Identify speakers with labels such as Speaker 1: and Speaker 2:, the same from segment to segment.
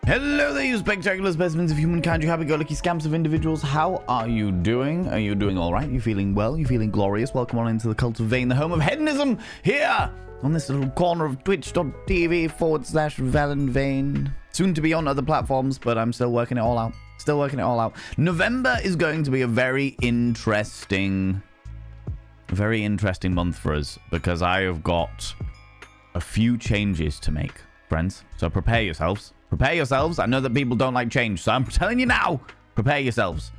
Speaker 1: Hello there, you spectacular specimens of humankind, you happy-go-lucky scamps of individuals. How are you doing? Are you doing all right? You feeling well? You feeling glorious? Welcome on into the cult of Vain, the home of hedonism, here on this little corner of twitch.tv/ValenVain. Soon to be on other platforms, but I'm still working it all out. November is going to be a very interesting month for us because I have got a few changes to make, friends. So prepare yourselves. Prepare yourselves. I know that people don't like change, so I'm telling you now, prepare yourselves.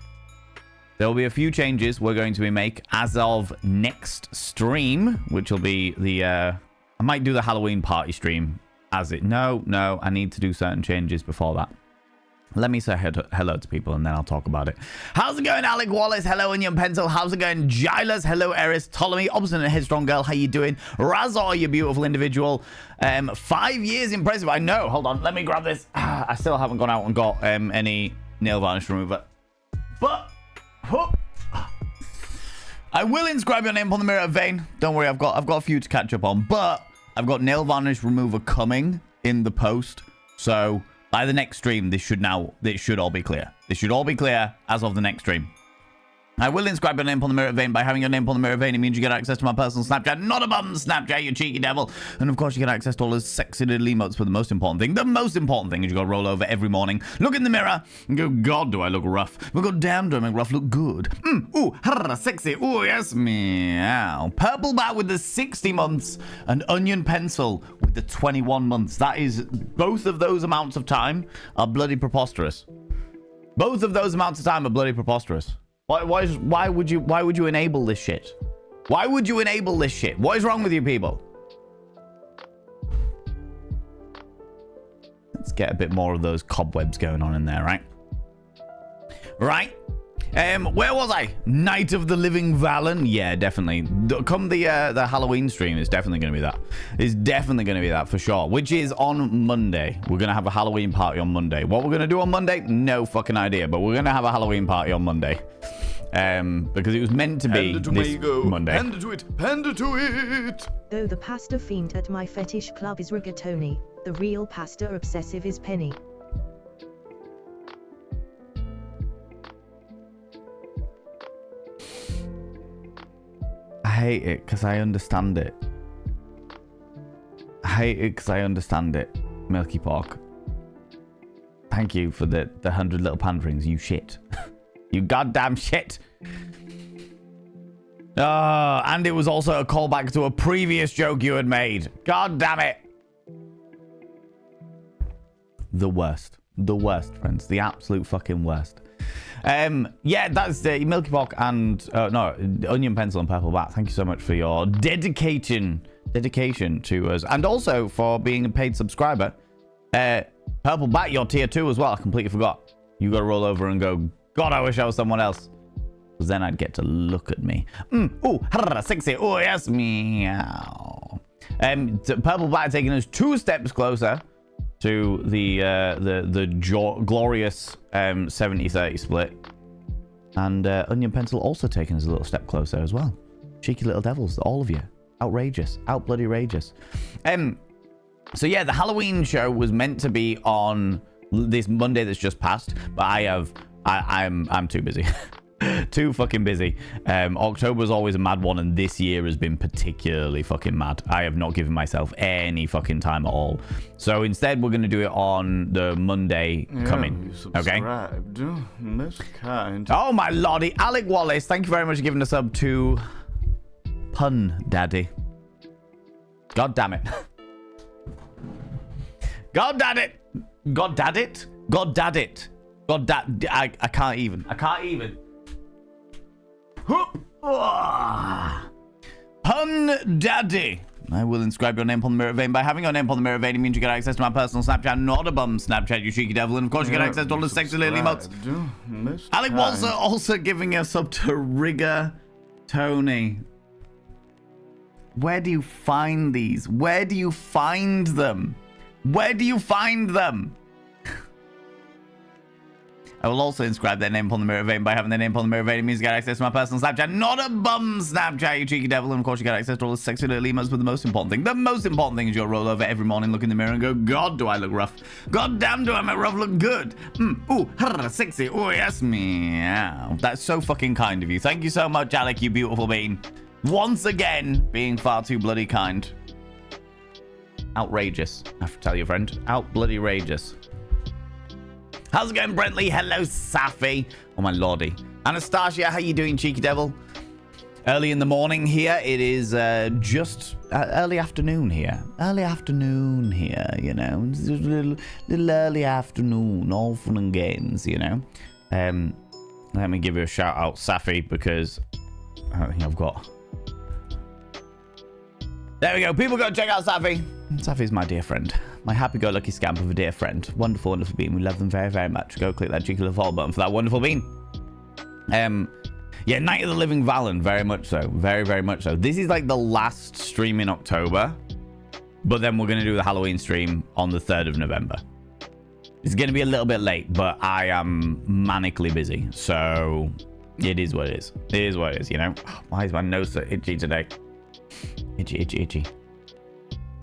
Speaker 1: There will be a few changes we're going to be make as of next stream, which will be the, I might do the Halloween party stream as it. No, I need to do certain changes before that. Let me say hello to people and then I'll talk about it. How's it going, Alec Wallace? Hello, Onion Pencil. How's it going, Gilas? Hello, Eris. Ptolemy, Obstinate Headstrong Girl. How you doing? Razor, you beautiful individual. 5 years impressive. I know. Hold on. Let me grab this. I still haven't gone out and got any nail varnish remover. But I will inscribe your name upon the mirror of Vain. Don't worry. I've got a few to catch up on. But I've got nail varnish remover coming in the post. So by the next stream, this should all be clear. This should all be clear as of the next stream. I will inscribe your name upon the mirror of Vain. By having your name upon the mirror of Vain, it means you get access to my personal Snapchat. Not a bum Snapchat, you cheeky devil. And of course, you get access to all those sexy little emotes. But the most important thing is you got to roll over every morning, look in the mirror, and go, God, do I look rough? But God damn, do I make rough look good? Ooh, sexy. Ooh, yes, meow. Purple Bat with the 60 months, and Onion Pencil with the 21 months. That is, both of those amounts of time are bloody preposterous. Both of those amounts of time are bloody preposterous. Why would you enable this shit? Why would you enable this shit? What is wrong with you people? Let's get a bit more of those cobwebs going on in there, right? Right. Where was I? Night of the Living Valen? Yeah, definitely. Come the Halloween stream, it's definitely going to be that. It's definitely going to be that for sure. Which is on Monday. We're going to have a Halloween party on Monday. What we're going to do on Monday? No fucking idea. But we're going to have a Halloween party on Monday. Because it was meant to be this Monday.
Speaker 2: Panda to it. Panda to it.
Speaker 3: Though the pasta fiend at my fetish club is rigatoni, the real pasta obsessive is Penny.
Speaker 1: I hate it because I understand it. Milky Pork. Thank you for the 100 little panderings, you shit. You goddamn shit. Oh, and it was also a callback to a previous joke you had made. God damn it. The worst. The worst, friends. The absolute fucking worst. Yeah, that's Milky Pork and no, Onion Pencil and Purple Bat. Thank you so much for your dedication to us, and also for being a paid subscriber. Purple Bat, you're tier 2 as well. I completely forgot. You got to roll over and go, God, I wish I was someone else, because then I'd get to look at me. Ooh, sexy. Oh yes, meow. Purple Bat taking us 2 steps closer to the glorious 70-30 split, and Onion Pencil also taking us a little step closer as well. Cheeky little devils, all of you, outrageous, out bloody rageous. So yeah, the Halloween show was meant to be on this Monday that's just passed, but I'm too busy. Too fucking busy. October is always a mad one, and this year has been particularly fucking mad. I have not given myself any fucking time at all. So instead, we're going to do it on the Monday coming. Okay?
Speaker 2: Most kind.
Speaker 1: Oh my lordy. Alec Wallace, thank you very much for giving a sub to Pun Daddy. God damn it. God damn it. God dad it. God dad it. God dad. I can't even. Pun Daddy. I will inscribe your name upon the mirror vein. By having your name upon the mirror vein, it means you get access to my personal Snapchat, not a bum Snapchat, you cheeky devil. And of course, you get access to all the sexy little emotes. Alec Walser also giving a sub to Rigger Tony. Where do you find these? Where do you find them? I will also inscribe their name upon the mirror vein. By having their name upon the mirror vein, it means you get access to my personal Snapchat. Not a bum Snapchat, you cheeky devil. And of course, you get access to all the sexy little emos. But the most important thing is you'll roll over every morning, look in the mirror, and go, God, do I look rough? God damn, do I make rough look good? Ooh, sexy. Ooh, yes, meow. That's so fucking kind of you. Thank you so much, Alec, you beautiful bean. Once again, being far too bloody kind. Outrageous. I have to tell you, friend. Out bloody rageous. How's it going, Brentley? Hello, Safi. Oh, my lordy. Anastasia, how you doing, cheeky devil? Early in the morning here. It is just early afternoon here. Early afternoon here, you know. It's a little early afternoon. All fun and games, you know. Let me give you a shout out, Safi, because I don't think I've got... There we go. People go check out Safi. Safi's my dear friend. My happy-go-lucky scamp of a dear friend. Wonderful, wonderful bean. We love them very, very much. Go click that cheeky little follow button for that wonderful bean. Yeah, Night of the Living Valen. Very much so. Very, very much so. This is like the last stream in October. But then we're going to do the Halloween stream on the 3rd of November. It's going to be a little bit late, but I am manically busy. So it is what it is. It is what it is, you know. Why is my nose so itchy today? Itchy, itchy, itchy.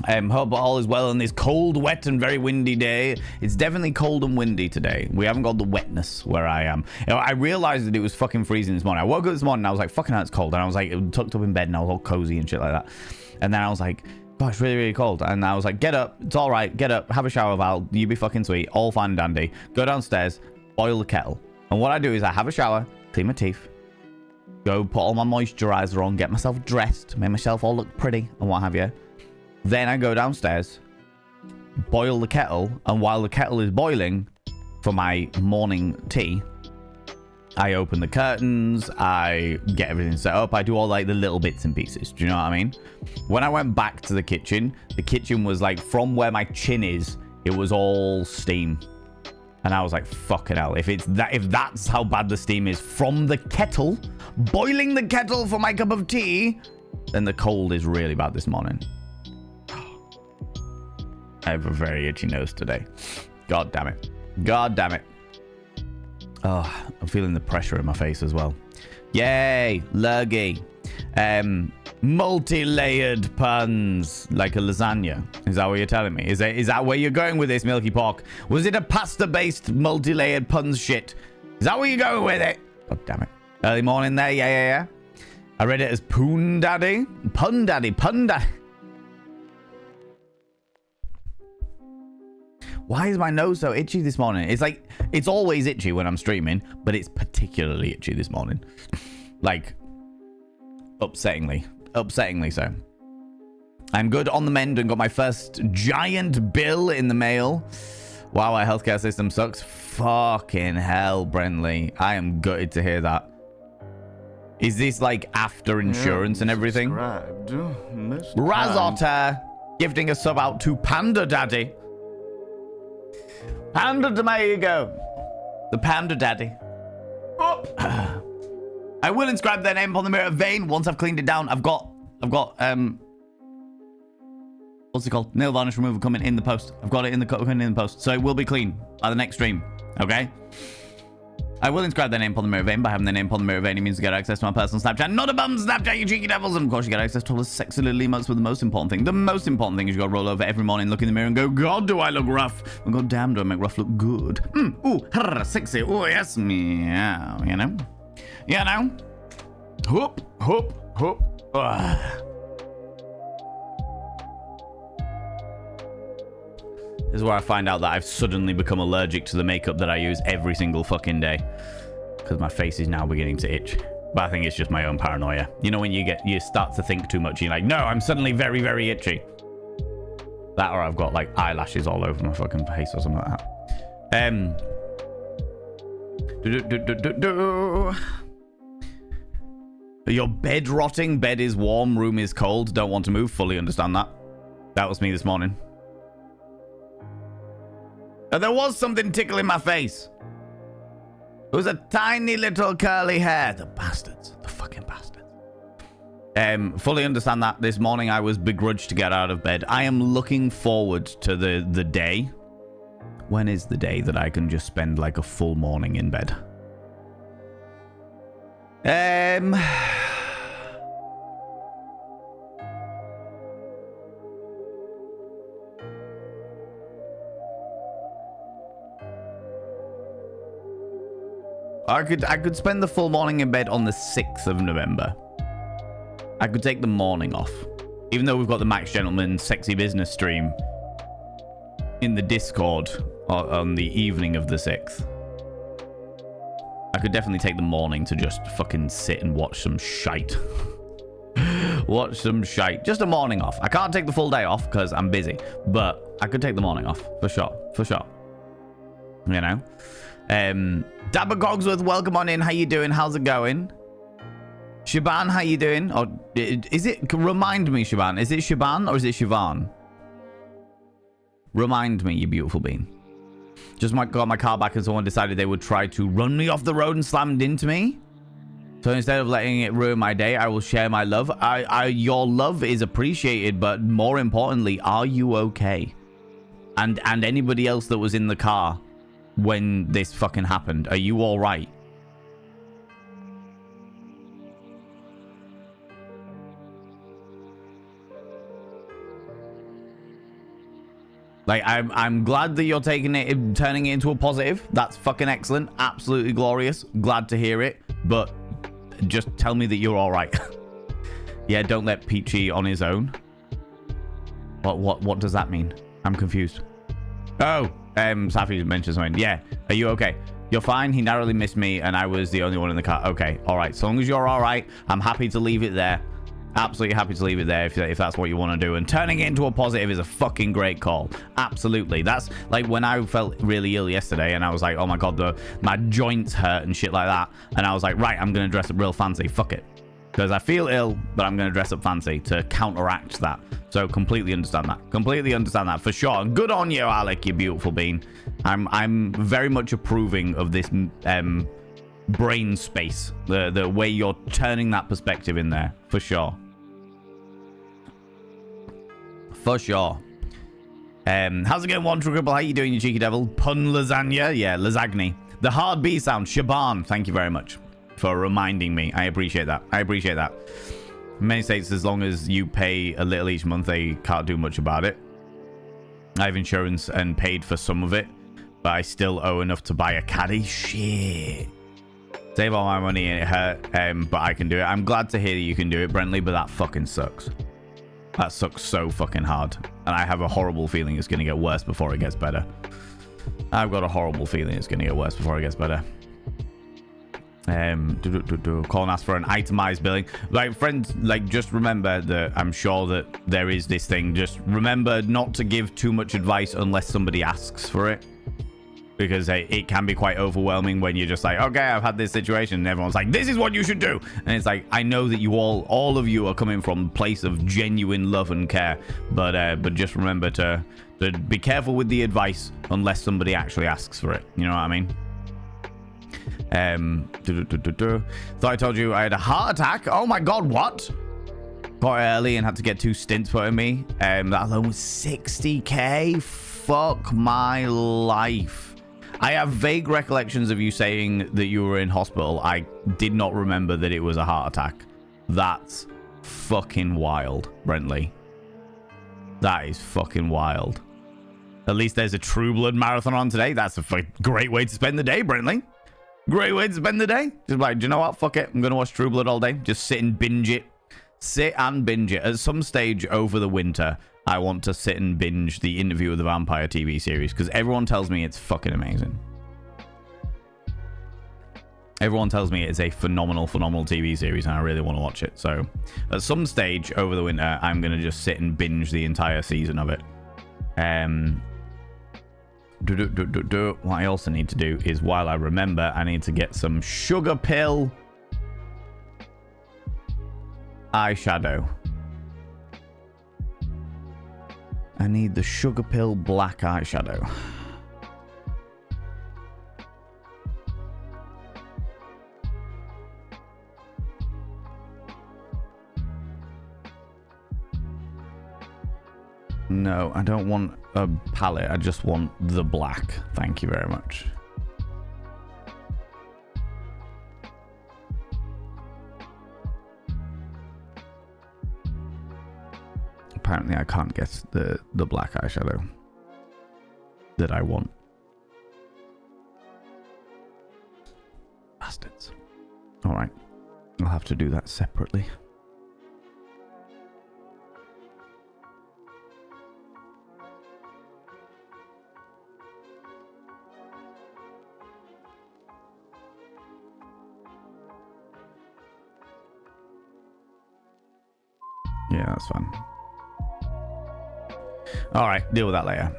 Speaker 1: Hope all is well on this cold, wet, and very windy day. It's definitely cold and windy today. We haven't got the wetness where I am. You know, I realized that it was fucking freezing this morning. I woke up this morning and I was like, fucking hell, it's cold. And I was like tucked up in bed and I was all cozy and shit like that. And then I was like, gosh, it's really, really cold. And I was like, get up. It's all right. Get up. Have a shower, Val. You be fucking sweet. All fine and dandy. Go downstairs. Boil the kettle. And what I do is I have a shower. Clean my teeth. Go put all my moisturizer on. Get myself dressed. Make myself all look pretty and what have you. Then I go downstairs, boil the kettle, and while the kettle is boiling for my morning tea, I open the curtains, I get everything set up, I do all like the little bits and pieces. Do you know what I mean? When I went back to the kitchen was like from where my chin is, it was all steam. And I was like, fucking hell, if that's how bad the steam is from the kettle, boiling the kettle for my cup of tea, then the cold is really bad this morning. I have a very itchy nose today. God damn it. God damn it. Oh, I'm feeling the pressure in my face as well. Yay, lurgy. Multi-layered puns, like a lasagna. Is that what you're telling me? Is that where you're going with this, Milky Pork? Was it a pasta-based multi-layered puns shit? Is that where you're going with it? God damn it. Early morning there, yeah. I read it as Poon Daddy. Pun Daddy, Pun Daddy. Why is my nose so itchy this morning? It's like, it's always itchy when I'm streaming, but it's particularly itchy this morning. Like, upsettingly so. I'm good on the mend and got my first giant bill in the mail. Wow, our healthcare system sucks. Fucking hell, Brentley. I am gutted to hear that. Is this like after insurance and everything? Razotter gifting a sub out to Panda Daddy. Panda Tomago. The Panda Daddy. Oh. I will inscribe their name upon the mirror vein once I've cleaned it down. I've got what's it called? Nail varnish removal coming in the post. I've got it coming in the post. So it will be clean by the next stream. Okay? I will inscribe their name upon the mirror vein. By having their name upon the mirror vein, it means you get access to my personal Snapchat. Not a bum Snapchat, you cheeky devils. And of course, you get access to all the sexy little emotes. But the most important thing is you got to roll over every morning, look in the mirror, and go, God, do I look rough? And God damn, do I make rough look good? Ooh, sexy. Oh, yes, meow. You know? Hoop. This is where I find out that I've suddenly become allergic to the makeup that I use every single fucking day. Because my face is now beginning to itch. But I think it's just my own paranoia. You know when you start to think too much, you're like, no, I'm suddenly very, very itchy. That or I've got like eyelashes all over my fucking face or something like that. Your bed rotting, bed is warm, room is cold, don't want to move, fully understand that. That was me this morning. And there was something tickling my face. It was a tiny little curly hair. The bastards. The fucking bastards. Fully understand that. This morning I was begrudged to get out of bed. I am looking forward to the day When is the day that I can just spend like a full morning in bed? I could spend the full morning in bed on the 6th of November. I could take the morning off. Even though we've got the Max Gentleman Sexy Business stream in the Discord on the evening of the 6th. I could definitely take the morning to just fucking sit and watch some shite. Watch some shite. Just a morning off. I can't take the full day off because I'm busy. But I could take the morning off. For sure. For sure. You know? Dabber Cogsworth, welcome on in. How you doing? How's it going? Shaban, how you doing? Or is it... Remind me, Shaban. Is it Shaban or is it Siobhan? Remind me, you beautiful bean. Just got my car back and someone decided they would try to run me off the road and slammed into me. So instead of letting it ruin my day, I will share my love. Your love is appreciated, but more importantly, are you okay? And anybody else that was in the car when this fucking happened, are you all right? Like, I'm glad that you're taking it, turning it into a positive. That's fucking excellent. Absolutely glorious. Glad to hear it. But just tell me that you're all right. Yeah, don't let Peachy on his own. What does that mean? I'm confused. Oh, Safi mentioned something. Yeah, are you okay? You're fine. He narrowly missed me, and I was the only one in the car. Okay, all right. So long as you're all right, I'm happy to leave it there. Absolutely happy to leave it there if that's what you want to do. And turning it into a positive is a fucking great call. Absolutely. That's like when I felt really ill yesterday and I was like, oh my God, my joints hurt and shit like that. And I was like, right, I'm going to dress up real fancy. Fuck it. Because I feel ill, but I'm going to dress up fancy to counteract that. So completely understand that. Completely understand that for sure. And good on you, Alec, you beautiful bean. I'm very much approving of this brain space. The way you're turning that perspective in there. For sure. For sure. How's it going, One True Cripple? How you doing, you cheeky devil? Pun lasagna? Yeah, lasagna. The hard B sound. Shaban, thank you very much for reminding me. I appreciate that. I appreciate that. In many states, as long as you pay a little each month, they can't do much about it. I have insurance and paid for some of it, but I still owe enough to buy a caddy. Shit. Save all my money and it hurt, but I can do it. I'm glad to hear that you can do it, Brentley, but that fucking sucks. That sucks so fucking hard. And I have a horrible feeling it's going to get worse before it gets better. I've got a horrible feeling it's going to get worse before it gets better. Colin asked for an itemized billing. Like, friends, like, just remember that I'm sure that there is this thing. Just remember not to give too much advice unless somebody asks for it. Because it can be quite overwhelming when you're just like, okay, I've had this situation, and everyone's like, this is what you should do. And it's like, I know that you all of you are coming from a place of genuine love and care, but just remember to be careful with the advice unless somebody actually asks for it. You know what I mean? Thought I told you I had a heart attack. Oh my God, what? Got early and had to get 2 stints put in me. That alone was 60k. Fuck my life. I have vague recollections of you saying that you were in hospital. I did not remember that it was a heart attack. That's fucking wild, Brentley. That is fucking wild. At least there's a True Blood marathon on today. That's a great way to spend the day, Brentley. Great way to spend the day. Just like, do you know what? Fuck it. I'm going to watch True Blood all day. Just sit and binge it. Sit and binge it. At some stage over the winter, I want to sit and binge the Interview with the Vampire TV series because everyone tells me it's fucking amazing. Everyone tells me it's a phenomenal TV series and I really want to watch it. So at some stage over the winter, I'm going to just sit and binge the entire season of it. What I also need to do is, while I remember, I need to get some sugar pill eyeshadow. I need the sugar pill black eyeshadow. No, I don't want a palette. I just want the black. Thank you very much. Apparently I can't get the black eyeshadow that I want. Bastards. Alright. I'll have to do that separately. Yeah, that's fine. All right, deal with that later.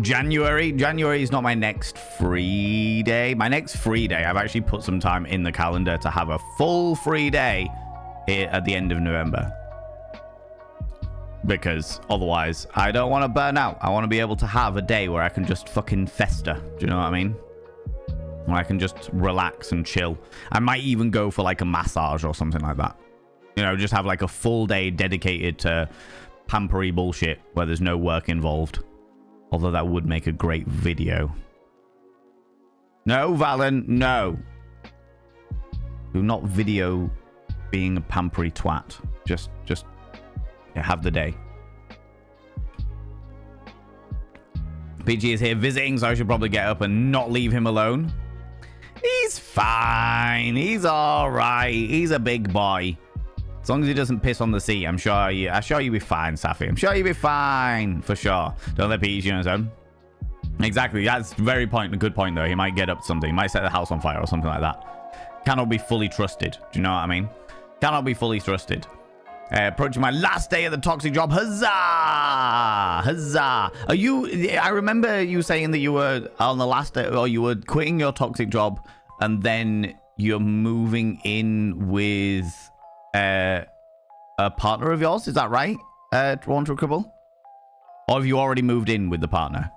Speaker 1: January is not my next free day. My next free day, I've actually put some time in the calendar to have a full free day at the end of November. Because otherwise, I don't want to burn out. I want to be able to have a day where I can just fucking fester. Do you know what I mean? Where I can just relax and chill. I might even go for like a massage or something like that. You know, just have like a full day dedicated to pampery bullshit where there's no work involved. Although that would make a great video. No, Valen, no. Do not video being a pampery twat. Just yeah, have the day. PG is here visiting, so I should probably get up and not leave him alone. He's fine. He's all right. He's a big boy. As long as he doesn't piss on the seat, I'm sure you'll be fine, Safi. I'm sure you'll be fine, for sure. Don't let PG on his own. Exactly. That's a good point, though. He might get up to something. He might set the house on fire or something like that. Cannot be fully trusted. Do you know what I mean? Cannot be fully trusted. Approaching my last day at the toxic job. Huzzah! Huzzah! I remember you saying that you were on the last day, or you were quitting your toxic job, and then you're moving in with a partner of yours. Is that right? Toronto Cribble? Or have you already moved in with the partner?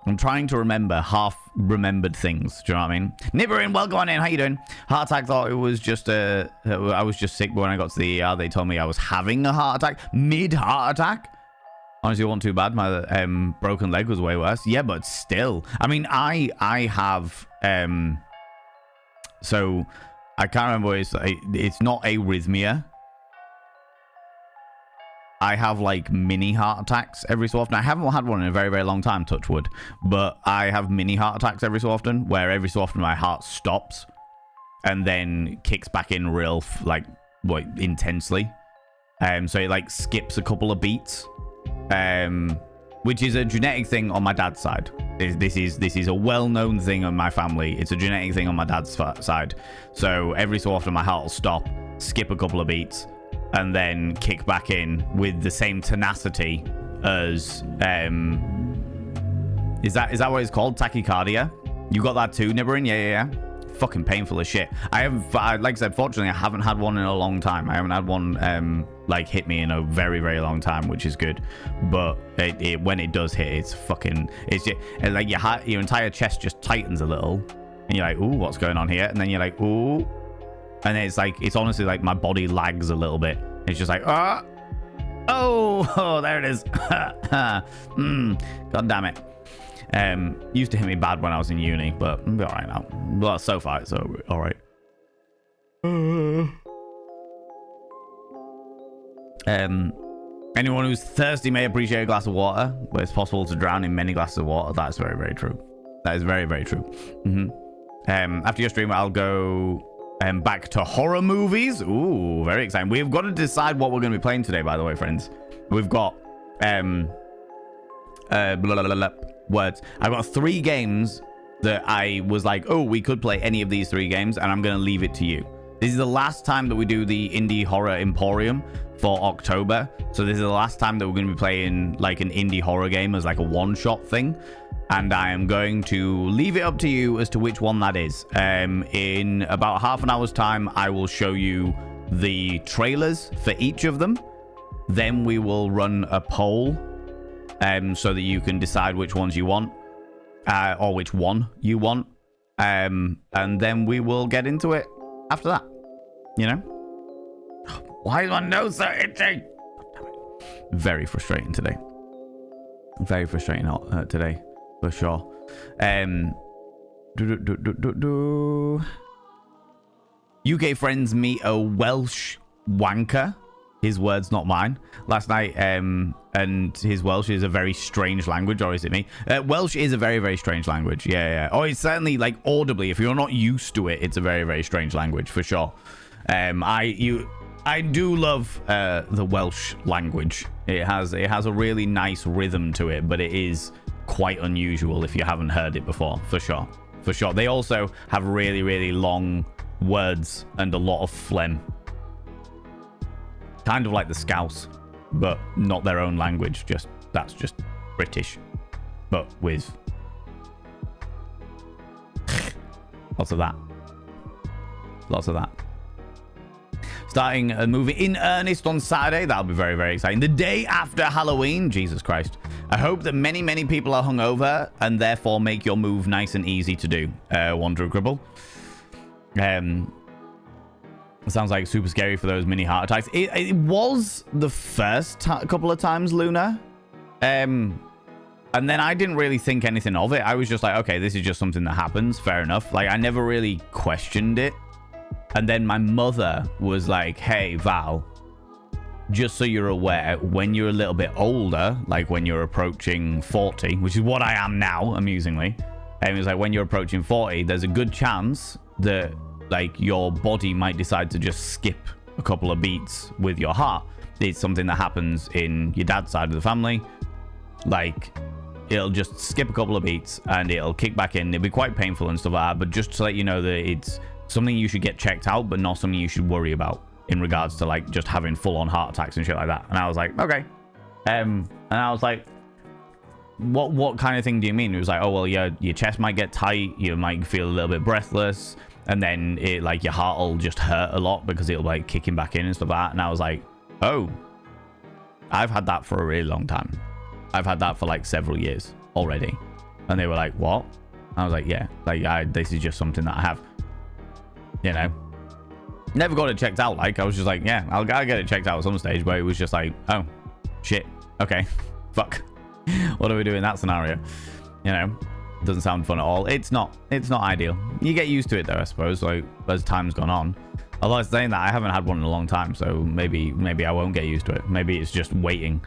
Speaker 1: I'm trying to remember half-remembered things. Do you know what I mean? Nibberin, welcome on in. How you doing? Heart attack. Thought it was just I was just sick, but when I got to the ER, they told me I was having a heart attack. Mid-heart attack? Honestly, it wasn't too bad. My broken leg was way worse. Yeah, but still. I mean, I have... so, I can't remember what it's not arrhythmia. I have like mini heart attacks every so often. I haven't had one in a very, very long time, touch wood. But I have mini heart attacks every so often, where every so often my heart stops and then kicks back in real, intensely. So it like skips a couple of beats, which is a genetic thing on my dad's side. This is a well-known thing on my family. It's a genetic thing on my dad's side. So every so often my heart will stop, skip a couple of beats, and then kick back in with the same tenacity as is that what it's called? Tachycardia? You got that too, Nibberin? Yeah. Fucking painful as shit. Like I said, fortunately I haven't had one in a long time. I haven't had one like hit me in a very, very long time, which is good. But when it does hit, it's just like your entire chest just tightens a little, and you're like, ooh, what's going on here? And then you're like, ooh. And then it's honestly like my body lags a little bit. It's just like, oh, there it is. God damn it. Used to hit me bad when I was in uni, but I'm all right now. Well, so far it's all right. Anyone who's thirsty may appreciate a glass of water, but it's possible to drown in many glasses of water. That's very, very true. That is very, very true. After your stream, I'll go back to horror movies. Ooh, very exciting. We've got to decide what we're going to be playing today, by the way, friends. We've got words. I've got 3 games that I was like, oh, we could play any of these 3 games, and I'm going to leave it to you. This is the last time that we do the indie horror Emporium for October. So this is the last time that we're going to be playing like an indie horror game as like a one-shot thing. And I am going to leave it up to you as to which one that is. In about half an hour's time, I will show you the trailers for each of them. Then we will run a poll so that you can decide which ones you want, or which one you want. And then we will get into it after that, you know? Why is my nose so itchy? Very frustrating today. Very frustrating today, for sure. UK friends meet a Welsh wanker. His words, not mine. Last night, and his Welsh is a very strange language, or is it me? Welsh is a very, very strange language. Yeah. Oh, it's certainly, like, audibly, if you're not used to it, it's a very, very strange language, for sure. I do love the Welsh language. It has a really nice rhythm to it, but it is quite unusual if you haven't heard it before, for sure. For sure. They also have really, really long words and a lot of phlegm. Kind of like the Scouse, but not their own language. That's just British, but with lots of that. Starting a movie in earnest on Saturday. That'll be very, very exciting. The day after Halloween. Jesus Christ. I hope that many, many people are hungover and therefore make your move nice and easy to do. Wanderer Cribble. Sounds like super scary for those mini heart attacks. It was the first couple of times, Luna. And then I didn't really think anything of it. I was just like, okay, this is just something that happens. Fair enough. Like, I never really questioned it. And then my mother was like, hey, Val, just so you're aware, when you're a little bit older, like when you're approaching 40, which is what I am now, amusingly. And it was like, when you're approaching 40, there's a good chance that like your body might decide to just skip a couple of beats with your heart. It's something that happens in your dad's side of the family. Like, it'll just skip a couple of beats and it'll kick back in. It'll be quite painful and stuff like that, but just to let you know that it's something you should get checked out, but not something you should worry about in regards to like just having full-on heart attacks and shit like that. And I was like, okay. And I was like, what kind of thing do you mean? It was like, oh, well, your chest might get tight, you might feel a little bit breathless, and then it like your heart will just hurt a lot because it'll like kicking back in and stuff like that. And I was like, oh, I've had that for a really long time. I've had that for like several years already. And they were like, what? I was like, yeah, like this is just something that I have, you know. Never got it checked out. Like, I was just like, yeah, I'll get it checked out at some stage, but it was just like, oh shit, okay, fuck, what do we do in that scenario? You know, doesn't sound fun at all. It's not ideal. You get used to it though, I suppose, like as time's gone on. Although I'm saying that, I haven't had one in a long time, so maybe I won't get used to it. Maybe it's just waiting.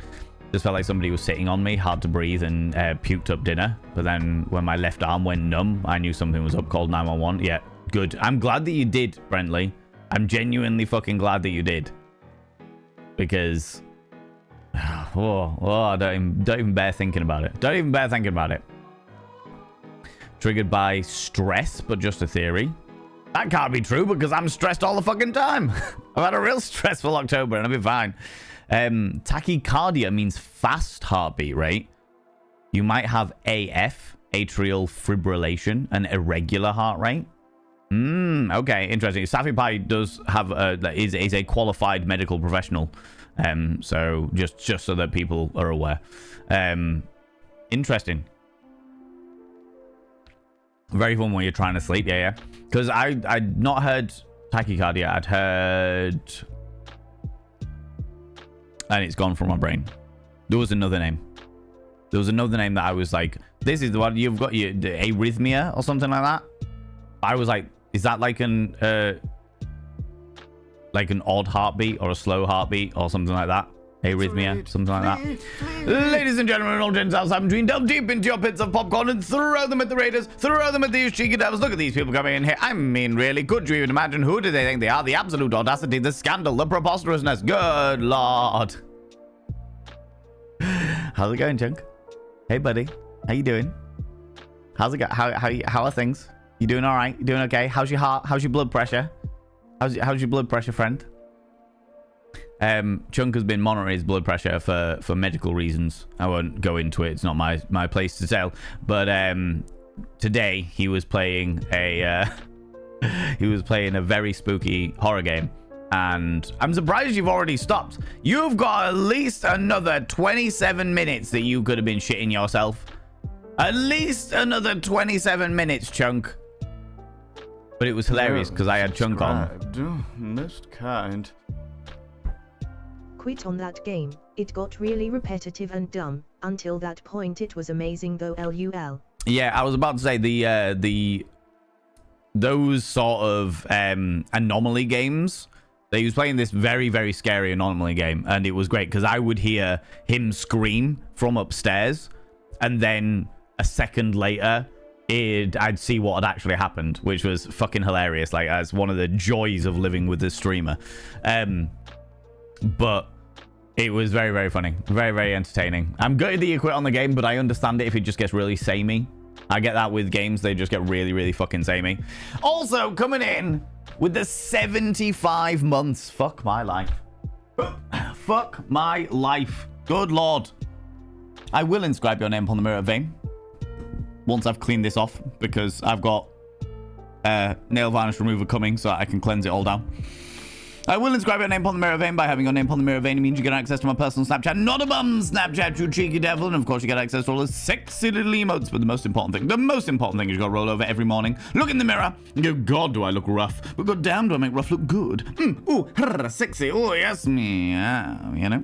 Speaker 1: Just felt like somebody was sitting on me, hard to breathe, and puked up dinner. But then when my left arm went numb, I knew something was up. Called 911. Yeah, good. I'm glad that you did, Brentley. I'm genuinely fucking glad that you did. Because don't even bear thinking about it. Don't even bear thinking about it. Triggered by stress, but just a theory. That can't be true because I'm stressed all the fucking time. I've had a real stressful October and I'll be fine. Tachycardia means fast heartbeat rate. You might have AF, atrial fibrillation, an irregular heart rate. Okay, interesting. Safi Pai does have is a qualified medical professional. So just so that people are aware. Interesting. Very fun when you're trying to sleep. Yeah. Because I'd not heard tachycardia. I'd heard, and it's gone from my brain. There was another name. There was another name that I was like, this is the one you've got, your arrhythmia or something like that. I was like, is that like an odd heartbeat or a slow heartbeat or something like that? Arrhythmia, something like that. Ladies and gentlemen, all gents outside between, delve deep into your pits of popcorn and throw them at the raiders, throw them at these cheeky devils. Look at these people coming in here. I mean, really, could you even imagine who do they think they are? The absolute audacity, the scandal, the preposterousness. Good lord. How's it going, Chunk? Hey, buddy. How you doing? How's it go? How are things? You doing all right? You doing okay? How's your heart? How's your blood pressure? How's your blood pressure, friend? Chunk has been monitoring his blood pressure for medical reasons. I won't go into it. It's not my place to tell. But today he was playing a very spooky horror game, and I'm surprised you've already stopped. You've got at least another 27 minutes that you could have been shitting yourself. At least another 27 minutes, Chunk. But it was hilarious because I had Chunk on.
Speaker 2: Most kind.
Speaker 3: quit on that game. It got really repetitive and dumb. Until that point it was amazing though, lol.
Speaker 1: Yeah, I was about to say those sort of anomaly games. He was playing this very, very scary anomaly game, and it was great because I would hear him scream from upstairs, and then a second later, I'd see what had actually happened, which was fucking hilarious. Like, as one of the joys of living with this streamer. But it was very, very funny, very, very entertaining. I'm gutted that you quit on the game, but I understand it if it just gets really samey. I get that with games; they just get really, really fucking samey. Also, coming in with the 75 months. Fuck my life. Fuck my life. Good Lord. I will inscribe your name upon the mirror vein once I've cleaned this off, because I've got nail varnish remover coming so I can cleanse it all down. I will inscribe your name upon the mirror vein. By having your name upon the mirror vein, it means you get access to my personal Snapchat. Not a bum Snapchat, you cheeky devil. And of course, you get access to all the sexy little emotes. But the most important thing is you got to roll over every morning, look in the mirror, and go, God, do I look rough? But God damn, do I make rough look good? Ooh, sexy. Oh, yes, me. You know?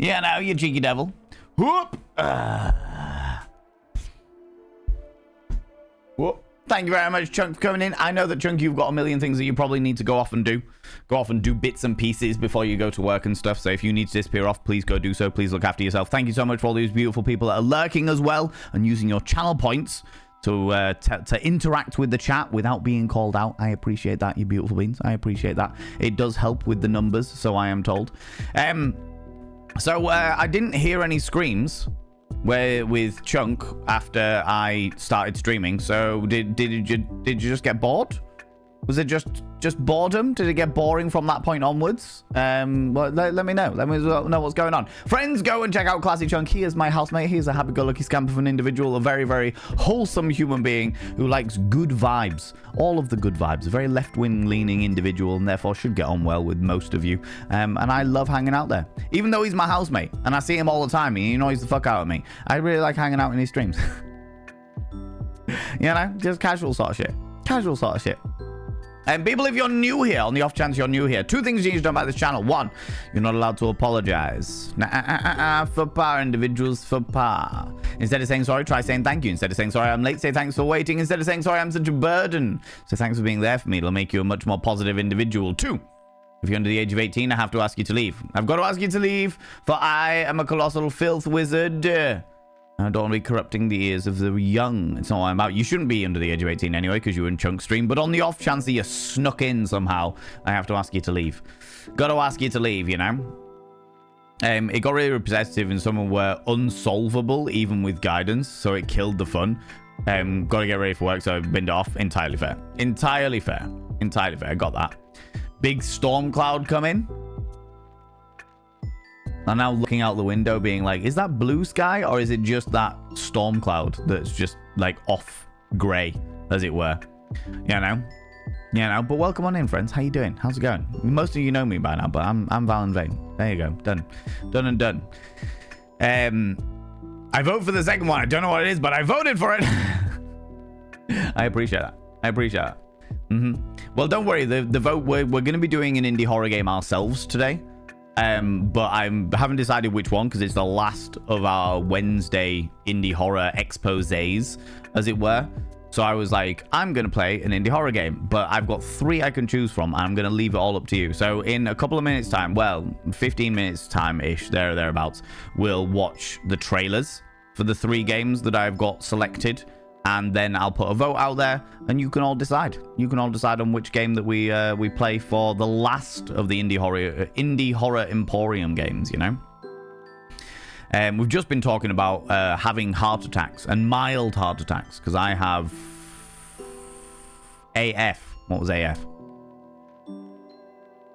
Speaker 1: Yeah, now, you cheeky devil. Whoop. Whoop. Thank you very much, Chunk, for coming in. I know that, Chunk, you've got a million things that you probably need to go off and do. Go off and do bits and pieces before you go to work and stuff. So if you need to disappear off, please go do so. Please look after yourself. Thank you so much for all these beautiful people that are lurking as well and using your channel points to interact with the chat without being called out. I appreciate that, you beautiful beings. I appreciate that. It does help with the numbers, so I am told. So I didn't hear any screams with Chunk after I started streaming. So did you just get bored? Was it just boredom? Did it get boring from that point onwards? Well, let me know. Let me know what's going on. Friends, go and check out Classy Chunk. He is my housemate. He's a happy-go-lucky scamp of an individual, a very, very wholesome human being who likes good vibes. All of the good vibes. A very left-wing leaning individual, and therefore should get on well with most of you. And I love hanging out there. Even though he's my housemate, and I see him all the time, he annoys the fuck out of me. I really like hanging out in his streams. You know, just casual sort of shit. Casual sort of shit. And people, if you're new here, on the off chance you're new here, two things you need to know about this channel. One, you're not allowed to apologize. For power, individuals for power. Instead of saying sorry, try saying thank you. Instead of saying sorry, I'm late, say thanks for waiting. Instead of saying sorry, I'm such a burden, so thanks for being there for me. It'll make you a much more positive individual. Two, if you're under the age of 18, I have to ask you to leave. I've got to ask you to leave, for I am a colossal filth wizard. I don't want to be corrupting the ears of the young. It's not what I'm about. You shouldn't be under the age of 18 anyway, because you're in Chunk stream. But on the off chance that you snuck in somehow, I have to ask you to leave. Got to ask you to leave, you know? It got really repetitive and some were unsolvable, even with guidance. So it killed the fun. Got to get ready for work, so I've binned it off. Entirely fair. Entirely fair. Entirely fair. Got that. Big storm cloud coming. I'm now looking out the window being like, is that blue sky or is it just that storm cloud that's just like off grey, as it were? You know? But welcome on in, friends. How you doing? How's it going? Most of you know me by now, but I'm Valen Vane. There you go. Done. Done and done. I vote for the second one. I don't know what it is, but I voted for it. I appreciate that. I appreciate that. Well, don't worry. The vote, we're going to be doing an indie horror game ourselves today. But I haven't decided which one because it's the last of our Wednesday indie horror exposés, as it were. So I was like, I'm going to play an indie horror game, but I've got 3 I can choose from, and I'm going to leave it all up to you. So in a couple of minutes time, well, 15 minutes time-ish, thereabouts, we'll watch the trailers for the 3 games that I've got selected. And then I'll put a vote out there, and you can all decide. You can all decide on which game that we play for the last of the indie horror Emporium games. You know, we've just been talking about having heart attacks and mild heart attacks because I have AF. What was AF?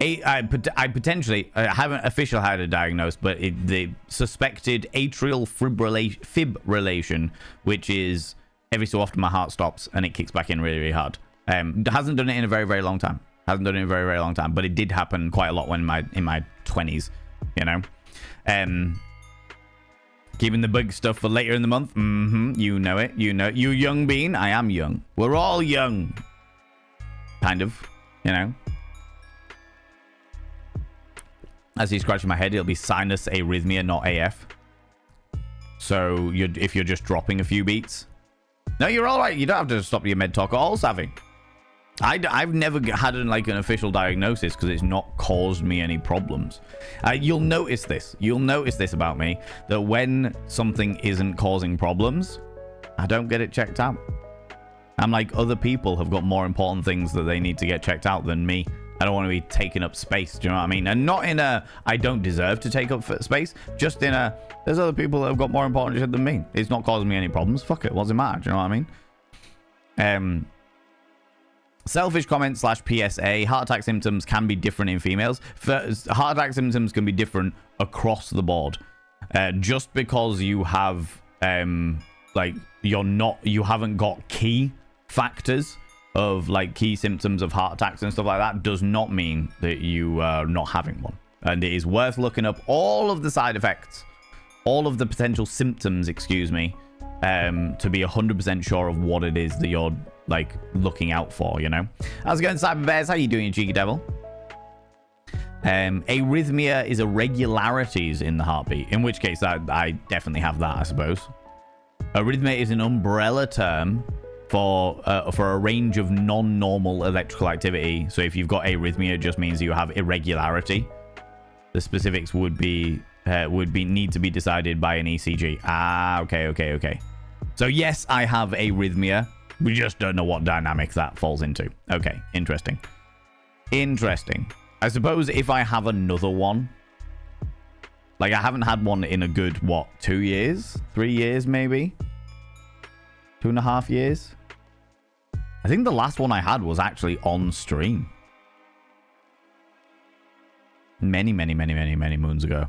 Speaker 1: I potentially haven't officially had a diagnosis, but the suspected atrial fibrillation, which is every so often my heart stops and it kicks back in really, really hard. Hasn't done it in a very, very long time. Hasn't done it in a very, very long time. But it did happen quite a lot when in my 20s, you know. Keeping the big stuff for later in the month. You know it. You know. You young bean. I am young. We're all young. Kind of, you know. As he's scratching my head, it'll be sinus arrhythmia, not AF. So if you're just dropping a few beats. No, you're all right. You don't have to stop your med talk at all, Savvy. I've never had an official diagnosis because it's not caused me any problems. You'll notice this. You'll notice this about me, that when something isn't causing problems, I don't get it checked out. I'm like, other people have got more important things that they need to get checked out than me. I don't want to be taking up space. Do you know what I mean? And not in a, I don't deserve to take up space. Just in a, there's other people that have got more important shit than me. It's not causing me any problems. Fuck it. What's it matter? Do you know what I mean? Selfish comment / PSA. Heart attack symptoms can be different in females. Heart attack symptoms can be different across the board. Just because you have, you haven't got key factors of key symptoms of heart attacks and stuff like that does not mean that you are not having one. And it is worth looking up all of the side effects, all of the potential symptoms, excuse me, to be 100% sure of what it is that you're looking out for, you know. How's it going, Cyber Bears? How you doing, you cheeky devil? Arrhythmia is irregularities in the heartbeat, in which case I definitely have that, I suppose. Arrhythmia is an umbrella term for a range of non-normal electrical activity. So if you've got arrhythmia, it just means you have irregularity. The specifics would need to be decided by an ECG. Okay. So yes, I have arrhythmia. We just don't know what dynamic that falls into. Okay, interesting. I suppose if I have another one, I haven't had one in a good 2 years, 3 years maybe, 2.5 years. I think the last one I had was actually on stream. Many moons ago.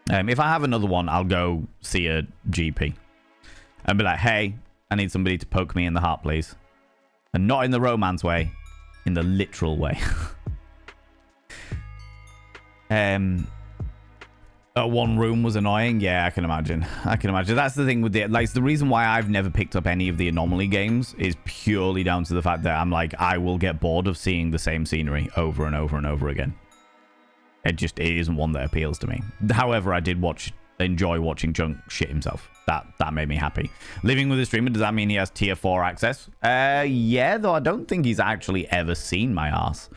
Speaker 1: If I have another one, I'll go see a GP. And be like, hey, I need somebody to poke me in the heart, please. And not in the romance way. In the literal way. One room was annoying. Yeah, I can imagine. That's the thing with the reason why I've never picked up any of the Anomaly games is purely down to the fact that I'm I will get bored of seeing the same scenery over and over and over again. It isn't one that appeals to me. However, I did enjoy watching Chunk shit himself. That made me happy. Living with a streamer, does that mean he has tier 4 access? Yeah, though I don't think he's actually ever seen my ass.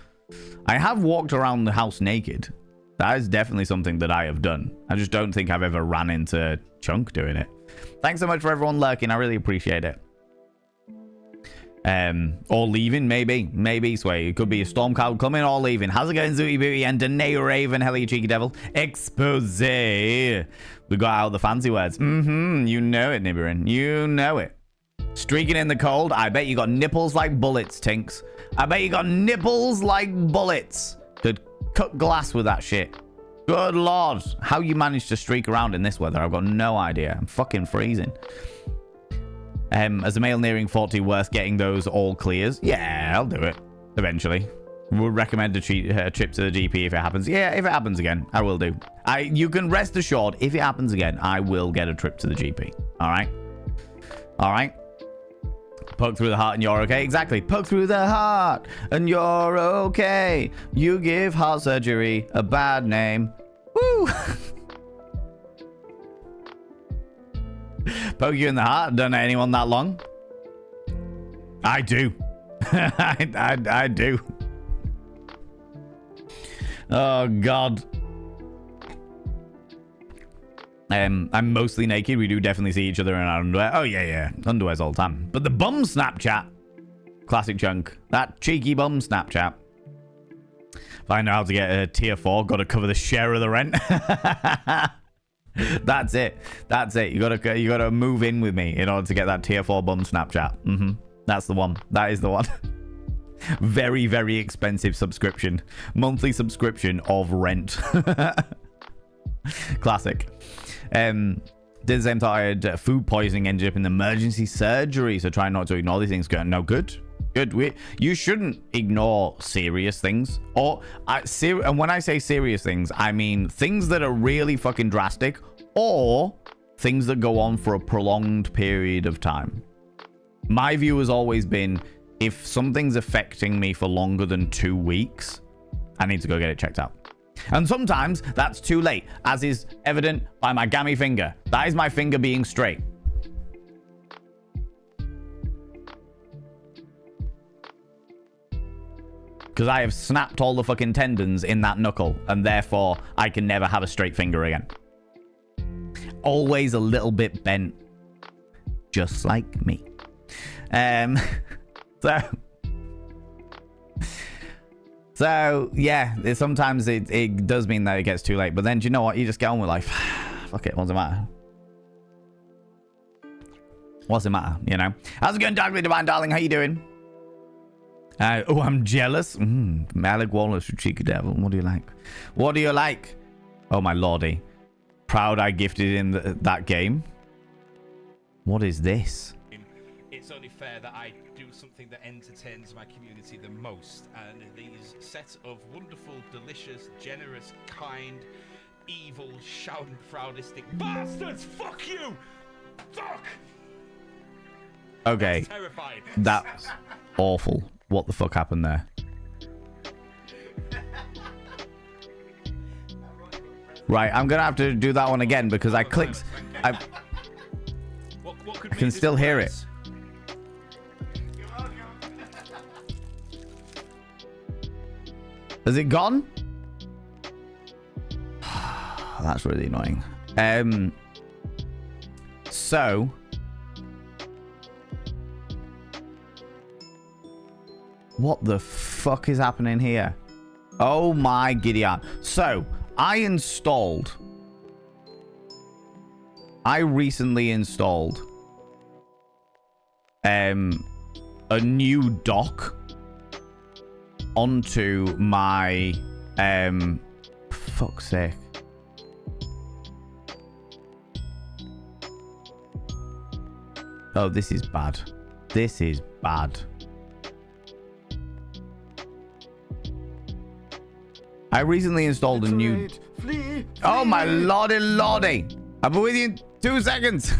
Speaker 1: I have walked around the house naked. That is definitely something that I have done. I just don't think I've ever ran into Chunk doing it. Thanks so much for everyone lurking. I really appreciate it. Or leaving, maybe, Sway. It could be a storm cloud coming or leaving. How's it going, Zooty Booty and Danae Raven? Hello, you cheeky devil. Expose. We got out the fancy words. You know it, Nibirin. You know it. Streaking in the cold. I bet you got nipples like bullets, Tinks. I bet you got nipples like bullets. Could cut glass with that shit. Good lord. How you managed to streak around in this weather, I've got no idea. I'm fucking freezing. As a male nearing 40, worth getting those all clears? Yeah, I'll do it. Eventually. Would recommend a trip to the GP if it happens. Yeah, if it happens again, I will do. You can rest assured, if it happens again, I will get a trip to the GP. Alright? Alright? Poke through the heart and you're okay. Exactly. Poke through the heart and you're okay. You give heart surgery a bad name. Woo! Poke you in the heart. Don't know anyone that long. I do. I do. Oh, God. I'm mostly naked. We do definitely see each other in our underwear. Oh, yeah. Underwear's all the time. But the bum Snapchat. Classic Chunk. That cheeky bum Snapchat. If I know how to get a tier 4, got to cover the share of the rent. That's it. You gotta move in with me in order to get that tier 4 bum Snapchat. That's the one. That is the one. Very, very expensive subscription. Monthly subscription of rent. Classic. Did the same thought. I had food poisoning, ended up in emergency surgery, so try not to ignore these things. No, good. You shouldn't ignore serious things. And when I say serious things, I mean things that are really fucking drastic, or things that go on for a prolonged period of time. My view has always been, if something's affecting me for longer than 2 weeks, I need to go get it checked out. And sometimes that's too late, as is evident by my gammy finger. That is my finger being straight. Because I have snapped all the fucking tendons in that knuckle, and therefore I can never have a straight finger again. Always a little bit bent, just like me. So yeah, sometimes it does mean that it gets too late. But then, do you know what? You just get on with life. Fuck it, what's the matter? What's the matter, you know? How's it going, Darkly Divine Darling? How you doing? Oh, I'm jealous. Malik Wallace, you cheeky devil. What do you like? What do you like? Oh, my lordy. Proud I gifted in that game. What is this?
Speaker 4: It's only fair that I do something that entertains my community the most. And these set of wonderful, delicious, generous, kind, evil, shouting, proudistic bastards! Fuck you! Fuck!
Speaker 1: Okay.
Speaker 4: That's terrifying.
Speaker 1: That's awful. What the fuck happened there? Right, I'm gonna have to do that one again because I clicked. I can still hear it. Has it gone? That's really annoying. So. What the fuck is happening here? Oh my Gideon. So, I recently installed a new dock onto my fuck's sake. Oh, this is bad. This is bad. I recently installed a new...
Speaker 2: Flee!
Speaker 1: Oh my lordy lordy. I'll be with you in 2 seconds.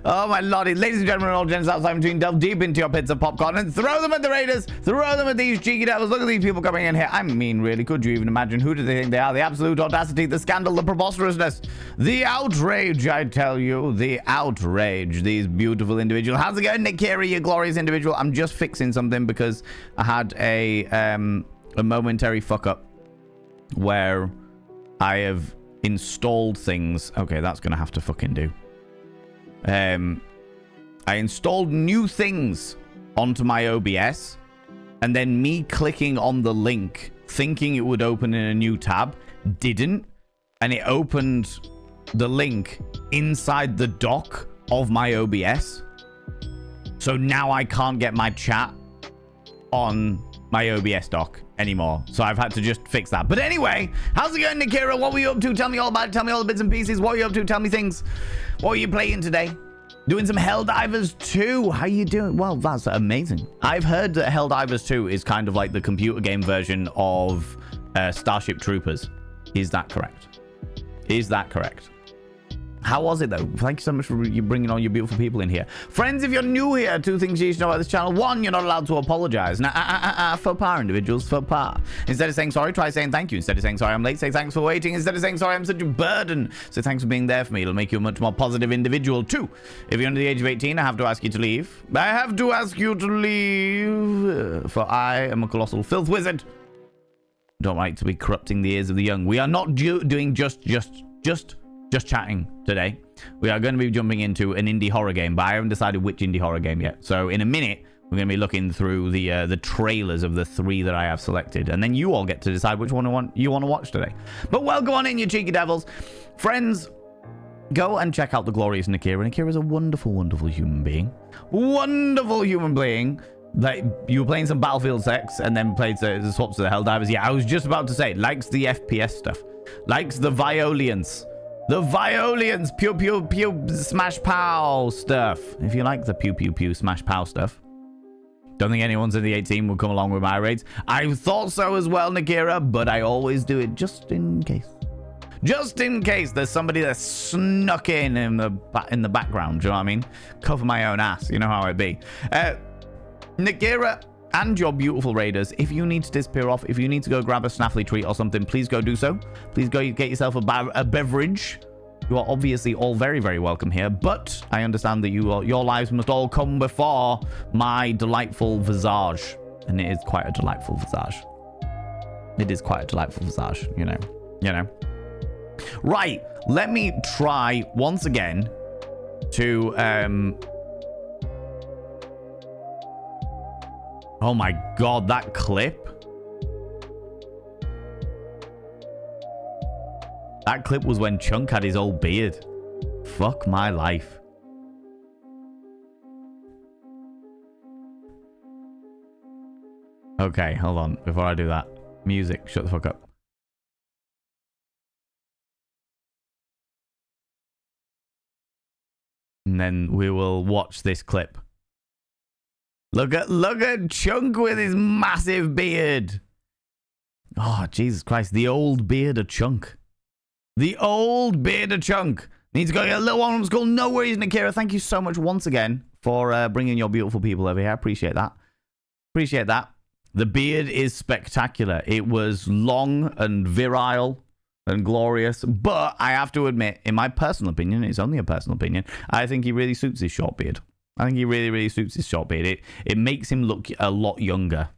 Speaker 1: Oh my lordy. Ladies and gentlemen, all gents outside between, delve deep into your pits of popcorn and throw them at the raiders. Throw them at these cheeky devils. Look at these people coming in here. I mean, really, could you even imagine who do they think they are? The absolute audacity, the scandal, the preposterousness, the outrage, I tell you. The outrage. These beautiful individuals. How's it going, Nick Carey, you glorious individual? I'm just fixing something because I had a momentary fuck up where I have installed things. Okay, that's gonna have to fucking do. I installed new things onto my OBS, and then me clicking on the link thinking it would open in a new tab didn't, and it opened the link inside the dock of my OBS. So now I can't get my chat on my OBS dock anymore. So I've had to just fix that. But anyway, how's it going, Nikira? What were you up to? Tell me all about it. Tell me all the bits and pieces. What were you up to? Tell me things. What were you playing today? Doing some Helldivers 2. How you doing? Well, that's amazing. I've heard that Helldivers 2 is kind of like the computer game version of Starship Troopers. Is that correct? Is that correct? How was it, though? Thank you so much for you bringing all your beautiful people in here. Friends, if you're new here, 2 things you should know about this channel. 1, you're not allowed to apologize. Faux pas, individuals, faux pas. Instead of saying sorry, try saying thank you. Instead of saying sorry, I'm late, say thanks for waiting. Instead of saying sorry, I'm such a burden, say thanks for being there for me. It'll make you a much more positive individual, too. If you're under the age of 18, I have to ask you to leave. I have to ask you to leave, for I am a colossal filth wizard. Don't like to be corrupting the ears of the young. We are not doing just chatting today. We are going to be jumping into an indie horror game, but I haven't decided which indie horror game yet. So in a minute, we're going to be looking through the trailers of the 3 that I have selected, and then you all get to decide which one you want to watch today. But well, go on in, you cheeky devils. Friends, go and check out the glorious Nikira. Nikira is a wonderful, wonderful human being. Wonderful human being. Like, you were playing some Battlefield 6 and then played the swaps to the Helldivers. Yeah, I was just about to say, likes the FPS stuff. Likes the Violians. The Violians, pew pew pew, smash pow stuff. If you like the pew pew pew, smash pow stuff. Don't think anyone's in the 18 will come along with my raids. I thought so as well, Nikira, but I always do it just in case. Just in case there's somebody that's snuck in the background, do you know what I mean? Cover my own ass, you know how it be. Nikira, and your beautiful raiders. If you need to disappear off, if you need to go grab a snaffly treat or something, please go do so. Please go get yourself a beverage. You are obviously all very, very welcome here, but I understand that your lives must all come before my delightful visage. And it is quite a delightful visage. It is quite a delightful visage, you know. Right, let me try once again to oh my god, that clip. That clip was when Chunk had his old beard. Fuck my life. Okay, hold on. Before I do that. Music, shut the fuck up. And then we will watch this clip. Look at Chunk with his massive beard. Oh, Jesus Christ. The old beard of Chunk. The old beard of Chunk. Needs to go get a little one from school. No worries, Nakira. Thank you so much once again for bringing your beautiful people over here. I appreciate that. Appreciate that. The beard is spectacular. It was long and virile and glorious. But I have to admit, in my personal opinion, it's only a personal opinion, I think he really suits his short beard. I think he really, really suits his short beard. It makes him look a lot younger.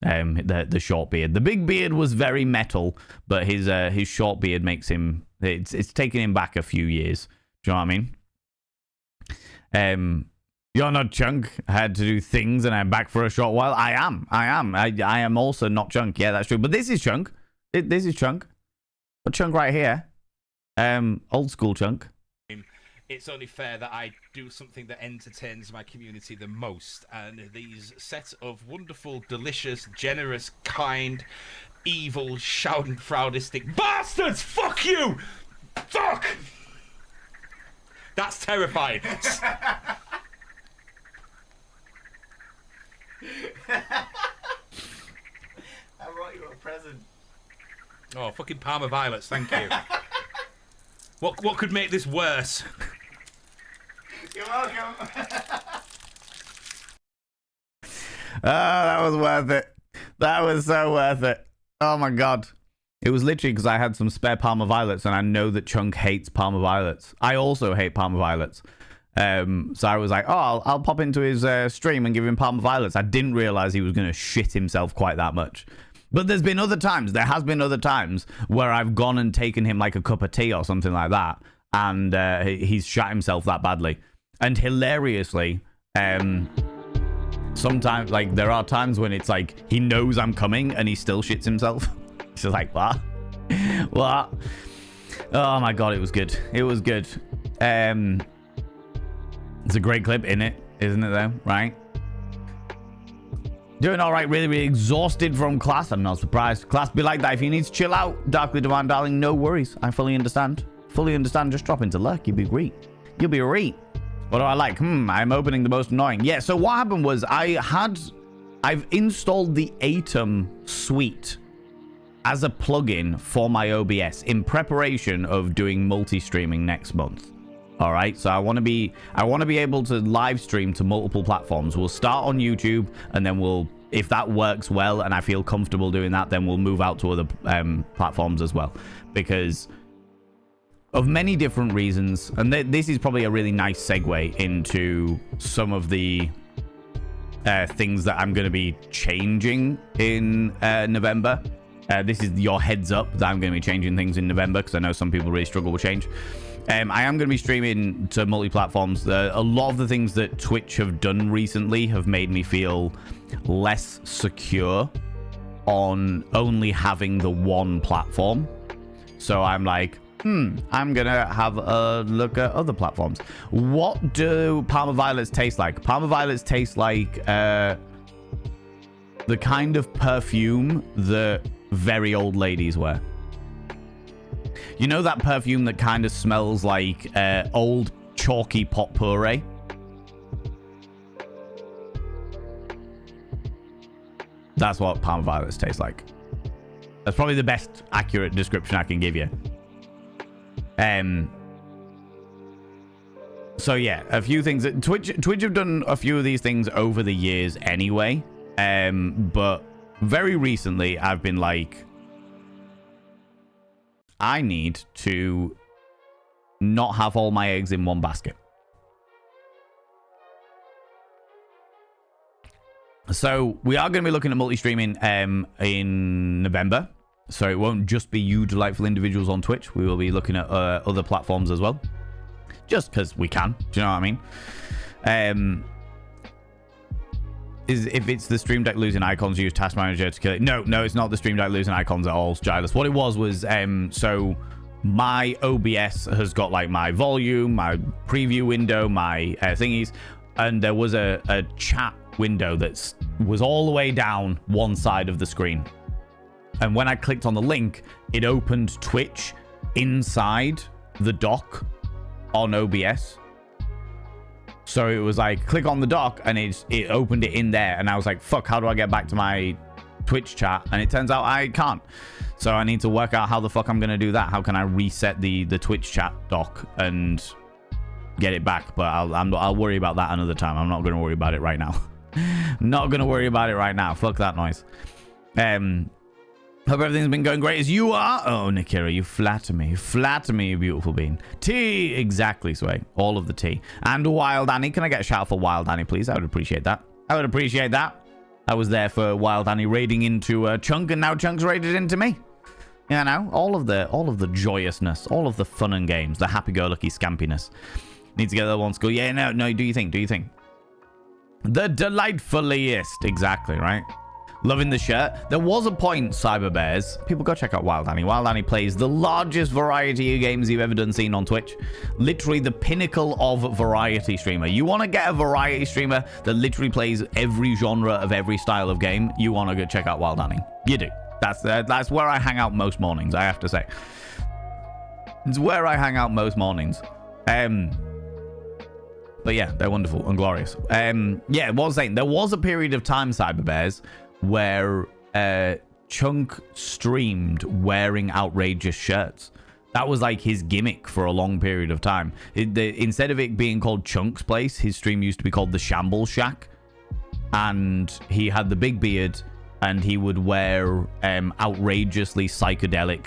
Speaker 1: The short beard. The big beard was very metal, but his short beard makes him. It's taken him back a few years. Do you know what I mean? You're not Chunk. I had to do things, and I'm back for a short while. I am. I am also not Chunk. Yeah, that's true. But this is Chunk. This is Chunk. But Chunk right here. Old school Chunk.
Speaker 4: It's only fair that I do something that entertains my community the most. And these set of wonderful, delicious, generous, kind, evil, schadenfreudistisch bastards! Fuck you! Fuck! That's terrifying.
Speaker 1: I brought you a present.
Speaker 4: Oh, fucking Parma Violets, thank you. What could make this worse?
Speaker 1: You're welcome. That was worth it. That was so worth it. Oh my god. It was literally because I had some spare Parma Violets, and I know that Chunk hates Parma Violets. I also hate Parma Violets. So I was like, oh, I'll pop into his stream and give him Parma Violets. I didn't realize he was going to shit himself quite that much. But there has been other times where I've gone and taken him like a cup of tea or something like that, and he's shot himself that badly. And hilariously, sometimes, like, there are times when it's like he knows I'm coming and he still shits himself. It's just like, what? What? Oh my god, it was good. It was good. It's a great clip, isn't it? Isn't it though? Right? Doing all right. Really, really exhausted from class. I'm not surprised. Class be like that. If you need to chill out, Darkly Divine Darling, no worries. I fully understand. Fully understand. Just drop into lurk. You'll be great. You'll be great. What do I like? I'm opening the most annoying. Yeah, so what happened was I've installed the Atom suite as a plugin for my OBS in preparation of doing multi-streaming next month. All right, so I want to be able to live stream to multiple platforms. We'll start on YouTube, and then we'll, if that works well and I feel comfortable doing that, then we'll move out to other platforms as well, because of many different reasons. And this is probably a really nice segue into some of the things that I'm going to be changing in November. This is your heads up that I'm going to be changing things in November, because I know some people really struggle with change. I am going to be streaming to multi-platforms. A lot of the things that Twitch have done recently have made me feel less secure on only having the one platform. So I'm like, I'm going to have a look at other platforms. What do Parma Violets taste like? Parma Violets taste like the kind of perfume that very old ladies wear. You know that perfume that kind of smells like old chalky potpourri? That's what Parma Violets taste like. That's probably the best accurate description I can give you. So yeah, a few things. Twitch have done a few of these things over the years anyway. But very recently, I've been like, I need to not have all my eggs in one basket. So we are going to be looking at multi-streaming in November. So it won't just be you delightful individuals on Twitch. We will be looking at other platforms as well. Just because we can. Do you know what I mean? If it's the Stream Deck losing icons, use Task Manager to kill it. No, it's not the Stream Deck losing icons at all, Giles. What it was so my OBS has got like my volume, my preview window, my thingies, and there was a chat window that was all the way down one side of the screen. And when I clicked on the link, it opened Twitch inside the dock on OBS. So it was like, click on the dock, and it opened it in there. And I was like, fuck, how do I get back to my Twitch chat? And it turns out I can't. So I need to work out how the fuck I'm going to do that. How can I reset the Twitch chat dock and get it back? But I'll worry about that another time. I'm not going to worry about it right now. Not going to worry about it right now. Fuck that noise. Hope everything's been going great as you are. Oh, Nikira, you flatter me. You flatter me, you beautiful bean. Tea. Exactly, Sway. All of the tea. And Wild Annie. Can I get a shout out for Wild Annie, please? I would appreciate that. I would appreciate that. I was there for Wild Annie raiding into Chunk, and now Chunk's raided into me. You know, all of the joyousness, all of the fun and games, the happy-go-lucky scampiness. Need to get that one school. Yeah, no, do you think? The delightfuliest. Exactly, right? Loving the shirt. There was a point, Cyber Bears. People go check out Wild Annie. Wild Annie plays the largest variety of games you've ever seen on Twitch. Literally the pinnacle of variety streamer. You want to get a variety streamer that literally plays every genre of every style of game, you want to go check out Wild Annie. You do. That's where I hang out most mornings, I have to say. It's where I hang out most mornings. But yeah, they're wonderful and glorious. Yeah, what I was saying, there was a period of time, Cyber Bears, where Chunk streamed wearing outrageous shirts. That was like his gimmick for a long period of time. Instead of it being called Chunk's Place, his stream used to be called the Shambles Shack. And he had the big beard, and he would wear outrageously psychedelic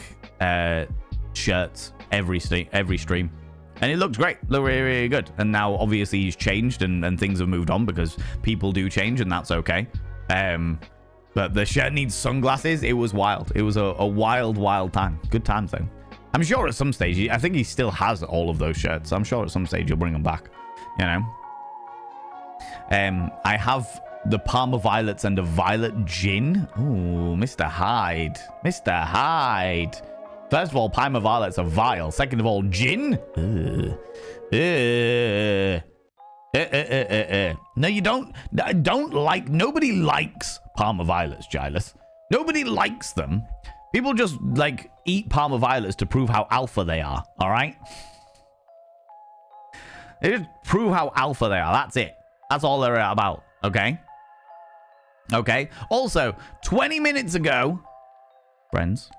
Speaker 1: shirts every stream. And it looked great. Looked really, really good. And now, obviously, he's changed and things have moved on because people do change, and that's okay. But the shirt needs sunglasses. It was wild. It was a wild, wild time. Good times, though. I'm sure at some stage, I think he still has all of those shirts. I'm sure at some stage you'll bring them back. You know? I have the Parma Violets and a Violet Gin. Ooh, Mr. Hyde. Mr. Hyde. First of all, Parma Violets are vile. Second of all, gin? No, you don't like... Nobody likes Parma Violets, Giles. Nobody likes them. People just, like, eat Parma Violets to prove how alpha they are, all right? They just prove how alpha they are. That's it. That's all they're about, okay? Okay. Also, 20 minutes ago, friends,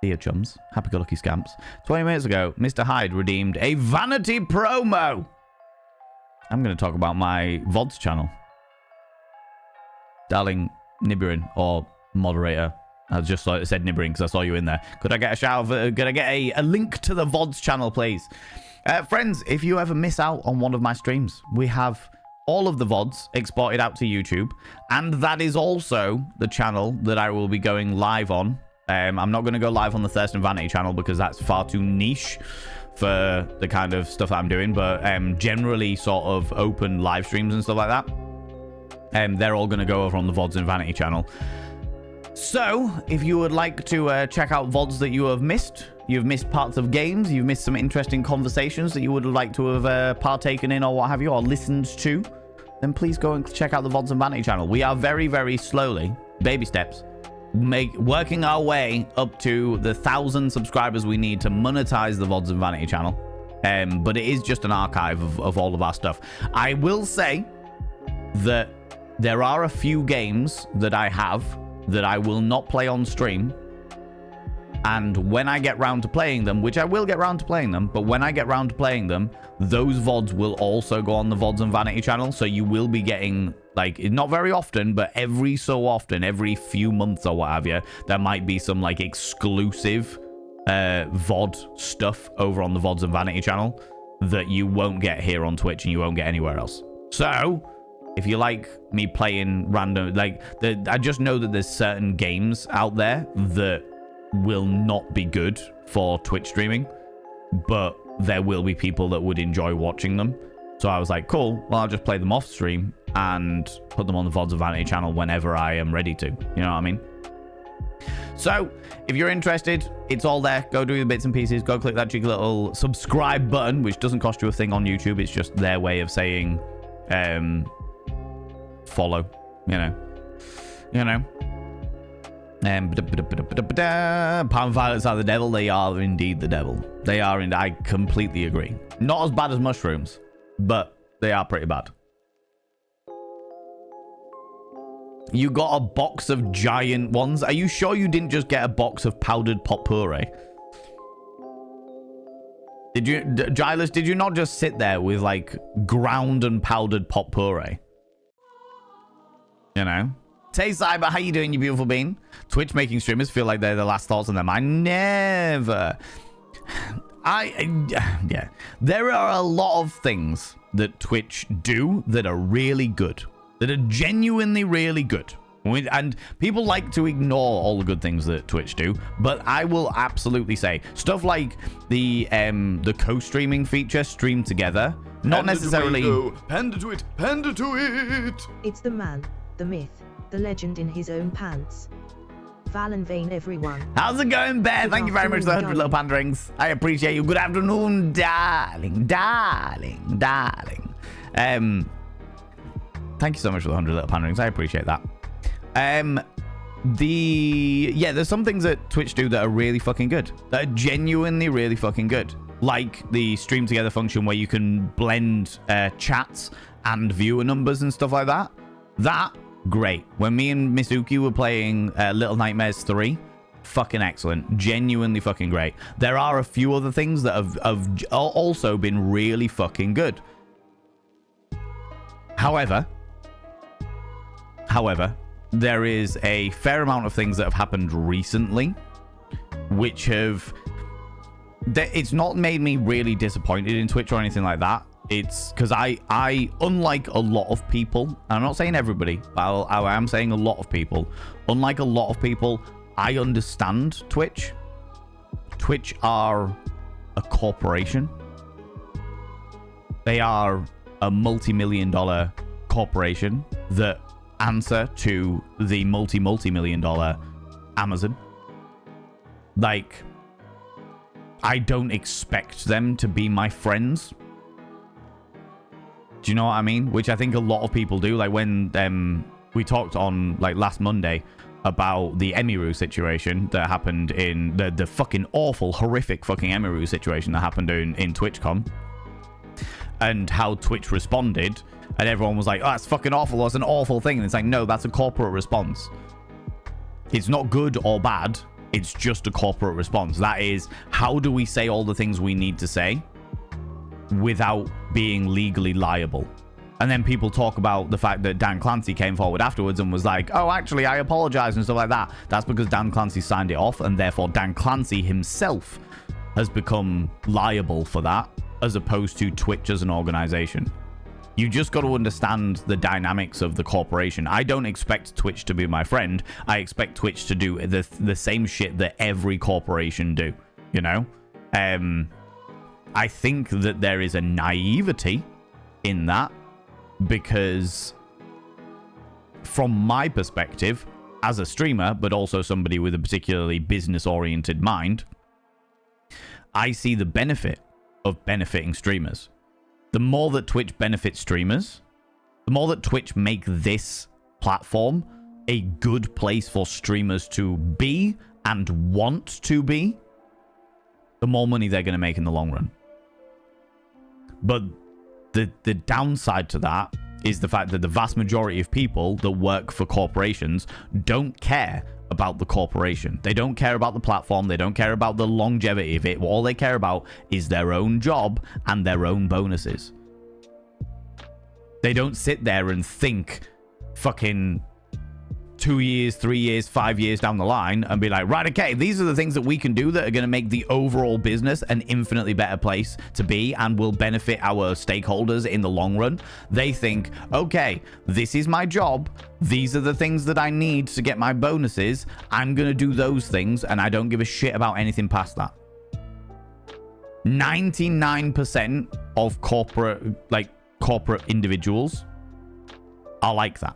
Speaker 1: dear chums, happy-go-lucky scamps, 20 minutes ago, Mr. Hyde redeemed a vanity promo. I'm going to talk about my VODs channel. Darling Nibirin, or moderator. I just said Nibirin because I saw you in there. Could I get a shout out? Could I get a link to the VODs channel, please? Friends, if you ever miss out on one of my streams, we have all of the VODs exported out to YouTube. And that is also the channel that I will be going live on. I'm not going to go live on the Thurston Vanity channel because that's far too niche for the kind of stuff that I'm doing. But generally sort of open live streams and stuff like that. They're all going to go over on the VODs and Vanity channel. So, if you would like to check out VODs that you have missed, you've missed parts of games, you've missed some interesting conversations that you would like to have partaken in or what have you, or listened to, then please go and check out the VODs and Vanity channel. We are very, very slowly, baby steps, working our way up to the 1,000 subscribers we need to monetize the VODs and Vanity channel. But it is just an archive of all of our stuff. I will say that there are a few games that I have that I will not play on stream, And when I get round to playing them, which I will get round to playing them, but when I get round to playing them, those VODs will also go on the VODs and Vanity channel. So you will be getting, like, not very often, but every so often, every few months or what have you, there might be some, like, exclusive VOD stuff over on the VODs and Vanity channel that you won't get here on Twitch and you won't get anywhere else. So if you like me playing random, like, I just know that there's certain games out there that will not be good for Twitch streaming, but there will be people that would enjoy watching them. So I was like, cool, well, I'll just play them off stream and put them on the VODs of Vanity channel whenever I am ready to. You know what I mean? So if you're interested, it's all there. Go do the bits and pieces. Go click that cheeky little subscribe button, which doesn't cost you a thing on YouTube. It's just their way of saying follow, you know. Palm violets are the devil. They are indeed the devil. They are, and I completely agree. Not as bad as mushrooms, but they are pretty bad. You got a box of giant ones. Are you sure you didn't just get a box of powdered pot puree? Did you, Giles, did you not just sit there with, like, ground and powdered pot puree? You know? Tay Cyber, how you doing, you beautiful bean? Twitch making streamers feel like they're the last thoughts on their mind. Never. Yeah. There are a lot of things that Twitch do that are really good. That are genuinely really good. And people like to ignore all the good things that Twitch do, but I will absolutely say stuff like the co-streaming feature, stream together, not necessarily.
Speaker 2: Panda to it, panda to it.
Speaker 3: It's the man, the myth, the legend in his own pants. Valen Vane, everyone.
Speaker 1: How's it going, Bear? Thank you very much for the 100 little panda rings. I appreciate you. Good afternoon, darling. Thank you so much for the 100 little panda rings. I appreciate that. There's some things that Twitch do that are really fucking good. That are genuinely really fucking good. Like the stream together function where you can blend chats and viewer numbers and stuff like that. That, great. When me and Misuki were playing Little Nightmares 3, fucking excellent. Genuinely fucking great. There are a few other things that have also been really fucking good. However, there is a fair amount of things that have happened recently which have... It's not made me really disappointed in Twitch or anything like that. It's because I, unlike a lot of people, and I'm not saying everybody, but I am saying a lot of people, unlike a lot of people, I understand Twitch. Twitch are a corporation. They are a multi-million-dollar corporation that answer to the multi-million-dollar Amazon. Like, I don't expect them to be my friends. Do you know what I mean? Which I think a lot of people do. Like when we talked on like last Monday about the Emiru situation that happened in the fucking awful, horrific fucking Emiru situation that happened in TwitchCon, and how Twitch responded, and everyone was like, oh, that's fucking awful, that's an awful thing. And it's like, no, that's a corporate response. It's not good or bad, it's just a corporate response. That is, how do we say all the things we need to say without being legally liable? And then people talk about the fact that Dan Clancy came forward afterwards and was like, oh, actually, I apologize and stuff like that. That's because Dan Clancy signed it off, and therefore Dan Clancy himself has become liable for that, as opposed to Twitch as an organization. You just got to understand the dynamics of the corporation. I don't expect Twitch to be my friend. I expect Twitch to do the same shit that every corporation do, you know? I think that there is a naivety in that, because from my perspective, as a streamer, but also somebody with a particularly business-oriented mind, I see the benefit of benefiting streamers. The more that Twitch benefits streamers, the more that Twitch make this platform a good place for streamers to be and want to be, the more money they're going to make in the long run. But the downside to that is the fact that the vast majority of people that work for corporations don't care about the corporation. They don't care about the platform. They don't care about the longevity of it. All they care about is their own job and their own bonuses. They don't sit there and think fucking 2 years, 3 years, 5 years down the line and be like, right, okay, these are the things that we can do that are going to make the overall business an infinitely better place to be and will benefit our stakeholders in the long run. They think, okay, this is my job. These are the things that I need to get my bonuses. I'm going to do those things, and I don't give a shit about anything past that. 99% of corporate individuals are like that.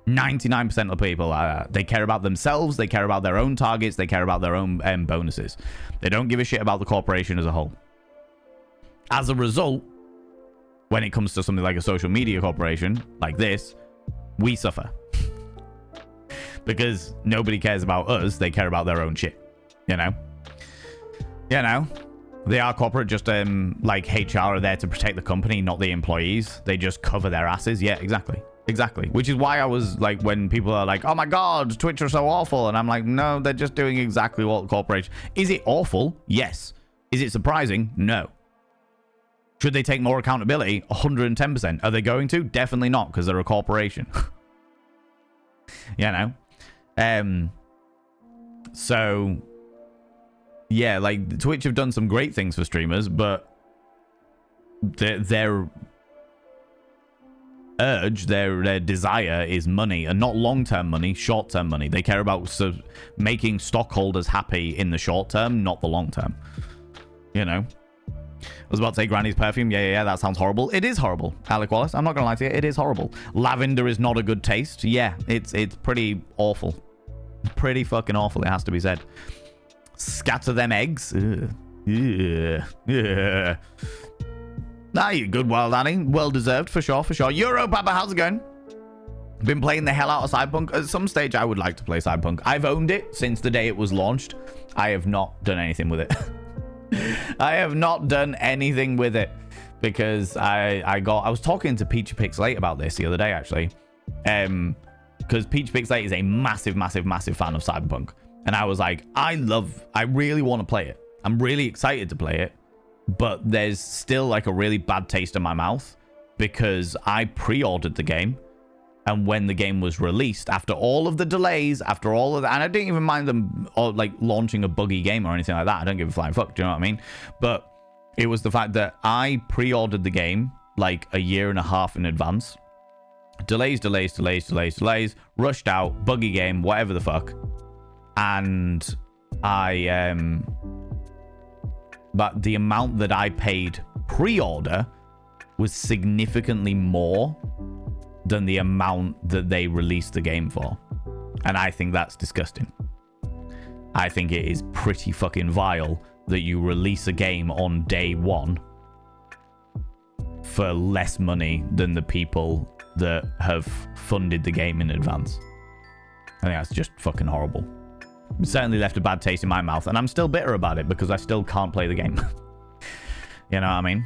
Speaker 1: 99% of people, they care about themselves, they care about their own targets, they care about their own bonuses. They don't give a shit about the corporation as a whole. As a result, when it comes to something like a social media corporation like this, we suffer. Because nobody cares about us, they care about their own shit. You know? They are corporate, just like HR are there to protect the company, not the employees. They just cover their asses. Yeah, exactly. Which is why I was like, when people are like, oh my god, Twitch are so awful, and I'm like, no, they're just doing exactly what the corporation. Is it awful? Yes. Is it surprising? No. Should they take more accountability? 110%. Are they going to? Definitely not, because they're a corporation. So yeah, like Twitch have done some great things for streamers, but their urge, their desire is money, and not long-term money, short-term money. They care about making stockholders happy in the short term, not the long term. You know, I was about to say Granny's perfume. Yeah, that sounds horrible. It is horrible, Alec Wallace. I'm not gonna lie to you, it is horrible. Lavender is not a good taste. Yeah, it's pretty awful. Pretty fucking awful, it has to be said. Scatter them eggs. Yeah. Nah, you good, Wild Annie. Well deserved, for sure. Euro Papa, how's it going? Been playing the hell out of Cyberpunk. At some stage, I would like to play Cyberpunk. I've owned it since the day it was launched. I have not done anything with it. I have not done anything with it because I was talking to Peachy Pixelate about this the other day, actually. Because Peachy Pixelate is a massive fan of Cyberpunk. And I was like, I really want to play it. I'm really excited to play it. But there's still like a really bad taste in my mouth because I pre-ordered the game, and when the game was released, after all of the delays, after all of that, and I didn't even mind them like launching a buggy game or anything like that. I don't give a flying fuck. Do you know what I mean? But it was the fact that I pre-ordered the game like a year and a half in advance. Delays, rushed out, buggy game, whatever the fuck. And but the amount that I paid pre-order was significantly more than the amount that they released the game for. And I think that's disgusting. I think it is pretty fucking vile that you release a game on day one for less money than the people that have funded the game in advance. I think that's just fucking horrible. It certainly left a bad taste in my mouth, and I'm still bitter about it because I still can't play the game. You know what I mean?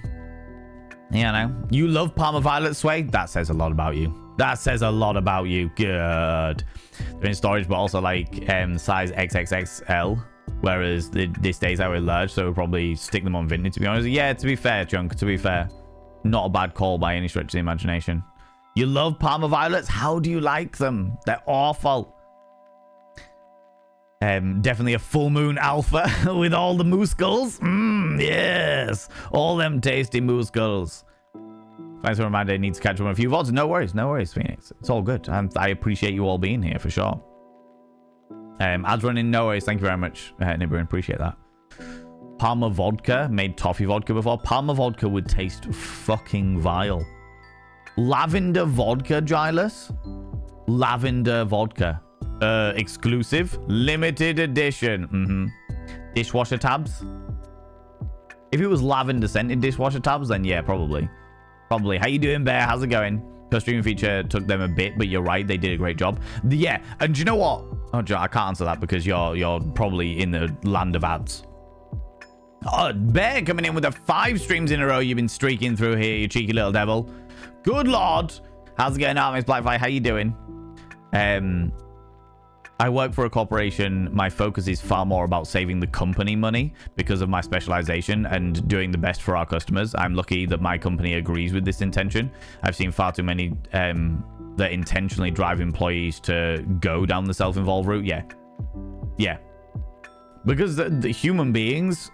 Speaker 1: You know, you love Parma Violet, Sway? That says a lot about you. That says a lot about you. Good. They're in storage, but also like size XXXL, whereas this stays out with large, so we'll probably stick them on Vintage, to be honest. Yeah, to be fair, Chunk, to be fair. Not a bad call by any stretch of the imagination. You love Parma Violets? How do you like them? They're awful. Definitely a full moon alpha with all the moose skulls. Yes. All them tasty moose skulls. Thanks for reminding I need to catch up on a few VODs. No worries, Phoenix. It's all good. And I appreciate you all being here for sure. Ads running, no worries. Thank you very much, Nibirin. Appreciate that. Parma vodka. Made toffee vodka before. Parma vodka would taste fucking vile. Lavender vodka, Gilus. Lavender vodka. Exclusive, limited edition. Dishwasher tabs. If it was lavender scented dishwasher tabs, then yeah, probably. How you doing, Bear? How's it going? The streaming feature took them a bit, but you're right, they did a great job. Yeah, and do you know what? Oh, Joe, I can't answer that because you're probably in the land of ads. Oh, Bear coming in with the 5 streams in a row. You've been streaking through here, you cheeky little devil. Good lord. How's it going, Miss Blackfly? How you doing? I work for a corporation. My focus is far more about saving the company money because of my specialization and doing the best for our customers. I'm lucky that my company agrees with this intention. I've seen far too many that intentionally drive employees to go down the self-involved route. Yeah. Because the human beings...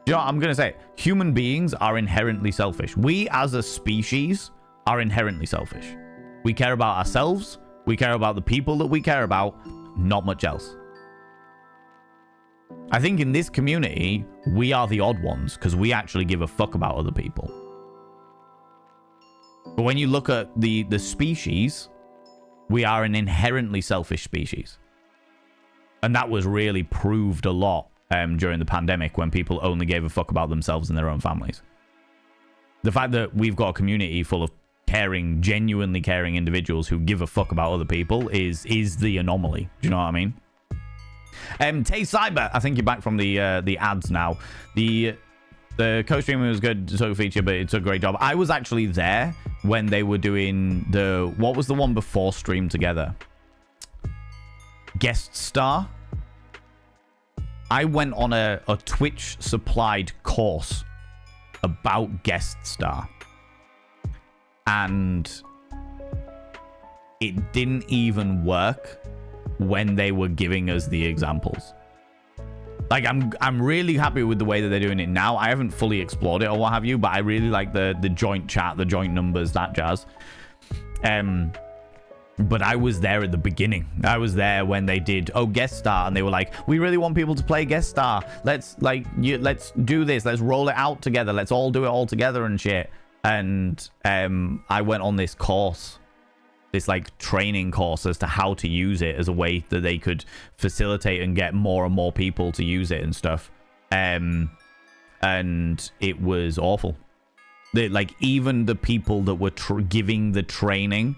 Speaker 1: You know what I'm going to say? Human beings are inherently selfish. We as a species are inherently selfish. We care about ourselves. We care about the people that we care about. Not much else. I think in this community, we are the odd ones because we actually give a fuck about other people. But when you look at the species, we are an inherently selfish species. And that was really proved a lot during the pandemic when people only gave a fuck about themselves and their own families. The fact that we've got a community full of caring, genuinely caring individuals who give a fuck about other people is the anomaly. Do you know what I mean? Tay Cyber, I think you're back from the ads now. The co-streaming was good, took a feature, but it took a great job. I was actually there when they were doing what was the one before Stream Together? Guest Star. I went on a Twitch supplied course about Guest Star. And it didn't even work when they were giving us the examples. Like, I'm really happy with the way that they're doing it now. I haven't fully explored it or what have you, but I really like the joint chat, the joint numbers, that jazz. But I was there at the beginning. I was there when they did Guest Star, and they were like, we really want people to play Guest Star. Let's do this. Let's roll it out together. Let's all do it all together and shit. And I went on this course, this like training course as to how to use it as a way that they could facilitate and get more and more people to use it and stuff. And it was awful. Even the people that were giving the training,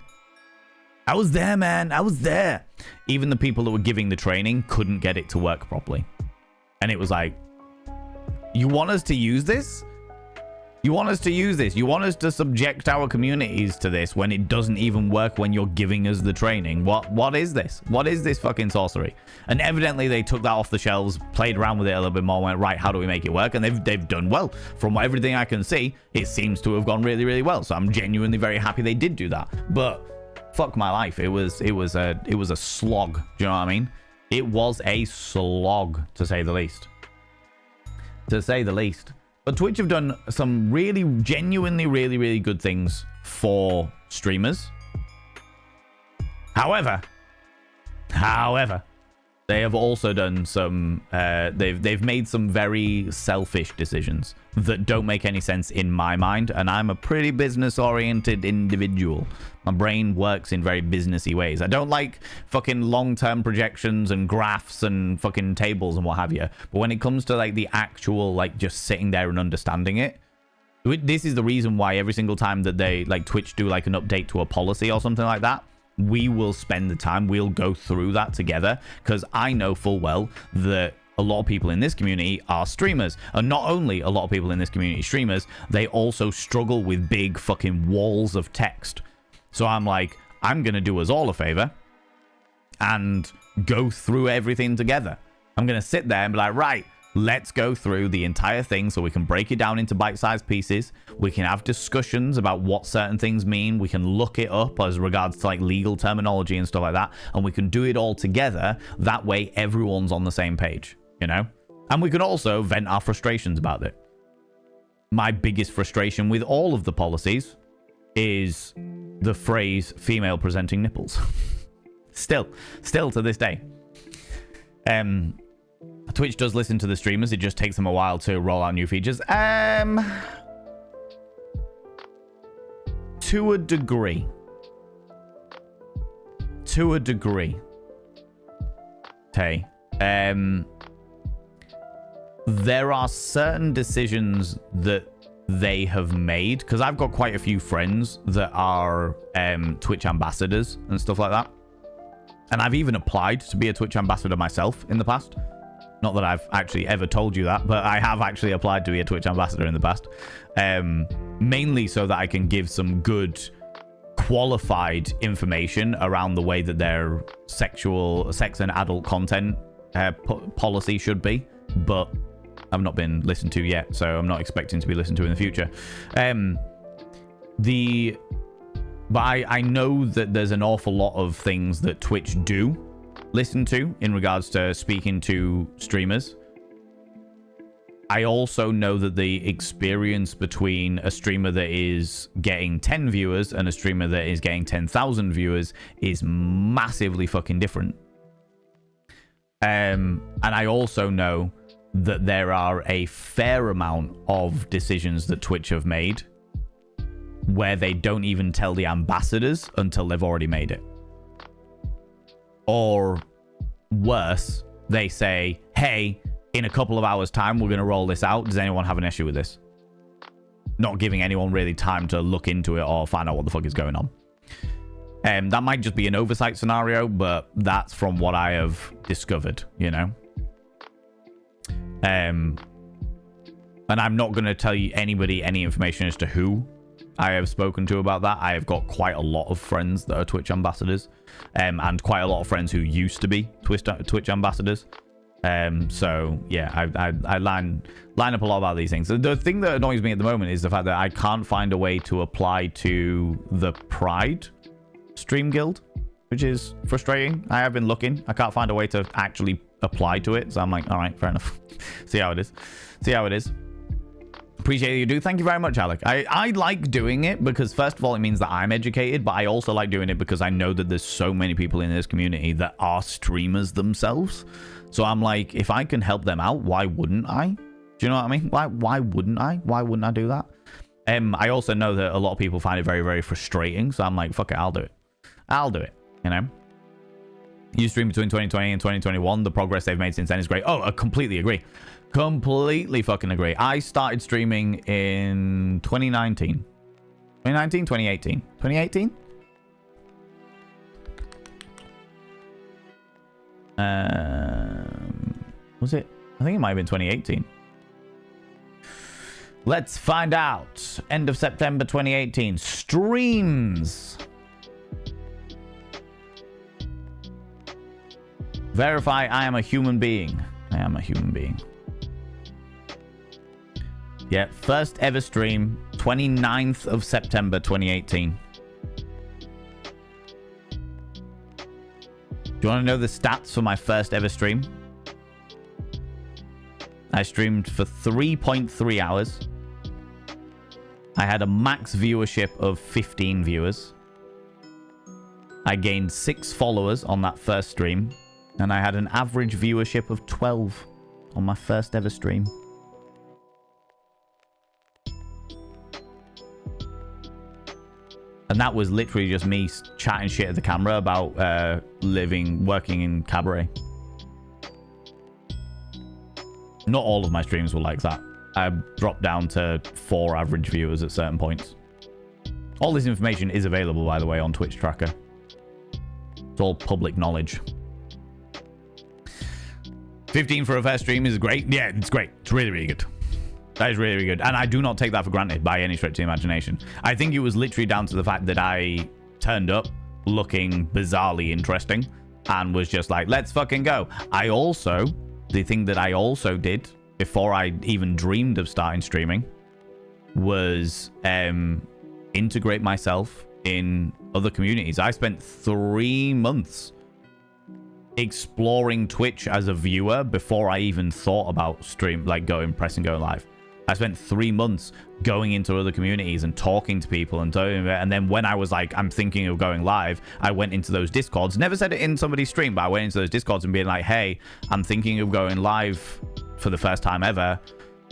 Speaker 1: I was there, man. I was there. Even the people that were giving the training couldn't get it to work properly. And it was like, you want us to use this? You want us to use this? You want us to subject our communities to this when it doesn't even work when you're giving us the training? What is this? What is this fucking sorcery? And evidently they took that off the shelves, played around with it a little bit more, and went, right, how do we make it work? And they've done well. From everything I can see, it seems to have gone really, really well. So I'm genuinely very happy they did do that. But fuck my life. It was a slog. Do you know what I mean? It was a slog, to say the least. To say the least. But Twitch have done some really, genuinely, really, really good things for streamers. However, they have also done some, they've made some very selfish decisions that don't make any sense in my mind. And I'm a pretty business-oriented individual. My brain works in very businessy ways. I don't like fucking long-term projections and graphs and fucking tables and what have you. But when it comes to like the actual, like just sitting there and understanding it, this is the reason why every single time that they, like Twitch do like an update to a policy or something like that, we will spend the time, we'll go through that together, because I know full well that a lot of people in this community are streamers. And not only a lot of people in this community streamers, they also struggle with big fucking walls of text. So I'm like, I'm going to do us all a favor and go through everything together. I'm going to sit there and be like, right, let's go through the entire thing so we can break it down into bite-sized pieces. We can have discussions about what certain things mean. We can look it up as regards to like legal terminology and stuff like that. And we can do it all together. That way everyone's on the same page, you know? And we can also vent our frustrations about it. My biggest frustration with all of the policies is the phrase female presenting nipples. Still to this day. Twitch does listen to the streamers. It just takes them a while to roll out new features. To a degree. Tay. There are certain decisions that they have made, because I've got quite a few friends that are Twitch ambassadors and stuff like that. And I've even applied to be a Twitch ambassador myself in the past. Not that I've actually ever told you that, but I have actually applied to be a Twitch ambassador in the past. Mainly so that I can give some good qualified information around the way that their sex and adult content policy should be, but I've not been listened to yet, so I'm not expecting to be listened to in the future. But I know that there's an awful lot of things that Twitch do listen to in regards to speaking to streamers. I also know that the experience between a streamer that is getting 10 viewers and a streamer that is getting 10,000 viewers is massively fucking different. And I also know that there are a fair amount of decisions that Twitch have made where they don't even tell the ambassadors until they've already made it. Or worse, they say, hey, in a couple of hours' time, we're going to roll this out. Does anyone have an issue with this? Not giving anyone really time to look into it or find out what the fuck is going on. That might just be an oversight scenario, but that's from what I have discovered, you know? And I'm not going to tell you anybody any information as to who I have spoken to about that. I have got quite a lot of friends that are Twitch ambassadors, and quite a lot of friends who used to be Twitch ambassadors. So yeah, I line up a lot about these things. The thing that annoys me at the moment is the fact that I can't find a way to apply to the Pride Stream Guild, which is frustrating. I have been looking. I can't find a way to actually apply to it. So I'm like, all right, fair enough. See how it is. Appreciate you do. Thank you very much, Alec. I like doing it because, first of all, it means that I'm educated, but I also like doing it because I know that there's so many people in this community that are streamers themselves. So I'm like, if I can help them out, why wouldn't I? Do you know what I mean? Why wouldn't I? Why wouldn't I do that? I also know that a lot of people find it very, very frustrating. So I'm like, fuck it, I'll do it. You know? You stream between 2020 and 2021. The progress they've made since then is great. Oh, I completely agree. Completely fucking agree. I started streaming in 2019. 2018? 2018? Was it? I think it might have been 2018. Let's find out. End of September 2018. Streams. Verify I am a human being. I am a human being. Yeah, first ever stream, 29th of September 2018. Do you want to know the stats for my first ever stream? I streamed for 3.3 hours. I had a max viewership of 15 viewers. I gained 6 followers on that first stream. And I had an average viewership of 12 on my first ever stream. And that was literally just me chatting shit at the camera about working in cabaret. Not all of my streams were like that. I dropped down to 4 average viewers at certain points. All this information is available, by the way, on Twitch Tracker. It's all public knowledge. 15 for a first stream is great. Yeah, it's great. It's really, really good. That is really, really good. And I do not take that for granted by any stretch of the imagination. I think it was literally down to the fact that I turned up looking bizarrely interesting and was just like, let's fucking go. The thing that I also did before I even dreamed of starting streaming was integrate myself in other communities. I spent 3 months exploring Twitch as a viewer before I even thought about pressing go live. I spent 3 months going into other communities and talking to people and then when I was like, I'm thinking of going live, I went into those Discords. Never said it in somebody's stream, but I went into those Discords and being like, hey, I'm thinking of going live for the first time ever.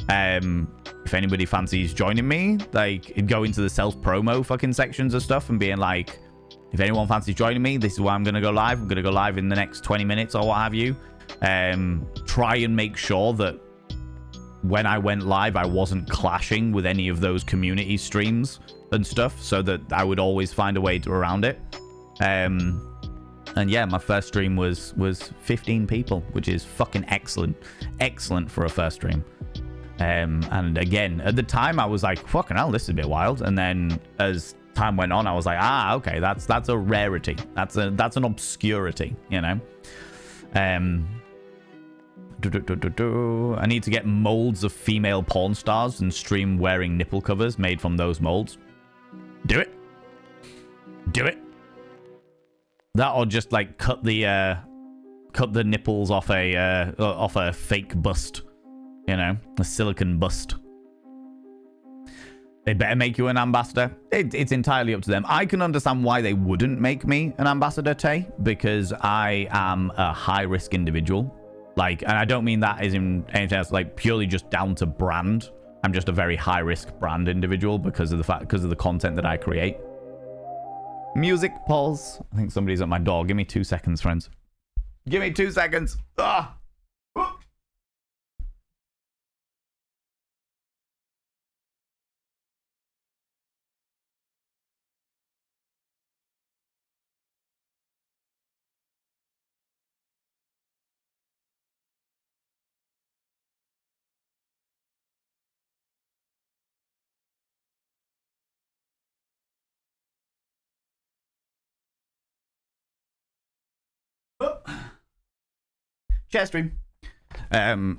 Speaker 1: If anybody fancies joining me, like, go into the self-promo fucking sections of stuff and being like, if anyone fancies joining me, this is where I'm going to go live. I'm going to go live in the next 20 minutes or what have you. Try and make sure that when I went live, I wasn't clashing with any of those community streams and stuff, so that I would always find a way around it. And yeah, my first stream was 15 people, which is fucking excellent. Excellent for a first stream. And again, at the time, I was like, fucking hell, this is a bit wild. And then as time went on, I was like, ah, okay, that's a rarity. That's an obscurity, you know. I need to get molds of female porn stars and stream wearing nipple covers made from those molds. Do it. Do it. That, or just like cut the nipples off a fake bust, you know, a silicone bust. They better make you an ambassador. It's entirely up to them. I can understand why they wouldn't make me an ambassador, Tay, because I am a high-risk individual. Like, and I don't mean that as in anything else, like purely just down to brand. I'm just a very high-risk brand individual because of the content that I create. Music pause. I think somebody's at my door. Give me 2 seconds, friends. Give me 2 seconds. Ah. Share stream.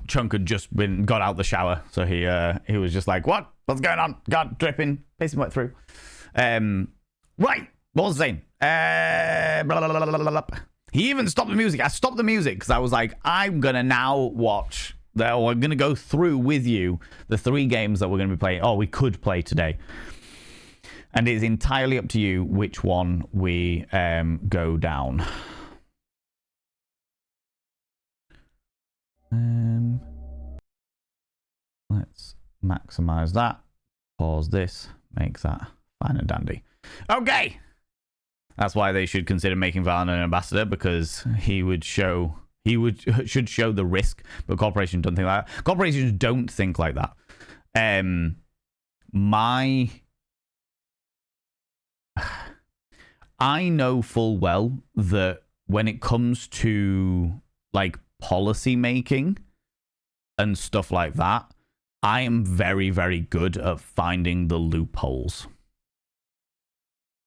Speaker 1: Chunk had just got out the shower, so he was just like, "What's going on? God, dripping, pissing wet through." Right, what was I saying? Blah, blah, blah, blah, blah, blah. He even stopped the music. I stopped the music because I was like, I'm gonna now watch. We're gonna go through with you the 3 games that we're gonna be playing. Oh, we could play today, and it's entirely up to you which one we go down. Let's maximize that. Pause this. Makes that fine and dandy. Okay. That's why they should consider making Valen an ambassador, because should show the risk, but corporations don't think like that. Corporations don't think like that. I know full well that when it comes to like policy making and stuff like that, I am very, very good at finding the loopholes.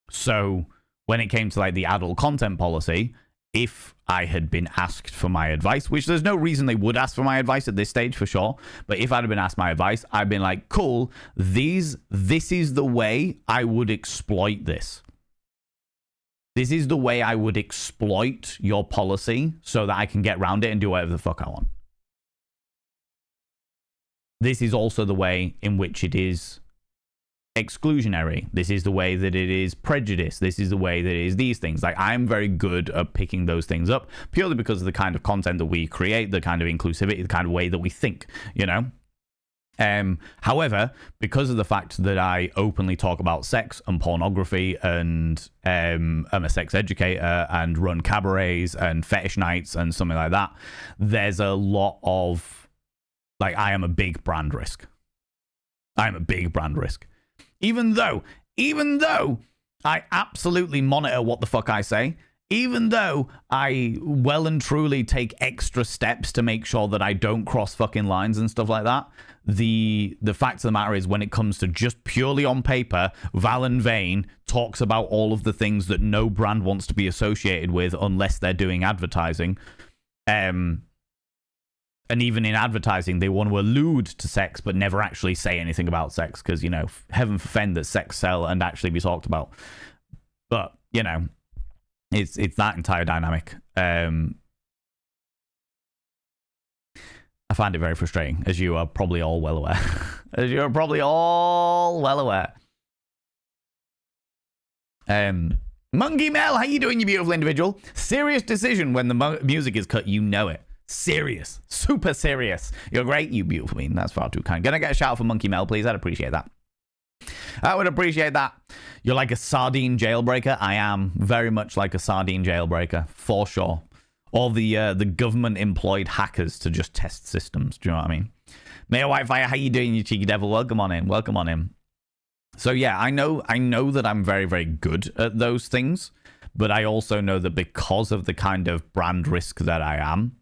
Speaker 1: So when it came to like the adult content policy, if I had been asked for my advice, which there's no reason they would ask for my advice at this stage for sure, but if I'd have been asked my advice, I'd been like, cool, this is the way I would exploit this. This is the way I would exploit your policy so that I can get around it and do whatever the fuck I want. This is also the way in which it is exclusionary. This is the way that it is prejudice. This is the way that it is these things. Like, I'm very good at picking those things up purely because of the kind of content that we create, the kind of inclusivity, the kind of way that we think, you know? However, because of the fact that I openly talk about sex and pornography and I'm a sex educator and run cabarets and fetish nights and something like that, there's a lot of, like, I am a big brand risk. I'm a big brand risk. Even though I absolutely monitor what the fuck I say, even though I well and truly take extra steps to make sure that I don't cross fucking lines and stuff like that, the fact of the matter is, when it comes to just purely on paper, Valen Vane talks about all of the things that no brand wants to be associated with unless they're doing advertising. And even in advertising, they want to allude to sex but never actually say anything about sex because, you know, heaven forfend that sex sell and actually be talked about. But, you know, it's that entire dynamic. I find it very frustrating, as you are probably all well aware. As you are probably all well aware. Monkey Mel, how you doing, you beautiful individual? Serious decision when the music is cut, you know it. Serious. Super serious. You're great, you beautiful bean. That's far too kind. Gonna get a shout out for Monkey Mel, please. I'd appreciate that. I would appreciate that. You're like a sardine jailbreaker. I am very much like a sardine jailbreaker, for sure. All the government employed hackers to just test systems. Do you know what I mean? Mayor Whitefire, how you doing, you cheeky devil? Welcome on in. Welcome on in. So yeah, I know that I'm very, very good at those things, but I also know that because of the kind of brand risk that I am,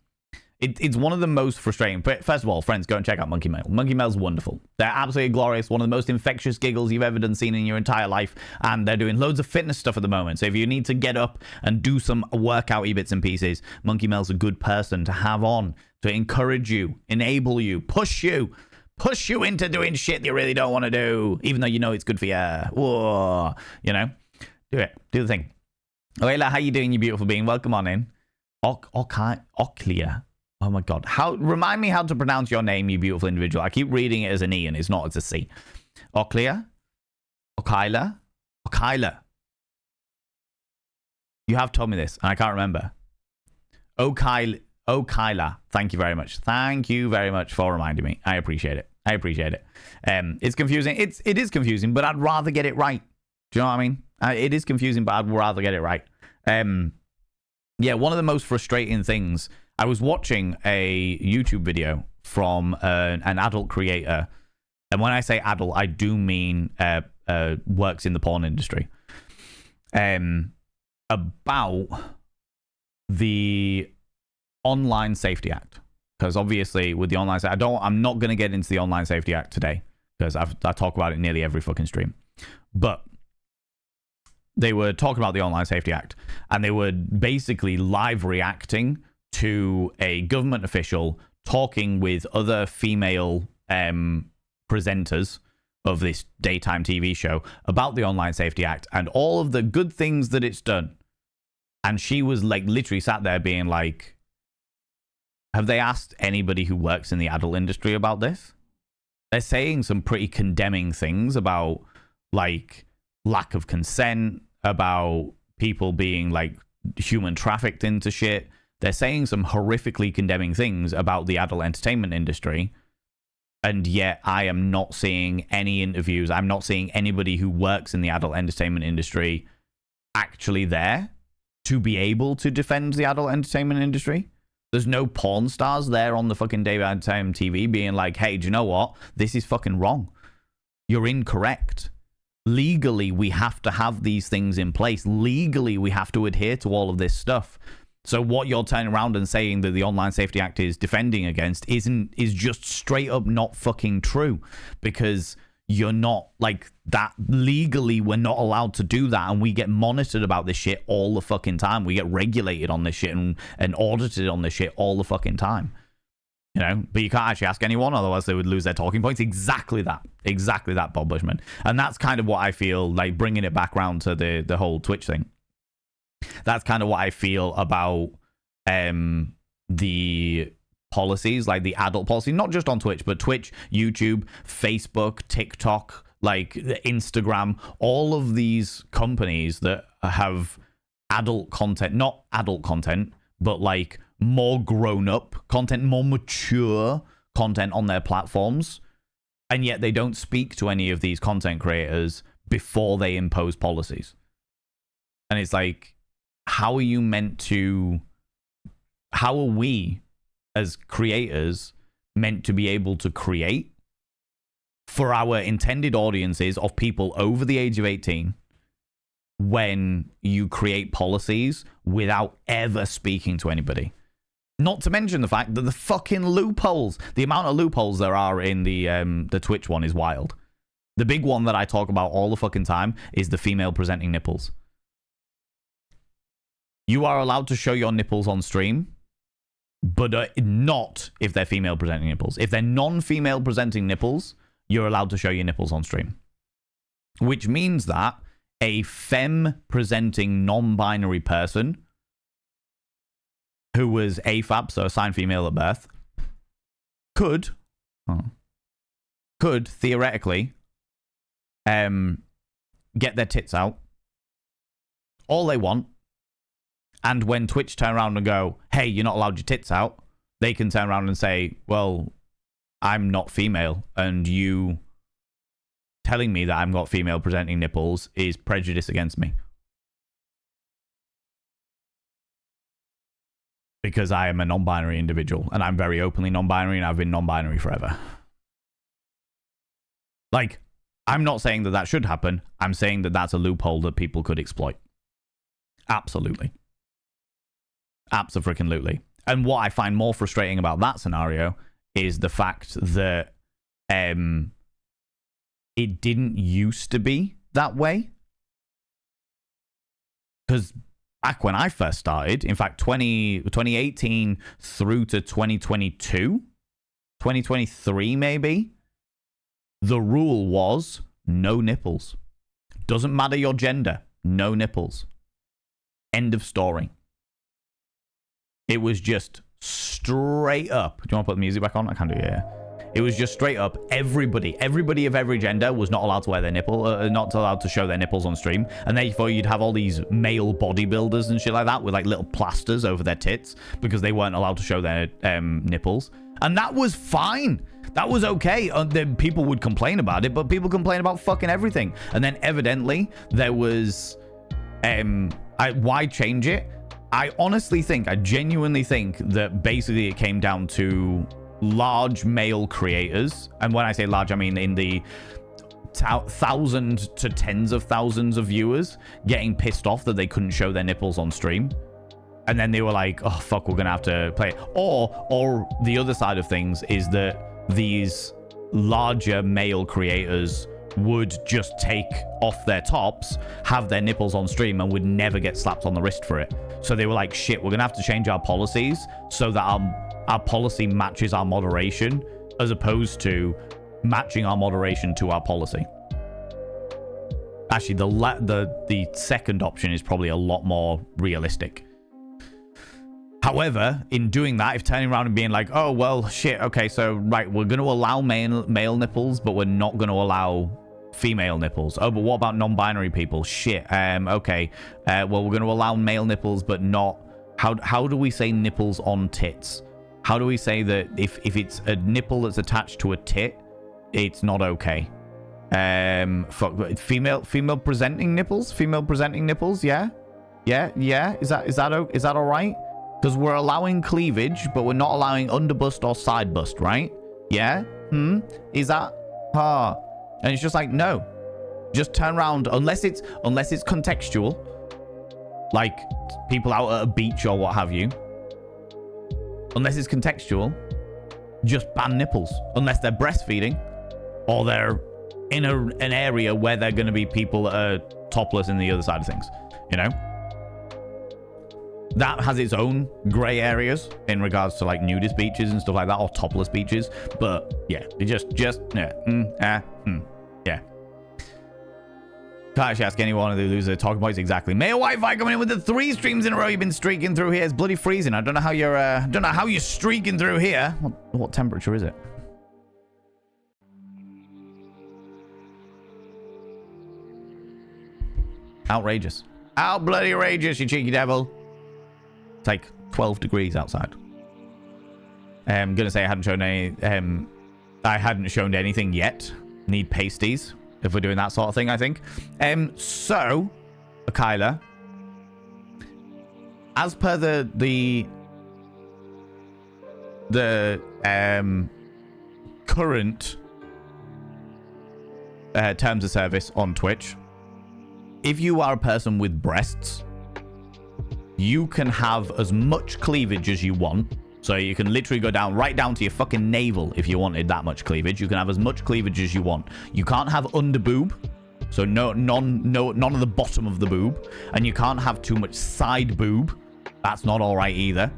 Speaker 1: It's one of the most frustrating. But first of all, friends, go and check out Monkey Mail. Monkey Mail's wonderful. They're absolutely glorious. One of the most infectious giggles you've ever seen in your entire life. And they're doing loads of fitness stuff at the moment. So if you need to get up and do some workout-y bits and pieces, Monkey Mail's a good person to have on, to encourage you, enable you, push you into doing shit you really don't want to do, even though you know it's good for you. Whoa, you know? Do it. Do the thing. Oela, how you doing, you beautiful being? Welcome on in. Oclia. Oh my god. Remind me how to pronounce your name, you beautiful individual. I keep reading it as an E and it's not, it's a C. Oclia? Okaila? Okaila. You have told me this and I can't remember. Okaila. Thank you very much. Thank you very much for reminding me. I appreciate it. I appreciate it. It's confusing. It is confusing, but I'd rather get it right. Do you know what I mean? It is confusing, but I'd rather get it right. Yeah, one of the most frustrating things, I was watching a YouTube video from an adult creator. And when I say adult, I do mean works in the porn industry. About the Online Safety Act. Because obviously with the Online Safety Act, I'm not going to get into the Online Safety Act today. Because I talk about it nearly every fucking stream. But they were talking about the Online Safety Act. And they were basically live reacting to a government official talking with other female presenters of this daytime TV show about the Online Safety Act and all of the good things that it's done. And she was like literally sat there being like, have they asked anybody who works in the adult industry about this? They're saying some pretty condemning things about like lack of consent, about people being like human trafficked into shit. They're saying some horrifically condemning things about the adult entertainment industry. And yet I am not seeing any interviews. I'm not seeing anybody who works in the adult entertainment industry actually there to be able to defend the adult entertainment industry. There's no porn stars there on the fucking daytime TV being like, hey, do you know what? This is fucking wrong. You're incorrect. Legally, we have to have these things in place. Legally, we have to adhere to all of this stuff. So what you're turning around and saying that the Online Safety Act is defending against is just straight up not fucking true, because you're not like that. Legally, we're not allowed to do that, and we get monitored about this shit all the fucking time. We get regulated on this shit and audited on this shit all the fucking time. You know, but you can't actually ask anyone, otherwise they would lose their talking points. Exactly that, Bob Bushman. And that's kind of what I feel like, bringing it back around to the whole Twitch thing. That's kind of what I feel about the policies, like the adult policy, not just on Twitch, but Twitch, YouTube, Facebook, TikTok, like Instagram, all of these companies that have adult content, not adult content, but like more grown up content, more mature content on their platforms. And yet they don't speak to any of these content creators before they impose policies. And it's like, how are we as creators meant to be able to create for our intended audiences of people over the age of 18 when you create policies without ever speaking to anybody? Not to mention the fact that the fucking loopholes, the amount of loopholes there are in the Twitch one is wild. The big one that I talk about all the fucking time is the female presenting nipples. You are allowed to show your nipples on stream, but not if they're female presenting nipples. If they're non-female presenting nipples, you're allowed to show your nipples on stream. Which means that a femme presenting non-binary person who was AFAB, so assigned female at birth, could theoretically get their tits out all they want. And when Twitch turn around and go, hey, you're not allowed your tits out, they can turn around and say, well, I'm not female, and you telling me that I'm not female presenting nipples is prejudice against me. Because I am a non-binary individual, and I'm very openly non-binary, and I've been non-binary forever. Like, I'm not saying that that should happen. I'm saying that that's a loophole that people could exploit. Absolutely. Abso-freaking-lutely. And what I find more frustrating about that scenario is the fact that it didn't used to be that way. Because back when I first started, in fact, 2018 through to 2022, 2023 maybe, the rule was no nipples. Doesn't matter your gender, no nipples. End of story. It was just straight up. Do you want to put the music back on? I can do, yeah. It was just straight up. Everybody of every gender was not allowed to wear their nipple, not allowed to show their nipples on stream. And therefore, you'd have all these male bodybuilders and shit like that with like little plasters over their tits because they weren't allowed to show their nipples. And that was fine. That was okay. Then people would complain about it, but people complain about fucking everything. And then evidently there was, why change it? I genuinely think that basically it came down to large male creators. And when I say large, I mean in the thousands to tens of thousands of viewers getting pissed off that they couldn't show their nipples on stream. And then they were like, oh, fuck, we're going to have to play it. Or the other side of things is that these larger male creators would just take off their tops, have their nipples on stream, and would never get slapped on the wrist for it. So they were like, shit, we're going to have to change our policies so that our policy matches our moderation as opposed to matching our moderation to our policy. Actually, the second option is probably a lot more realistic. However, in doing that, if turning around and being like, oh, well, shit, okay, so, right, we're going to allow male nipples, but we're not going to allow female nipples. Oh, but what about non-binary people? Shit, okay. Well, we're going to allow male nipples, but not... How do we say nipples on tits? How do we say that if it's a nipple that's attached to a tit, it's not okay? Female presenting nipples? Female presenting nipples, yeah? Yeah? Is that all right? Because we're allowing cleavage, but we're not allowing underbust or side bust, right? Yeah? Is that... And it's just like, no. Just turn around, unless it's contextual, like people out at a beach or what have you. Unless it's contextual, just ban nipples. Unless they're breastfeeding or they're in an area where they're going to be people that are topless in the other side of things, you know? That has its own grey areas in regards to like nudist beaches and stuff like that, or topless beaches. But yeah, it yeah. Can't actually ask anyone of the loser talking points exactly. Mayor Wi-Fi coming in with the 3 streams in a row you've been streaking through here. It's bloody freezing. I don't know how you're streaking through here. What temperature is it? Outrageous. Out bloody outrageous, you cheeky devil. It's like 12 degrees outside. I'm gonna say I hadn't shown anything yet. Need pasties if we're doing that sort of thing, I think. So, Kyla, as per the current terms of service on Twitch, if you are a person with breasts, you can have as much cleavage as you want. So you can literally go right down to your fucking navel if you wanted that much cleavage. You can have as much cleavage as you want. You can't have under boob, so none of the bottom of the boob, and you can't have too much side boob. That's not all right either.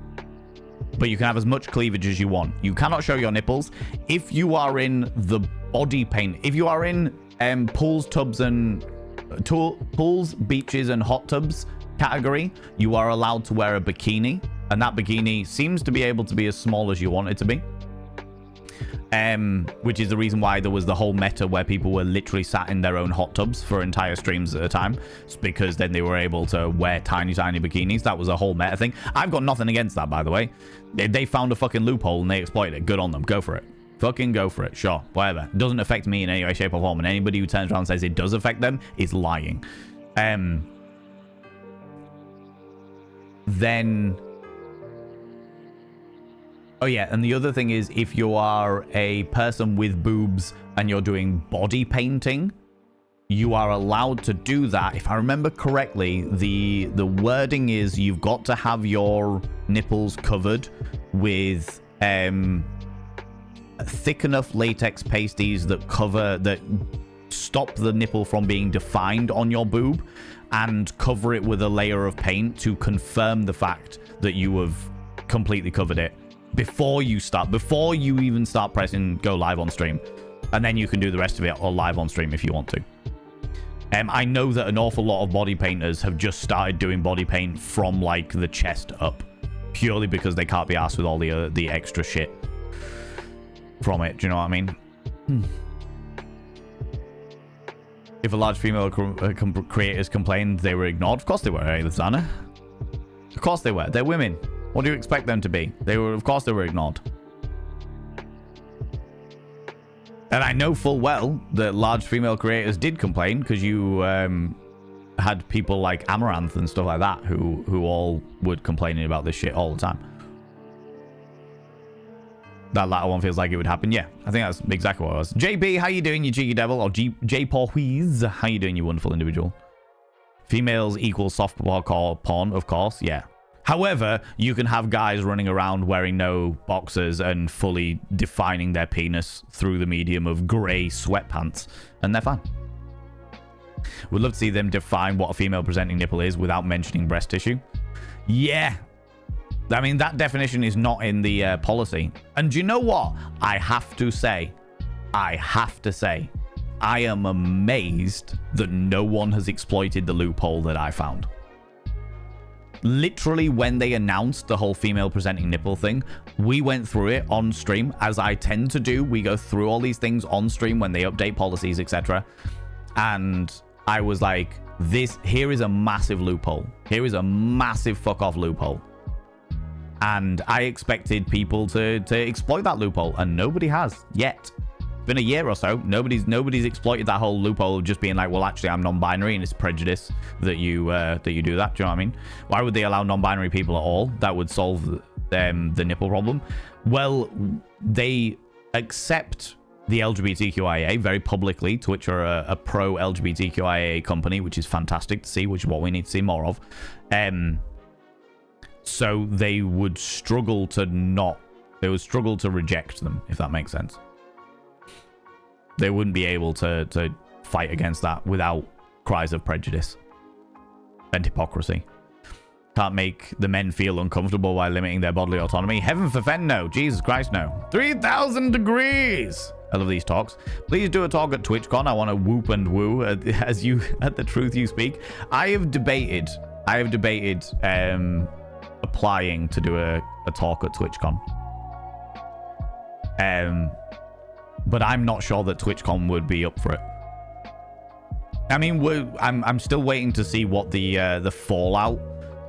Speaker 1: But you can have as much cleavage as you want. You cannot show your nipples if you are in the body paint. If you are in pools, beaches, and hot tubs category, you are allowed to wear a bikini. And that bikini seems to be able to be as small as you want it to be. Which is the reason why there was the whole meta where people were literally sat in their own hot tubs for entire streams at a time. It's because then they were able to wear tiny, tiny bikinis. That was a whole meta thing. I've got nothing against that, by the way. They found a fucking loophole and they exploited it. Good on them. Go for it. Fucking go for it. Sure. Whatever. It doesn't affect me in any way, shape, or form. And anybody who turns around and says it does affect them is lying. Then... Oh yeah, and the other thing is, if you are a person with boobs and you're doing body painting, you are allowed to do that. If I remember correctly, the wording is you've got to have your nipples covered with thick enough latex pasties that stop the nipple from being defined on your boob, and cover it with a layer of paint to confirm the fact that you have completely covered it before you even start pressing go live on stream. And then you can do the rest of it or live on stream if you want to. I know that an awful lot of body painters have just started doing body paint from like the chest up, purely because they can't be arsed with all the extra shit from it. Do you know what I mean? If a large female creators complained they were ignored, of course they were, Alexander. Of course they were. They're women. What do you expect them to be? Of course they were ignored. And I know full well that large female creators did complain, because you had people like Amaranth and stuff like that who all would complaining about this shit all the time. That latter one feels like it would happen. Yeah, I think that's exactly what it was. JB, how you doing, you cheeky devil? Or J Paul Wheeze, how you doing, you wonderful individual? Females equal softcore porn, of course. Yeah. However, you can have guys running around wearing no boxers and fully defining their penis through the medium of grey sweatpants, and they're fine. We'd love to see them define what a female presenting nipple is without mentioning breast tissue. Yeah. I mean, that definition is not in the policy. And do you know what? I have to say, I am amazed that no one has exploited the loophole that I found. Literally, when they announced the whole female presenting nipple thing, we went through it on stream, as I tend to do. We go through all these things on stream when they update policies, etc. And I was like, here is a massive loophole. Here is a massive fuck off loophole. And I expected people to exploit that loophole, and nobody has yet. Been a year or so, nobody's exploited that whole loophole of just being like, well, actually I'm non-binary and it's prejudice that you do that. Do you know what I mean? Why would they allow non-binary people at all? That would solve the nipple problem. Well, they accept the LGBTQIA very publicly. Twitch are a pro LGBTQIA company, which is fantastic to see, which is what we need to see more of. So they would struggle to reject them, if that makes sense. They wouldn't be able to fight against that without cries of prejudice and hypocrisy. Can't make the men feel uncomfortable while limiting their bodily autonomy. Heaven forfend, no. Jesus Christ, no. 3,000 degrees. I love these talks. Please do a talk at TwitchCon. I want to whoop and woo at the truth you speak. I have debated applying to do a talk at TwitchCon. But I'm not sure that TwitchCon would be up for it. I mean, I'm still waiting to see what the fallout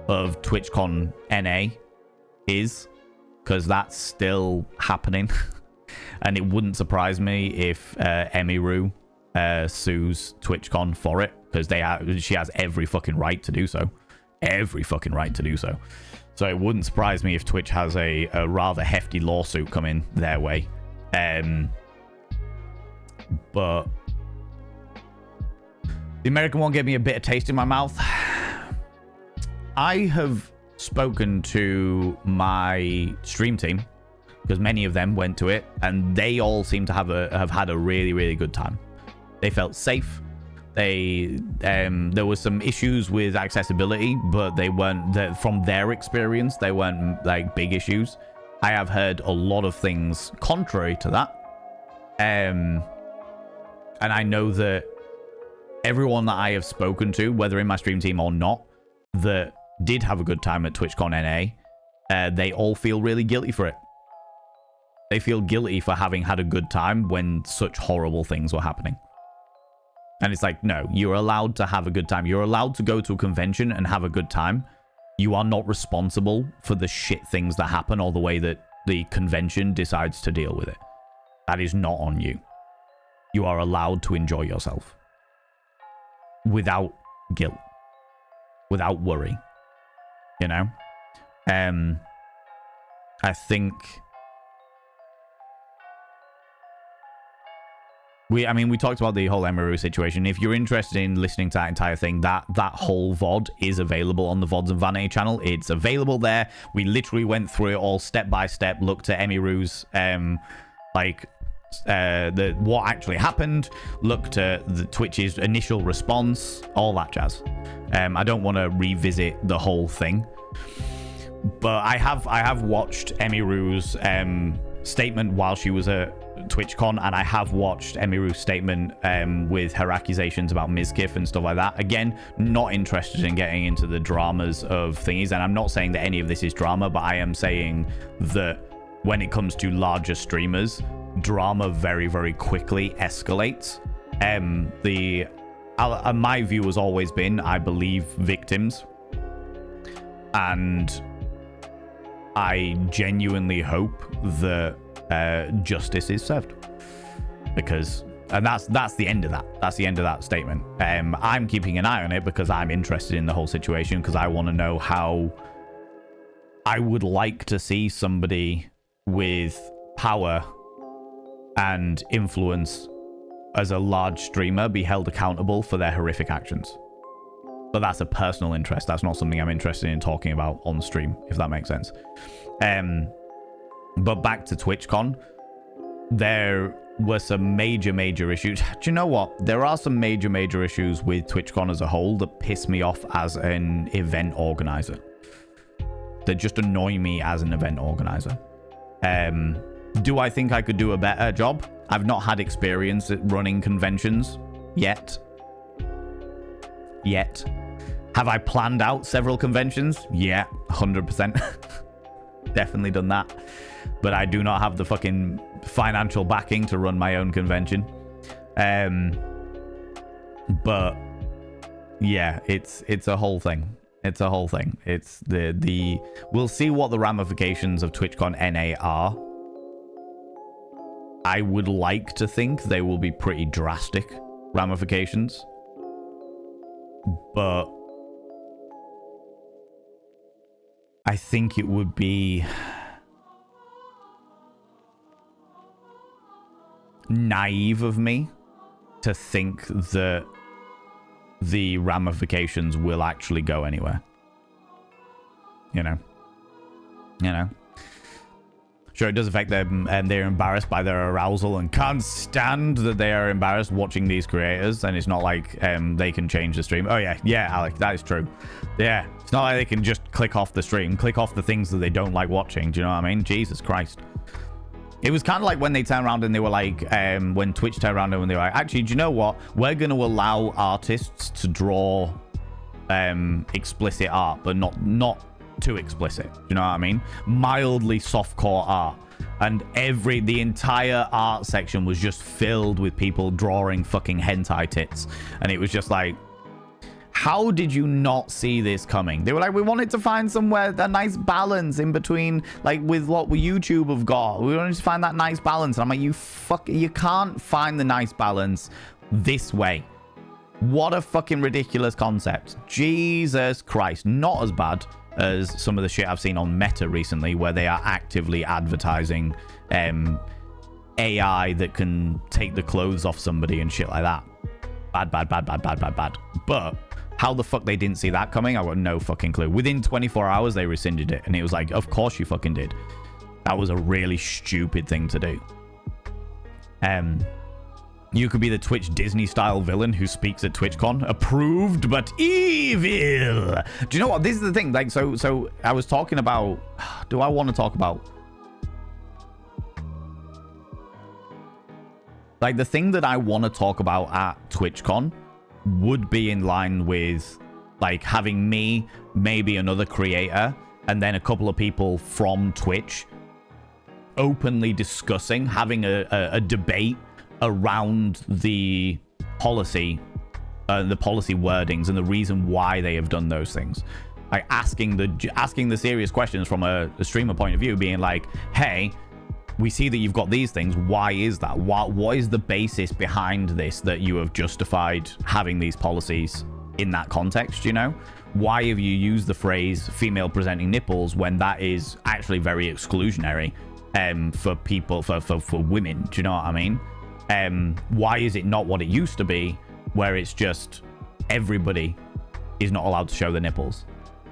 Speaker 1: of TwitchCon NA is, because that's still happening. And it wouldn't surprise me if Emiru sues TwitchCon for it, because she has every fucking right to do so. Every fucking right to do so. So it wouldn't surprise me if Twitch has a rather hefty lawsuit coming their way. But the American one gave me a bit of taste in my mouth. I have spoken to my stream team, because many of them went to it, and they all seem to have had a really, really good time. They felt safe. There was some issues with accessibility, but they weren't, from their experience, they weren't like big issues. I have heard a lot of things contrary to that. And I know that everyone that I have spoken to, whether in my stream team or not, that did have a good time at TwitchCon NA, they all feel really guilty for it. They feel guilty for having had a good time when such horrible things were happening. And it's like, no, you're allowed to have a good time. You're allowed to go to a convention and have a good time. You are not responsible for the shit things that happen or the way that the convention decides to deal with it. That is not on you. You are allowed to enjoy yourself without guilt, without worry, you know? I think I mean, we talked about the whole Emiru situation. If you're interested in listening to that entire thing, that whole VOD is available on the VODs and Vanity channel. It's available there. We literally went through it all step by step, looked at Emiru's, what actually happened, looked at the Twitch's initial response, all that jazz. I don't want to revisit the whole thing, but I have watched Emiru's statement while she was at TwitchCon, and I have watched Emiru's statement with her accusations about Mizkif and stuff like that. Again, not interested in getting into the dramas of thingies, and I'm not saying that any of this is drama, but I am saying that when it comes to larger streamers, drama very, very quickly escalates. My view has always been, I believe victims, and I genuinely hope that justice is served, because that's the end of that. That's the end of that statement. I'm keeping an eye on it because I'm interested in the whole situation, because I want to know how. I would like to see somebody with power and influence as a large streamer be held accountable for their horrific actions. But that's a personal interest. That's not something I'm interested in talking about on stream, if that makes sense. But back to TwitchCon, there were some major issues. Do you know what? There are some major issues with TwitchCon as a whole that piss me off as an event organizer. That just annoy me as an event organizer. Do I think I could do a better job? I've not had experience at running conventions yet. Have I planned out several conventions? Yeah, 100%. Definitely done that. But I do not have the fucking financial backing to run my own convention. But yeah, it's a whole thing. It's a whole thing. It's the we'll see what the ramifications of TwitchCon NA are. I would like to think they will be pretty drastic ramifications. But I think it would be naive of me to think that the ramifications will actually go anywhere. You know. Sure, it does affect them, and they're embarrassed by their arousal and can't stand that they are embarrassed watching these creators, and it's not like they can change the stream. Oh yeah, Alec, that is true. Yeah, it's not like they can just click off the stream, click off the things that they don't like watching. Do you know what I mean? Jesus Christ. It was kind of like when they turned around and they were like, when Twitch turned around and they were like, actually, do you know what? We're going to allow artists to draw explicit art, but not too explicit. Do you know what I mean? Mildly softcore art. And the entire art section was just filled with people drawing fucking hentai tits. And it was just like, how did you not see this coming? They were like, we wanted to find somewhere a nice balance in between, like with what YouTube have got. We wanted to find that nice balance. And I'm like, you can't find the nice balance this way. What a fucking ridiculous concept. Jesus Christ. Not as bad as some of the shit I've seen on Meta recently, where they are actively advertising AI that can take the clothes off somebody and shit like that. Bad. But how the fuck they didn't see that coming, I got no fucking clue. Within 24 hours, they rescinded it. And it was like, of course you fucking did. That was a really stupid thing to do. You could be the Twitch Disney-style villain who speaks at TwitchCon. Approved, but evil. Do you know what? This is the thing. Like, so I was talking about... Do I want to talk about... Like, the thing that I want to talk about at TwitchCon would be in line with, like, having me, maybe another creator, and then a couple of people from Twitch openly discussing, having a debate around the policy wordings and the reason why they have done those things. Like asking the serious questions from a streamer point of view, being like, hey, we see that you've got these things. Why is that? What is the basis behind this that you have justified having these policies in that context, you know? Why have you used the phrase female presenting nipples when that is actually very exclusionary for people, for women? Do you know what I mean? Why is it not what it used to be, where it's just everybody is not allowed to show their nipples?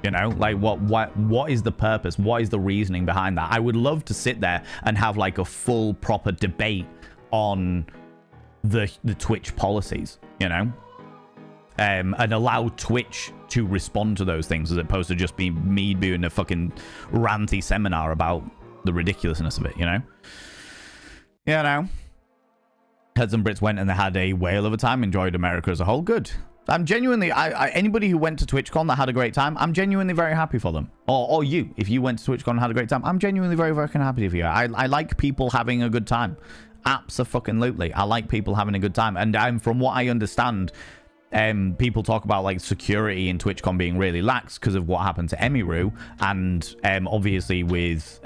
Speaker 1: You know, like what is the purpose? What is the reasoning behind that? I would love to sit there and have like a full proper debate on the Twitch policies, you know, and allow Twitch to respond to those things as opposed to just me doing a fucking ranty seminar about the ridiculousness of it, you know? You know, Heads and Brits went and they had a whale of a time, enjoyed America as a whole. Good. I'm genuinely, anybody who went to TwitchCon that had a great time, I'm genuinely very happy for them. Or you, if you went to TwitchCon and had a great time, I'm genuinely very, very happy for you. I like people having a good time. Abso-fucking-lutely. I like people having a good time. And from what I understand, people talk about like security in TwitchCon being really lax because of what happened to Emiru. And obviously with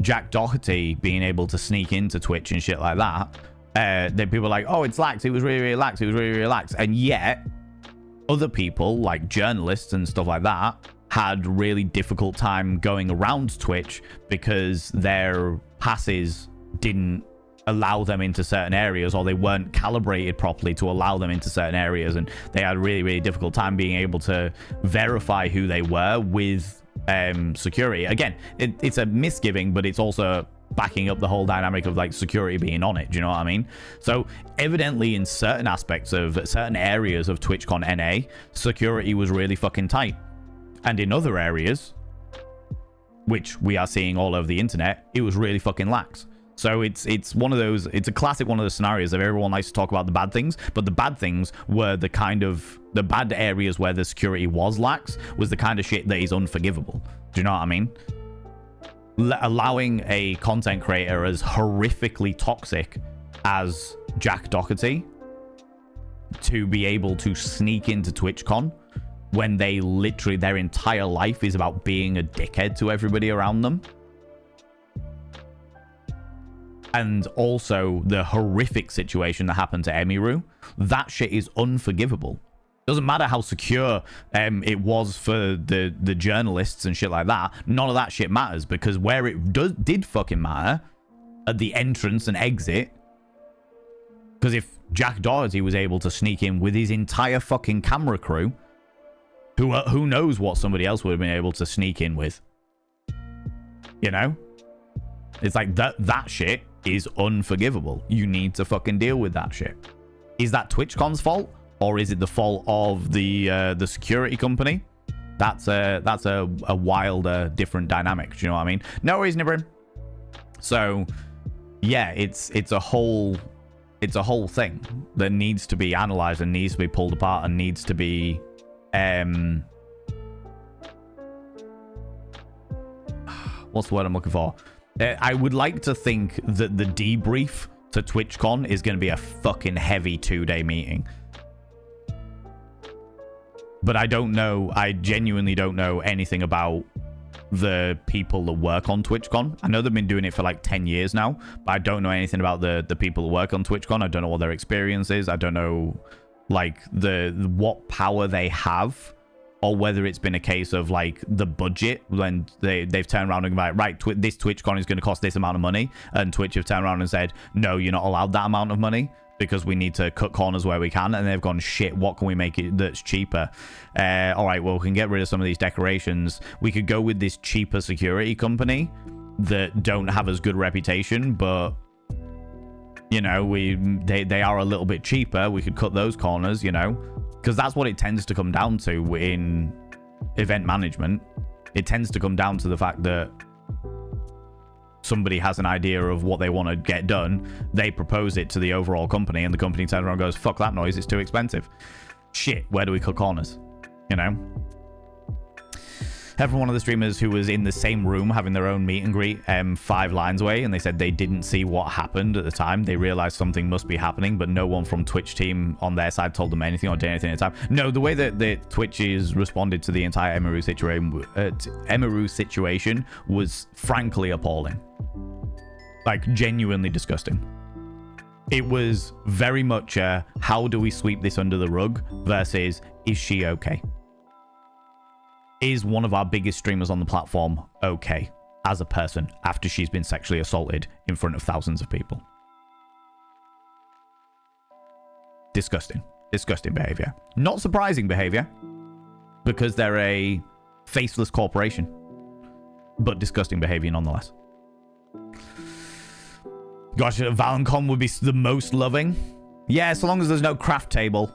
Speaker 1: Jack Doherty being able to sneak into Twitch and shit like that. Then people are like, oh, it's lax. It was really, really lax. It was really, really lax. And yet, other people, like journalists and stuff like that, had really difficult time going around Twitch because their passes didn't allow them into certain areas, or they weren't calibrated properly to allow them into certain areas. And they had a really, really difficult time being able to verify who they were with security. Again, it's a misgiving, but it's also backing up the whole dynamic of like security being on it. Do you know what I mean? So evidently in certain aspects of certain areas of TwitchCon NA, security was really fucking tight. And in other areas, which we are seeing all over the internet, it was really fucking lax. So it's one of those, it's a classic one of those scenarios of everyone likes to talk about the bad things, but the bad things were the kind of, the bad areas where the security was lax was the kind of shit that is unforgivable. Do you know what I mean? Allowing a content creator as horrifically toxic as Jack Doherty to be able to sneak into TwitchCon when they literally, their entire life is about being a dickhead to everybody around them. And also the horrific situation that happened to Emiru, that shit is unforgivable. Doesn't matter how secure it was for the journalists and shit like that. None of that shit matters, because where it did fucking matter at the entrance and exit, because if Jack Doherty was able to sneak in with his entire fucking camera crew, who knows what somebody else would have been able to sneak in with, you know? It's like that shit is unforgivable. You need to fucking deal with that shit. Is that TwitchCon's fault? Or is it the fault of the security company? That's a wilder, different dynamic. Do you know what I mean? No worries, Nibrin. So, yeah, it's a whole thing that needs to be analyzed and needs to be pulled apart and needs to be what's the word I'm looking for? I would like to think that the debrief to TwitchCon is going to be a fucking heavy 2-day meeting. But I don't know. I genuinely don't know anything about the people that work on TwitchCon. I know they've been doing it for like 10 years now, but I don't know anything about the people that work on TwitchCon. I don't know what their experience is. I don't know like what power they have, or whether it's been a case of like the budget when they've turned around and been like, right, this TwitchCon is going to cost this amount of money, and Twitch have turned around and said, no, you're not allowed that amount of money, because we need to cut corners where we can. And they've gone, shit, what can we make it that's cheaper? All right, well, we can get rid of some of these decorations. We could go with this cheaper security company that don't have as good reputation, but, you know, they are a little bit cheaper. We could cut those corners, you know, because that's what it tends to come down to in event management. It tends to come down to the fact that somebody has an idea of what they want to get done, they propose it to the overall company, and the company turns around and goes, fuck that noise, it's too expensive. Shit, where do we cut corners? You know? Heard from one of the streamers who was in the same room having their own meet and greet 5 lines away, and they said they didn't see what happened at the time. They realized something must be happening, but no one from Twitch team on their side told them anything or did anything at the time. No, the way that the Twitch is responded to the entire Emiru situation was frankly appalling. Like, genuinely disgusting. It was very much a, how do we sweep this under the rug versus, is she okay? Is one of our biggest streamers on the platform okay as a person after she's been sexually assaulted in front of thousands of people? Disgusting. Disgusting behavior. Not surprising behavior, because they're a faceless corporation. But disgusting behavior nonetheless. Gosh, Valencon would be the most loving. Yeah, so long as there's no craft table.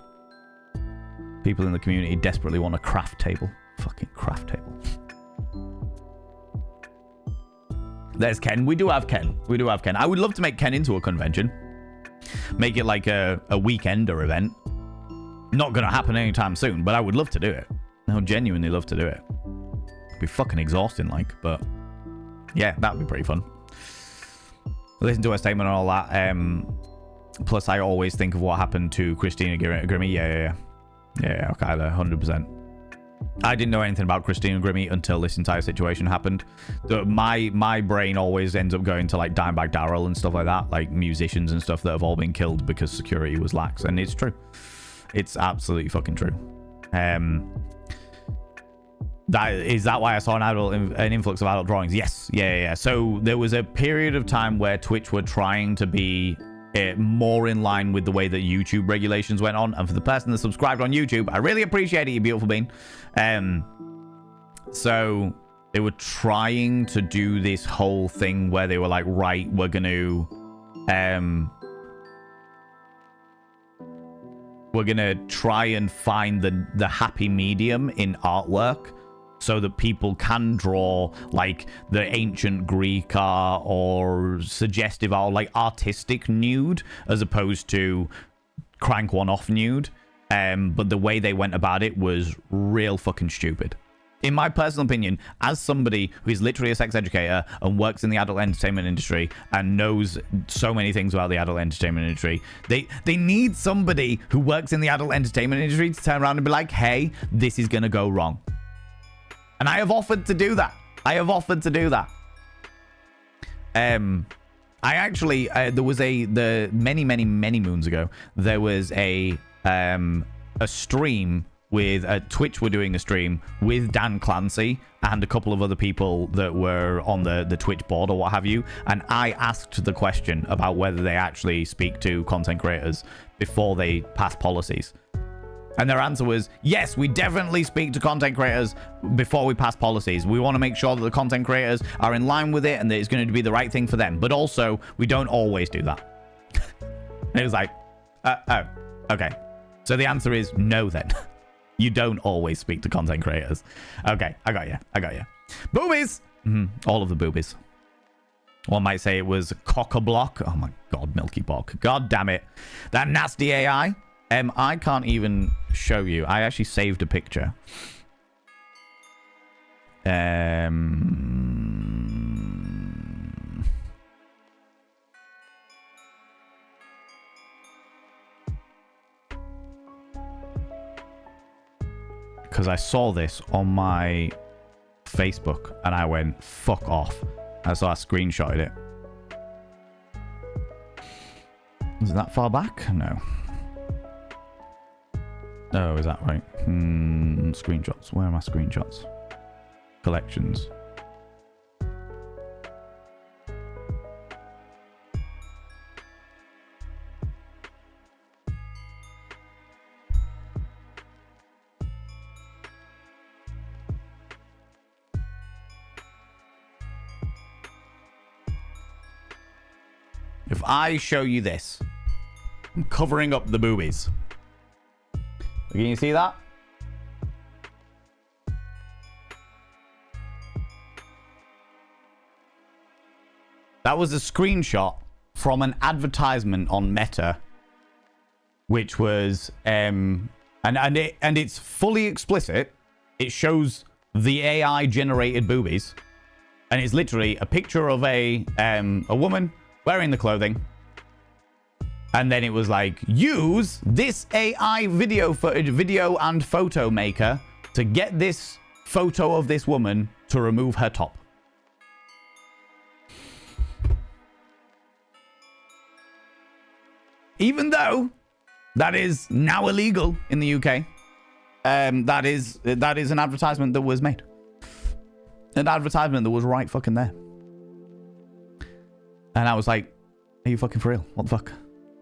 Speaker 1: People in the community desperately want a craft table. Fucking craft table. There's Ken. We do have Ken. We do have Ken. I would love to make Ken into a convention. Make it like a weekender event. Not going to happen anytime soon, but I would love to do it. I would genuinely love to do it. It'd be fucking exhausting, like, but yeah, that would be pretty fun. Listen to her statement and all that. Plus, I always think of what happened to Christina Grimmie. Yeah, okay, 100%. I didn't know anything about Christina Grimmie until this entire situation happened. My brain always ends up going to like Dimebag Darrell and stuff like that, like musicians and stuff that have all been killed because security was lax, and it's true. It's absolutely fucking true. Is that why I saw an influx of adult drawings? Yes, yeah. So there was a period of time where Twitch were trying to be more in line with the way that YouTube regulations went on, and for the person that subscribed on YouTube, I really appreciate it, you beautiful bean. So they were trying to do this whole thing where they were like, right, we're gonna try and find the happy medium in artwork, so that people can draw like the ancient Greek art or suggestive art, like artistic nude, as opposed to crank one off nude. But the way they went about it was real fucking stupid. In my personal opinion, as somebody who is literally a sex educator and works in the adult entertainment industry and knows so many things about the adult entertainment industry, they need somebody who works in the adult entertainment industry to turn around and be like, hey, this is going to go wrong. And I have offered to do that. I actually, there was many moons ago, there was a stream with Twitch were doing a stream with Dan Clancy and a couple of other people that were on the Twitch board or what have you. And I asked the question about whether they actually speak to content creators before they pass policies. And their answer was, yes, we definitely speak to content creators before we pass policies. We want to make sure that the content creators are in line with it and that it's going to be the right thing for them. But also, we don't always do that. And it was like, oh, okay. So the answer is no then. You don't always speak to content creators. Okay, I got you. Boobies! All of the boobies. One might say it was cock-a-block. Oh my god, Milky Bog. God damn it. That nasty AI. I can't even show you. I actually saved a picture. Because I saw this on my Facebook and I went, fuck off. And so I screenshotted it. Is it that far back? No. Oh, is that right? Screenshots. Where are my screenshots? Collections. If I show you this, I'm covering up the boobies. Can you see that? That was a screenshot from an advertisement on Meta, which was and it's fully explicit. It shows the AI generated boobies, and it's literally a picture of a woman wearing the clothing. And then it was like, use this AI video footage, video and photo maker to get this photo of this woman to remove her top. Even though that is now illegal in the UK, that is an advertisement that was made. An advertisement that was right fucking there. And I was like, are you fucking for real? What the fuck?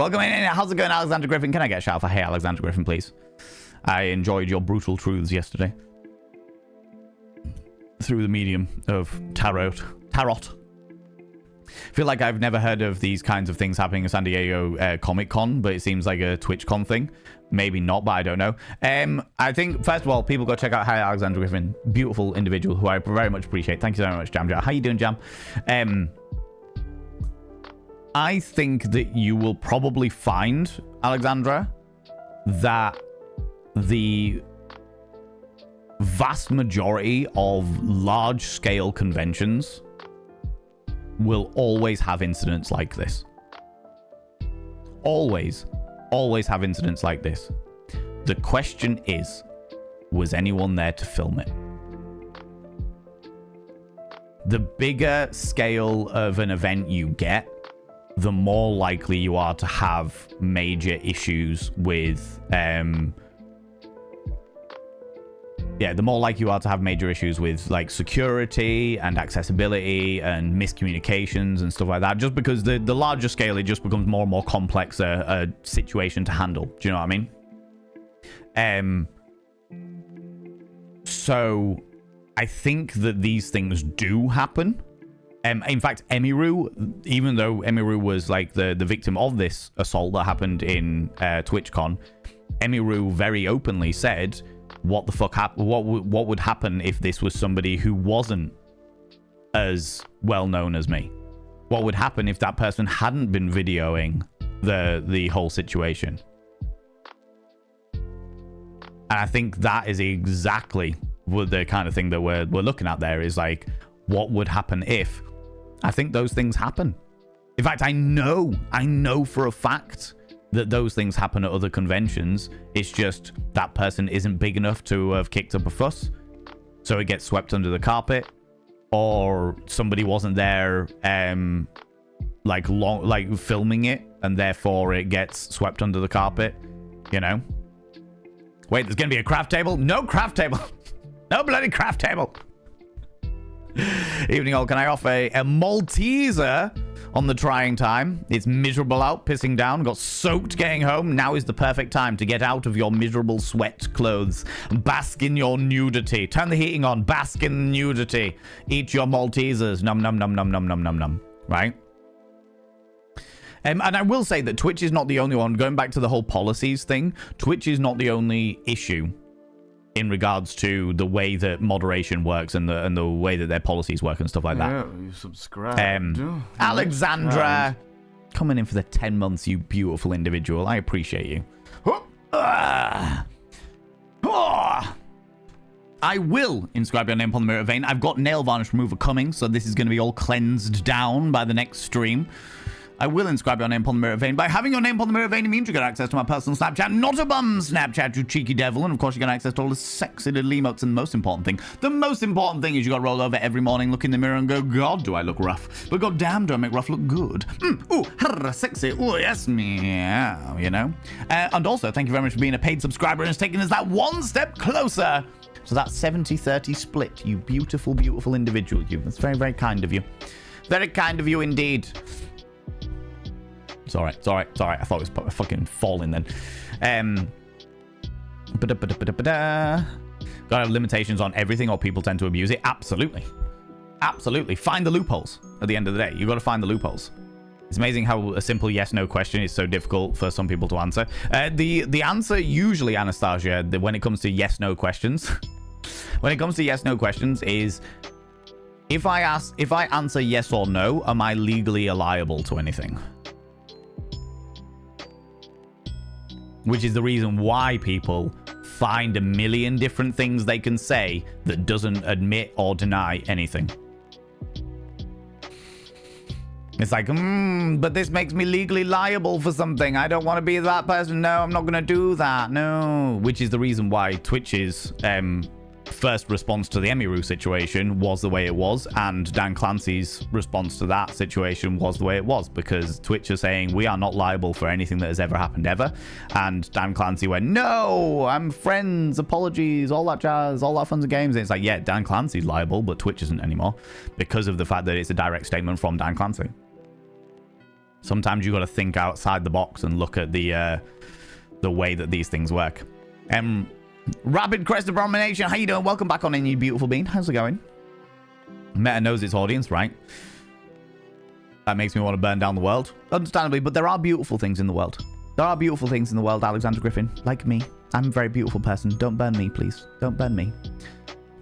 Speaker 1: Welcome in. How's it going, Alexander Griffin? Can I get a shout out for hey, Alexander Griffin, please? I enjoyed your brutal truths yesterday. Through the medium of tarot. I feel like I've never heard of these kinds of things happening at San Diego Comic Con, but it seems like a TwitchCon thing. Maybe not, but I don't know. I think, first of all, people go check out Hi Alexander Griffin. Beautiful individual who I very much appreciate. Thank you so much, Jam. How you doing, Jam? I think that you will probably find, Alexandra, that the vast majority of large-scale conventions will always have incidents like this. Always have incidents like this. The question is, was anyone there to film it? The bigger scale of an event you get, the more likely you are to have major issues with the more likely you are to have major issues with like security and accessibility and miscommunications and stuff like that. Just because the larger scale, it just becomes more and more complex a situation to handle. Do you know what I mean? So I think that these things do happen. In fact, Emiru, even though Emiru was like the victim of this assault that happened in TwitchCon, Emiru very openly said, what the fuck what would happen if this was somebody who wasn't as well known as me? What would happen if that person hadn't been videoing the whole situation? And I think that is exactly what the kind of thing that we're looking at there is like, what would happen if? I think those things happen. In fact, I know for a fact that those things happen at other conventions. It's just that person isn't big enough to have kicked up a fuss, so it gets swept under the carpet, or somebody wasn't there like filming it, and therefore it gets swept under the carpet, you know. Wait, there's gonna be a craft table? No craft table. No bloody craft table. Evening all, can I offer a Malteser on the trying time? It's miserable out, pissing down, got soaked getting home. Now is the perfect time to get out of your miserable sweat clothes. Bask in your nudity. Turn the heating on, bask in nudity. Eat your Maltesers. Num num num num num num num num. Right? And I will say that Twitch is not the only one. Going back to the whole policies thing, Twitch is not the only issue in regards to the way that moderation works and the way that their policies work and stuff like that.
Speaker 2: Yeah, you subscribed.
Speaker 1: Alexandra, coming in for the 10 months, you beautiful individual. I appreciate you. I will inscribe your name upon the mirror vein. I've got nail varnish remover coming, so this is going to be all cleansed down by the next stream. I will inscribe your name upon the mirror vein. By having your name upon the mirror vein, it means you get access to my personal Snapchat, not a bum Snapchat, you cheeky devil. And of course, you get access to all the sexy little emotes. And the most important thing is you got to roll over every morning, look in the mirror and go, God, do I look rough? But God damn, do I make rough look good? Sexy. Oh, yes, meow, you know? And also, thank you very much for being a paid subscriber and it's taking us that one step closer to that 70-30 split. You beautiful, beautiful individual. That's very, very kind of you. Very kind of you indeed. It's all right. I thought it was fucking falling then. Gotta have limitations on everything or people tend to abuse it. Absolutely. Find the loopholes at the end of the day. You got to find the loopholes. It's amazing how a simple yes/no question is so difficult for some people to answer. The answer usually, Anastasia, when it comes to yes/no questions, is if I answer yes or no, am I legally liable to anything? Which is the reason why people find a million different things they can say that doesn't admit or deny anything. It's like, but this makes me legally liable for something. I don't want to be that person. No, I'm not going to do that. No. Which is the reason why Twitch's first response to the Emiru situation was the way it was, and Dan Clancy's response to that situation was the way it was, because Twitch are saying we are not liable for anything that has ever happened ever, and Dan Clancy went, no, I'm friends, apologies, all that jazz, all that fun and games. And it's like, yeah, Dan Clancy's liable, but Twitch isn't anymore, because of the fact that it's a direct statement from Dan Clancy. Sometimes you got to think outside the box and look at the way that these things work. Rapid Crest Abomination, how you doing? Welcome back on in, you beautiful bean. How's it going? Meta knows its audience, right? That makes me want to burn down the world. Understandably, but there are beautiful things in the world. There are beautiful things in the world, Alexander Griffin. Like me. I'm a very beautiful person. Don't burn me, please. Don't burn me.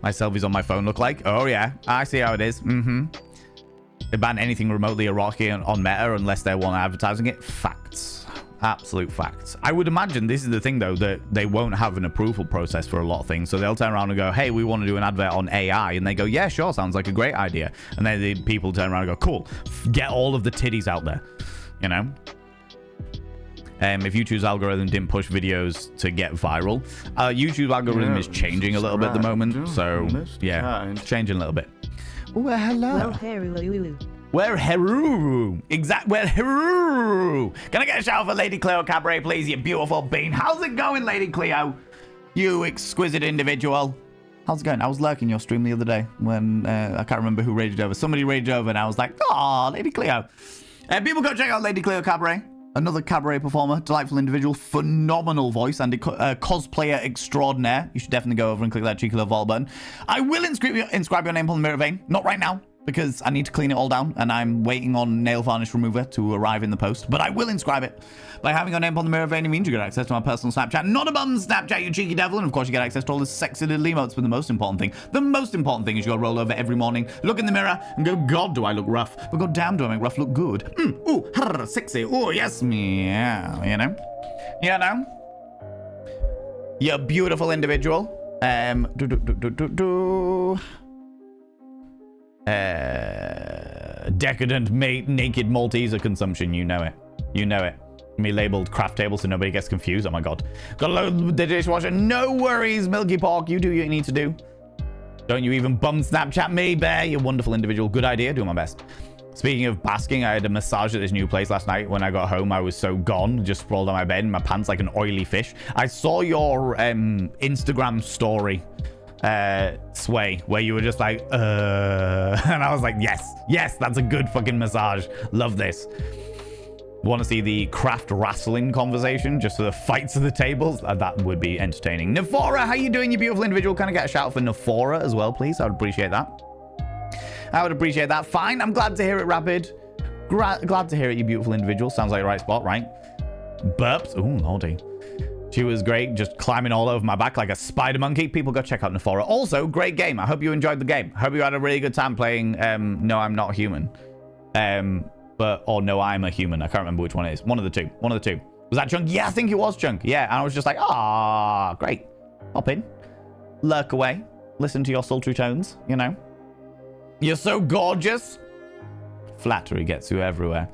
Speaker 1: My selfies on my phone look like? Oh, yeah. I see how it is. They ban anything remotely erotic on Meta unless they want advertising it. Facts. Absolute facts. I would imagine this is the thing, though, that they won't have an approval process for a lot of things. So they'll turn around and go, hey, we want to do an advert on AI. And they go, yeah, sure. Sounds like a great idea. And then the people turn around and go, cool. Get all of the titties out there. You know? If YouTube's algorithm didn't push videos to get viral, YouTube's algorithm is changing a little bit at the moment. So, yeah, changing a little bit. Well, hello. Where Heru? Exact. Where Heru? Can I get a shout out for Lady Cleo Cabaret, please? You beautiful bean. How's it going, Lady Cleo? You exquisite individual. How's it going? I was lurking your stream the other day when I can't remember who raged over. Somebody raged over, and I was like, "Oh, Lady Cleo." People go check out Lady Cleo Cabaret. Another cabaret performer, delightful individual, phenomenal voice, and a cosplayer extraordinaire. You should definitely go over and click that cheeky little follow button. I will inscribe your name on the mirror vein. Not right now, because I need to clean it all down, and I'm waiting on nail varnish remover to arrive in the post. But I will inscribe it. By having your name on the mirror vein, it means you get access to my personal Snapchat. Not a bum Snapchat, you cheeky devil. And of course, you get access to all the sexy little emotes. But the most important thing is you got to roll over every morning, look in the mirror, and go, God, do I look rough? But God damn, do I make rough look good? Ooh, sexy. Ooh, yes, meow. You know? You beautiful individual. Decadent naked Malteser consumption. You know it. Me labeled craft table so nobody gets confused. Oh my god. Gotta load the dishwasher. No worries, Milky Pork. You do what you need to do. Don't you even bum Snapchat me, Bear. You wonderful individual. Good idea. Do my best. Speaking of basking, I had a massage at this new place last night. When I got home, I was so gone. Just sprawled on my bed in my pants like an oily fish. I saw your Instagram story, Sway, where you were just like, and I was like, yes, that's a good fucking massage. Love this. Want to see the craft wrestling conversation just for the fights of the tables? That would be entertaining. Nefora, how you doing, you beautiful individual? Can I get a shout out for Nefora as well, please? I would appreciate that. Fine. I'm glad to hear it, Rapid. Glad to hear it, you beautiful individual. Sounds like the right spot, right? Burps. Ooh, lordy. She was great, just climbing all over my back like a spider monkey. People go check out Nefora. Also, great game. I hope you enjoyed the game. I hope you had a really good time playing No, I'm Not Human. Or No, I'm a Human. I can't remember which one it is. One of the two. Was that Chunk? Yeah, I think it was Chunk. Yeah, and I was just like, great. Hop in. Lurk away. Listen to your sultry tones, you know. You're so gorgeous. Flattery gets you everywhere.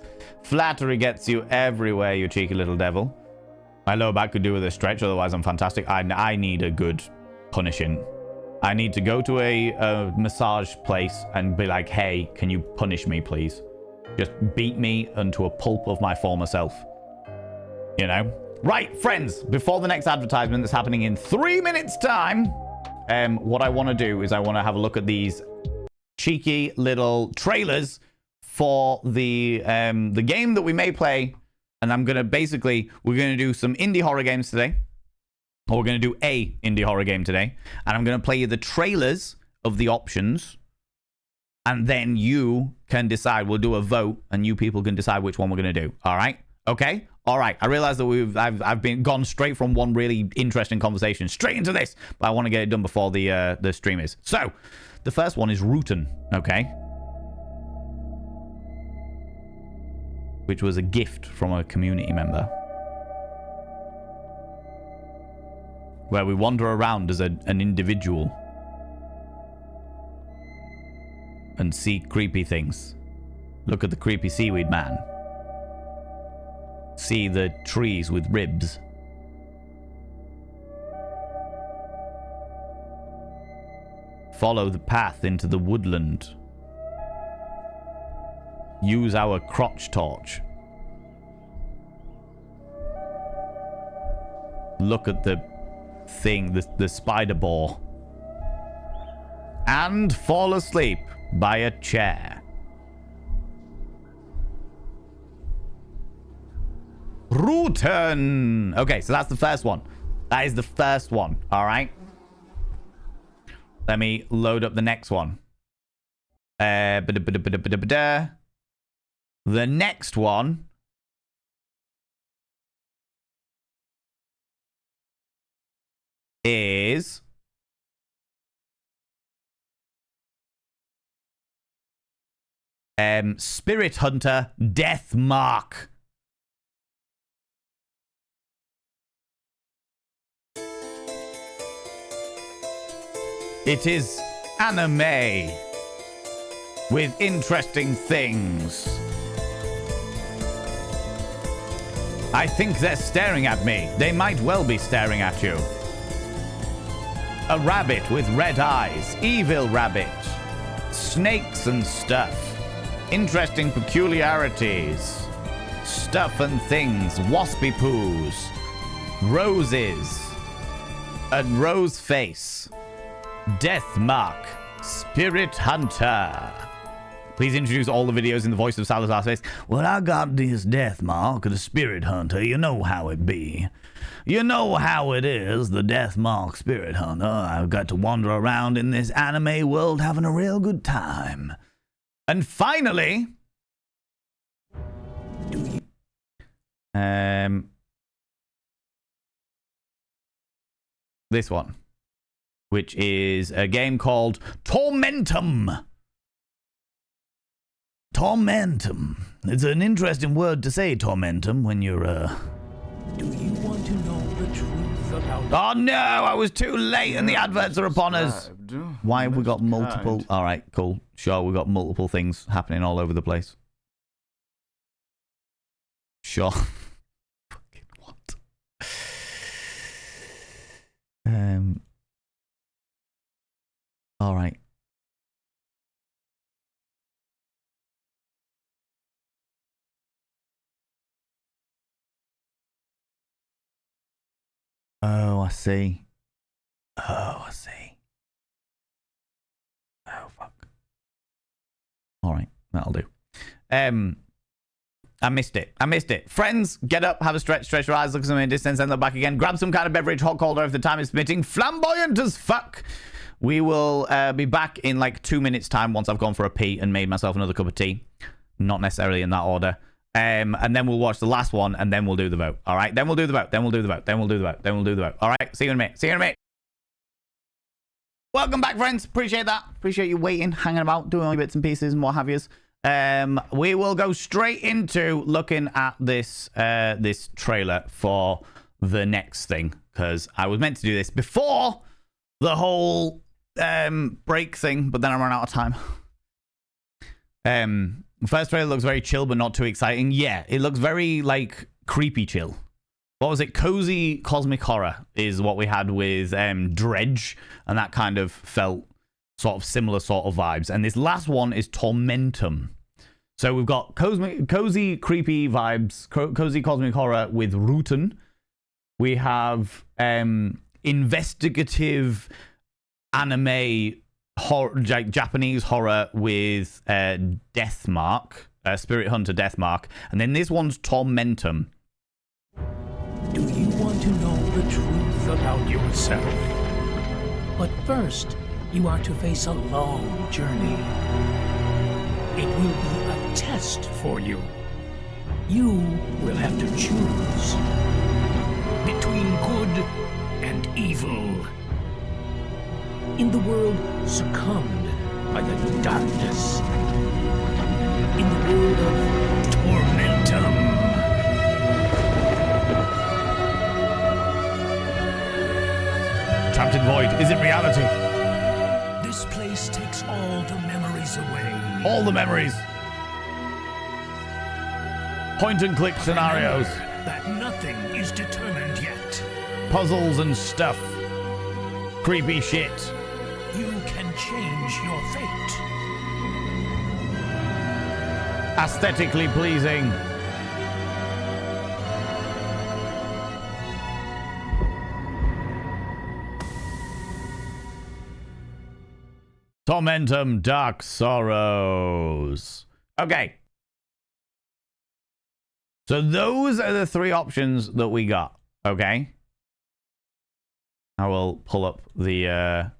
Speaker 1: You cheeky little devil. My lower back could do with a stretch, otherwise I'm fantastic. I need a good punishing. I need to go to a massage place and be like, hey, can you punish me, please? Just beat me into a pulp of my former self. You know? Right, friends, before the next advertisement that's happening in 3 minutes' time, what I want to do is I want to have a look at these cheeky little trailers for the game that we may play. And I'm going to we're going to do some indie horror games today. Or we're going to do a indie horror game today. And I'm going to play you the trailers of the options. And then you can decide. We'll do a vote. And you people can decide which one we're going to do. All right? Okay? All right. I realize that I've been gone straight from one really interesting conversation straight into this. But I want to get it done before the stream is. So, the first one is Rootin'. Okay? Which was a gift from a community member. Where we wander around as an individual. And see creepy things. Look at the creepy seaweed man. See the trees with ribs. Follow the path into the woodland. Use our crotch torch. Look at the thing, the spider boar. And fall asleep by a chair. Rutan. Okay, so that's the first one. That is the first one. All right. Let me load up the next one. The next one is Spirit Hunter Death Mark. It is anime with interesting things. I think they're staring at me. They might well be staring at you. A rabbit with red eyes. Evil rabbit. Snakes and stuff. Interesting peculiarities. Stuff and things. Waspy poos. Roses. A rose face. Death Mark. Spirit Hunter. Please introduce all the videos in the voice of Salazar Space. Well, I got this Death Mark, the Spirit Hunter. You know how it be. You know how it is, the Death Mark Spirit Hunter. I've got to wander around in this anime world having a real good time. And finally... this one. Which is a game called Tormentum. Tormentum. It's an interesting word to say, Tormentum, when you're,
Speaker 5: Do you want to know the truth about...
Speaker 1: Oh, no! I was too late and the adverts are upon us. Why have we got multiple... All right, cool. Sure, we've got multiple things happening all over the place. Sure. Fucking what? All right. Oh, I see. Oh, I see. Oh, fuck. All right, that'll do. I missed it. I missed it. Friends, get up, have a stretch, stretch your eyes, look at something in distance, and look back again. Grab some kind of beverage, hot, cold, or if the time is permitting. Flamboyant as fuck. We will be back in like 2 minutes' time once I've gone for a pee and made myself another cup of tea. Not necessarily in that order. And then we'll watch the last one, and then we'll do the vote. All right? Then we'll do the vote. Then we'll do the vote. Then we'll do the vote. Then we'll do the vote. All right? See you in a minute. See you in a minute. Welcome back, friends. Appreciate that. Appreciate you waiting, hanging about, doing all your bits and pieces and what have yous. We will go straight into looking at this this trailer for the next thing, because I was meant to do this before the whole break thing, but then I ran out of time. The first trailer looks very chill, but not too exciting. Yeah, it looks very like creepy chill. What was it? Cozy cosmic horror is what we had with Dredge, and that kind of felt sort of similar sort of vibes. And this last one is Tormentum. So we've got cozy creepy vibes, cozy cosmic horror with Rutan. We have investigative anime horror, Japanese horror with Death Mark, Spirit Hunter Death Mark, and then this one's Tormentum.
Speaker 5: Do you want to know the truth about yourself? But first, you are to face a long journey. It will be a test for you. You will have to choose between good and evil. In the world succumbed by the darkness. In the world of Tormentum.
Speaker 1: Trapped in void. Is it reality?
Speaker 5: This place takes all the memories away.
Speaker 1: All the memories. Point and click scenarios.
Speaker 5: Remember that nothing is determined yet.
Speaker 1: Puzzles and stuff. Creepy shit.
Speaker 5: You can change your fate.
Speaker 1: Aesthetically pleasing. Tormentum Dark Sorrows. Okay. So those are the three options that we got. Okay. I will pull up the...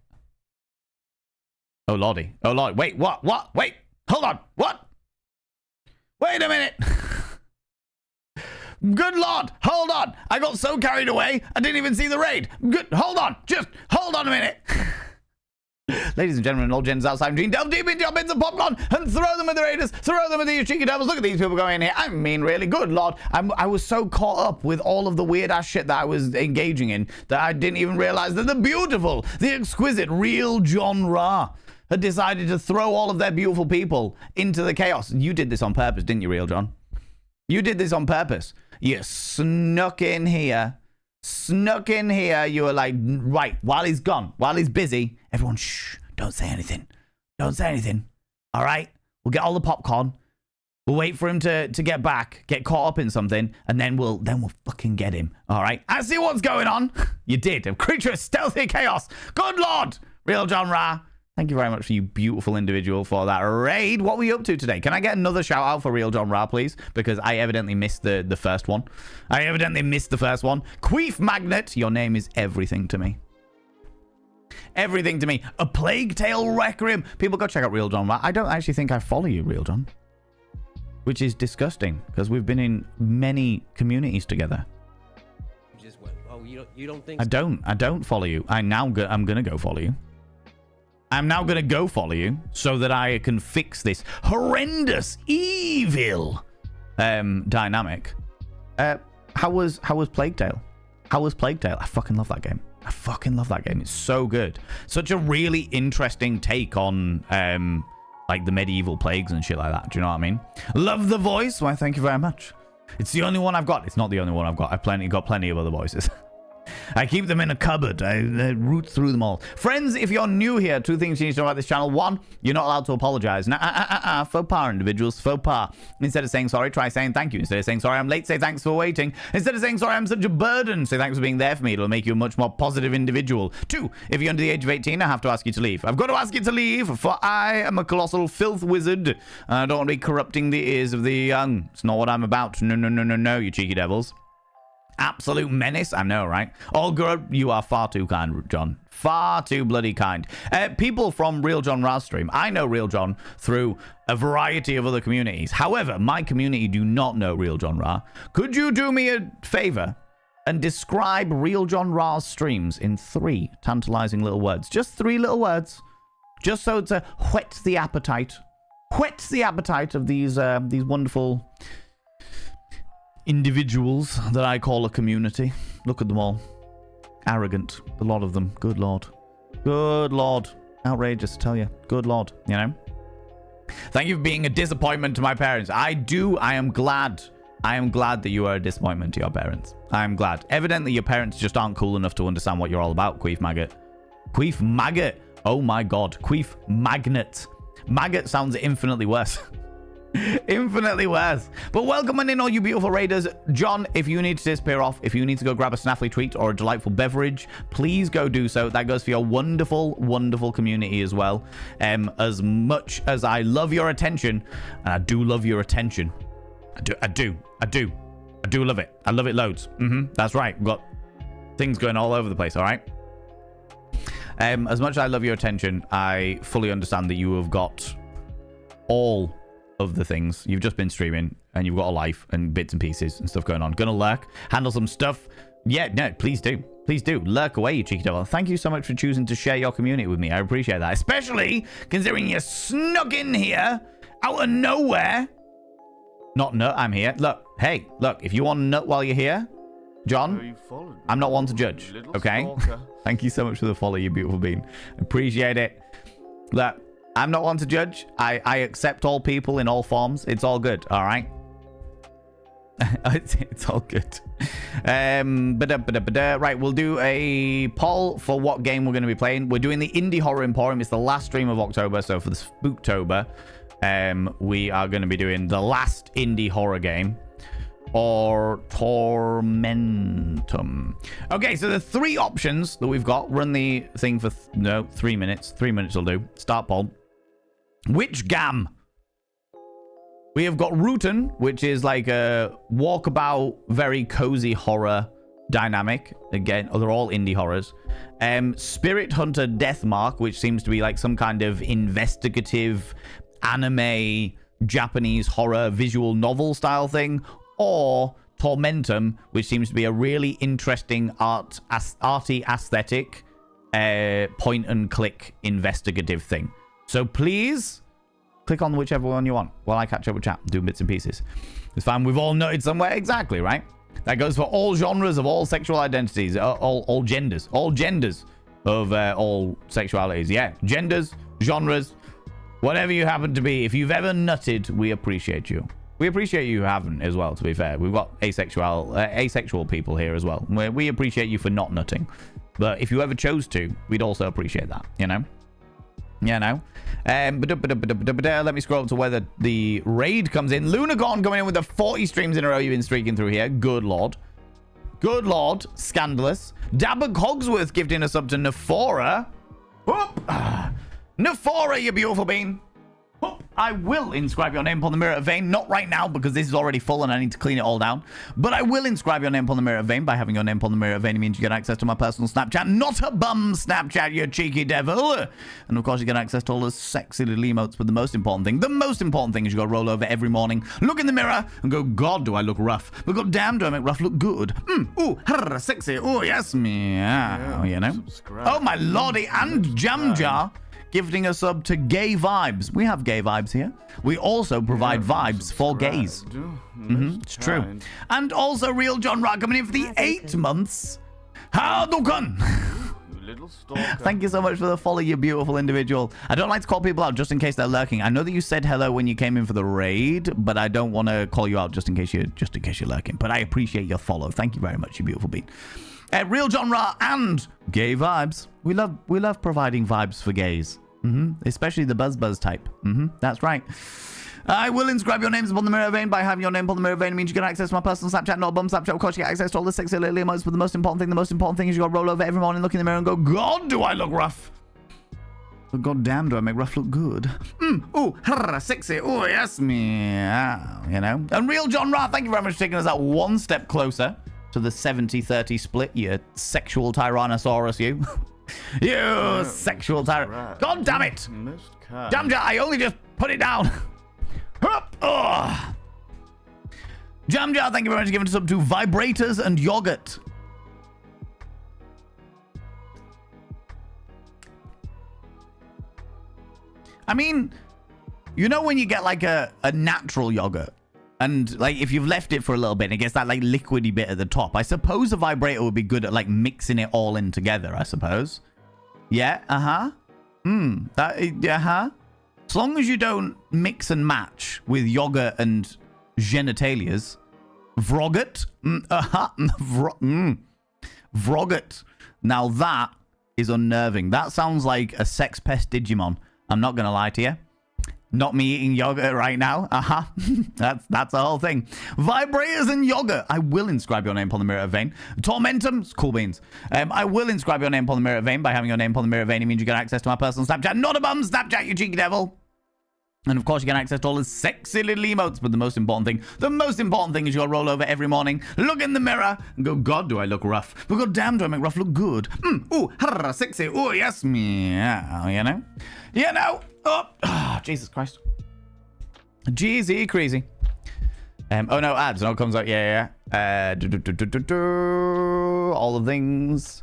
Speaker 1: Oh, lordy. Oh, lord. Wait, what? What? Wait. Hold on. What? Wait a minute. Good lord. Hold on. I got so carried away, I didn't even see the raid. Good. Hold on. Just hold on a minute. Ladies and gentlemen, all gens outside, Gene, delve deep into your bins of popcorn and throw them at the raiders. Throw them at these cheeky devils. Look at these people going in here. I mean, really, good lord. I was so caught up with all of the weird ass shit that I was engaging in that I didn't even realize that the beautiful, the exquisite, real John Ra had decided to throw all of their beautiful people into the chaos. You did this on purpose, didn't you, Real John? You did this on purpose. You snuck in here. Snuck in here. You were like, right, while he's gone, while he's busy, everyone, shh, don't say anything. Don't say anything. All right? We'll get all the popcorn. We'll wait for him to get back, get caught up in something, and then we'll fucking get him. All right? I see what's going on. You did. A creature of stealthy chaos. Good lord. Real John Ra. Thank you very much for you beautiful individual for that raid. What were you up to today? Can I get another shout out for Real John Ra, please? Because I evidently missed the first one. Queef Magnet, your name is everything to me. Everything to me. A Plague Tale Requiem. People go check out Real John Ra. I don't actually think I follow you, Real John. Which is disgusting, because we've been in many communities together.
Speaker 6: Just went, oh, you don't think
Speaker 1: I don't follow you. I'm going to go follow you. I'm now going to go follow you so that I can fix this horrendous, evil dynamic. How was Plague Tale? How was Plague Tale? I fucking love that game. It's so good. Such a really interesting take on like the medieval plagues and shit like that. Do you know what I mean? Love the voice. Why, thank you very much. It's the only one I've got. It's not the only one I've got. I've got plenty of other voices. I keep them in a cupboard. I root through them all. Friends, if you're new here, two things you need to know about this channel. One, you're not allowed to apologize. Faux pas, individuals. Faux pas. Instead of saying sorry, try saying thank you. Instead of saying sorry, I'm late, say thanks for waiting. Instead of saying sorry, I'm such a burden, say thanks for being there for me. It'll make you a much more positive individual. Two, if you're under the age of 18, I have to ask you to leave. I've got to ask you to leave, for I am a colossal filth wizard. And I don't want to be corrupting the ears of the young. It's not what I'm about. No, you cheeky devils. Absolute menace. I know, right? All good. You are far too kind, John. Far too bloody kind. People from Real John Ra's stream. I know Real John through a variety of other communities. However, my community do not know Real John Ra. Could you do me a favor and describe Real John Ra's streams in 3 tantalizing little words? Just 3 little words. Just so to whet the appetite. Whet the appetite of these wonderful individuals that I call a community. Look at them all. Arrogant. The lot of them. Good lord. Good lord. Outrageous, I tell you. Good lord. You know? Thank you for being a disappointment to my parents. I am glad. I am glad that you are a disappointment to your parents. I am glad. Evidently, your parents just aren't cool enough to understand what you're all about, Queef Maggot. Queef Maggot. Oh my god. Queef Magnet. Maggot sounds infinitely worse. Infinitely worse. But welcome in all you beautiful raiders. John, if you need to disappear off, if you need to go grab a snaffly treat or a delightful beverage, please go do so. That goes for your wonderful, wonderful community as well. As much as I love your attention, and I do love your attention. I do love it. I love it loads. That's right. We've got things going all over the place, all right? As much as I love your attention, I fully understand that you have got all of the things. You've just been streaming and you've got a life and bits and pieces and stuff going on. Gonna lurk, handle some stuff. Yeah, no, please do. Please do. Lurk away, you cheeky devil. Thank you so much for choosing to share your community with me. I appreciate that. Especially considering you snuck in here out of nowhere. Not nut, I'm here. Look, hey, look, if you want to nut while you're here, John, I'm not one to judge, okay? Thank you so much for the follow, you beautiful bean. Appreciate it. Look, I'm not one to judge. I accept all people in all forms. It's all good, all right? It's all good. Right, we'll do a poll for what game we're going to be playing. We're doing the Indie Horror Emporium. It's the last stream of October, so for the Spooktober, we are going to be doing the last indie horror game, or Tormentum. Okay, so the 3 options that we've got. Run the thing for 3 minutes. 3 minutes will do. Start poll. Which gam? We have got Rooten, which is like a walkabout, very cozy horror dynamic. Again, they're all indie horrors. Spirit Hunter Deathmark, which seems to be like some kind of investigative anime Japanese horror visual novel style thing. Or Tormentum, which seems to be a really interesting arty aesthetic point and click investigative thing. So please click on whichever one you want while I catch up with chat, do bits and pieces. It's fine. We've all noted somewhere. Exactly, right? That goes for all genres of all sexual identities, all genders of all sexualities. Yeah, genders, genres, whatever you happen to be. If you've ever nutted, we appreciate you. We appreciate you who haven't as well, to be fair. We've got asexual people here as well. We appreciate you for not nutting. But if you ever chose to, we'd also appreciate that, you know? Yeah, no. Let me scroll up to where the raid comes in. Lunagon coming in with the 40 streams in a row you've been streaking through here. Good lord. Good lord. Scandalous. Dabber Cogsworth gifting us up to Nephora. Whoop. Nephora, you beautiful bean. Whoop. I will inscribe your name upon the mirror of vein. Not right now, because this is already full and I need to clean it all down. But I will inscribe your name upon the mirror of vein. By having your name upon the mirror of vein, it means you get access to my personal Snapchat. Not a bum Snapchat, you cheeky devil. And of course, you get access to all the sexy little emotes. But the most important thing is you got to roll over every morning, look in the mirror, and go, God, do I look rough? But God damn, do I make rough look good? Ooh, sexy. Oh, yes, meow. You know?
Speaker 2: Subscribe.
Speaker 1: Oh, my lordy. And Jam Jar gifting a sub to Gay Vibes. We have gay vibes here. We also provide vibes for gays. It's true. And also Real John Rock coming in for the 8 months. How do come?
Speaker 2: Little stalker.
Speaker 1: Thank you so much for the follow, you beautiful individual. I don't like to call people out just in case they're lurking. I know that you said hello when you came in for the raid, but I don't want to call you out just in case you're lurking. But I appreciate your follow. Thank you very much, you beautiful bean. Real John Ra and Gay Vibes. We love providing vibes for gays. Especially the buzz type. That's right. I will inscribe your names upon the mirror vein. By having your name upon the mirror vein, it means you get access to my personal Snapchat, not a bum Snapchat. Of course, you get access to all the sexy little emotes. But the most important thing is you got to roll over every morning, look in the mirror, and go, God, do I look rough? But God damn, do I make rough look good? Ooh, sexy. Oh, yes, meow. You know. And Real John Ra, thank you very much for taking us that one step closer to the 70-30 split. You sexual Tyrannosaurus, you. You sexual tyrant. God damn it! Damn it, I only just put it down. Jamjar, thank you very much for giving us up to Vibrators and Yogurt. I mean, you know when you get like a natural yogurt, and like if you've left it for a little bit and it gets that like liquidy bit at the top, I suppose a vibrator would be good at like mixing it all in together, I suppose. Yeah, As long as you don't mix and match with yogurt and genitalias. Vrogot. Vrogot. Now that is unnerving. That sounds like a sex pest Digimon. I'm not going to lie to you. Not me eating yogurt right now. That's the whole thing. Vibrators and yogurt. I will inscribe your name upon the mirror of vein. Tormentum. Cool beans. I will inscribe your name upon the mirror of vein. By having your name upon the mirror of vein, it means you get access to my personal Snapchat. Not a bum Snapchat, you cheeky devil. And of course, you get access to all the sexy little emotes. But the most important thing is you got to roll over every morning, look in the mirror, and go, God, do I look rough? But God damn, do I make rough look good? Ooh, sexy. Oh, yes, meow. You know? You know? Oh, Jesus Christ. Jeezy crazy. Oh no, ads. No, it comes out. Yeah. All the things.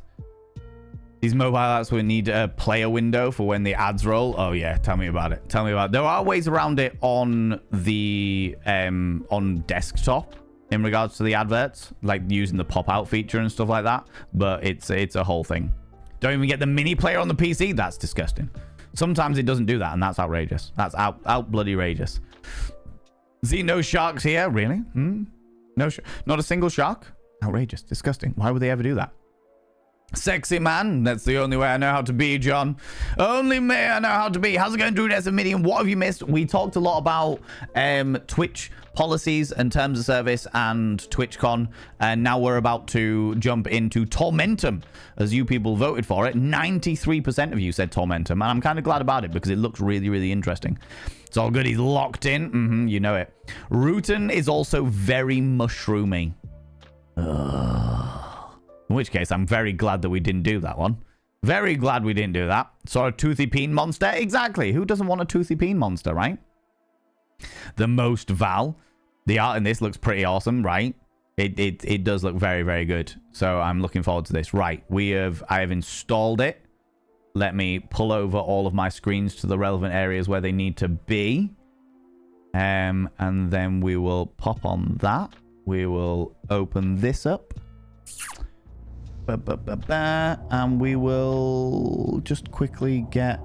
Speaker 1: These mobile apps will need a player window for when the ads roll. Oh yeah, tell me about it. There are ways around it on the on desktop in regards to the adverts, like using the pop-out feature and stuff like that. But it's a whole thing. Don't even get the mini player on the PC. That's disgusting. Sometimes it doesn't do that, and that's outrageous. That's out bloody rageous. See, no sharks here, really? No, not a single shark. Outrageous, disgusting. Why would they ever do that? Sexy man. That's the only way I know how to be, John. Only me I know how to be. How's it going, Drew Medium? What have you missed? We talked a lot about Twitch policies and terms of service and TwitchCon, and now we're about to jump into Tormentum, as you people voted for it. 93% of you said Tormentum, and I'm kind of glad about it because it looks really, really interesting. It's all good. He's locked in. You know it. Rutan is also very mushroomy. In which case, I'm very glad that we didn't do that one. Very glad we didn't do that. Saw a toothy peen monster? Exactly. Who doesn't want a toothy peen monster, right? The most Val. The art in this looks pretty awesome, right? It does look very, very good. So I'm looking forward to this. Right. I have installed it. Let me pull over all of my screens to the relevant areas where they need to be. And then we will pop on that. We will open this up. And we will just quickly get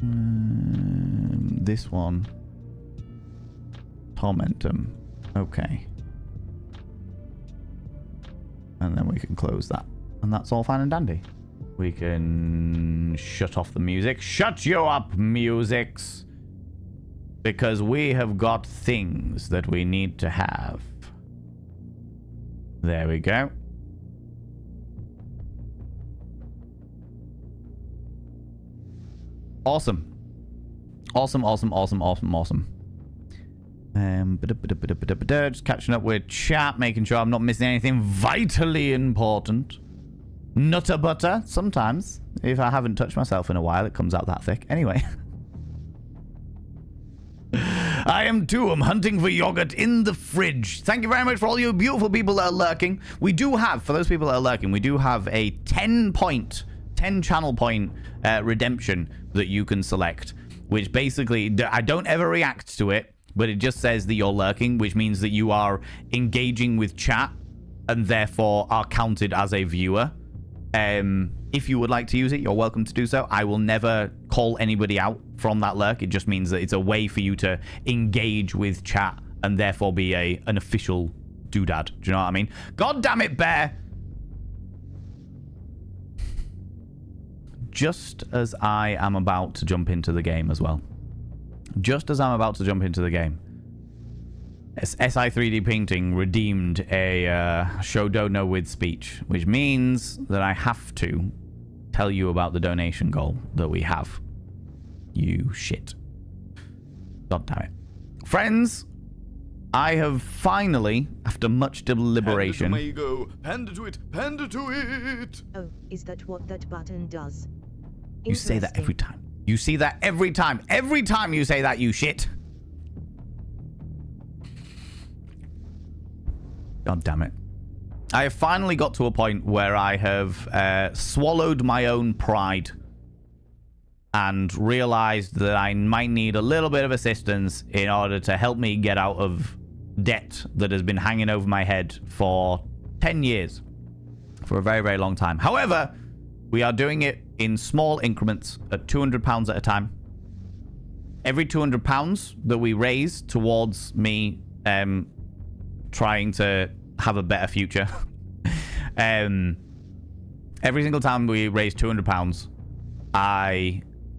Speaker 1: this one. Tormentum. Okay. And then we can close that. And that's all fine and dandy. We can shut off the music. Shut you up, musics! Because we have got things that we need to have. There we go. Awesome. Awesome. Just catching up with chat, making sure I'm not missing anything vitally important. Nutter butter, sometimes. If I haven't touched myself in a while, it comes out that thick. Anyway. I am too. I'm hunting for yogurt in the fridge. Thank you very much for all you beautiful people that are lurking. We do have, for those people that are lurking, we do have a 10 channel point redemption that you can select, which basically, I don't ever react to it, but it just says that you're lurking, which means that you are engaging with chat and therefore are counted as a viewer. If you would like to use it, you're welcome to do so. I will never call anybody out from that lurk. It just means that it's a way for you to engage with chat and therefore be an official doodad. Do you know what I mean? God damn it, Bear! Just as I am about to jump into the game as well. Just as I'm about to jump into the game. SI3D Painting redeemed a show dono with speech, which means that I have to tell you about the donation goal that we have. You shit. God damn it. Friends, I have finally, after much deliberation...
Speaker 2: Panda to Mago. Panda to it. Panda to it.
Speaker 3: Oh, is that what that button does?
Speaker 1: You say that every time. You see that every time. Every time you say that, you shit. God damn it. I have finally got to a point where I have swallowed my own pride and realized that I might need a little bit of assistance in order to help me get out of debt that has been hanging over my head for 10 years. For a very, very long time. However, we are doing it in small increments at £200 at a time. Every £200 that we raise towards me trying to have a better future. Every single time we raise £200,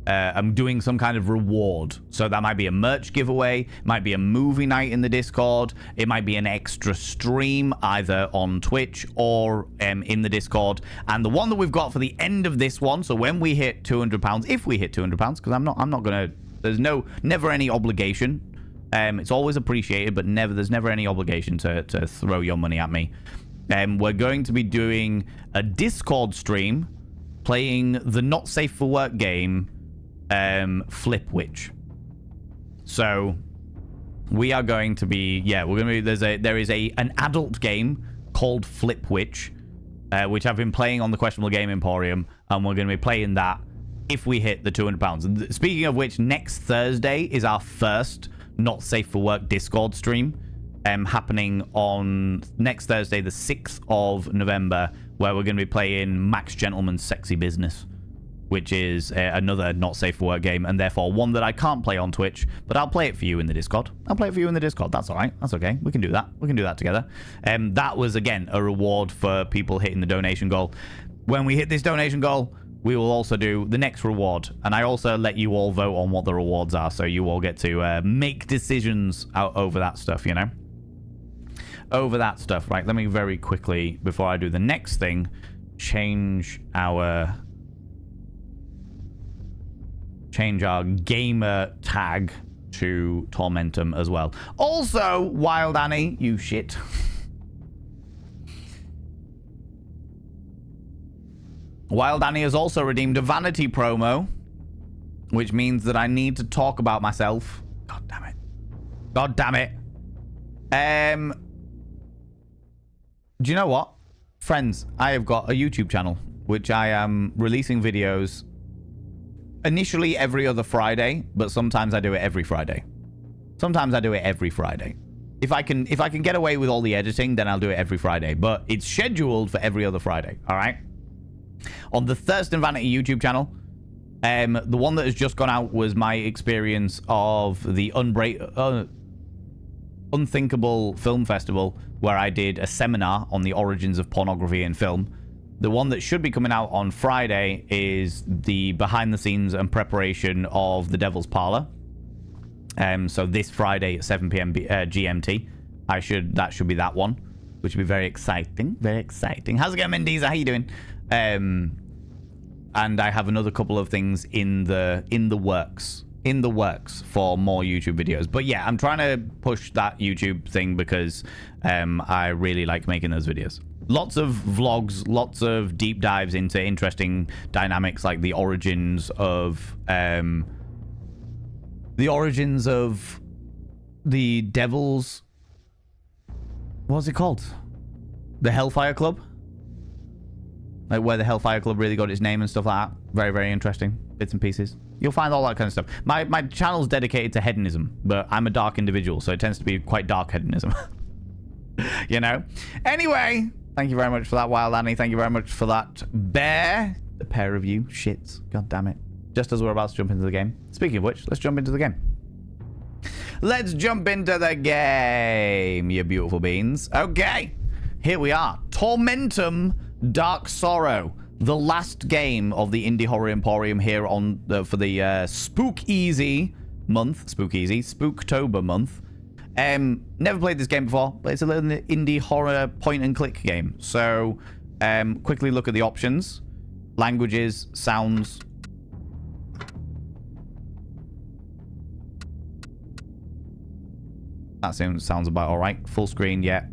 Speaker 1: I'm doing some kind of reward. So that might be a merch giveaway, might be a movie night in the Discord, it might be an extra stream either on Twitch or in the Discord. And the one that we've got for the end of this one, so when we hit £200, if we hit £200, because I'm not gonna, there's never any obligation. It's always appreciated, but there's never any obligation to throw your money at me. We're going to be doing a Discord stream playing the not safe for work game Flip Witch. So we are going to be there is an adult game called Flip Witch, which I've been playing on the Questionable Game Emporium, and we're going to be playing that if we hit the £200. Speaking of which, next Thursday is our first Not Safe for Work Discord stream, happening on next Thursday, the 6th of November, where we're going to be playing Max Gentleman's Sexy Business. which is another not safe for work game, and therefore one that I can't play on Twitch, but I'll play it for you in the Discord. That's all right. That's okay. We can do that. We can do that together. That was, again, a reward for people hitting the donation goal. When we hit this donation goal, we will also do the next reward, and I also let you all vote on what the rewards are, so you all get to make decisions over that stuff, you know? Over that stuff. Right, let me very quickly, before I do the next thing, change our gamer tag to Tormentum as well. Also, Wild Annie, you shit. Wild Annie has also redeemed a vanity promo, which means that I need to talk about myself. God damn it. God damn it. Do you know what? Friends, I have got a YouTube channel, which I am releasing videos initially every other Friday, but sometimes I do it every Friday. Sometimes I do it every Friday. If I can get away with all the editing, then I'll do it every Friday, but it's scheduled for every other Friday, all right? On the Thirst and Vanity YouTube channel, the one that has just gone out was my experience of the Unthinkable Film Festival, where I did a seminar on the origins of pornography in film. The one that should be coming out on Friday is the behind the scenes and preparation of The Devil's Parlor. So this Friday at 7 p.m. GMT, that should be that one, which will be very exciting. Very exciting. How's it going, Mendiza? How you doing? And I have another couple of things in the works for more YouTube videos. But yeah, I'm trying to push that YouTube thing because I really like making those videos. Lots of vlogs, lots of deep dives into interesting dynamics, like the origins of the Devil's, what's it called? The Hellfire Club? Like where the Hellfire Club really got its name and stuff like that. Very, very interesting bits and pieces. You'll find all that kind of stuff. My channel's dedicated to hedonism, but I'm a dark individual, so it tends to be quite dark hedonism. You know? Anyway, thank you very much for that, Wild Annie. Thank you very much for that, Bear. The pair of you shits. God damn it. Just as we're about to jump into the game. Speaking of which, let's jump into the game. Let's jump into the game, you beautiful beans. Okay. Here we are. Tormentum Dark Sorrow. The last game of the Indie Horror Emporium here on for the Spooktober month. Never played this game before, but it's a little indie horror point and click game. So quickly look at the options. Languages, sounds. That sounds about all right. Full screen, yeah.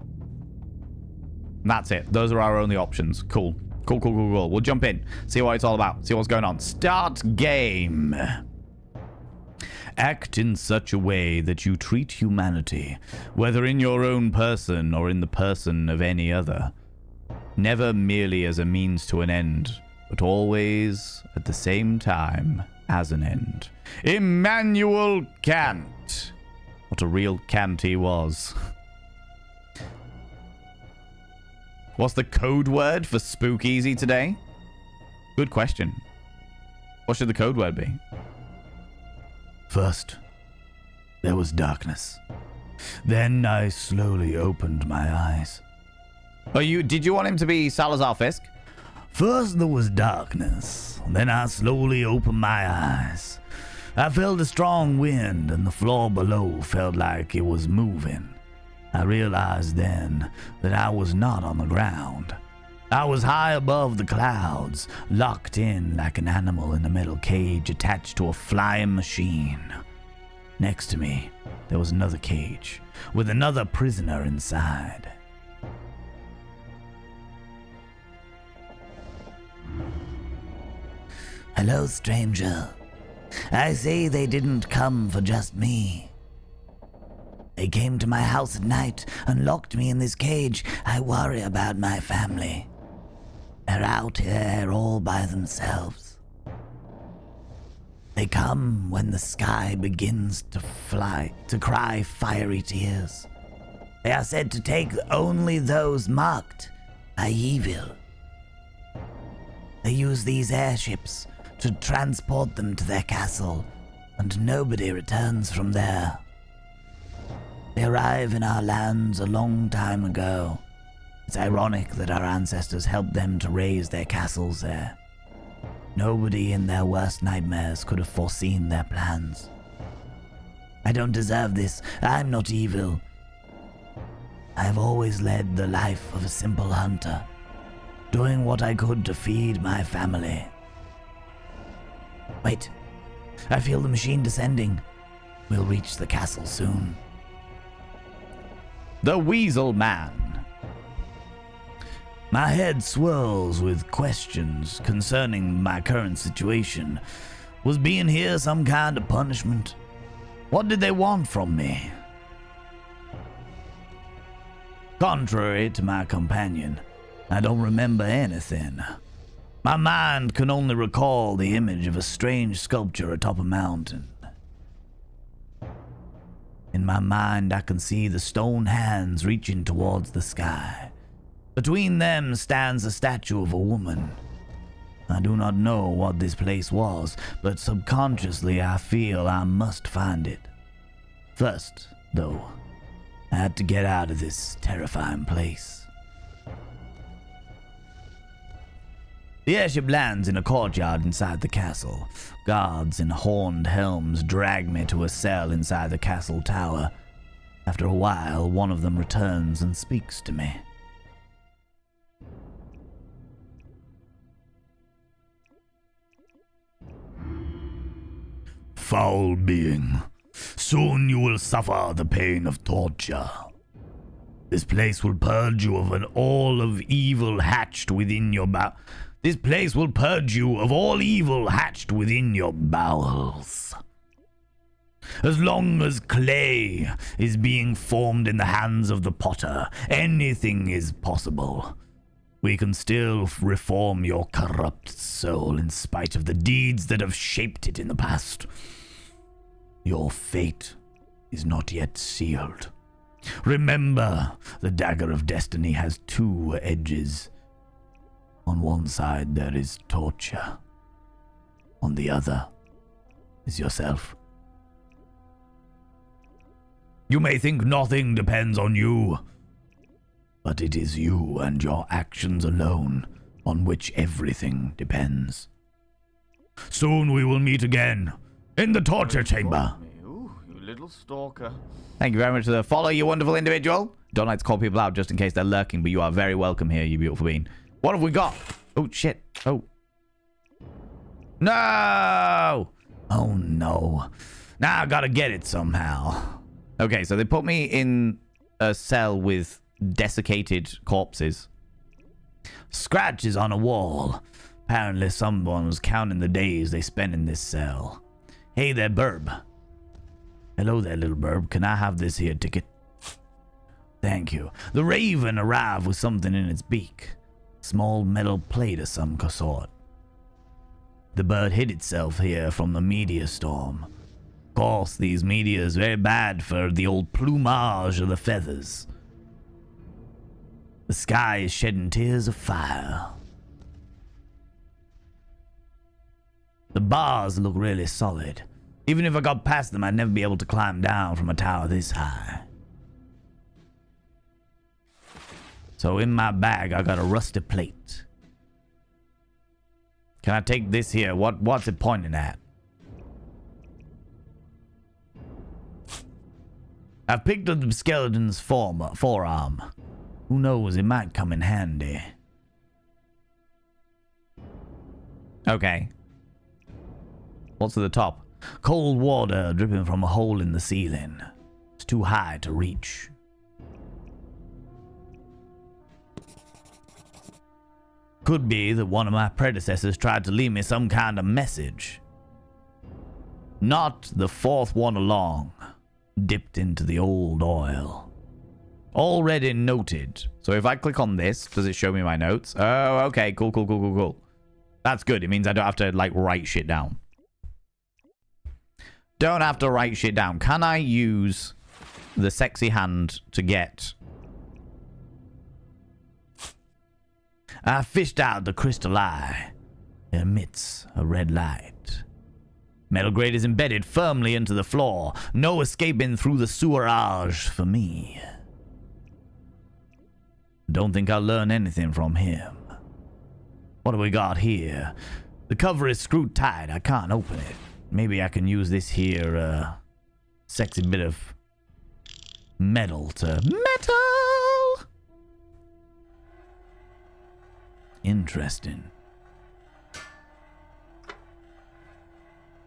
Speaker 1: That's it. Those are our only options. Cool. Cool. We'll jump in. See what it's all about. See what's going on. Start game. Act in such a way that you treat humanity, whether in your own person or in the person of any other, never merely as a means to an end, but always at the same time as an end. Immanuel Kant. What a real Kant he was. What's the code word for Spookeasy today? Good question. What should the code word be? First, there was darkness. Then I slowly opened my eyes. Did you want him to be Salazar Fisk? First there was darkness. Then I slowly opened my eyes. I felt a strong wind and the floor below felt like it was moving. I realized then that I was not on the ground. I was high above the clouds, locked in like an animal in a metal cage attached to a flying machine. Next to me, there was another cage with another prisoner inside. Hello, stranger. I say they didn't come for just me. They came to my house at night and locked me in this cage. I worry about my family. They're out here all by themselves. They come when the sky begins to cry fiery tears. They are said to take only those marked by evil. They use these airships to transport them to their castle, and nobody returns from there. They arrive in our lands a long time ago. It's ironic that our ancestors helped them to raise their castles there. Nobody in their worst nightmares could have foreseen their plans. I don't deserve this. I'm not evil. I have always led the life of a simple hunter, doing what I could to feed my family. Wait, I feel the machine descending. We'll reach the castle soon. The Weasel Man. My head swirls with questions concerning my current situation. Was being here some kind of punishment? What did they want from me? Contrary to my companion, I don't remember anything. My mind can only recall the image of a strange sculpture atop a mountain. In my mind, I can see the stone hands reaching towards the sky. Between them stands a statue of a woman. I do not know what this place was, but subconsciously I feel I must find it. First, though, I had to get out of this terrifying place. The airship lands in a courtyard inside the castle. Guards in horned helms drag me to a cell inside the castle tower. After a while, one of them returns and speaks to me. Foul being, soon you will suffer the pain of torture. This place will purge you of all of evil hatched within your This place will purge you of all evil hatched within your bowels. As long as clay is being formed in the hands of the potter, anything is possible. We can still reform your corrupt soul in spite of the deeds that have shaped it in the past. Your fate is not yet sealed. Remember, the dagger of destiny has two edges. On one side there is torture. On the other is yourself. You may think nothing depends on you, but it is you and your actions alone on which everything depends. Soon we will meet again in the torture chamber.
Speaker 2: Ooh, you little stalker.
Speaker 1: Thank you very much for the follow, you wonderful individual. Don't like to call people out just in case they're lurking, but you are very welcome here, you beautiful being. What have we got? Oh, shit. Oh. No! Oh, no. Now I gotta get it somehow. Okay, so they put me in a cell with desiccated corpses. Scratches on a wall. Apparently someone was counting the days they spent in this cell. Hey there, Burb. Hello there, little Burb. Can I have this here ticket? Thank you. The raven arrived with something in its beak. Small metal plate of some sort. The bird hid itself here from the meteor storm. Of course, these meteors very bad for the old plumage of the feathers. The sky is shedding tears of fire. The bars look really solid. Even if I got past them, I'd never be able to climb down from a tower this high. So in my bag, I got a rusty plate. Can I take this here? What's it pointing at? I've picked up the skeleton's forearm. Who knows, it might come in handy. Okay. What's at the top? Cold water dripping from a hole in the ceiling. It's too high to reach. Could be that one of my predecessors tried to leave me some kind of message. Not the fourth one along. Dipped into the old oil. Already noted. So if I click on this, does it show me my notes? Oh, okay. Cool. That's good. It means I don't have to, like, write shit down. Don't have to write shit down. Can I use the sexy hand to get... I fished out the crystal eye. emits a red light. Metal grate is embedded firmly into the floor. No escaping through the sewerage for me. Don't think I'll learn anything from him. What do we got here? The cover is screwed tight. I can't open it. Maybe I can use this here, sexy bit of metal to... Metal! Interesting.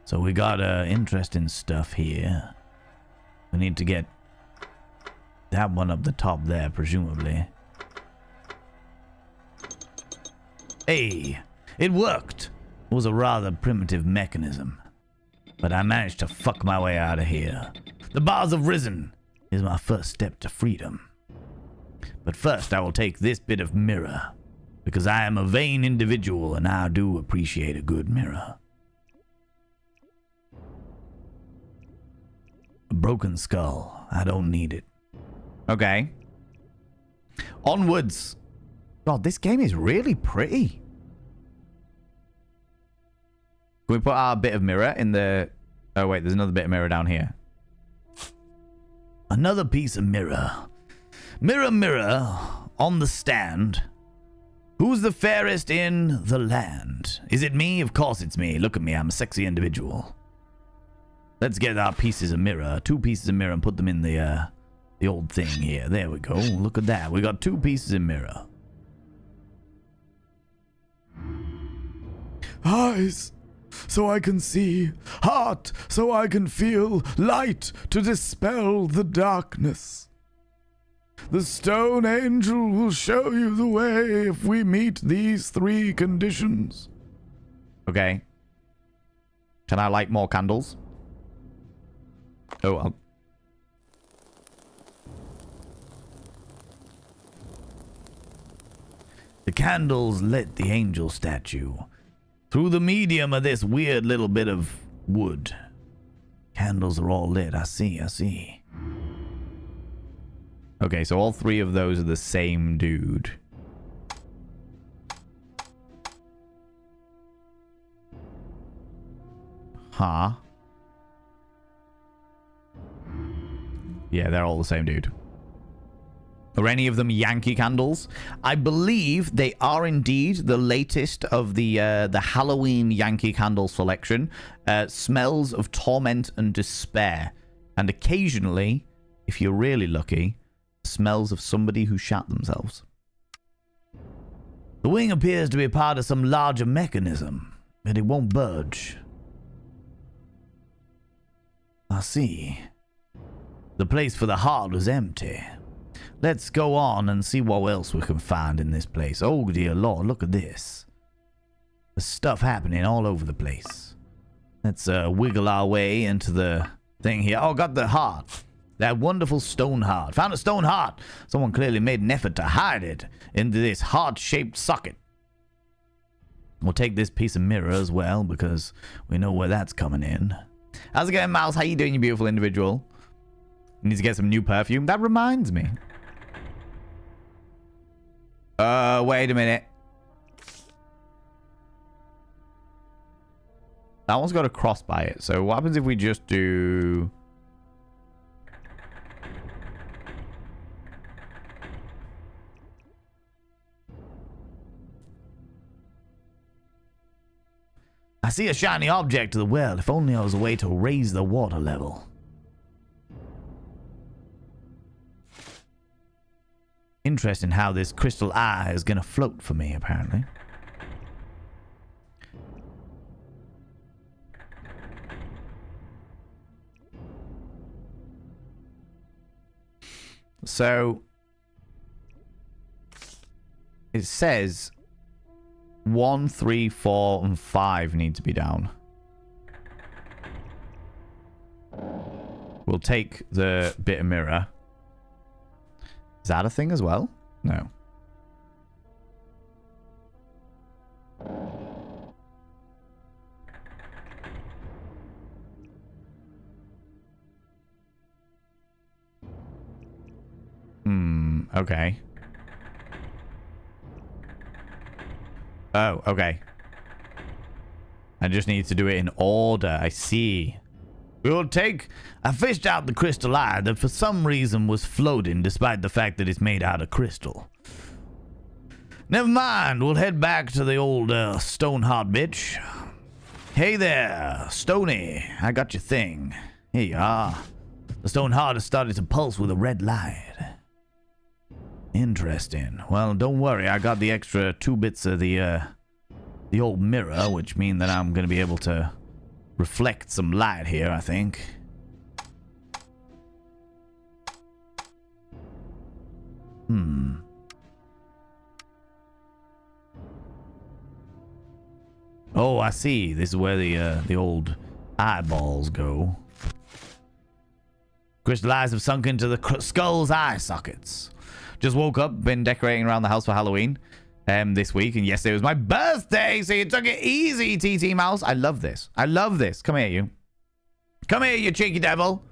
Speaker 1: So we got interesting stuff here. We need to get that one up the top there, presumably. Hey, it worked. It was a rather primitive mechanism, but I managed to fuck my way out of here. The bars have risen. Is my first step to freedom. But first I will take this bit of mirror, because I am a vain individual and I do appreciate a good mirror. A broken skull. I don't need it. Okay. Onwards. God, this game is really pretty. Can we put our bit of mirror in the... Oh, wait, there's another bit of mirror down here. Another piece of mirror. Mirror, mirror, on the stand. Who's the fairest in the land? Is it me? Of course it's me. Look at me, I'm a sexy individual. Let's get our pieces of mirror, 2 pieces of mirror, and put them in the old thing here. There we go. Look at that. We got 2 pieces of mirror. Eyes, so I can see. Heart, so I can feel. Light, to dispel the darkness. The stone angel will show you the way if we meet these 3 conditions. Okay. Can I light more candles? Oh, well. The candles lit the angel statue through the medium of this weird little bit of wood. Candles are all lit. I see, I see. Okay, so all 3 of those are the same dude. Huh? Yeah, they're all the same dude. Are any of them Yankee candles? I believe they are indeed the latest of the Halloween Yankee candle selection. Smells of torment and despair. And occasionally, if you're really lucky, smells of somebody who shot themselves. The wing appears to be part of some larger mechanism, but it won't budge. I see. The place for the heart was empty. Let's go on and see what else we can find in this place. Oh dear Lord, look at this. There's stuff happening all over the place. Let's wiggle our way into the thing here. Oh, got the heart. That wonderful stone heart. Found a stone heart. Someone clearly made an effort to hide it into this heart-shaped socket. We'll take this piece of mirror as well, because we know where that's coming in. How's it going, Miles? How you doing, you beautiful individual? Need to get some new perfume. That reminds me. Wait a minute. That one's got a cross by it. So what happens if we just do... I see a shiny object to the well. If only there was a way to raise the water level. Interesting how this crystal eye is going to float for me, apparently. So, it says 1, 3, 4, and 5 need to be down. We'll take the bit of mirror. Is that a thing as well? No. Okay. Oh, okay. I just need to do it in order. I see. I fished out the crystal eye that for some reason was floating despite the fact that it's made out of crystal. Never mind, we'll head back to the old Stoneheart bitch. Hey there, Stony, I got your thing. Here you are. The Stoneheart has started to pulse with a red light. Interesting. Well, don't worry, I got the extra 2 bits of the old mirror, which mean that I'm going to be able to reflect some light here, I think. Oh, I see. This is where the old eyeballs go. Crystal eyes have sunk into the skull's eye sockets. Just woke up, been decorating around the house for Halloween this week, and yesterday was my birthday, so you took it easy, TT Mouse. I love this. I love this. Come here, you. Come here, you cheeky devil.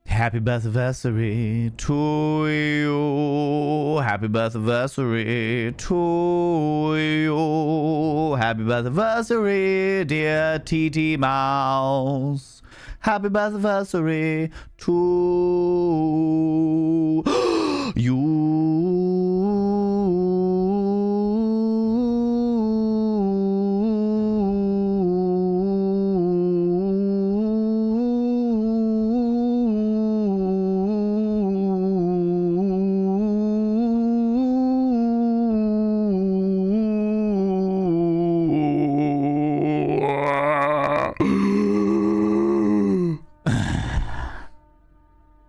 Speaker 1: Happy birthday to you. Happy birthday to you. Happy birthday, dear TT Mouse. Happy birthday to you.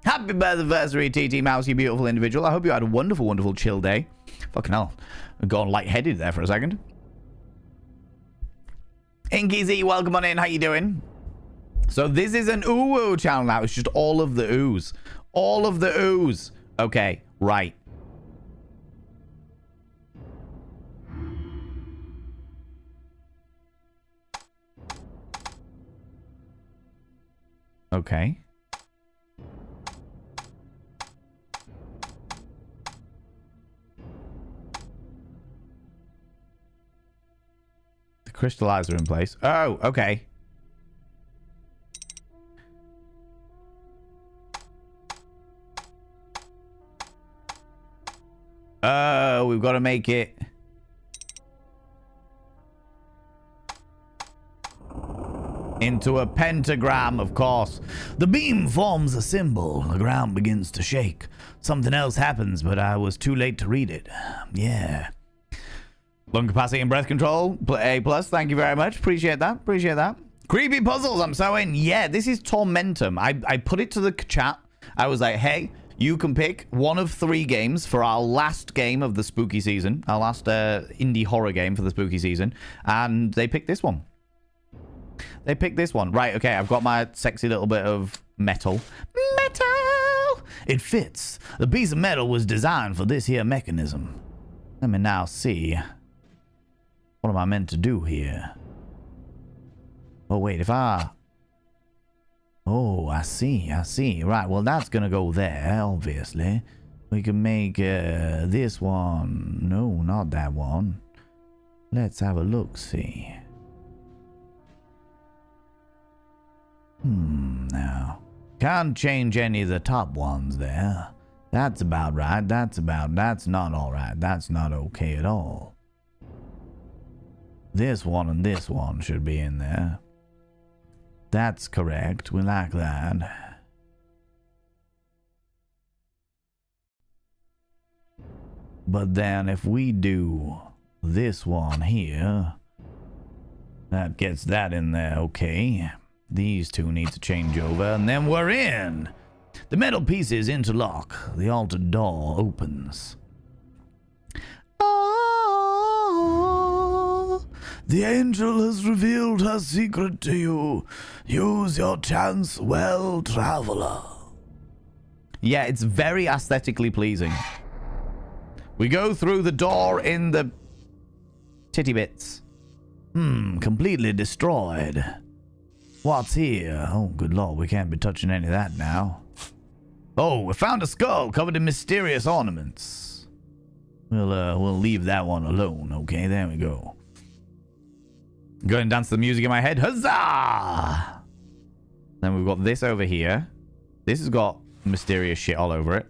Speaker 1: Happy birthday, TT Mouse, you beautiful individual. I hope you had a wonderful, wonderful chill day. Fucking hell. I've gone lightheaded there for a second. Inky Z, welcome on in. How you doing? So this is an ooh channel now. It's just all of the oohs. All of the oohs. Okay, right. Okay. Crystallizer in place. Oh, okay. Oh, we've got to make it into a pentagram, of course. The beam forms a symbol. The ground begins to shake. Something else happens, but I was too late to read it. Yeah. Lung capacity and breath control, A+. Thank you very much. Appreciate that. Appreciate that. Creepy puzzles, I'm so in. Yeah, this is Tormentum. I put it to the chat. I was like, hey, you can pick one of 3 games for our last game of the spooky season. Our last indie horror game for the spooky season. And they picked this one. They picked this one. Right, okay, I've got my sexy little bit of metal. Metal! It fits. The piece of metal was designed for this here mechanism. Let me now see. What am I meant to do here? Oh, wait, if I... Oh, I see, I see. Right, well, that's gonna go there, obviously. We can make this one... No, not that one. Let's have a look-see. Now. Can't change any of the top ones there. That's about right. That's not alright. That's not okay at all. This one and this one should be in there. That's correct. We like that. But then if we do this one here, that gets that in there. Okay. These 2 need to change over, and then we're in. The metal pieces interlock. The altar door opens. The angel has revealed her secret to you. Use your chance well, traveler. Yeah, it's very aesthetically pleasing. We go through the door in the titty bits. Completely destroyed. What's here? Oh, good lord, we can't be touching any of that now. Oh, we found a skull covered in mysterious ornaments. We'll leave that one alone, okay? There we go. Go and dance to the music in my head. Huzzah! Then we've got this over here. This has got mysterious shit all over it.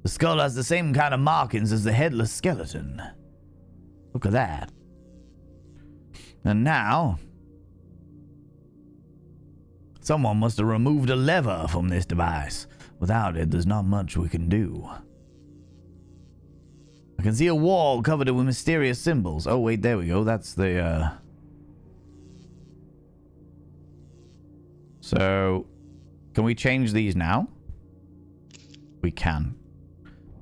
Speaker 1: The skull has the same kind of markings as the headless skeleton. Look at that. And now, someone must have removed a lever from this device. Without it, there's not much we can do. I can see a wall covered with mysterious symbols. Oh, wait, there we go. That's the, So, can we change these now? We can.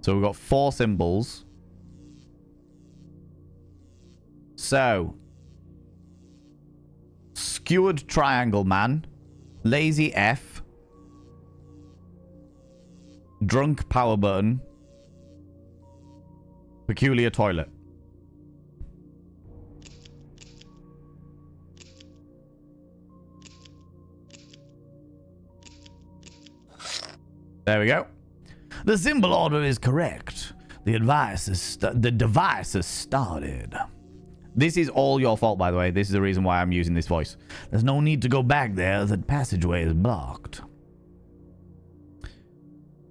Speaker 1: So, we've got 4 symbols. So, Skewered Triangle Man, Lazy F, Drunk Power Button, Peculiar Toilet. There we go. The symbol order is correct. The device is started. This is all your fault, by the way. This is the reason why I'm using this voice. There's no need to go back there. The passageway is blocked.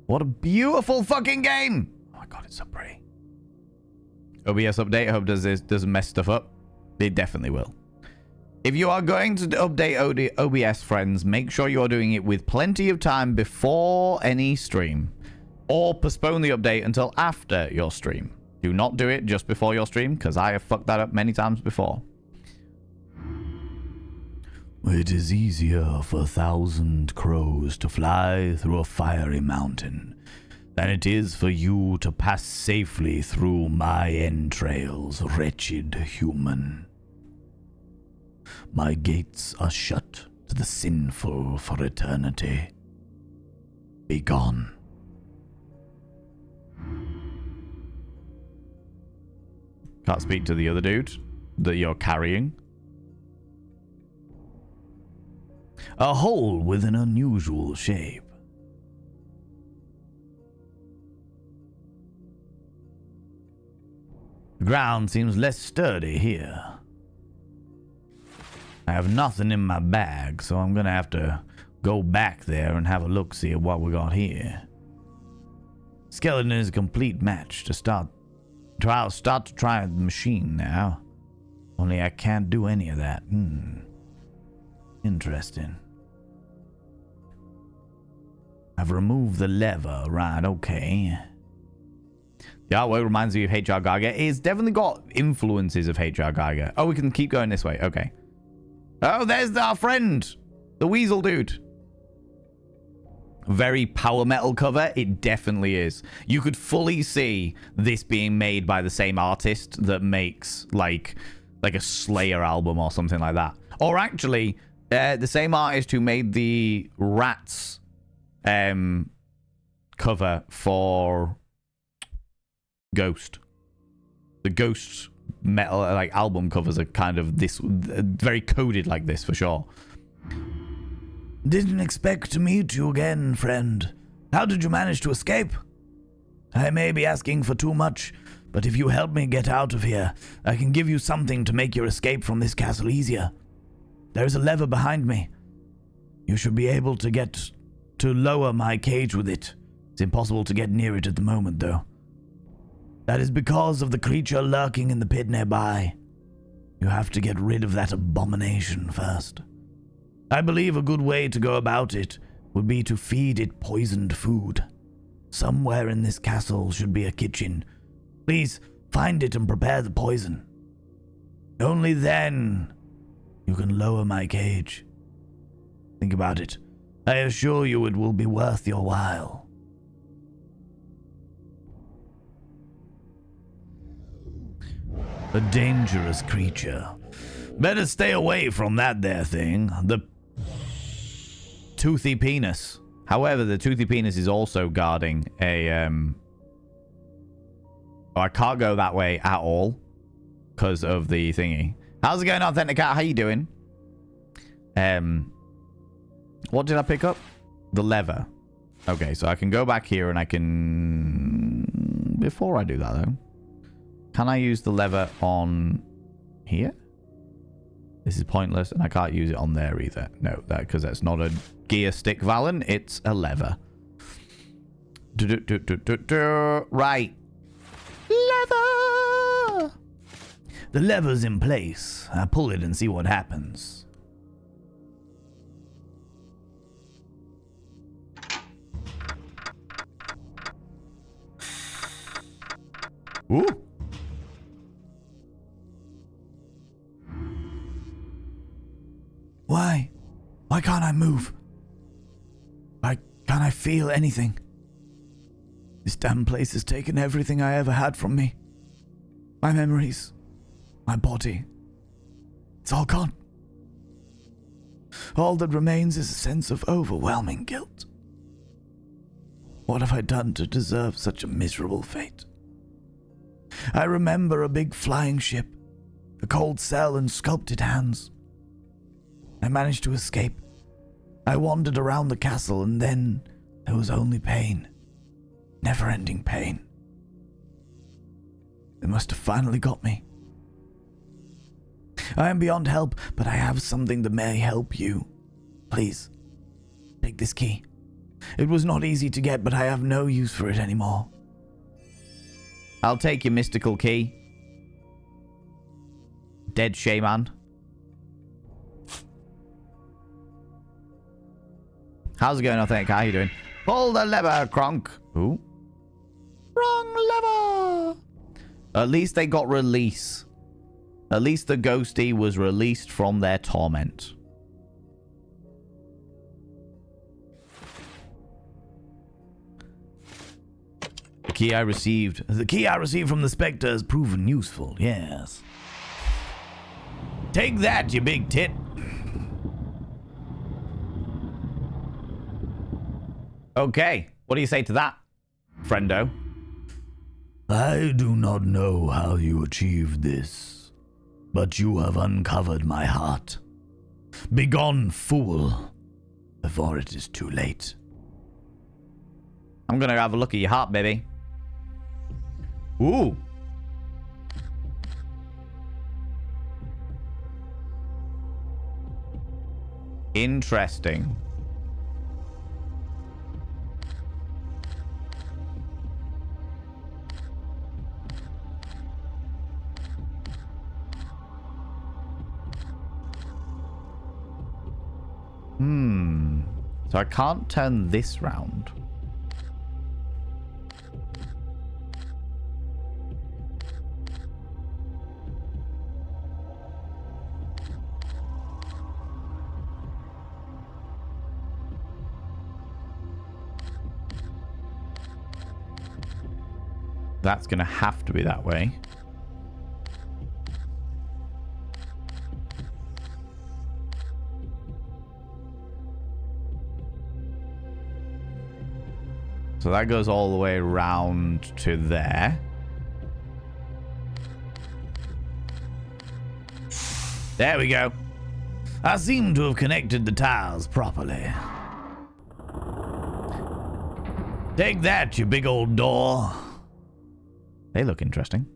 Speaker 1: What a beautiful fucking game! Oh my god, it's so pretty. OBS update. I hope this doesn't mess stuff up. It definitely will. If you are going to update OBS, friends, make sure you are doing it with plenty of time before any stream. Or postpone the update until after your stream. Do not do it just before your stream, because I have fucked that up many times before. It is easier for 1,000 crows to fly through a fiery mountain than it is for you to pass safely through my entrails, wretched human. My gates are shut to the sinful for eternity. Be gone. Can't speak to the other dude that you're carrying. A hole with an unusual shape. The ground seems less sturdy here. I have nothing in my bag, so I'm gonna have to go back there and have a look-see at what we got here. Skeleton is a complete match to start. I'll start to try the machine now. Only I can't do any of that. Interesting. I've removed the lever. Right, okay. The artwork reminds me of H.R. Geiger. It's definitely got influences of H.R. Geiger. Oh, we can keep going this way. Okay. Oh, there's our friend. The weasel dude. Very power metal cover. It definitely is. You could fully see this being made by the same artist that makes like a Slayer album or something like that. Or actually, the same artist who made the Rats cover for Ghost. The Ghost metal like album covers are kind of this very coded like this for sure. Didn't expect to meet you again, friend. How did you manage to escape? I may be asking for too much, but if you help me get out of here, I can give you something to make your escape from this castle easier. There is a lever behind me. You should be able to lower my cage with it. It's impossible to get near it at the moment, though. That is because of the creature lurking in the pit nearby. You have to get rid of that abomination first. I believe a good way to go about it would be to feed it poisoned food. Somewhere in this castle should be a kitchen. Please find it and prepare the poison. Only then you can lower my cage. Think about it. I assure you it will be worth your while. A dangerous creature. Better stay away from that there thing. The toothy penis. However, the toothy penis is also guarding a I can't go that way at all because of the thingy. How's it going, Authenticat? How you doing? What did I pick up? The lever. Okay, so I can go back here and I can... Before I do that, though, can I use the lever on here? This is pointless, and I can't use it on there either. No, because that's not a gear stick, Valen. It's a lever. Right. Lever! The lever's in place. I pull it and see what happens. Ooh. Why? Why can't I move? Why can't I feel anything? This damn place has taken everything I ever had from me. My memories, my body. It's all gone. All that remains is a sense of overwhelming guilt. What have I done to deserve such a miserable fate? I remember a big flying ship, a cold cell and sculpted hands. I managed to escape. I wandered around the castle, and then there was only pain. Never-ending pain. They must have finally got me. I am beyond help, but I have something that may help you. Please, take this key. It was not easy to get, but I have no use for it anymore. I'll take your mystical key. Dead shaman. How's it going, Authentic? How are you doing? Pull the lever, Kronk. Ooh. Wrong lever. At least they got release. At least the ghostie was released from their torment. The key I received from the Spectre has proven useful, yes. Take that, you big tit. Okay, what do you say to that, friendo? I do not know how you achieved this, but you have uncovered my heart. Begone, fool, before it is too late. I'm gonna have a look at your heart, baby. Ooh. Interesting. So I can't turn this round. That's gonna have to be that way. So that goes all the way around to there. There we go. I seem to have connected the tiles properly. Take that, you big old door. They look interesting.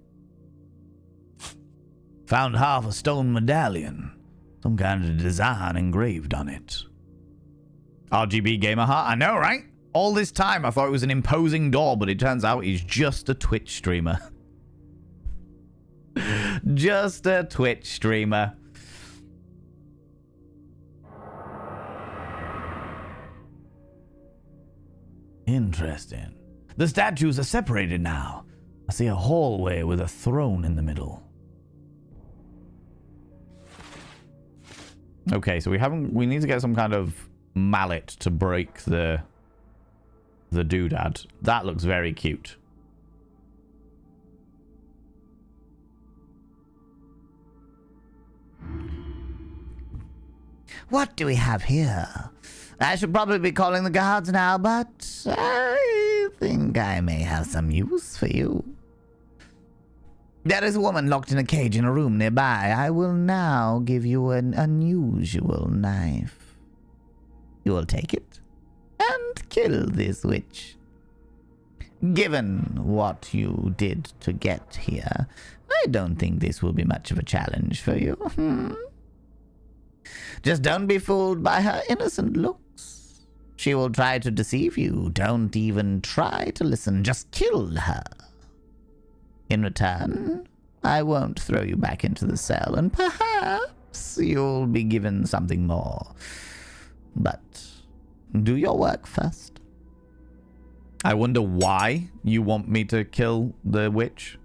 Speaker 1: Found half a stone medallion. Some kind of design engraved on it. RGB Gamer Heart, I know, right? All this time I thought it was an imposing door, but it turns out he's just a Twitch streamer. Just a Twitch streamer. Interesting. The statues are separated now. I see a hallway with a throne in the middle. Okay, so we need to get some kind of mallet to break the doodad. That looks very cute. What do we have here? I should probably be calling the guards now, but I think I may have some use for you. There is a woman locked in a cage in a room nearby. I will now give you an unusual knife. You will take it and kill this witch. Given what you did to get here, I don't think this will be much of a challenge for you. Just don't be fooled by her innocent looks. She will try to deceive you. Don't even try to listen. Just kill her. In return, I won't throw you back into the cell, and perhaps you'll be given something more. But do your work first. I wonder why you want me to kill the witch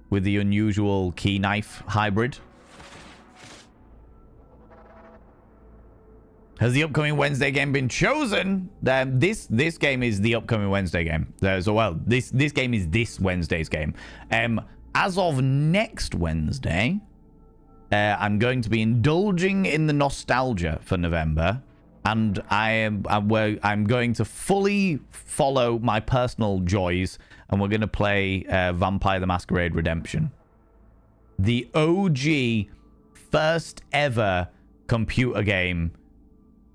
Speaker 1: with the unusual key knife hybrid. Has the upcoming Wednesday game been chosen? This game is the upcoming Wednesday game. This game is this Wednesday's game. As of next Wednesday, I'm going to be indulging in the nostalgia for November, and I'm going to fully follow my personal joys, and we're going to play Vampire the Masquerade Redemption, the OG first ever computer game.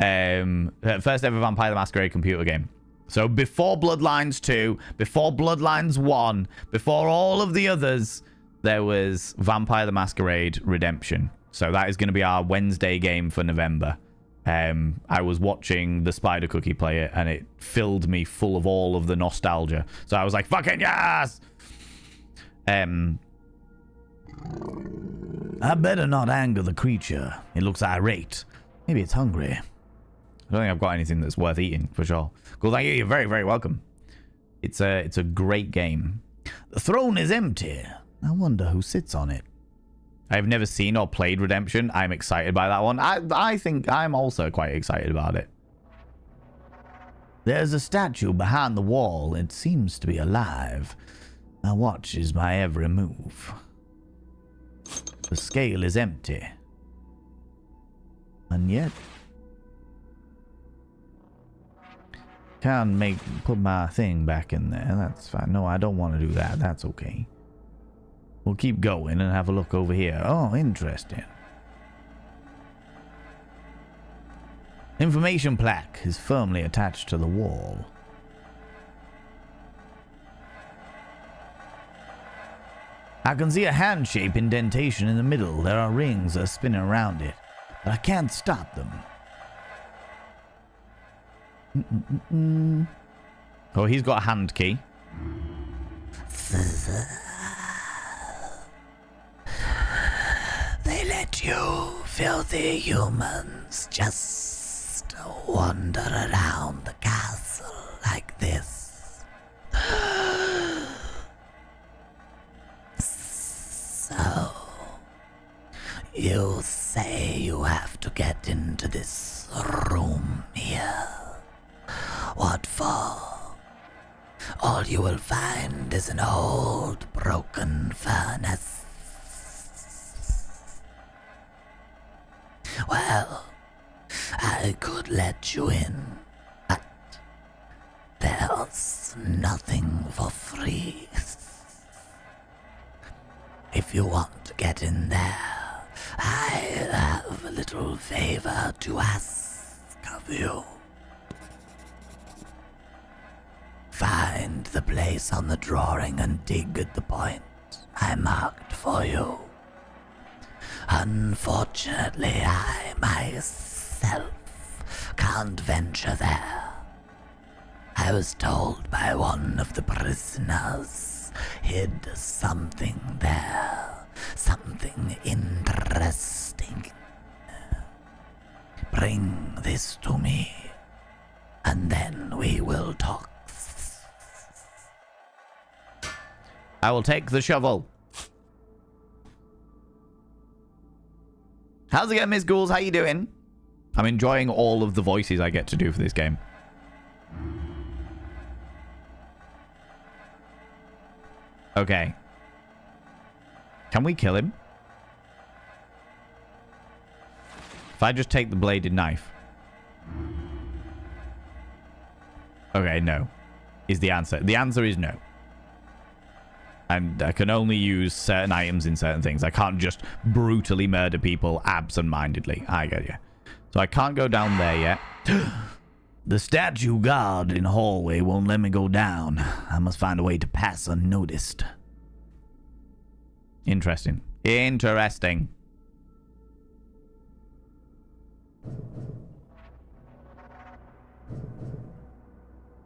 Speaker 1: First ever Vampire the Masquerade computer game. So before Bloodlines 2, before Bloodlines 1, before all of the others, there was Vampire the Masquerade Redemption. So that is going to be our Wednesday game for November. I was watching the Spider Cookie play it, and it filled me full of all of the nostalgia. So I was like, fucking yes! I better not anger the creature. It looks irate. Maybe it's hungry. I don't think I've got anything that's worth eating, for sure. Cool, thank you. You're very, very welcome. It's a great game. The throne is empty. I wonder who sits on it. I've never seen or played Redemption. I'm excited by that one. I think I'm also quite excited about it. There's a statue behind the wall. It seems to be alive. Now watches my every move. The scale is empty. And yet... Can't put my thing back in there. That's fine. No, I don't want to do that. That's okay. We'll keep going and have a look over here. Oh, interesting. Information plaque is firmly attached to the wall. I can see a hand-shaped indentation in the middle. There are rings that are spinning around it, but I can't stop them. Oh, he's got a hand key. They let you filthy humans just wander around the castle like this. So, you say you have to get into this room here. What for? All you will find is an old, broken furnace. Well, I could let you in, but there's nothing for free. If you want to get in there, I have a little favor to ask of you. Find the place on the drawing and dig at the point I marked for you. Unfortunately, I myself can't venture there. I was told by one of the prisoners hid something there, something interesting. Bring this to me, and then we will talk. I will take the shovel. How's it going, Ms. Ghouls? How you doing? I'm enjoying all of the voices I get to do for this game. Okay. Can we kill him? If I just take the bladed knife. Okay, no. Is the answer. The answer is no. And I can only use certain items in certain things. I can't just brutally murder people absent-mindedly. I get you. So I can't go down there yet. The statue guard in hallway won't let me go down. I must find a way to pass unnoticed. Interesting. Interesting.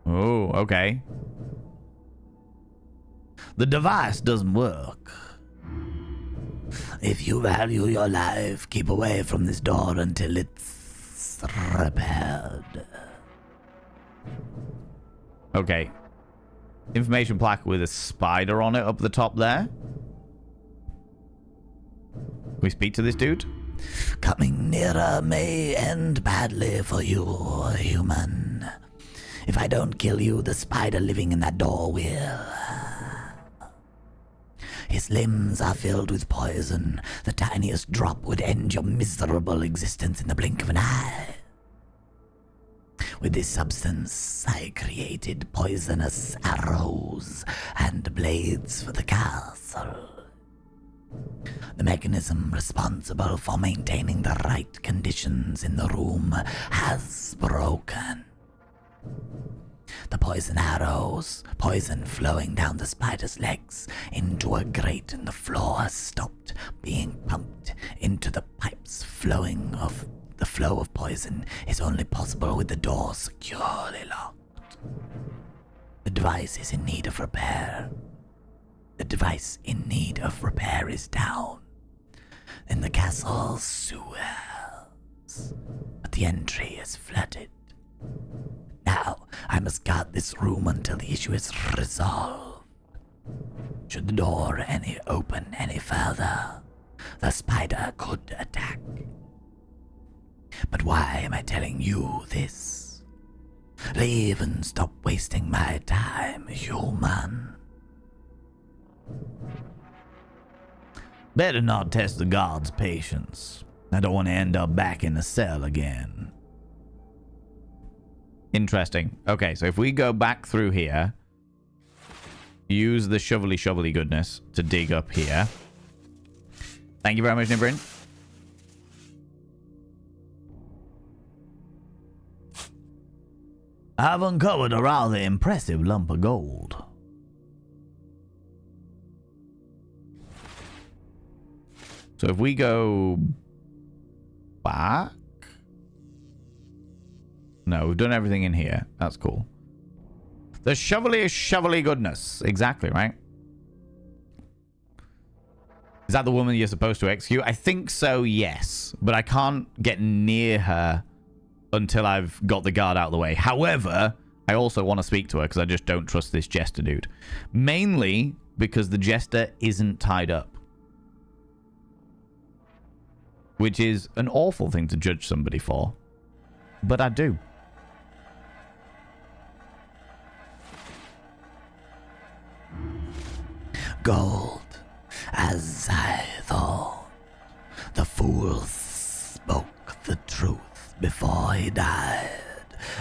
Speaker 1: Oh, okay. The device doesn't work. If you value your life, keep away from this door until it's repaired. Okay. Information plaque with a spider on it up the top there. Can we speak to this dude? Coming nearer may end badly for you, human. If I don't kill you, the spider living in that door will. His limbs are filled with poison. The tiniest drop would end your miserable existence in the blink of an eye. With this substance, I created poisonous arrows and blades for the castle. The mechanism responsible for maintaining the right conditions in the room has broken. The poison arrows, poison flowing down the spider's legs into a grate in the floor, has stopped being pumped into the pipes. The flow of poison is only possible with the door securely locked. The device is in need of repair. The device in need of repair is down in the castle sewers, but the entry is flooded. Now, I must guard this room until the issue is resolved. Should the door open any further, the spider could attack. But why am I telling you this? Leave and stop wasting my time, human. Better not test the guard's patience. I don't want to end up back in the cell again. Interesting. Okay, so if we go back through here, use the shovelly goodness to dig up here. Thank you very much, Nibrin. I've uncovered a rather impressive lump of gold. So if we go back... No, we've done everything in here. That's cool. The shovelly goodness. Exactly, right? Is that the woman you're supposed to execute? I think so, yes. But I can't get near her until I've got the guard out of the way. However, I also want to speak to her because I just don't trust this jester dude. Mainly because the jester isn't tied up. Which is an awful thing to judge somebody for. But I do. Gold, as I thought. The fool spoke the truth before he died.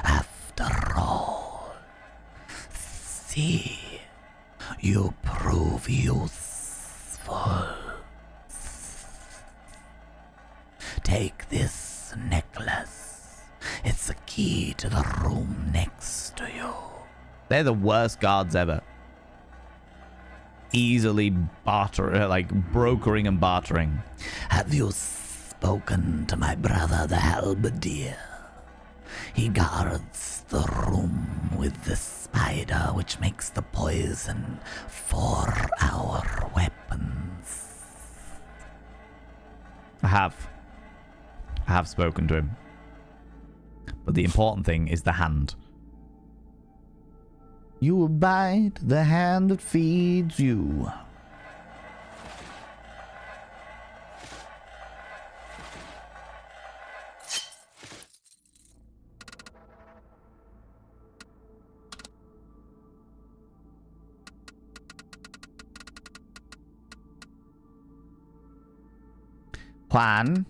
Speaker 1: After all, see, you prove useful. Take this necklace. It's the key to the room next to you. They're the worst guards ever. Easily brokering and bartering. Have you spoken to my brother, the halberdier? He guards the room with the spider which makes the poison for our weapons. I have spoken to him. But the important thing is the hand. You will bite the hand that feeds you. Plan.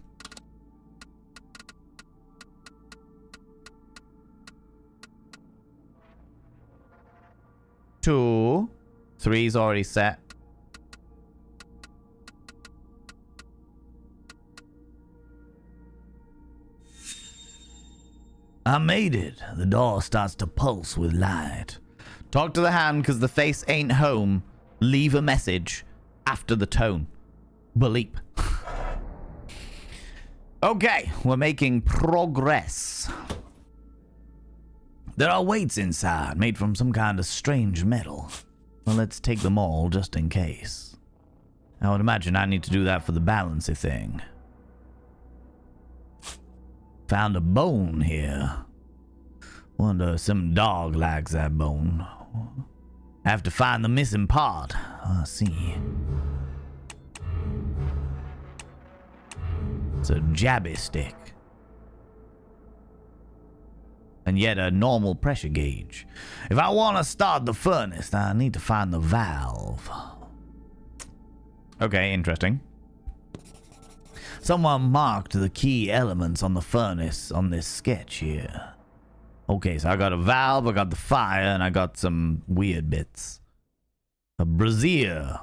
Speaker 1: Two. Three's already set. I made it. The door starts to pulse with light. Talk to the hand because the face ain't home. Leave a message after the tone. Bleep. Okay, we're making progress. There are weights inside, made from some kind of strange metal. Well, let's take them all, just in case. I would imagine I need to do that for the balancy thing. Found a bone here. Wonder if some dog likes that bone. I have to find the missing part. I see. It's a jabby stick. And yet a normal pressure gauge. If I want to start the furnace, I need to find the valve. Okay, interesting. Someone marked the key elements on the furnace on this sketch here. Okay, so I got a valve, I got the fire, and I got some weird bits. A brazier.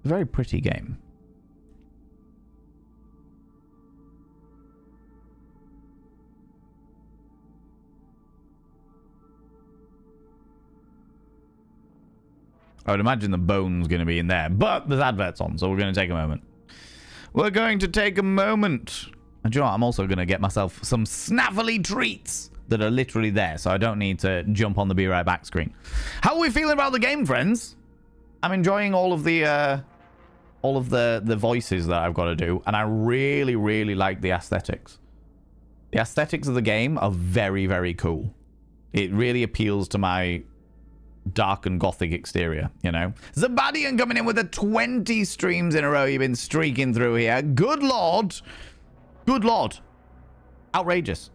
Speaker 1: Very pretty game. I would imagine the bone's going to be in there, but there's adverts on, so we're going to take a moment. We're going to take a moment. And do you know what? I'm also going to get myself some snaffly treats that are literally there, so I don't need to jump on the be right back screen. How are we feeling about the game, friends? I'm enjoying all of the voices that I've got to do, and I really, really like the aesthetics. The aesthetics of the game are very, very cool. It really appeals to my dark and gothic exterior, you know. Zabadian coming in with a 20 streams in a row you've been streaking through here. Good lord. Good lord. Outrageous.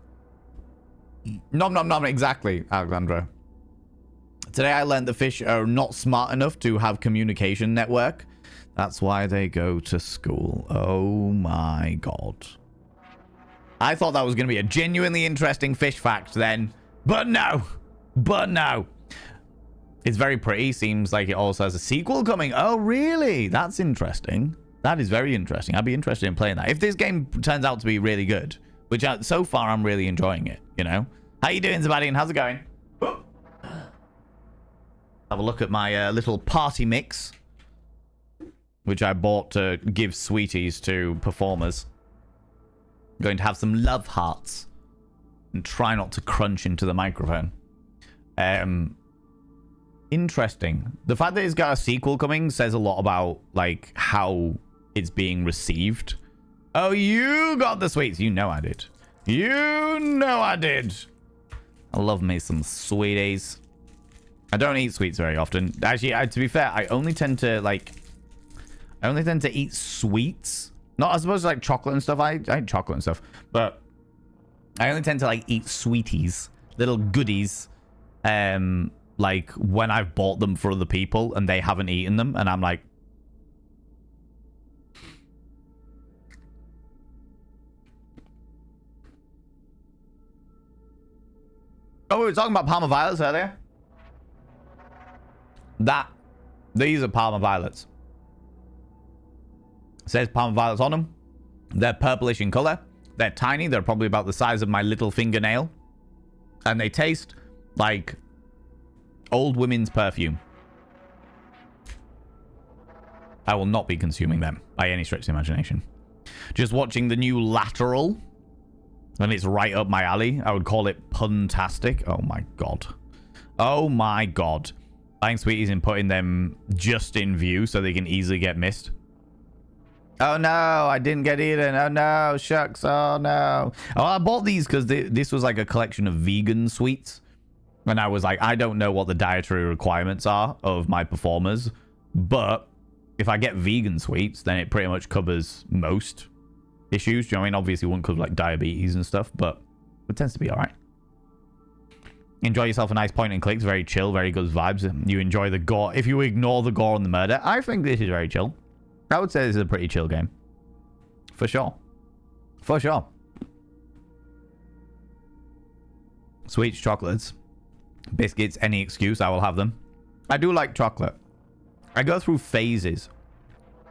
Speaker 1: Nom nom nom, exactly, Alexandra. Today I learned the fish are not smart enough to have communication network. That's why they go to school. Oh my god. I thought that was going to be a genuinely interesting fish fact then, but no. But no. It's very pretty. Seems like it also has a sequel coming. Oh, really? That's interesting. That is very interesting. I'd be interested in playing that. If this game turns out to be really good, which so far I'm really enjoying it, you know? How you doing, Zabadian? How's it going? Have a look at my little party mix, which I bought to give sweeties to performers. I'm going to have some love hearts and try not to crunch into the microphone. Interesting. The fact that it's got a sequel coming says a lot about, like, how it's being received. Oh, you got the sweets. You know I did. You know I did. I love me some sweeties. I don't eat sweets very often. Actually, to be fair, I only tend to eat sweets. Not, I suppose, like chocolate and stuff. I eat chocolate and stuff. But I only tend to, like, eat sweeties. Little goodies. Like when I've bought them for other people and they haven't eaten them, and I'm like, oh, we were talking about Parma Violets earlier. These are Parma Violets. It says Parma Violets on them. They're purplish in color. They're tiny. They're probably about the size of my little fingernail. And they taste like old women's perfume. I will not be consuming them by any stretch of the imagination. Just watching the new Lateral, and it's right up my alley. I would call it puntastic. Oh my god. Oh my god. Buying sweeties and putting them just in view so they can easily get missed. Oh no, I didn't get eaten. Oh no, shucks. Oh no. Oh, I bought these because this was like a collection of vegan sweets. And I was like, I don't know what the dietary requirements are of my performers, but if I get vegan sweets, then it pretty much covers most issues. Do you know what I mean? Obviously, it wouldn't cover like diabetes and stuff, but it tends to be all right. Enjoy yourself a nice point and clicks. Very chill, very good vibes. You enjoy the gore. If you ignore the gore and the murder, I think this is very chill. I would say this is a pretty chill game. For sure. For sure. Sweets, chocolates. Biscuits, any excuse, I will have them. I do like chocolate. I go through phases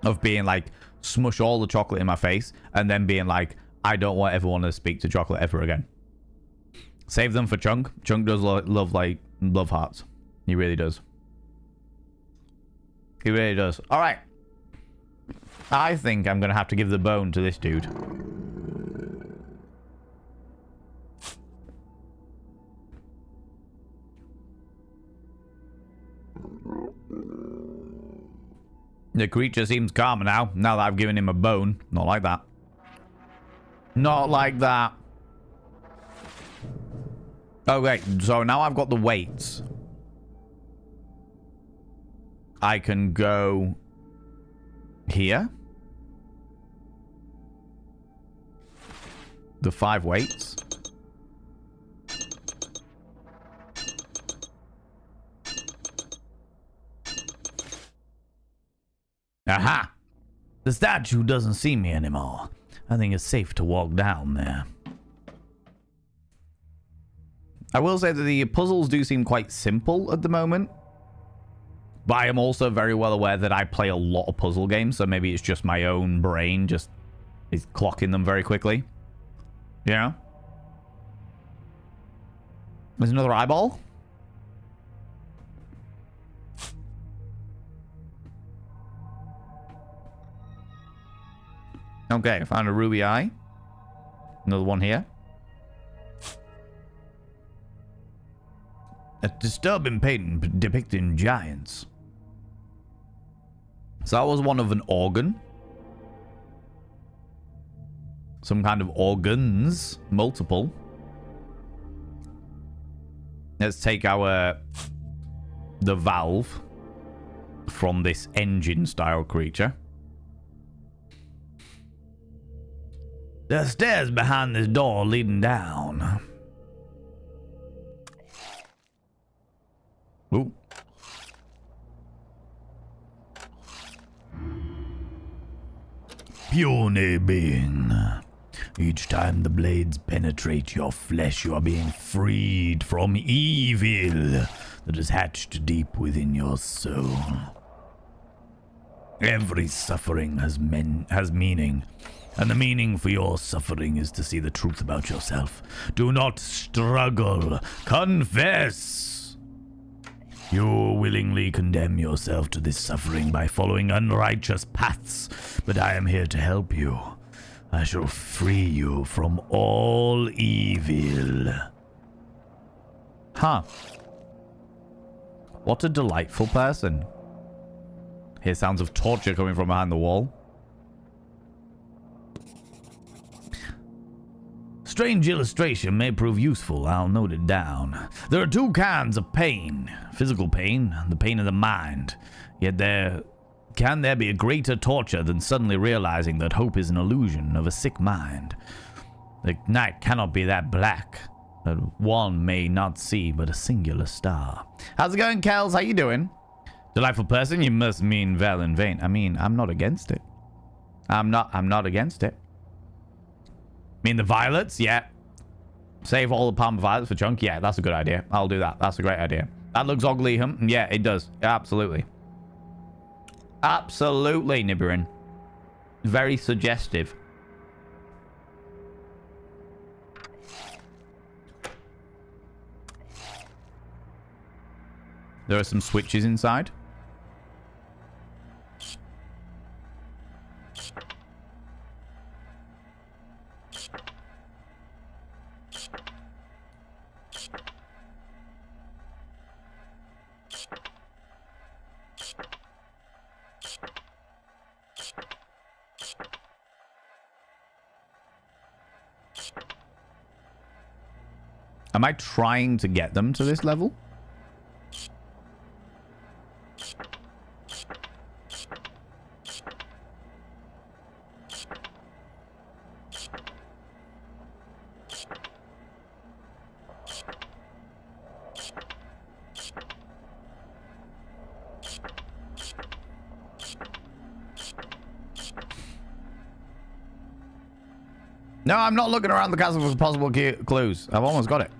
Speaker 1: of being like, smush all the chocolate in my face, and then being like, I don't want everyone to speak to chocolate ever again. Save them for Chunk. Chunk does love hearts. He really does. He really does. All right. I think I'm going to have to give the bone to this dude. The creature seems calmer now that I've given him a bone. Not like that. Not like that. Okay, so now I've got the weights. I can go here. The 5 weights. Aha! The statue doesn't see me anymore. I think it's safe to walk down there. I will say that the puzzles do seem quite simple at the moment. But I am also very well aware that I play a lot of puzzle games, so maybe it's just my own brain just is clocking them very quickly. Yeah. There's another eyeball. Okay, I found a ruby eye. Another one here. A disturbing painting depicting giants. So that was one of an organ. Some kind of organs. Multiple. Let's take the valve from this engine style creature. There are stairs behind this door leading down. Ooh. Puny being. Each time the blades penetrate your flesh, you are being freed from evil that is hatched deep within your soul. Every suffering has meaning. And the meaning for your suffering is to see the truth about yourself. Do not struggle. Confess. You willingly condemn yourself to this suffering by following unrighteous paths, but I am here to help you. I shall free you from all evil. Huh. What a delightful person. Hear sounds of torture coming from behind the wall. Strange illustration may prove useful. I'll note it down. There are 2 kinds of pain. Physical pain and the pain of the mind. Yet can there be a greater torture than suddenly realizing that hope is an illusion of a sick mind? The night cannot be that black that one may not see but a singular star. How's it going, Kels? How you doing? Delightful person, you must mean well in vain. I mean, I'm not against it. I'm not against it. Mean the violets? Yeah. Save all the palm violets for Chunk? Yeah, that's a good idea. I'll do that. That's a great idea. That looks ugly, huh? Yeah, it does. Absolutely. Absolutely, Nibirin. Very suggestive. There are some switches inside. Am I trying to get them to this level? No, I'm not looking around the castle for possible clues. I've almost got it.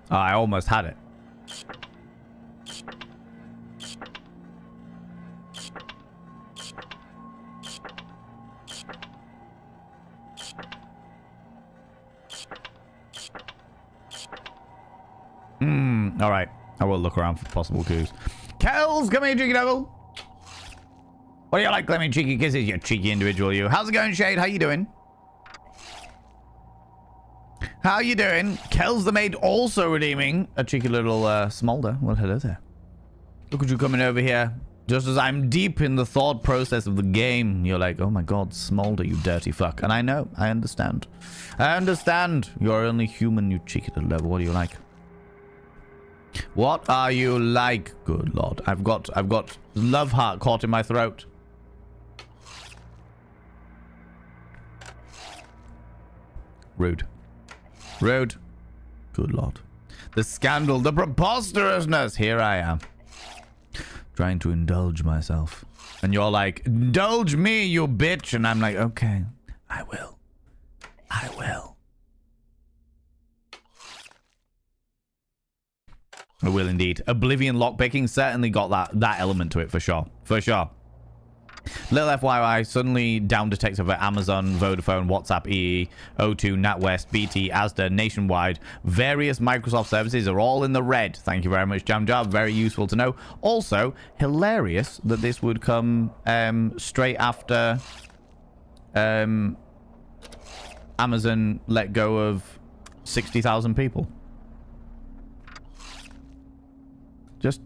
Speaker 1: Oh, I almost had it. All right. I will look around for possible clues. Kells, come here, cheeky devil. What do you like, Clemmy? Cheeky kisses, you cheeky individual, you. How's it going, Shade? How you doing? How you doing? Kells the maid also redeeming a cheeky little smolder. Well, hello there. Look at you coming over here. Just as I'm deep in the thought process of the game, you're like, oh my god, smolder, you dirty fuck. And I know, I understand. I understand. You're only human, you cheeky little devil. What do you like? What are you like? Good lord. I've got love heart caught in my throat. Rude. Rude. Good lord. The scandal, the preposterousness. Here I am. Trying to indulge myself. And you're like, indulge me, you bitch. And I'm like, okay, I will. I will. I will indeed. Oblivion lockpicking certainly got that element to it for sure. For sure. Little FYI, suddenly down detector for Amazon, Vodafone, WhatsApp, EE, O2, NatWest, BT, Asda, Nationwide, various Microsoft services are all in the red. Thank you very much, Jam Jar. Very useful to know. Also, hilarious that this would come straight after Amazon let go of 60,000 people. Just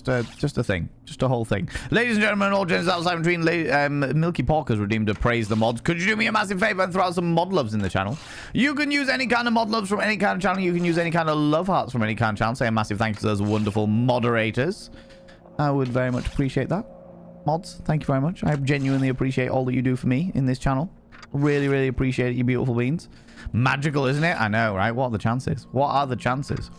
Speaker 1: a thing. Just a whole thing. Ladies and gentlemen, all gens outside between Milky Pork has redeemed to praise the mods. Could you do me a massive favor and throw out some mod loves in the channel? You can use any kind of mod loves from any kind of channel. You can use any kind of love hearts from any kind of channel. Say a massive thank you to those wonderful moderators. I would very much appreciate that. Mods, thank you very much. I genuinely appreciate all that you do for me in this channel. Really, really appreciate it, you beautiful beings. Magical, isn't it? I know, right? What are the chances? What are the chances?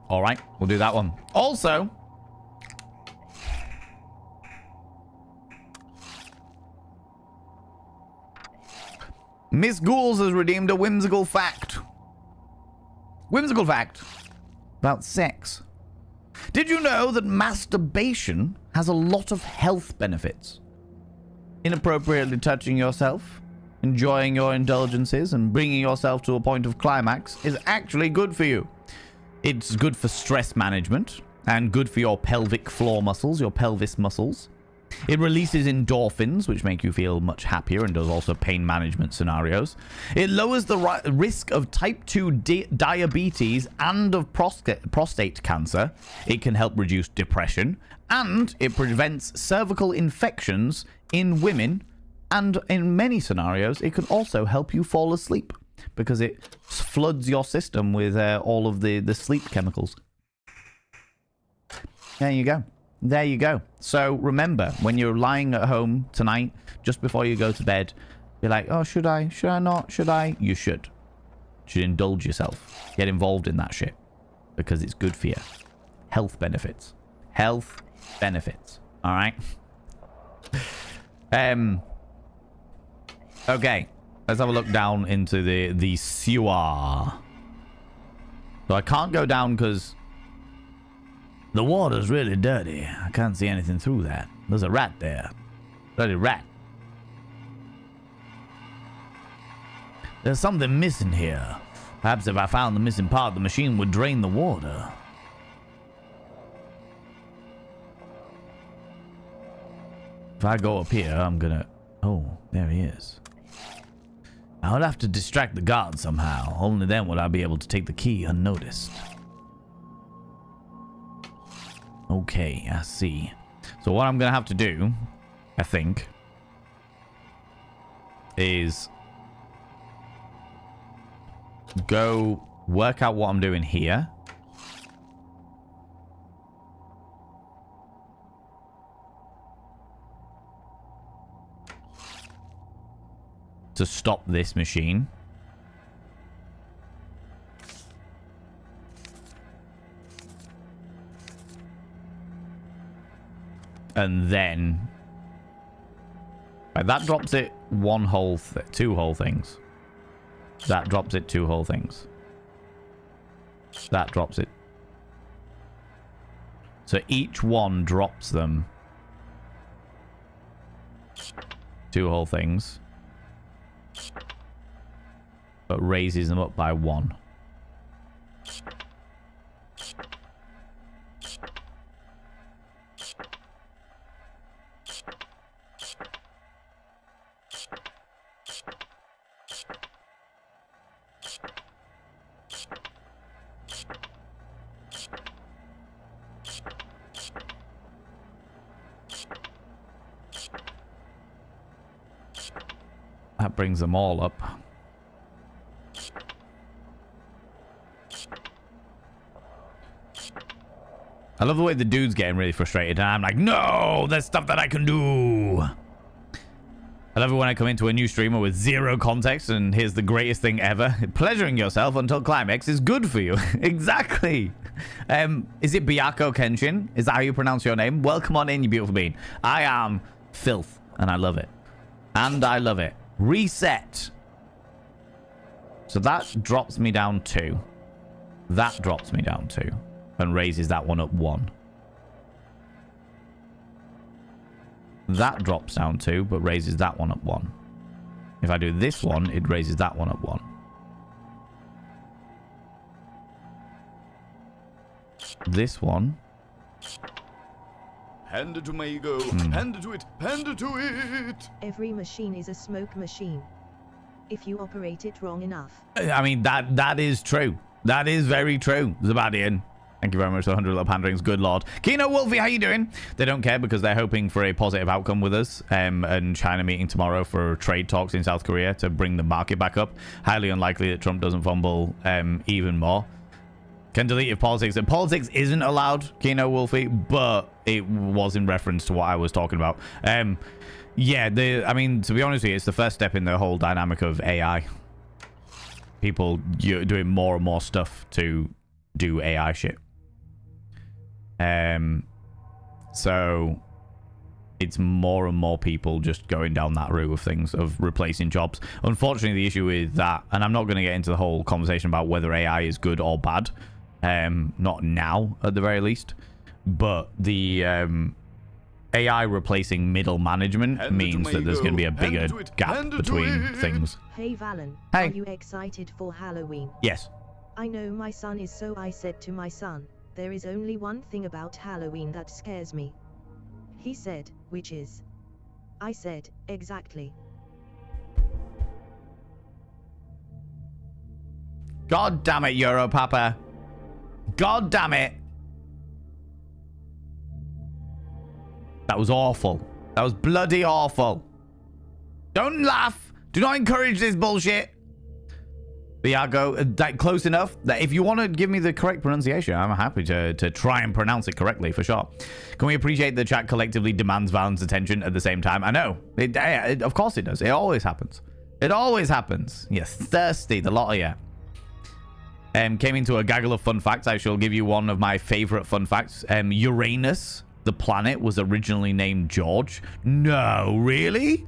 Speaker 1: All right, we'll do that one. Also, Miss Ghouls has redeemed a whimsical fact. Whimsical fact about sex. Did you know that masturbation has a lot of health benefits? Inappropriately touching yourself, enjoying your indulgences, and bringing yourself to a point of climax is actually good for you. It's good for stress management and good for your pelvic floor muscles, your pelvis muscles. It releases endorphins, which make you feel much happier and does also pain management scenarios. It lowers the risk of type 2 diabetes and of prostate cancer. It can help reduce depression, and it prevents cervical infections in women. And in many scenarios, it can also help you fall asleep, because it floods your system with all of the sleep chemicals. There you go. There you go. So remember, when you're lying at home tonight, just before you go to bed, you're like, oh, should I? Should I not? Should I? You should. You should indulge yourself. Get involved in that shit. Because it's good for you. Health benefits. Health benefits. All right? Okay. Let's have a look down into the sewer. So I can't go down because the water's really dirty. I can't see anything through that. There's a rat there. Bloody rat. There's something missing here. Perhaps if I found the missing part, the machine would drain the water. If I go up here, I'm gonna... Oh, there he is. I would have to distract the guard somehow. Only then would I be able to take the key unnoticed. Okay, I see. So what I'm going to have to do, I think, is go work out what I'm doing here. To stop this machine. And then right, that drops it two whole things. That drops it two whole things. That drops it. So each one drops them 2 whole things. But raises them up by 1. That brings them all up. I love the way the dude's getting really frustrated, and I'm like, no, there's stuff that I can do. I love it when I come into a new streamer with 0 context, and here's the greatest thing ever. Pleasuring yourself until climax is good for you. Exactly. Is it Byakuo Kenshin? Is that how you pronounce your name? Welcome on in, you beautiful being. I am filth, and I love it. And I love it. Reset. So that drops me down 2. That drops me down 2. And raises that one up 1. That drops down 2, but raises that one up 1. If I do this one, it raises that one up 1. This one.
Speaker 2: Hand it to my ego. Hand it to it. Hand it to it.
Speaker 3: Every machine is a smoke machine. If you operate it wrong enough.
Speaker 1: I mean, that is true. That is very true, Zabadian. Thank you very much for the 100 little panderings. Good lord. Kino Wolfie, how you doing? They don't care because they're hoping for a positive outcome with us. And China meeting tomorrow for trade talks in South Korea to bring the market back up. Highly unlikely that Trump doesn't fumble even more. Can delete if politics. And politics isn't allowed, Kino Wolfie, but it was in reference to what I was talking about. Yeah, I mean, to be honest with you, it's the first step in the whole dynamic of AI. People doing more and more stuff to do AI shit. So it's more and more people just going down that route of things, of replacing jobs. Unfortunately, the issue with that, and I'm not going to get into the whole conversation about whether AI is good or bad, not now at the very least, but the AI replacing middle management means that there's going to be a bigger gap between things.
Speaker 3: Hey Valen,
Speaker 1: hey.
Speaker 3: Are you excited for Halloween?
Speaker 1: Yes.
Speaker 3: I know my son is, so I said to my son, there is only one thing about Halloween that scares me. He said, which is? I said, exactly.
Speaker 1: God damn it, Europapa. God damn it. That was awful. That was bloody awful. Don't laugh. Do not encourage this bullshit. Biago, that close enough that if you want to give me the correct pronunciation, I'm happy to try and pronounce it correctly for sure. Can we appreciate the chat collectively demands Valen's attention at the same time? I know. It of course it does. It always happens. It always happens. You're thirsty, the lot of you. Came into a gaggle of fun facts. I shall give you one of my favorite fun facts. Uranus, the planet, was originally named George. No, really?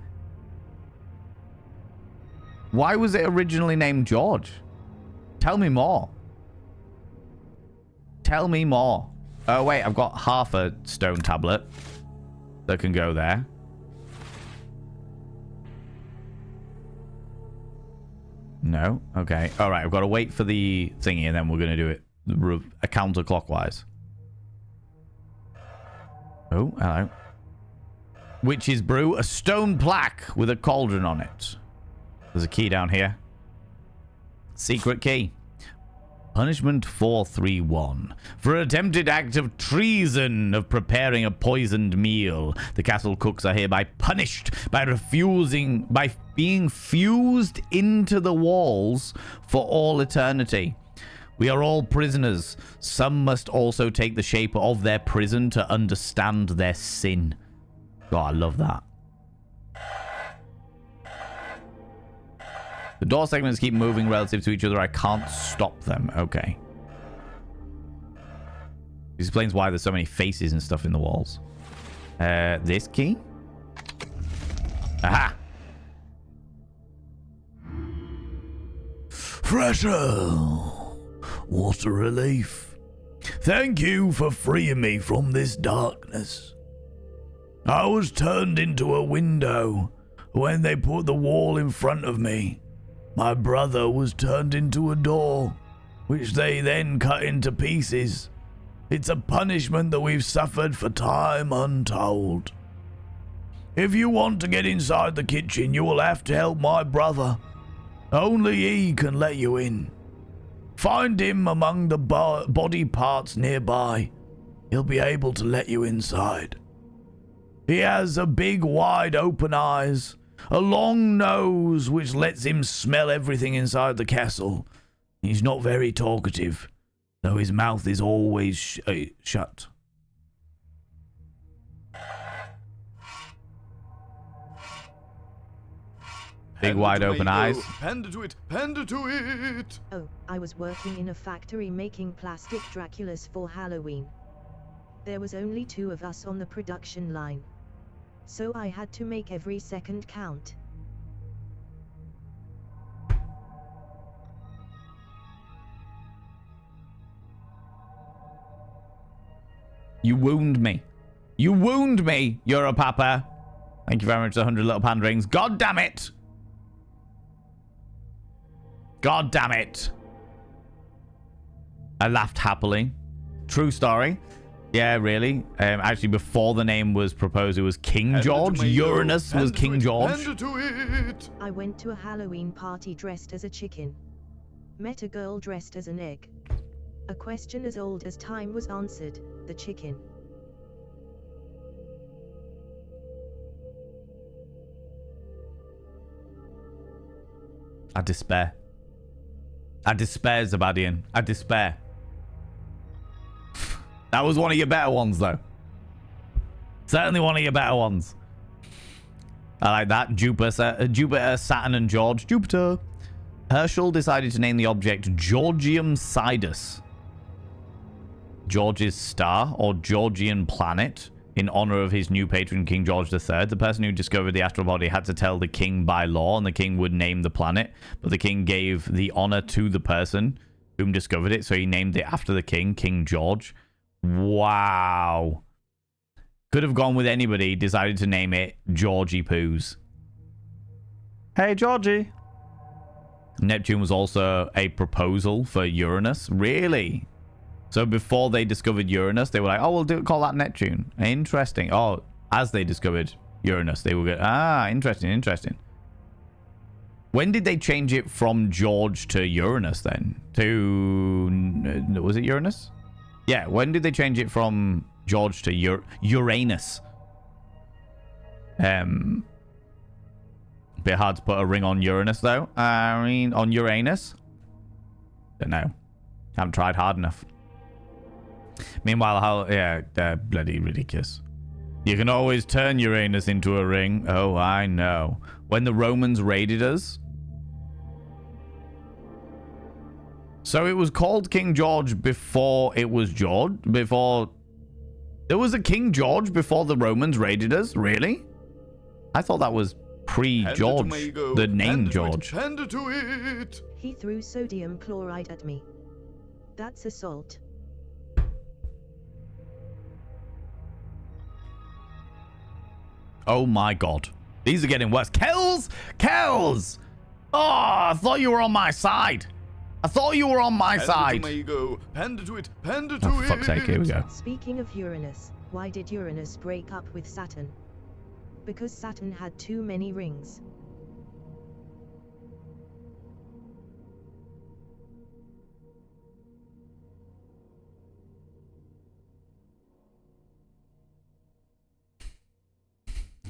Speaker 1: Why was it originally named George? Tell me more. Tell me more. Oh, wait, I've got half a stone tablet that can go there. No? Okay. All right, I've got to wait for the thingy, and then we're going to do it counterclockwise. Oh, hello. Witch's brew, a stone plaque with a cauldron on it. There's a key down here. Secret key. Punishment 431. For attempted act of treason of preparing a poisoned meal, the castle cooks are hereby punished by being fused into the walls for all eternity. We are all prisoners. Some must also take the shape of their prison to understand their sin. Oh, I love that. The door segments keep moving relative to each other. I can't stop them. Okay. This explains why there's so many faces and stuff in the walls. This key? Aha! Fresher! What a relief. Thank you for freeing me from this darkness. I was turned into a window When they put the wall in front of me, my brother was turned into a door, which they then cut into pieces. It's a punishment that we've suffered for time untold. If you want to get inside the kitchen, you will have to help my brother. Only he can let you in. Find him among the body parts nearby. He'll be able to let you inside. He has a big, wide open eyes, a long nose which lets him smell everything inside the castle. He's not very talkative, though his mouth is always shut. Big, wide open eyes.
Speaker 2: Panda to it, panda to it.
Speaker 3: Oh, I was working in a factory making plastic Draculas for Halloween. There was only 2 of us on the production line. So I had to make every second count.
Speaker 1: You wound me. You wound me, Europapa. Thank you very much for the 100 little panda rings. God damn it. God damn it. I laughed happily. True story. Yeah, really. Actually, before the name was proposed, it was King George. Uranus was King George.
Speaker 3: I went to a Halloween party dressed as a chicken. Met a girl dressed as an egg. A question as old as time was answered. The chicken.
Speaker 1: I despair. I despair, Zabadian. I despair. That was one of your better ones, though. Certainly one of your better ones. I like that. Jupiter, Saturn, and George. Jupiter. Herschel decided to name the object Georgium Sidus. George's star, or Georgian planet, in honor of his new patron, King George III. The person who discovered the astral body had to tell the king by law, and the king would name the planet. But the king gave the honor to the person whom discovered it, so he named it after the king, King George. Wow. Could have gone with anybody, decided to name it Georgie Poos. Hey, Georgie. Neptune was also a proposal for Uranus. Really? So before they discovered Uranus, they were like, oh, we'll call that Neptune. Interesting. Oh, as they discovered Uranus, they were good. Ah, interesting, interesting. When did they change it from George to Uranus then? To... was it Uranus? Yeah, when did they change it from George to Uranus? Bit hard to put a ring on Uranus, though. I mean, on Uranus? Don't know. Haven't tried hard enough. Meanwhile, bloody ridiculous. You can always turn Uranus into a ring. Oh, I know. When the Romans raided us. So it was called King George before it was George? Before... There was a King George before the Romans raided us? Really? I thought that was pre-George. The name George.
Speaker 2: Panda to it.
Speaker 3: He threw sodium chloride at me. That's assault.
Speaker 1: Oh my god. These are getting worse. Kells! Kells! Oh, I thought you were on my side. I thought you were on my side.
Speaker 2: Panda to it. Panda to
Speaker 1: Oh,
Speaker 2: it.
Speaker 1: for fuck's sake, here we go.
Speaker 3: Speaking of Uranus, why did Uranus break up with Saturn? Because Saturn had too many rings.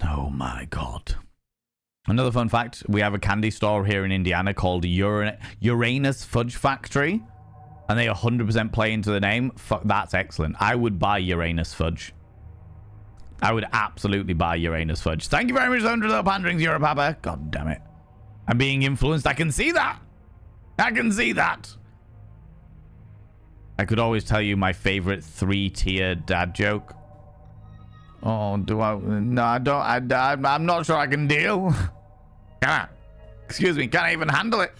Speaker 1: Oh my god. Another fun fact, we have a candy store here in Indiana called Uranus Fudge Factory. And they 100% play into the name. Fuck, that's excellent. I would buy Uranus Fudge. I would absolutely buy Uranus Fudge. Thank you very much, 100 little panderings, Europapa. God damn it. I'm being influenced. I can see that. I can see that. I could always tell you my favorite 3-tier dad joke. Oh, do I? No, I don't. I'm not sure I can deal. Can I? Excuse me. Can't I even handle it?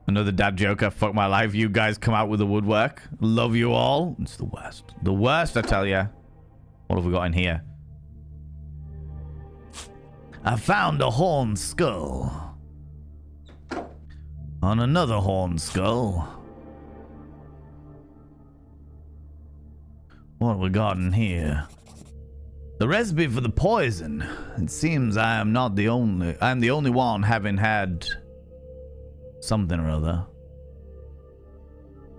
Speaker 1: Another dad joke. I fuck my life. You guys come out with the woodwork. Love you all. It's the worst. The worst, I tell you. What have we got in here? I found a horned skull. On another horned skull. What have we got in here? The recipe for the poison. It seems I'm the only one having had something or other.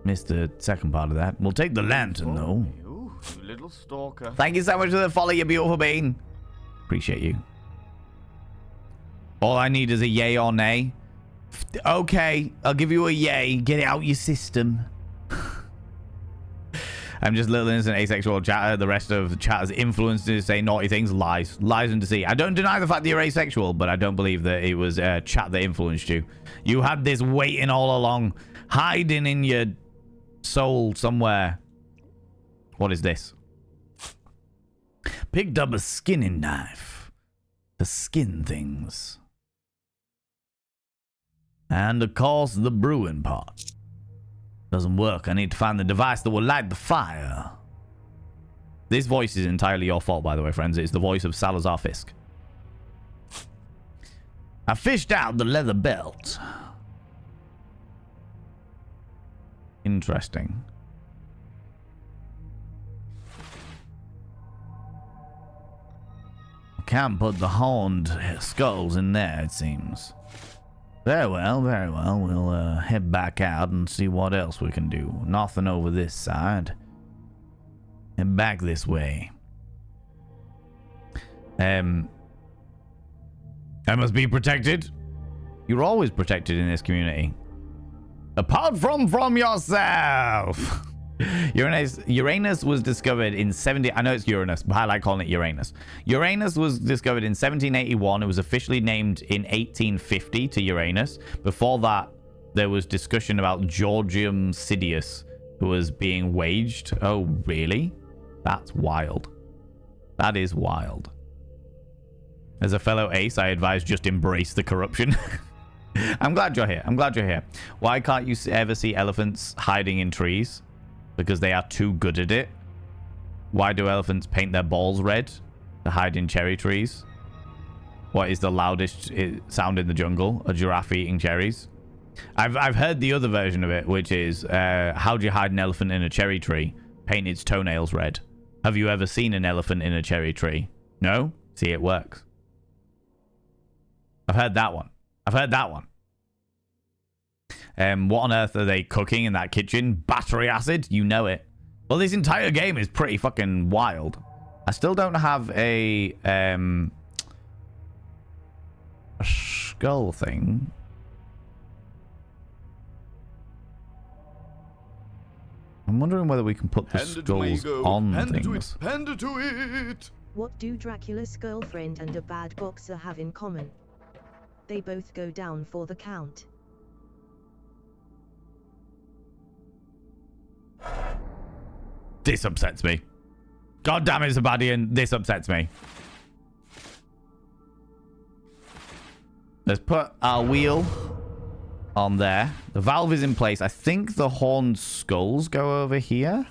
Speaker 1: Missed the second part of that. We'll take the lantern though.
Speaker 2: You little stalker.
Speaker 1: Thank you so much for the follow, you beautiful bean. Appreciate you. All I need is a yay or nay. Okay, I'll give you a yay. Get it out your system. I'm just little innocent asexual chatter. The rest of the chat is influenced to say naughty things. Lies and deceit. I don't deny the fact that you're asexual, but I don't believe that it was chat that influenced you. You had this waiting all along, hiding in your soul somewhere. What is this? Picked up a skinning knife to skin things. And of course the brewing pot. Doesn't work. I need to find the device that will light the fire. This voice is entirely your fault, by the way, friends. It's the voice of Salazar Fisk. I fished out the leather belt. Interesting. Can't put the horned skulls in there, it seems. Very well, very well. We'll head back out and see what else we can do. Nothing over this side. Head back this way. I must be protected. You're always protected in this community. Apart from yourself. Uranus was discovered in 70. I know it's Uranus, but I like calling it Uranus. Uranus was discovered in 1781. It was officially named in 1850 to Uranus. Before that, there was discussion about Georgium Sidious, who was being waged. Oh, really? That's wild. That is wild. As a fellow ace, I advise just embrace the corruption. I'm glad you're here. I'm glad you're here. Why can't you ever see elephants hiding in trees? Because they are too good at it. Why do elephants paint their balls red to hide in cherry trees? What is the loudest sound in the jungle? A giraffe eating cherries. I've heard the other version of it, which is how do you hide an elephant in a cherry tree? Paint its toenails red. Have you ever seen an elephant in a cherry tree? No? See, it works. I've heard that one. I've heard that one. What on earth are they cooking in that kitchen? Battery acid? You know it. Well, this entire game is pretty fucking wild. I still don't have a skull thing. I'm wondering whether we can put the skulls on things.
Speaker 2: Hand it to it.
Speaker 3: What do Dracula's girlfriend and a bad boxer have in common? They both go down for the count.
Speaker 1: This upsets me. God damn it, Zabadian. This upsets me. Let's put our wheel on there. The valve is in place. I think the horned skulls go over here.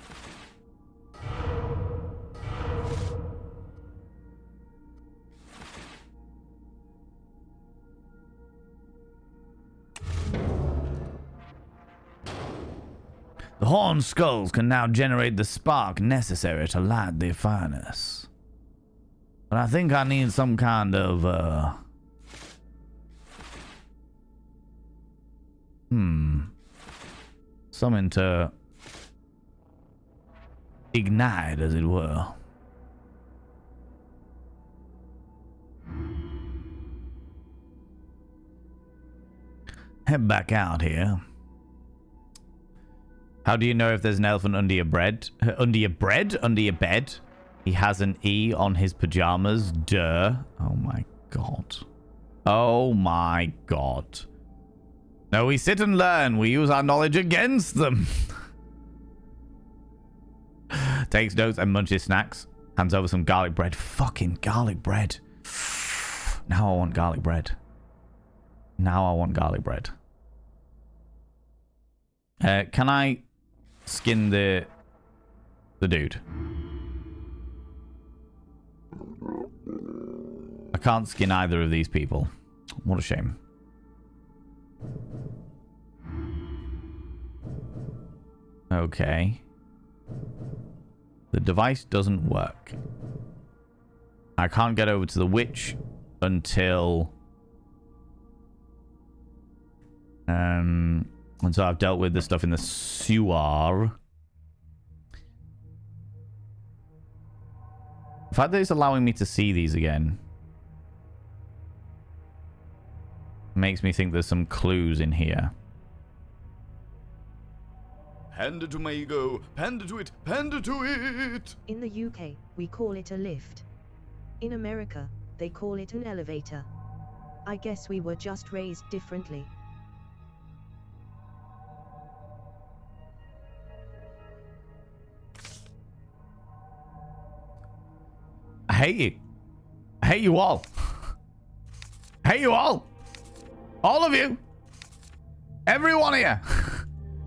Speaker 1: The horned skulls can now generate the spark necessary to light the furnace. But I think I need some kind of, something to ignite, as it were. Head back out here. How do you know if there's an elephant under your bread? Under your bread? Under your bed? He has an E on his pajamas. Duh. Oh my god. Oh my god. No, we sit and learn. We use our knowledge against them. Takes notes and munches snacks. Hands over some garlic bread. Fucking garlic bread. Now I want garlic bread. Now I want garlic bread. Can I skin the dude? I can't skin either of these people. What a shame. Okay. The device doesn't work. I can't get over to the witch until I've dealt with the stuff in the sewer. The fact that it's allowing me to see these again makes me think there's some clues in here.
Speaker 2: Hand it to my ego. Hand it to it. Hand it to it.
Speaker 3: In the UK, we call it a lift. In America, they call it an elevator. I guess we were just raised differently.
Speaker 1: I hate you. I hate you all. I hate you all. All of you. Every one of you.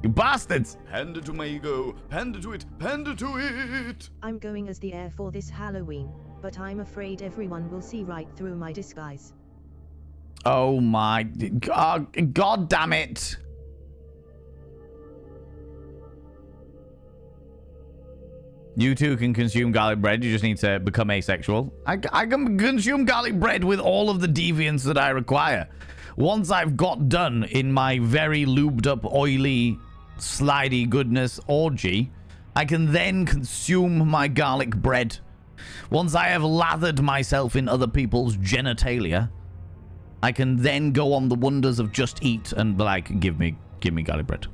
Speaker 1: You bastards.
Speaker 2: Hand it to my ego. Hand it to it. Hand it to it.
Speaker 3: I'm going as the heir for this Halloween, but I'm afraid everyone will see right through my disguise.
Speaker 1: Oh my God, God damn it. You too can consume garlic bread. You just need to become asexual. I can consume garlic bread with all of the deviance that I require. Once I've got done in my very lubed up, oily, slidey goodness orgy, I can then consume my garlic bread. Once I have lathered myself in other people's genitalia, I can then go on the wonders of just eat and be like, give me garlic bread.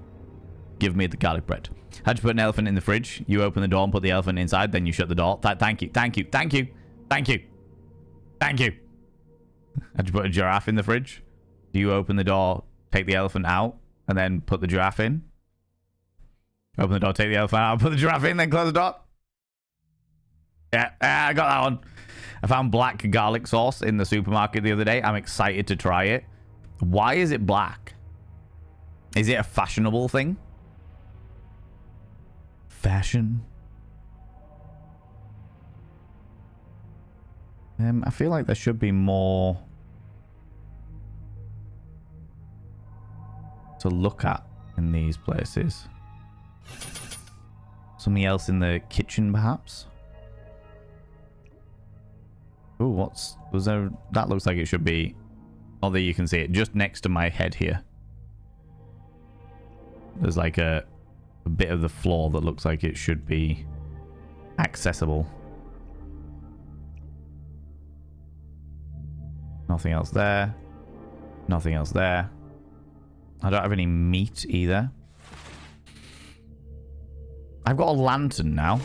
Speaker 1: Give me the garlic bread. How'd you put an elephant in the fridge? You open the door and put the elephant inside, then you shut the door. Thank you. Thank you. Thank you. Thank you. Thank you. How'd you put a giraffe in the fridge? Do you open the door, take the elephant out, and then put the giraffe in? Open the door, take the elephant out, put the giraffe in, then close the door? Yeah, I got that one. I found black garlic sauce in the supermarket the other day. I'm excited to try it. Why is it black? Is it a fashionable thing? Fashion? I feel like there should be more to look at in these places. Something else in the kitchen, perhaps? Ooh, was there? That looks like it should be. Oh, there you can see it, just next to my head here. There's like a bit of the floor that looks like it should be accessible. Nothing else there. Nothing else there. I don't have any meat either. I've got a lantern now.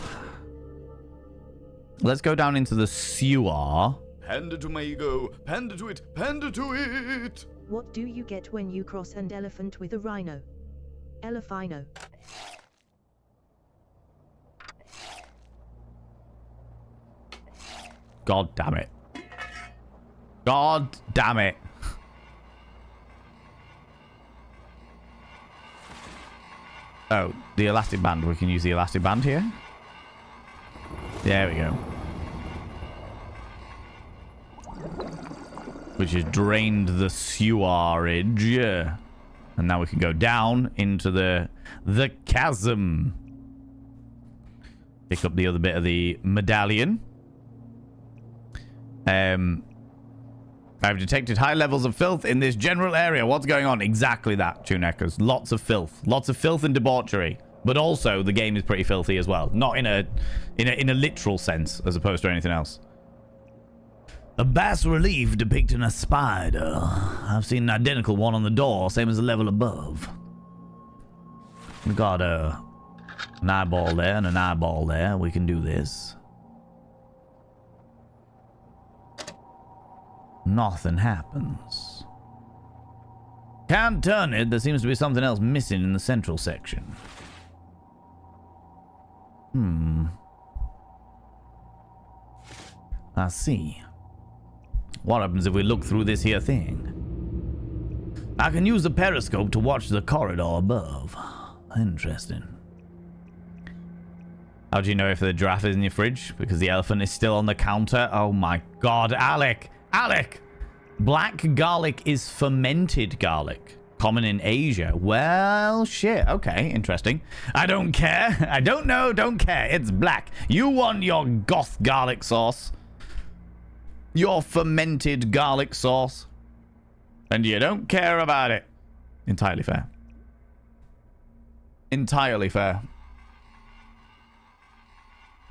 Speaker 1: Let's go down into the sewer.
Speaker 2: Hand it to my ego. Hand it to it. Hand it to it.
Speaker 3: What do you get when you cross an elephant with a rhino? Elephino.
Speaker 1: God damn it. God damn it. Oh, the elastic band. We can use the elastic band here. There we go. Which has drained the sewerage. And now we can go down into the chasm. Pick up the other bit of the medallion. I've detected high levels of filth in this general area. What's going on? Exactly that, Tuneckers. Lots of filth. Lots of filth and debauchery. But also, the game is pretty filthy as well. Not in a literal sense, as opposed to anything else. A bas relief depicting a spider. I've seen an identical one on the door, same as the level above. We got an eyeball there and an eyeball there. We can do this. Nothing happens. Can't turn it. There seems to be something else missing in the central section. I see. What happens if we look through this here thing? I can use the periscope to watch the corridor above. Interesting. How do you know if the giraffe is in your fridge? Because the elephant is still on the counter? Oh my god, Alec! Alec. Black garlic is fermented garlic. Common in Asia. Well, shit. Okay, interesting. I don't care. I don't know. Don't care. It's black. You want your goth garlic sauce. Your fermented garlic sauce. And you don't care about it. Entirely fair. Entirely fair.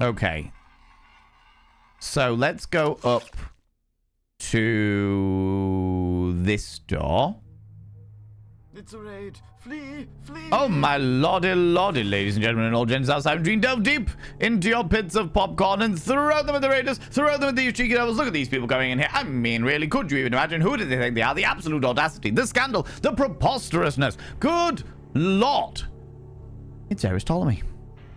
Speaker 1: Okay. So let's go up to this door.
Speaker 2: It's a raid. Flee, flee.
Speaker 1: Oh my lordy, lordy, ladies and gentlemen and all gents outside of Dream, delve deep into your pits of popcorn and throw them at the raiders, throw them at these cheeky devils. Look at these people going in here. I mean, really, could you even imagine? Who do they think they are? The absolute audacity, the scandal, the preposterousness. Good Lord. It's Eris Ptolemy.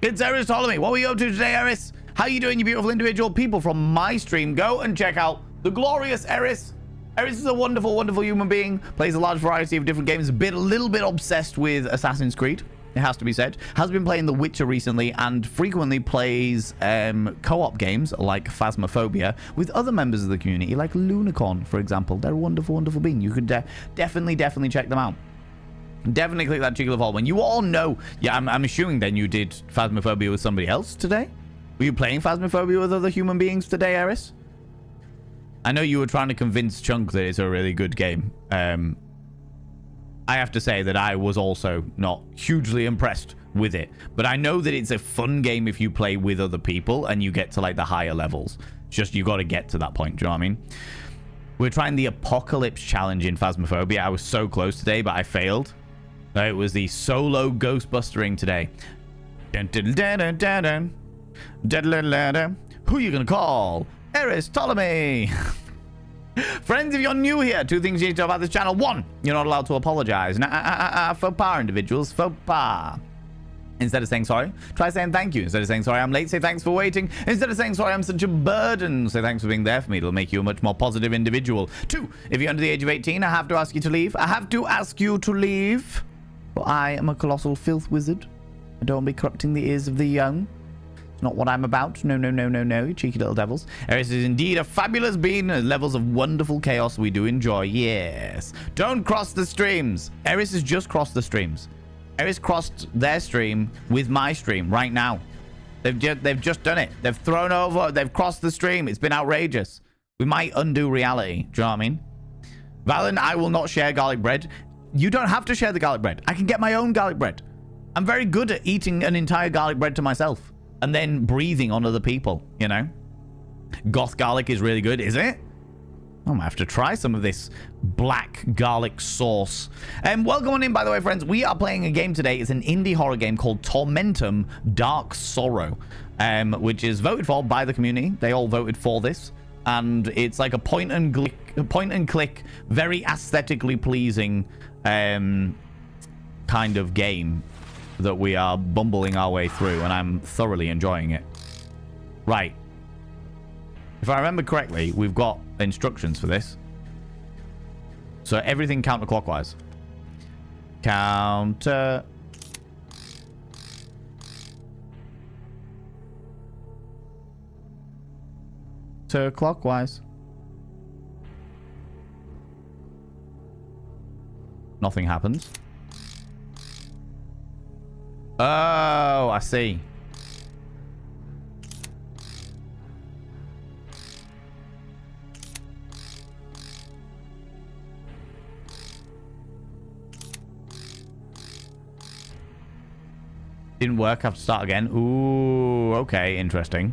Speaker 1: It's Eris Ptolemy. What are we up to today, Eris? How you doing, you beautiful individual people from my stream? Go and check out the glorious Eris. Eris is a wonderful, wonderful human being. Plays a large variety of different games. A little bit obsessed with Assassin's Creed. It has to be said. Has been playing The Witcher recently and frequently plays co-op games like Phasmophobia with other members of the community, like Lunicorn, for example. They're a wonderful, wonderful being. You could definitely check them out. Definitely click that cheeky little when you all know. Yeah, I'm assuming then you did Phasmophobia with somebody else today. Were you playing Phasmophobia with other human beings today, Eris? I know you were trying to convince Chunk that it's a really good game. I have to say that I was also not hugely impressed with it. But I know that it's a fun game if you play with other people and you get to like the higher levels. It's just you got to get to that point. Do you know what I mean? We're trying the Apocalypse Challenge in Phasmophobia. I was so close today, but I failed. It was the solo Ghostbustering today. Dun, dun, dun, dun, dun, dun. Dun, dun, dun, dun. Who are you going to call? Eris Ptolemy. Friends, if you're new here, two things you need to know about this channel. One, you're not allowed to apologize. Faux pas, individuals. Faux pas. Instead of saying sorry, try saying thank you. Instead of saying sorry, I'm late, say thanks for waiting. Instead of saying sorry, I'm such a burden, say thanks for being there for me. It'll make you a much more positive individual. Two, if you're under the age of 18, I have to ask you to leave. I have to ask you to leave. For I am a colossal filth wizard. I don't want to be corrupting the ears of the young. It's not what I'm about. No, no, no, no, no, you cheeky little devils. Eris is indeed a fabulous being. Levels of wonderful chaos we do enjoy. Yes. Don't cross the streams. Eris has just crossed the streams. Eris crossed their stream with my stream right now. They've just done it. They've thrown over. They've crossed the stream. It's been outrageous. We might undo reality. Do you know what I mean? Valen, I will not share garlic bread. You don't have to share the garlic bread. I can get my own garlic bread. I'm very good at eating an entire garlic bread to myself and then breathing on other people, you know? Goth garlic is really good, is it? I might have to try some of this black garlic sauce. Welcome on in, by the way, friends. We are playing a game today. It's an indie horror game called Tormentum Dark Sorrow, which is voted for by the community. They all voted for this. And it's like a point and click, very aesthetically pleasing kind of game that we are bumbling our way through, and I'm thoroughly enjoying it. Right. If I remember correctly, we've got instructions for this. So everything counterclockwise. Counterclockwise. Nothing happens. Oh, I see. Didn't work. Have to start again. Ooh, okay, interesting.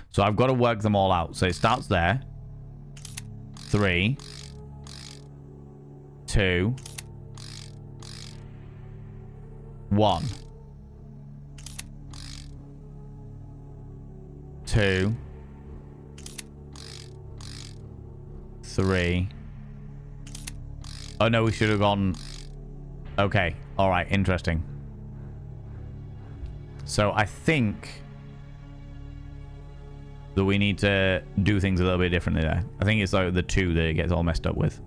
Speaker 1: So I've got to work them all out. So it starts there. 3, 2, 1, 2, 3. Oh no, we should have gone. Okay, all right, interesting. So I think that we need to do things a little bit differently there. I think it's like the 2 that it gets all messed up with.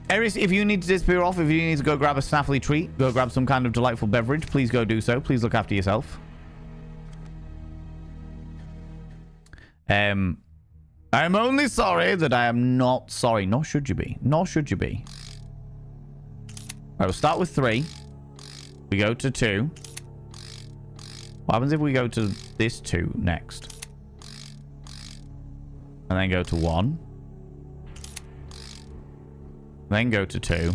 Speaker 1: Eris, if you need to disappear off, if you need to go grab a snaffly treat, go grab some kind of delightful beverage, please go do so. Please look after yourself. I'm only sorry that I am not sorry. Nor should you be. Nor should you be. Right, we'll start with 3. We go to 2. What happens if we go to this 2 next? And then go to 1. Then go to 2.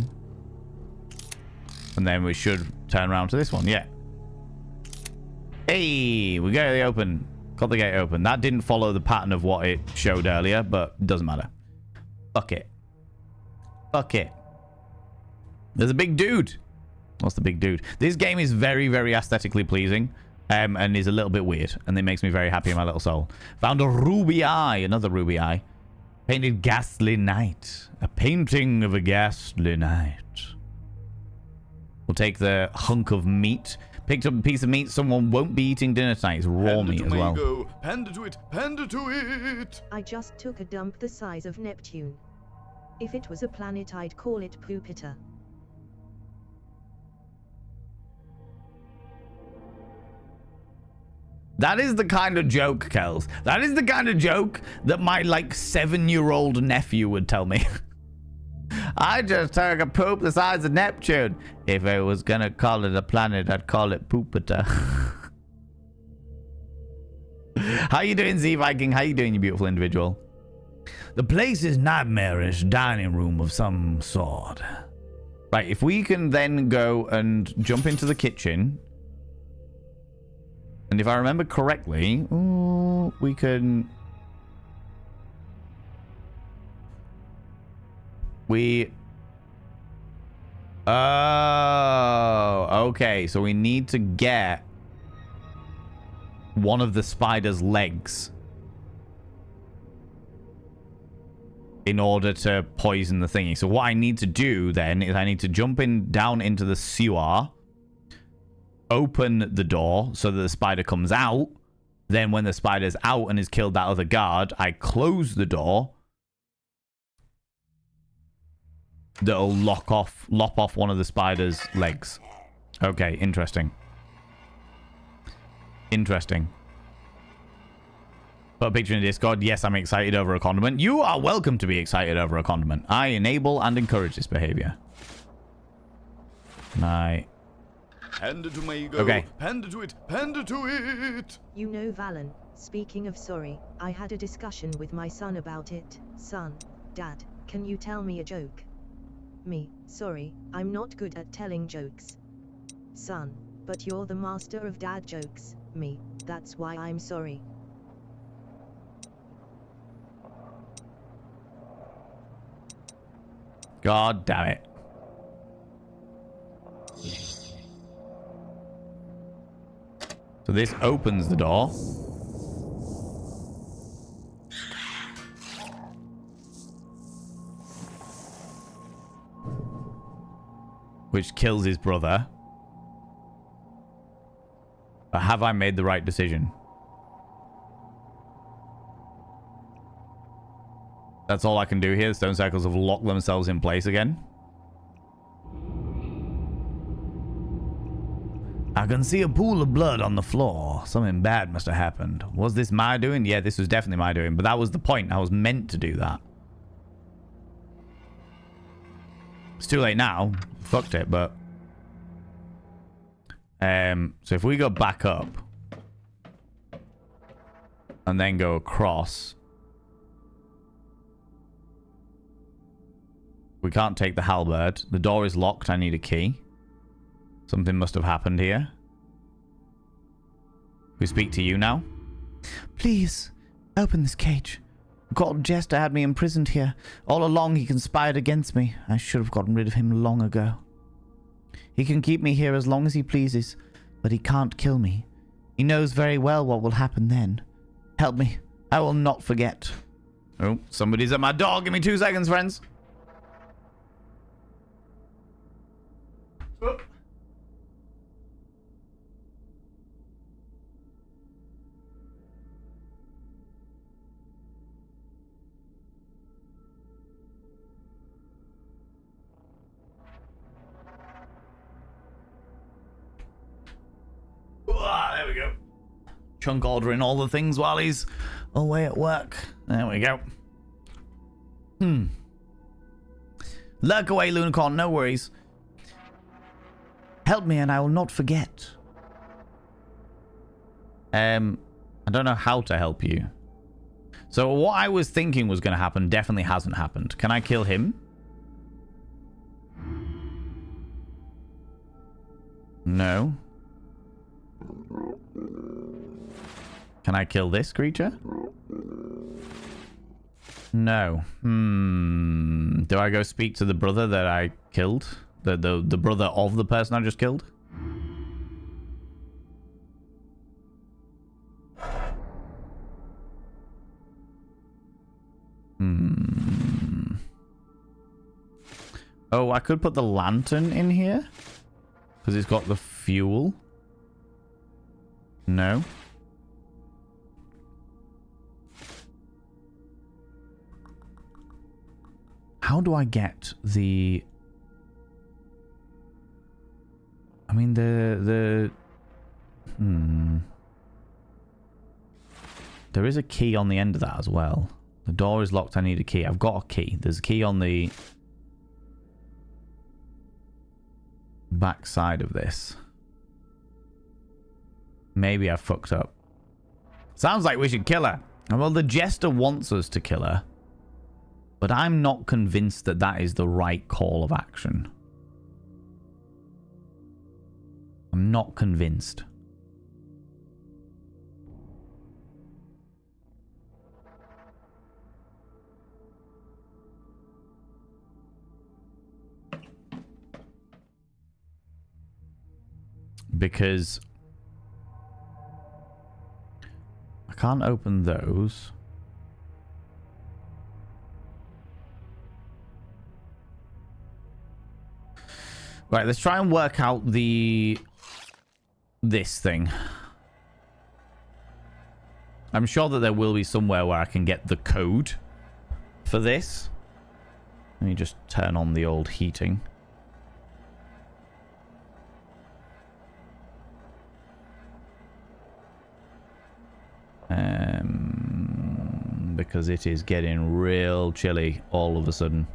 Speaker 1: And then we should turn around to this one. Yeah. Hey, we got the open. Got the gate open. That didn't follow the pattern of what it showed earlier, but it doesn't matter. Fuck it. Fuck it. There's a big dude. What's the big dude? This game is very, very aesthetically pleasing. And is a little bit weird. And it makes me very happy in my little soul. Found a ruby eye. Another ruby eye. Painted ghastly night. A painting of a ghastly night. We'll take the hunk of meat. Picked up a piece of meat. Someone won't be eating dinner tonight. It's raw meat as well.
Speaker 2: Go. Panda to it. Panda to it.
Speaker 3: I just took a dump the size of Neptune. If it was a planet, I'd call it Poopiter.
Speaker 1: That is the kind of joke, Kels. That is the kind of joke that my, like, 7-year-old nephew would tell me. I just took a poop the size of Neptune. If I was gonna call it a planet, I'd call it Poopita. How you doing, Z Viking? How you doing, you beautiful individual? The place is nightmarish dining room of some sort. Right, if we can then go and jump into the kitchen... And if I remember correctly, we can... Oh, okay. So we need to get one of the spider's legs in order to poison the thingy. So what I need to do then is I need to jump down into the sewer, open the door so that the spider comes out. Then when the spider's out and has killed that other guard, I close the door. That'll lop off one of the spider's legs. Okay, interesting. Interesting. Put a picture in Discord. Yes, I'm excited over a condiment. You are welcome to be excited over a condiment. I enable and encourage this behavior.
Speaker 2: Panda to my ego.
Speaker 1: Okay.
Speaker 2: Panda to it. Panda to it.
Speaker 3: You know, Valen, speaking of sorry, I had a discussion with my son about it. Son, Dad, can you tell me a joke? Me, sorry, I'm not good at telling jokes. Son, but you're the master of dad jokes. Me, that's why I'm sorry.
Speaker 1: God damn it. So this opens the door. Which kills his brother. But have I made the right decision? That's all I can do here. The stone circles have locked themselves in place again. I can see a pool of blood on the floor. Something bad must have happened. Was this my doing? Yeah, this was definitely my doing. But that was the point. I was meant to do that. It's too late now. Fucked it, but... so if we go back up... and then go across... we can't take the halberd. The door is locked. I need a key. Something must have happened here. We speak to you now. Please, open this cage. God Jester had me imprisoned here. All along he conspired against me. I should have gotten rid of him long ago. He can keep me here as long as he pleases, but he can't kill me. He knows very well what will happen then. Help me. I will not forget. Oh, somebody's at my door. Give me 2 seconds, friends. Oh. There we go. chunk ordering all the things while he's away at work. There we go. Lurk away, Lunicorn, no worries. Help me and I will not forget. I don't know how to help you. So what I was thinking was going to happen definitely hasn't happened. Can I kill him? No. Can I kill this creature? No. Do I go speak to the brother that I killed? The brother of the person I just killed? Oh, I could put the lantern in here. Because it's got the fuel. No. How do I get the... I mean, There is a key on the end of that as well. The door is locked. I need a key. I've got a key. There's a key on the back side of this. Maybe I fucked up. Sounds like we should kill her. Well, the jester wants us to kill her. But I'm not convinced that that is the right call of action. I'm not convinced. Because I can't open those. Right, let's try and work out this thing. I'm sure that there will be somewhere where I can get the code for this. Let me just turn on the old heating. Because it is getting real chilly all of a sudden.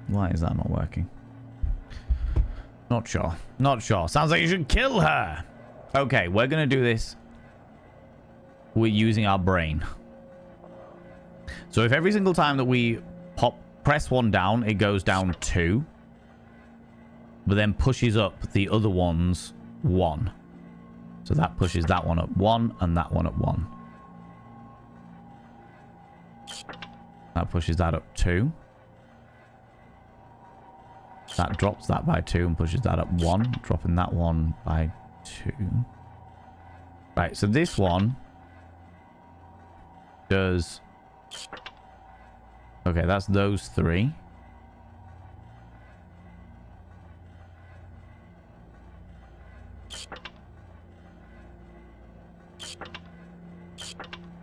Speaker 1: Why is that not working? Not sure. Not sure. Sounds like you should kill her. Okay, we're going to do this. We're using our brain. So if every single time that we press one down, it goes down 2. But then pushes up the other ones 1. So that pushes that one up 1 and that one up 1. That pushes that up 2. That drops that by 2 and pushes that up 1, dropping that one by 2. Right, so this one does... Okay, that's those 3.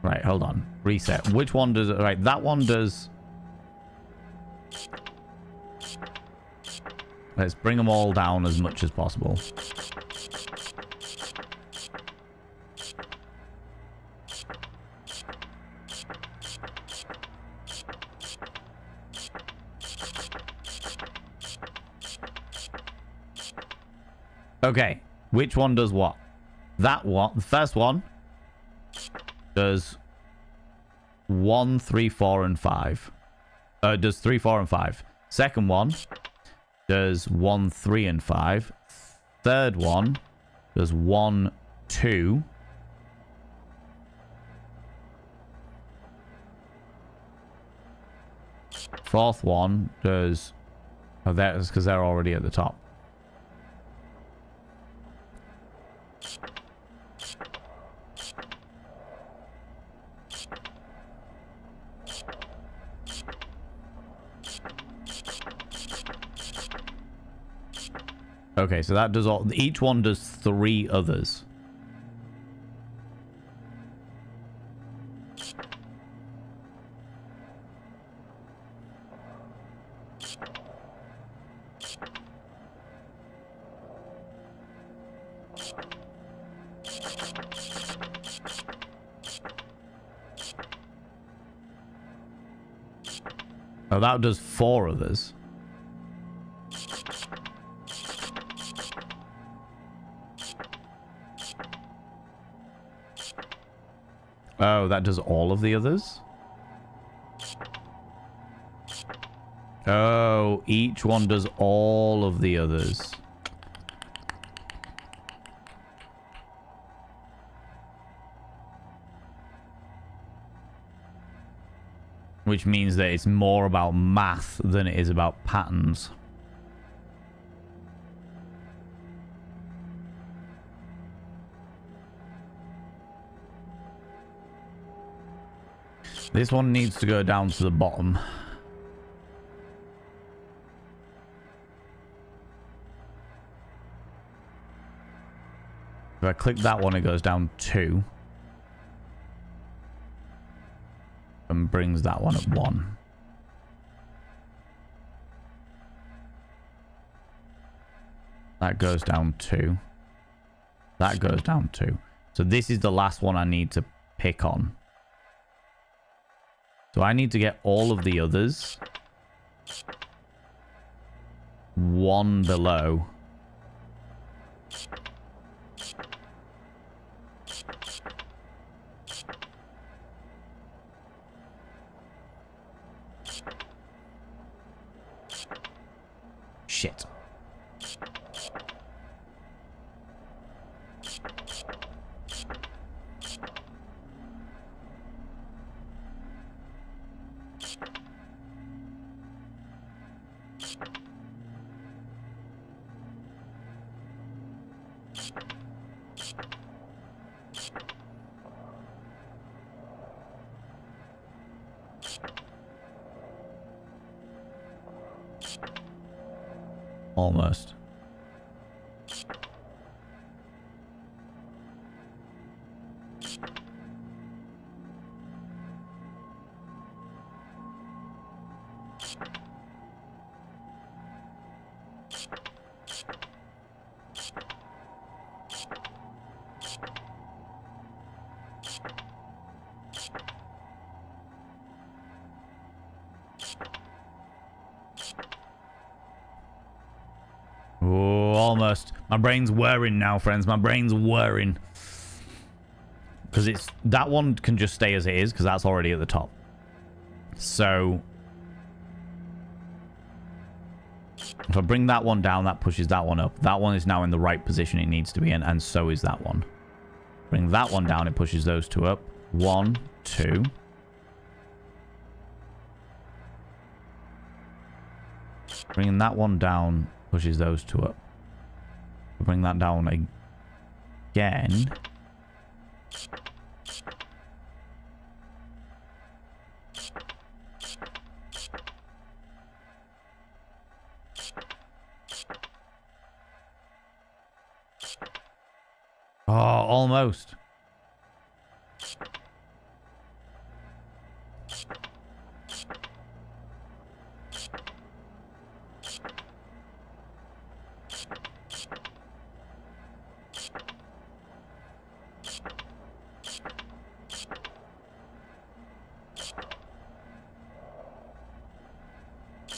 Speaker 1: Right, hold on. Reset. Which one does... Right, that one does... Let's bring them all down as much as possible. Okay, which one does what? That one, the first one, does 1, 3, 4, and 5. Does 3, 4, and 5. Second one does 1, 3, and 5. Third one does 1, 2. Fourth one does... Oh, that is because they're already at the top. Okay, so that does all... Each one does 3 others. Oh, that does 4 others. Oh, that does all of the others? Oh, each one does all of the others. Which means that it's more about math than it is about patterns. This one needs to go down to the bottom. If I click that one, it goes down 2. And brings that one at 1. That goes down 2. That goes down 2. So this is the last one I need to pick on. So I need to get all of the others 1 below. Shit. Almost. Oh, almost. My brain's whirring now, friends. My brain's whirring. Because it's... That one can just stay as it is, because that's already at the top. So... If I bring that one down, that pushes that one up. That one is now in the right position it needs to be in, and so is that one. Bring that one down, it pushes those 2 up. 1, 2... Bringing that one down pushes those 2 up. Bring that down again. Oh, almost.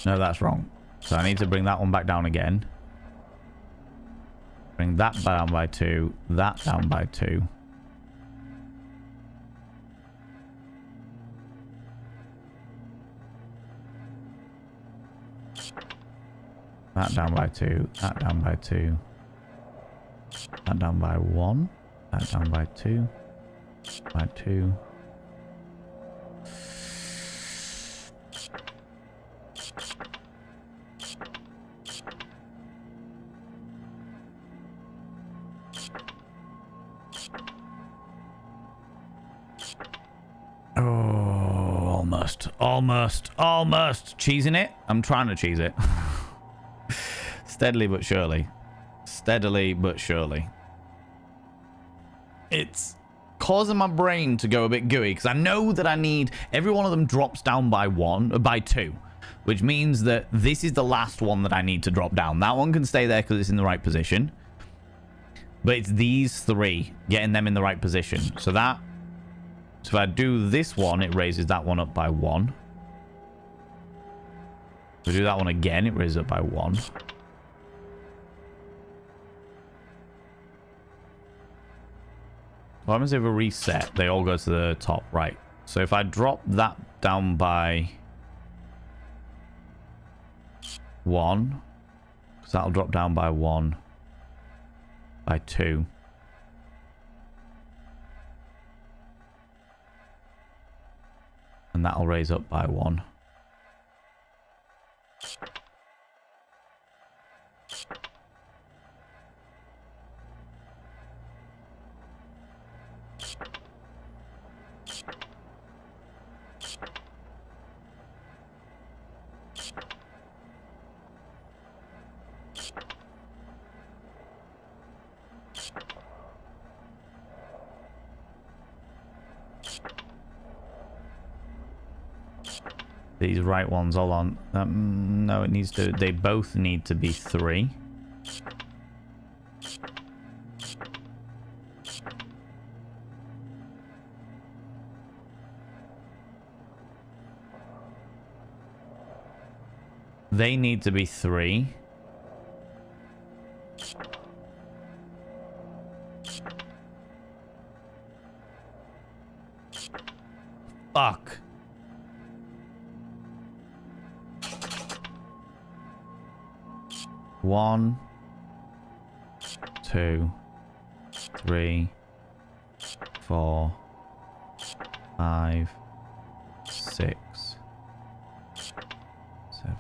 Speaker 1: No, that's wrong. So I need to bring that one back down again. Bring that down by 2. That down by 2. That down by 2. That down by 2. That down by 1. That down by 2. By 2. Almost. Cheesing it? I'm trying to cheese it. Steadily but surely. Steadily but surely. It's causing my brain to go a bit gooey because I know that I need... Every one of them drops down by 2. Which means that this is the last one that I need to drop down. That one can stay there because it's in the right position. But it's these 3. Getting them in the right position. So that... So if I do this one, it raises that one up by 1. We do that one again, it raises up by 1. What happens if we reset? They all go to the top, right? So if I drop that down by 1, because that'll drop down by 1, by 2. And that'll raise up by 1. These right ones, hold on. No, it needs to... They both need to be 3. They need to be 3. Fuck. One, 2, 3, 4, 5, 6, 7.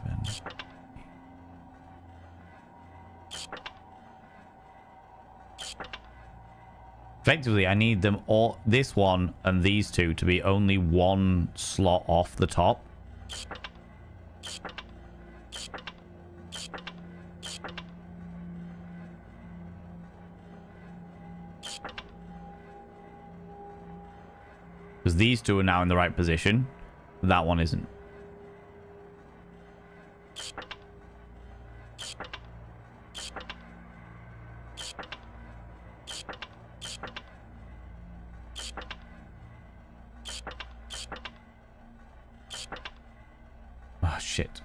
Speaker 1: Effectively, I need them all, this one and these two, to be only 1 slot off the top. Because these two are now in the right position. That one isn't. Oh, shit.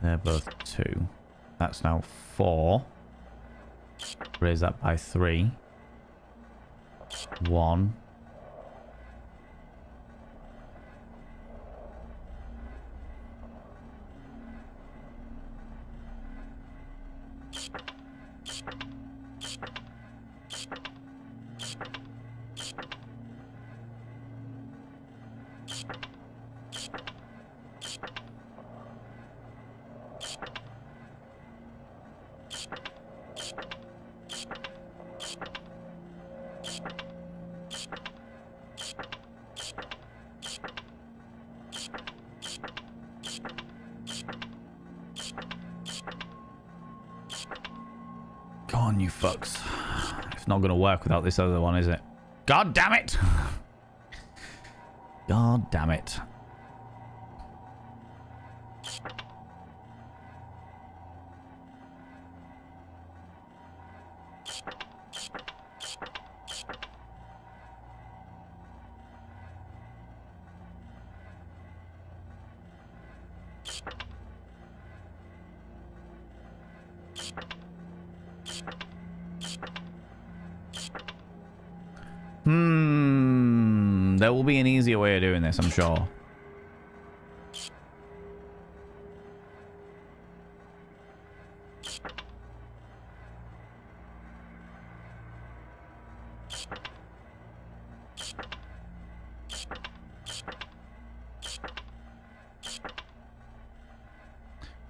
Speaker 1: They're both 2. That's now 4. Raise that by 3. 1. Go on, you fucks. It's not going to work without this other one, is it? God damn it! God damn it. There will be an easier way of doing this, I'm sure.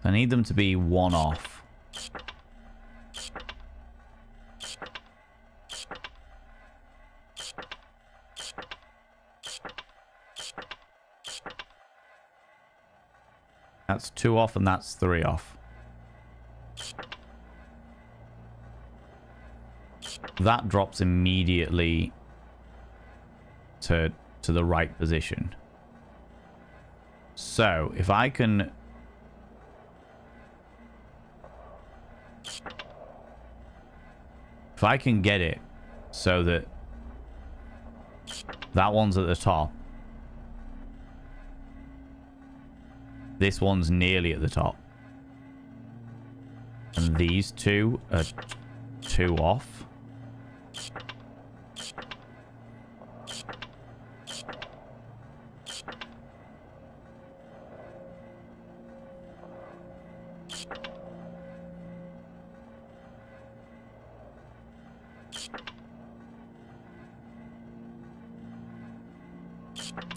Speaker 1: I need them to be 1 off. That's 2 off and that's 3 off. that drops immediately to the right position. So if I can get it so that that one's at the top, this one's nearly at the top, and these two are 2 off.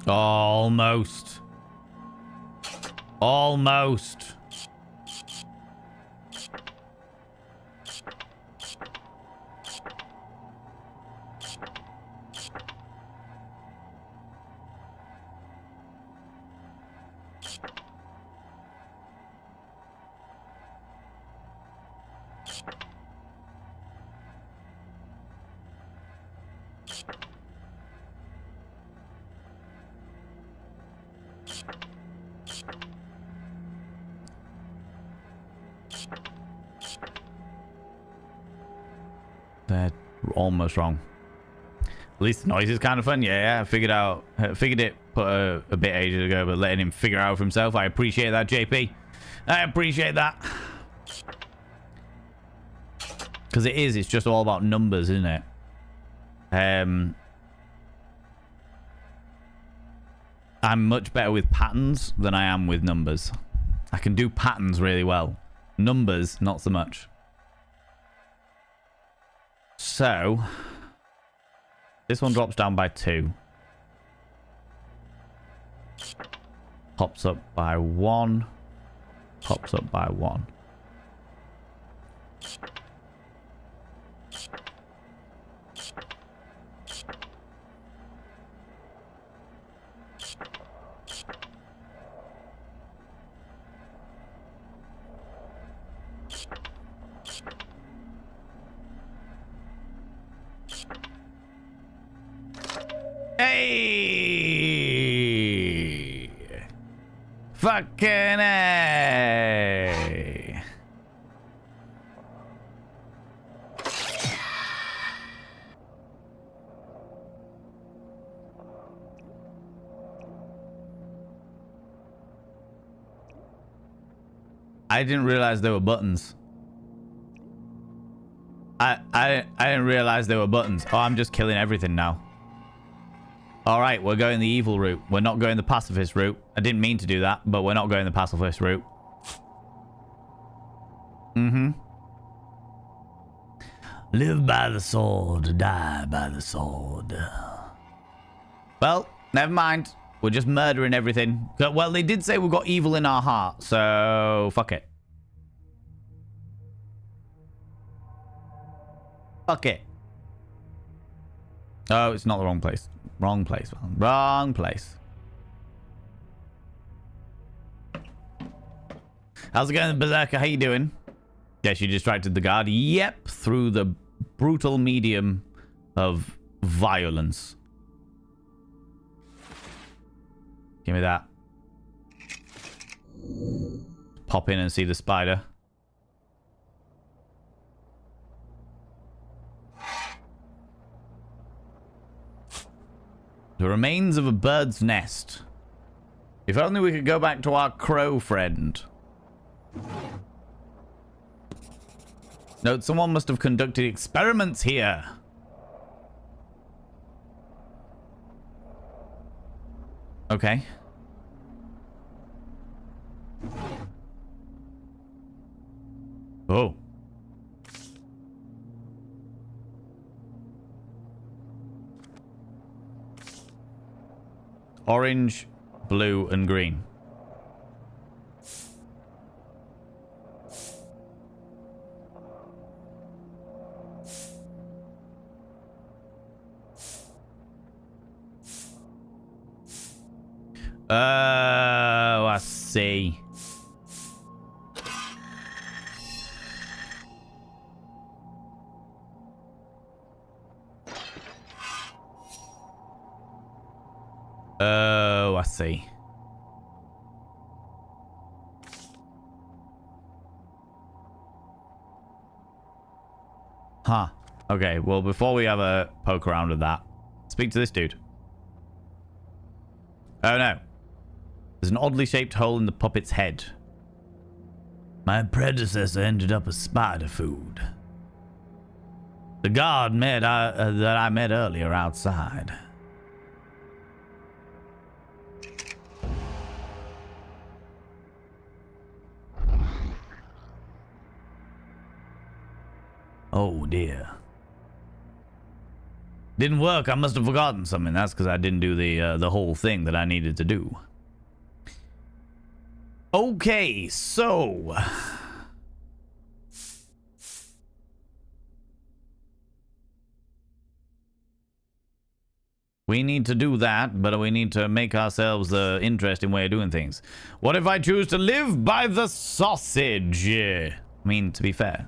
Speaker 1: Almost. Almost. They're almost wrong. At least the noise is kind of fun. Yeah, I figured it a bit ages ago, but letting him figure it out for himself, I appreciate that, JP. I appreciate that. Because it's just all about numbers, isn't it? I'm much better with patterns than I am with numbers. I can do patterns really well. Numbers, not so much. So, this one drops down by 2. Pops up by 1. Pops up by 1. Hey! Fucking A! I didn't realize there were buttons. I didn't realize there were buttons. Oh, I'm just killing everything now. All right, we're going the evil route. We're not going the pacifist route. I didn't mean to do that, but we're not going the pacifist route. Mm-hmm. Live by the sword, die by the sword. Well, never mind. We're just murdering everything. Well, they did say we've got evil in our heart, so fuck it. Fuck it. Oh, it's not the wrong place. Wrong place. Wrong place. How's it going, Berserker? How you doing? Yes, you distracted the guard. Yep, through the brutal medium of violence. Give me that. Pop in and see the spider. The remains of a bird's nest. If only we could go back to our crow friend. Note, someone must have conducted experiments here. Okay. Oh. Orange, blue, and green. Oh, I see. Oh, I see. Huh. Okay, well, before we have a poke around with that, speak to this dude. Oh, no. There's an oddly shaped hole in the puppet's head. My predecessor ended up as spider food. The guard that I met earlier outside. Oh dear. Didn't work. I must have forgotten something. That's because I didn't do the whole thing that I needed to do. Okay, so we need to do that, but we need to make ourselves an interesting way of doing things. What if I choose to live by the sausage? I mean, to be fair,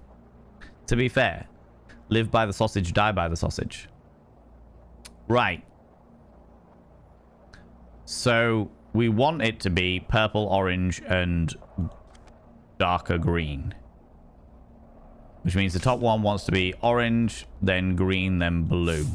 Speaker 1: live by the sausage, die by the sausage. Right. So we want it to be purple, orange, and darker green. Which means the top one wants to be orange, then green, then blue.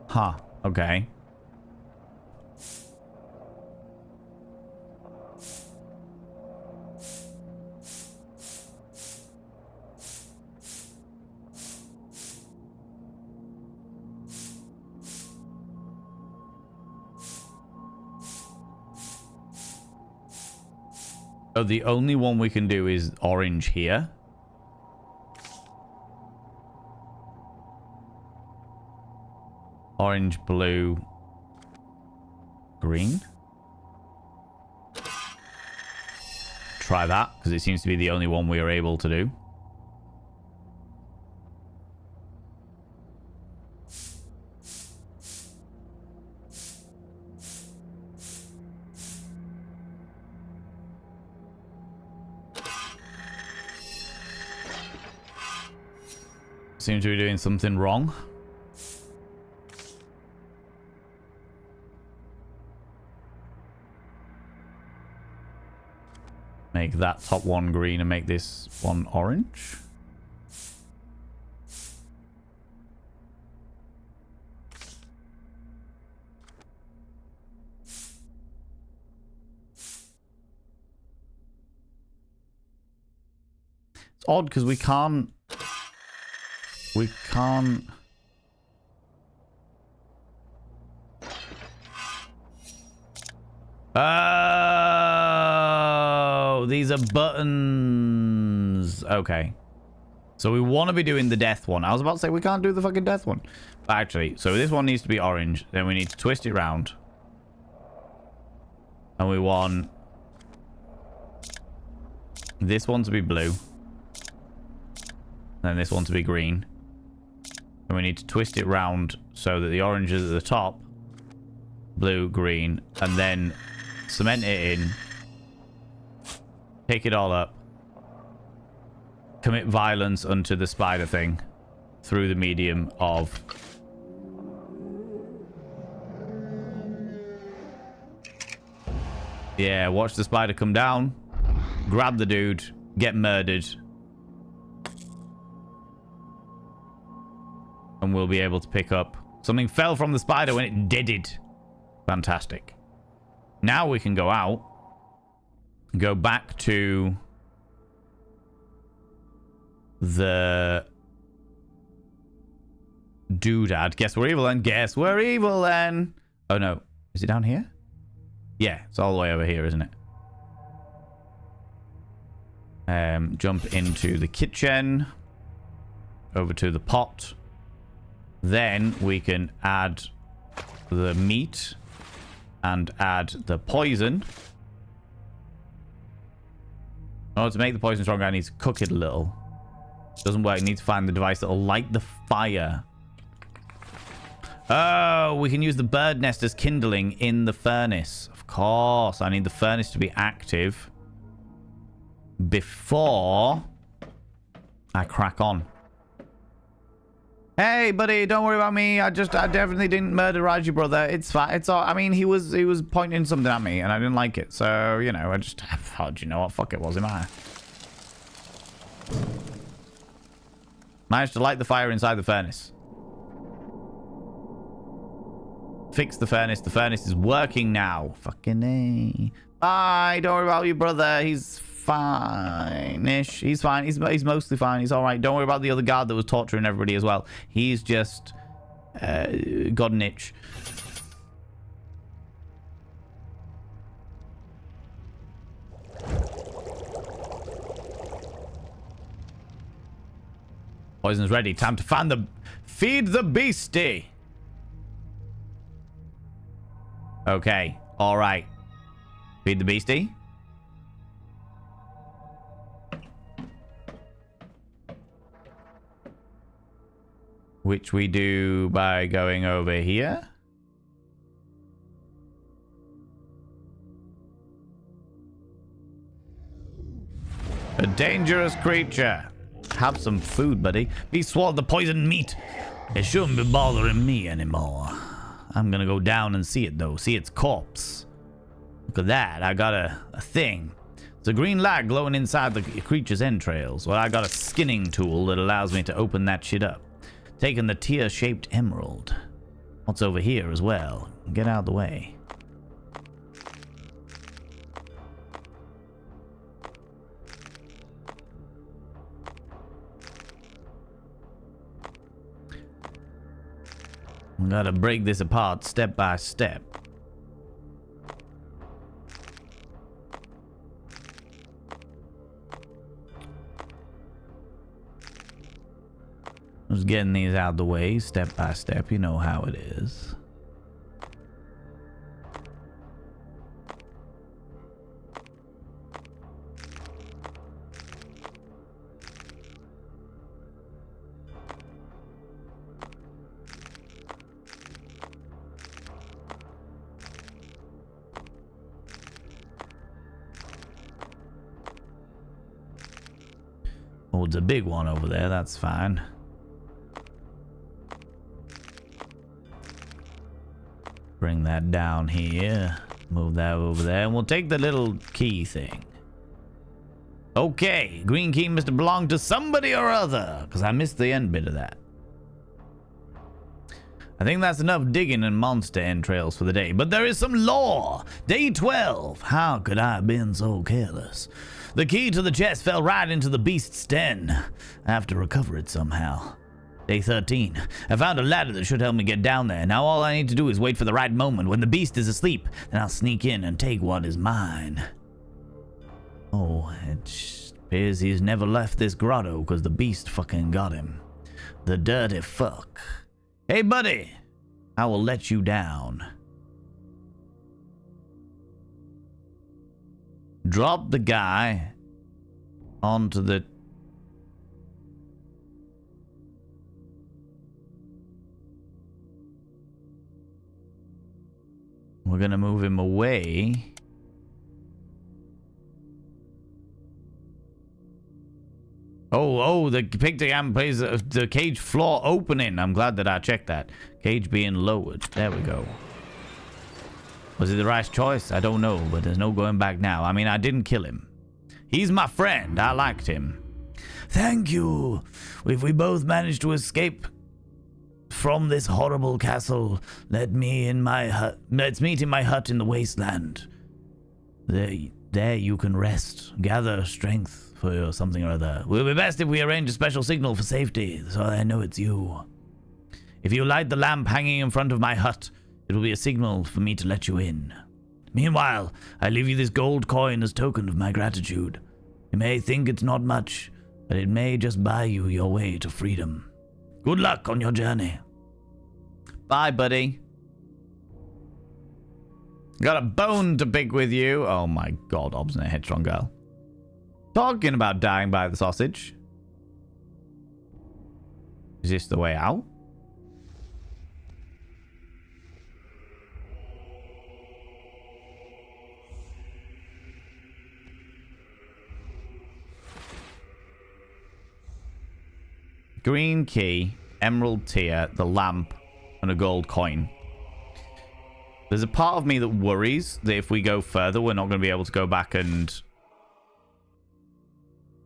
Speaker 1: Huh. Okay. So the only one we can do is orange here. Orange, blue, green. Try that, because it seems to be the only one we are able to do. Seems to be doing something wrong. Make that top one green and make this one orange. It's odd because we can't... Oh, these are buttons. Okay. So we want to be doing the death one. I was about to say we can't do the fucking death one. But actually, so this one needs to be orange. Then we need to twist it round. And we want this one to be blue. Then this one to be green. And we need to twist it round so that the orange is at the top. Blue, green, and then cement it in. Pick it all up. Commit violence unto the spider thing through the medium of... Yeah, watch the spider come down. Grab the dude. Get murdered. And we'll be able to pick up... Something fell from the spider when it deaded. Fantastic. Now we can go out. Go back to... the... doodad. Guess we're evil then. Guess we're evil then. Oh no. Is it down here? Yeah, it's all the way over here, isn't it? Jump into the kitchen. Over to the pot. Then we can add the meat and add the poison. In order to make the poison stronger, I need to cook it a little. Doesn't work. I need to find the device that will light the fire. Oh, we can use the bird nest as kindling in the furnace. Of course, I need the furnace to be active before I crack on. Hey, buddy, don't worry about me. I definitely didn't murder Raji, brother. It's fine. It's all. I mean, he was pointing something at me, and I didn't like it. So, you know, I just. Oh, do you know what? Fuck it. Was him I? Managed to light the fire inside the furnace. Fix the furnace. The furnace is working now. Fucking A. Bye. Don't worry about you, brother. He's fine-ish. He's fine. He's mostly fine. He's all right. Don't worry about the other guard that was torturing everybody as well. He's just got an itch. Poison's ready. Time to feed the beastie. Okay. All right. Feed the beastie. Which we do by going over here. A dangerous creature. Have some food, buddy. He swallowed the poisoned meat. It shouldn't be bothering me anymore. I'm gonna go down and see it, though. See its corpse. Look at that. I got a thing. It's a green light glowing inside the creature's entrails. Well, I got a skinning tool that allows me to open that shit up. Taking the tear-shaped emerald. What's over here as well? Get out of the way. We gotta break this apart step by step. Just getting these out of the way step by step. You know how it is. Oh, it's a big one over there. That's fine. Bring that down here. Move that over there. And we'll take the little key thing. Okay. Green key must have belonged to somebody or other. Because I missed the end bit of that. I think that's enough digging and monster entrails for the day. But there is some lore. Day 12. How could I have been so careless? The key to the chest fell right into the beast's den. I have to recover it somehow. Day 13. I found a ladder that should help me get down there. Now all I need to do is wait for the right moment. When the beast is asleep, then I'll sneak in and take what is mine. Oh, it appears he's never left this grotto because the beast fucking got him. The dirty fuck. Hey, buddy. I will let you down. Drop the guy onto the... We're gonna move him away. Oh, the pictogram plays the cage floor opening. I'm glad that I checked that. Cage being lowered. There we go. Was it the right choice? I don't know, but there's no going back now. I mean, I didn't kill him. He's my friend. I liked him. Thank you. If we both managed to escape from this horrible castle, let's meet in my hut in the wasteland. There you can rest, gather strength for something or other. Will be best if we arrange a special signal for safety, so I know it's you. If you light the lamp hanging in front of my hut, it will be a signal for me to let you in. Meanwhile, I leave you this gold coin as token of my gratitude. You may think it's not much, but it may just buy you your way to freedom. Good luck on your journey. Bye, buddy. Got a bone to pick with you. Oh my god, obstinate headstrong girl. Talking about dying by the sausage. Is this the way out? Green key, emerald tear, the lamp, and a gold coin. There's a part of me that worries that if we go further, we're not going to be able to go back and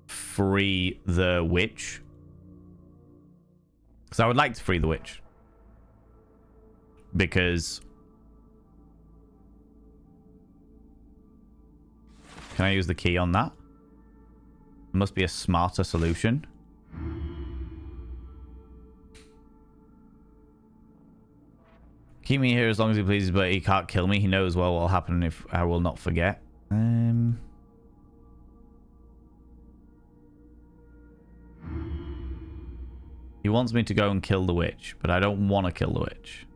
Speaker 1: free the witch. Because I would like to free the witch. Because... Can I use the key on that? There must be a smarter solution. Keep me here as long as he pleases, but he can't kill me. He knows well what will happen if I will not forget. He wants me to go and kill the witch, but I don't want to kill the witch.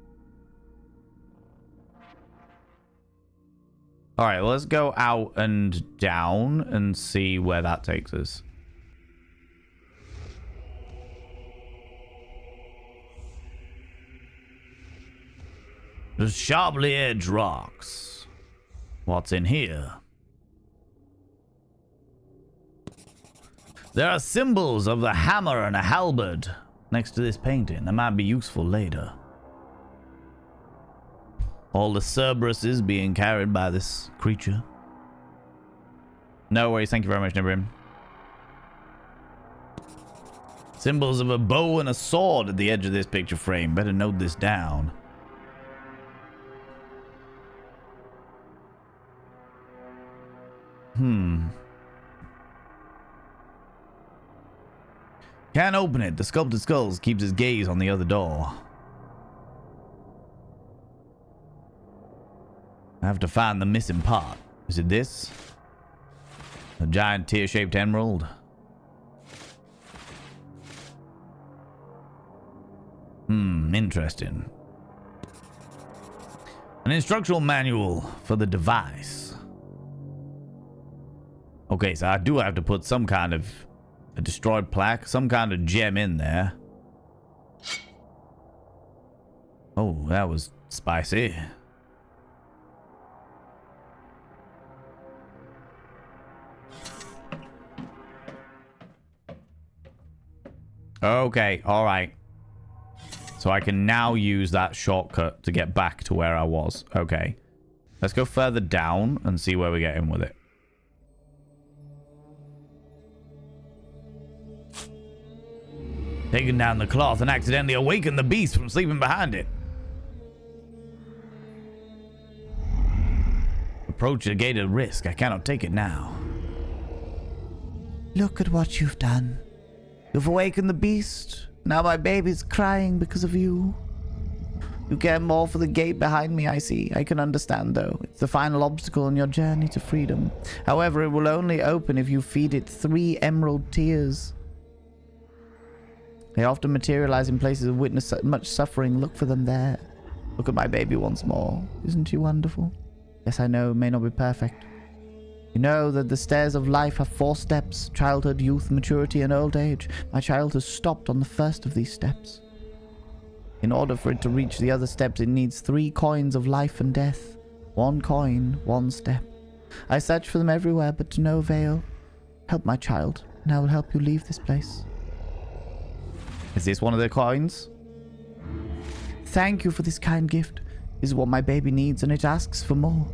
Speaker 1: Alright, well, let's go out and down and see where that takes us. The sharply edged rocks. What's in here? There are symbols of the hammer and a halberd next to this painting that might be useful later. All the Cerberus is being carried by this creature. No worries, thank you very much, Nibrim. Symbols of a bow and a sword at the edge of this picture frame. Better note this down. Can't open it. The sculpted skulls keeps his gaze on the other door. I have to find the missing part. Is it this? A giant tear-shaped emerald? Interesting. An instructional manual for the device. Okay, so I do have to put some kind of a destroyed plaque, some kind of gem in there. Oh, that was spicy. Okay, alright. So I can now use that shortcut to get back to where I was. Okay. Let's go further down and see where we get in with it. Taking down the cloth and accidentally awaken the beast from sleeping behind it. Approach a gate at risk. I cannot take it now. Look at what you've done. You've awakened the beast. Now my baby's crying because of you. You care more for the gate behind me, I see. I can understand, though. It's the final obstacle on your journey to freedom. However, it will only open if you feed it 3 emerald tears. They often materialize in places of witness much suffering. Look for them there. Look at my baby once more. Isn't she wonderful? Yes, I know, it may not be perfect. You know that the stairs of life have 4 steps: childhood, youth, maturity, and old age. My child has stopped on the first of these steps. In order for it to reach the other steps, it needs 3 coins of life and death. 1 coin, 1 step. I search for them everywhere, but to no avail. Help my child, and I will help you leave this place. Is this one of the coins? Thank you for this kind gift. This is what my baby needs, and it asks for more.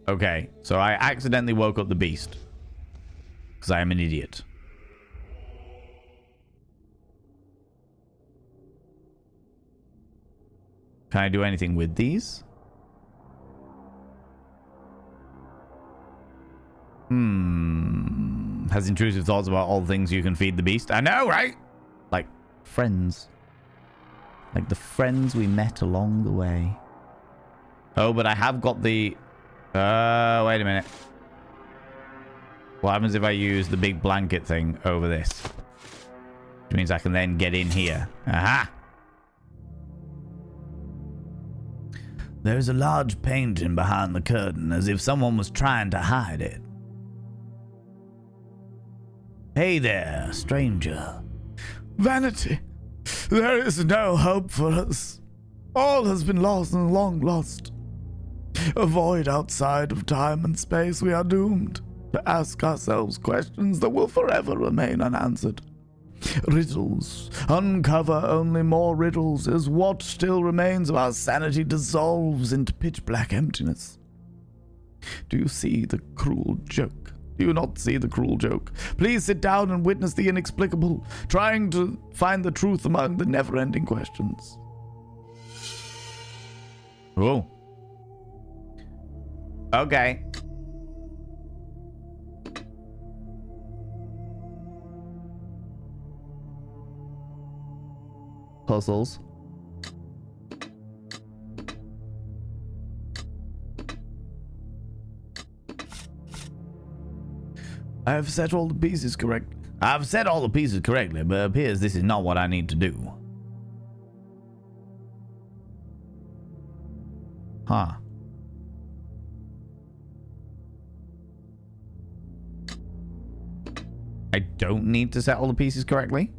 Speaker 1: Okay, so I accidentally woke up the beast. Because I am an idiot. Can I do anything with these? Has intrusive thoughts about all the things you can feed the beast. I know, right? Like friends. Like the friends we met along the way. Oh, but I have got the... wait a minute. What happens if I use the big blanket thing over this? Which means I can then get in here. Aha! There's a large painting behind the curtain, as if someone was trying to hide it. Hey there, stranger. Vanity. There is no hope for us. All has been lost and long lost.
Speaker 2: A void outside of time and space, we are doomed to ask ourselves questions that will forever remain unanswered. Riddles. Uncover only more riddles as what still remains of our sanity dissolves into pitch black emptiness. Do you see the cruel joke? Do you not see the cruel joke? Please sit down and witness the inexplicable, trying to find the truth among the never-ending questions.
Speaker 1: Oh. Okay. Puzzles.
Speaker 2: I have set all the pieces correctly.
Speaker 1: I've said all the pieces correctly, but it appears this is not what I need to do. Huh. I don't need to set all the pieces correctly?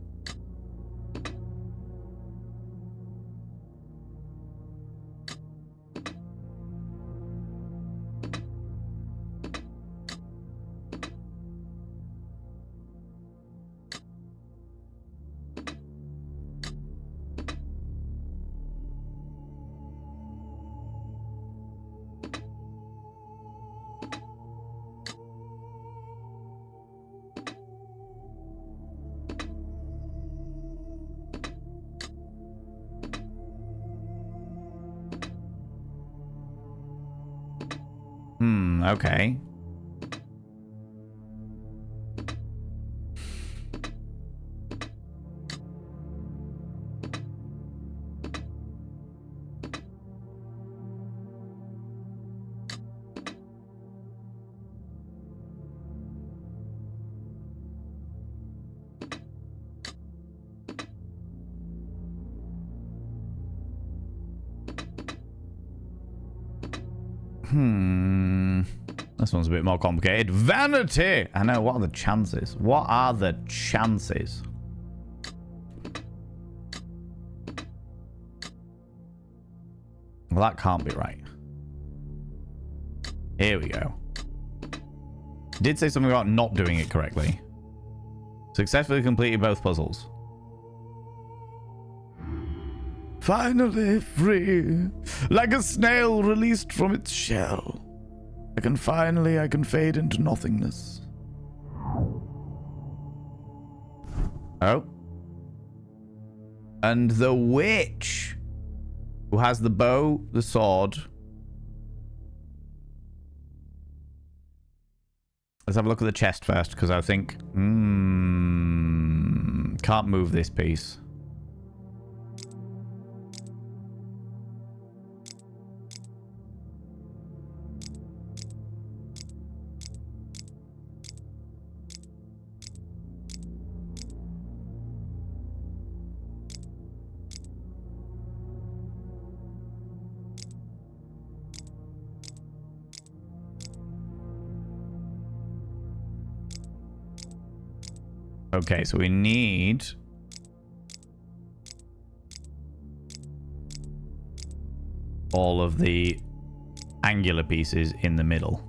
Speaker 1: Okay. This one's a bit more complicated. Vanity! I know, what are the chances? What are the chances? Well, that can't be right. Here we go. It did say something about not doing it correctly. Successfully completed both puzzles.
Speaker 2: Finally free, like a snail released from its shell. I can fade into nothingness.
Speaker 1: Oh. And the witch, who has the bow, the sword. Let's have a look at the chest first, because I think... can't move this piece. Okay, so we need all of the angular pieces in the middle.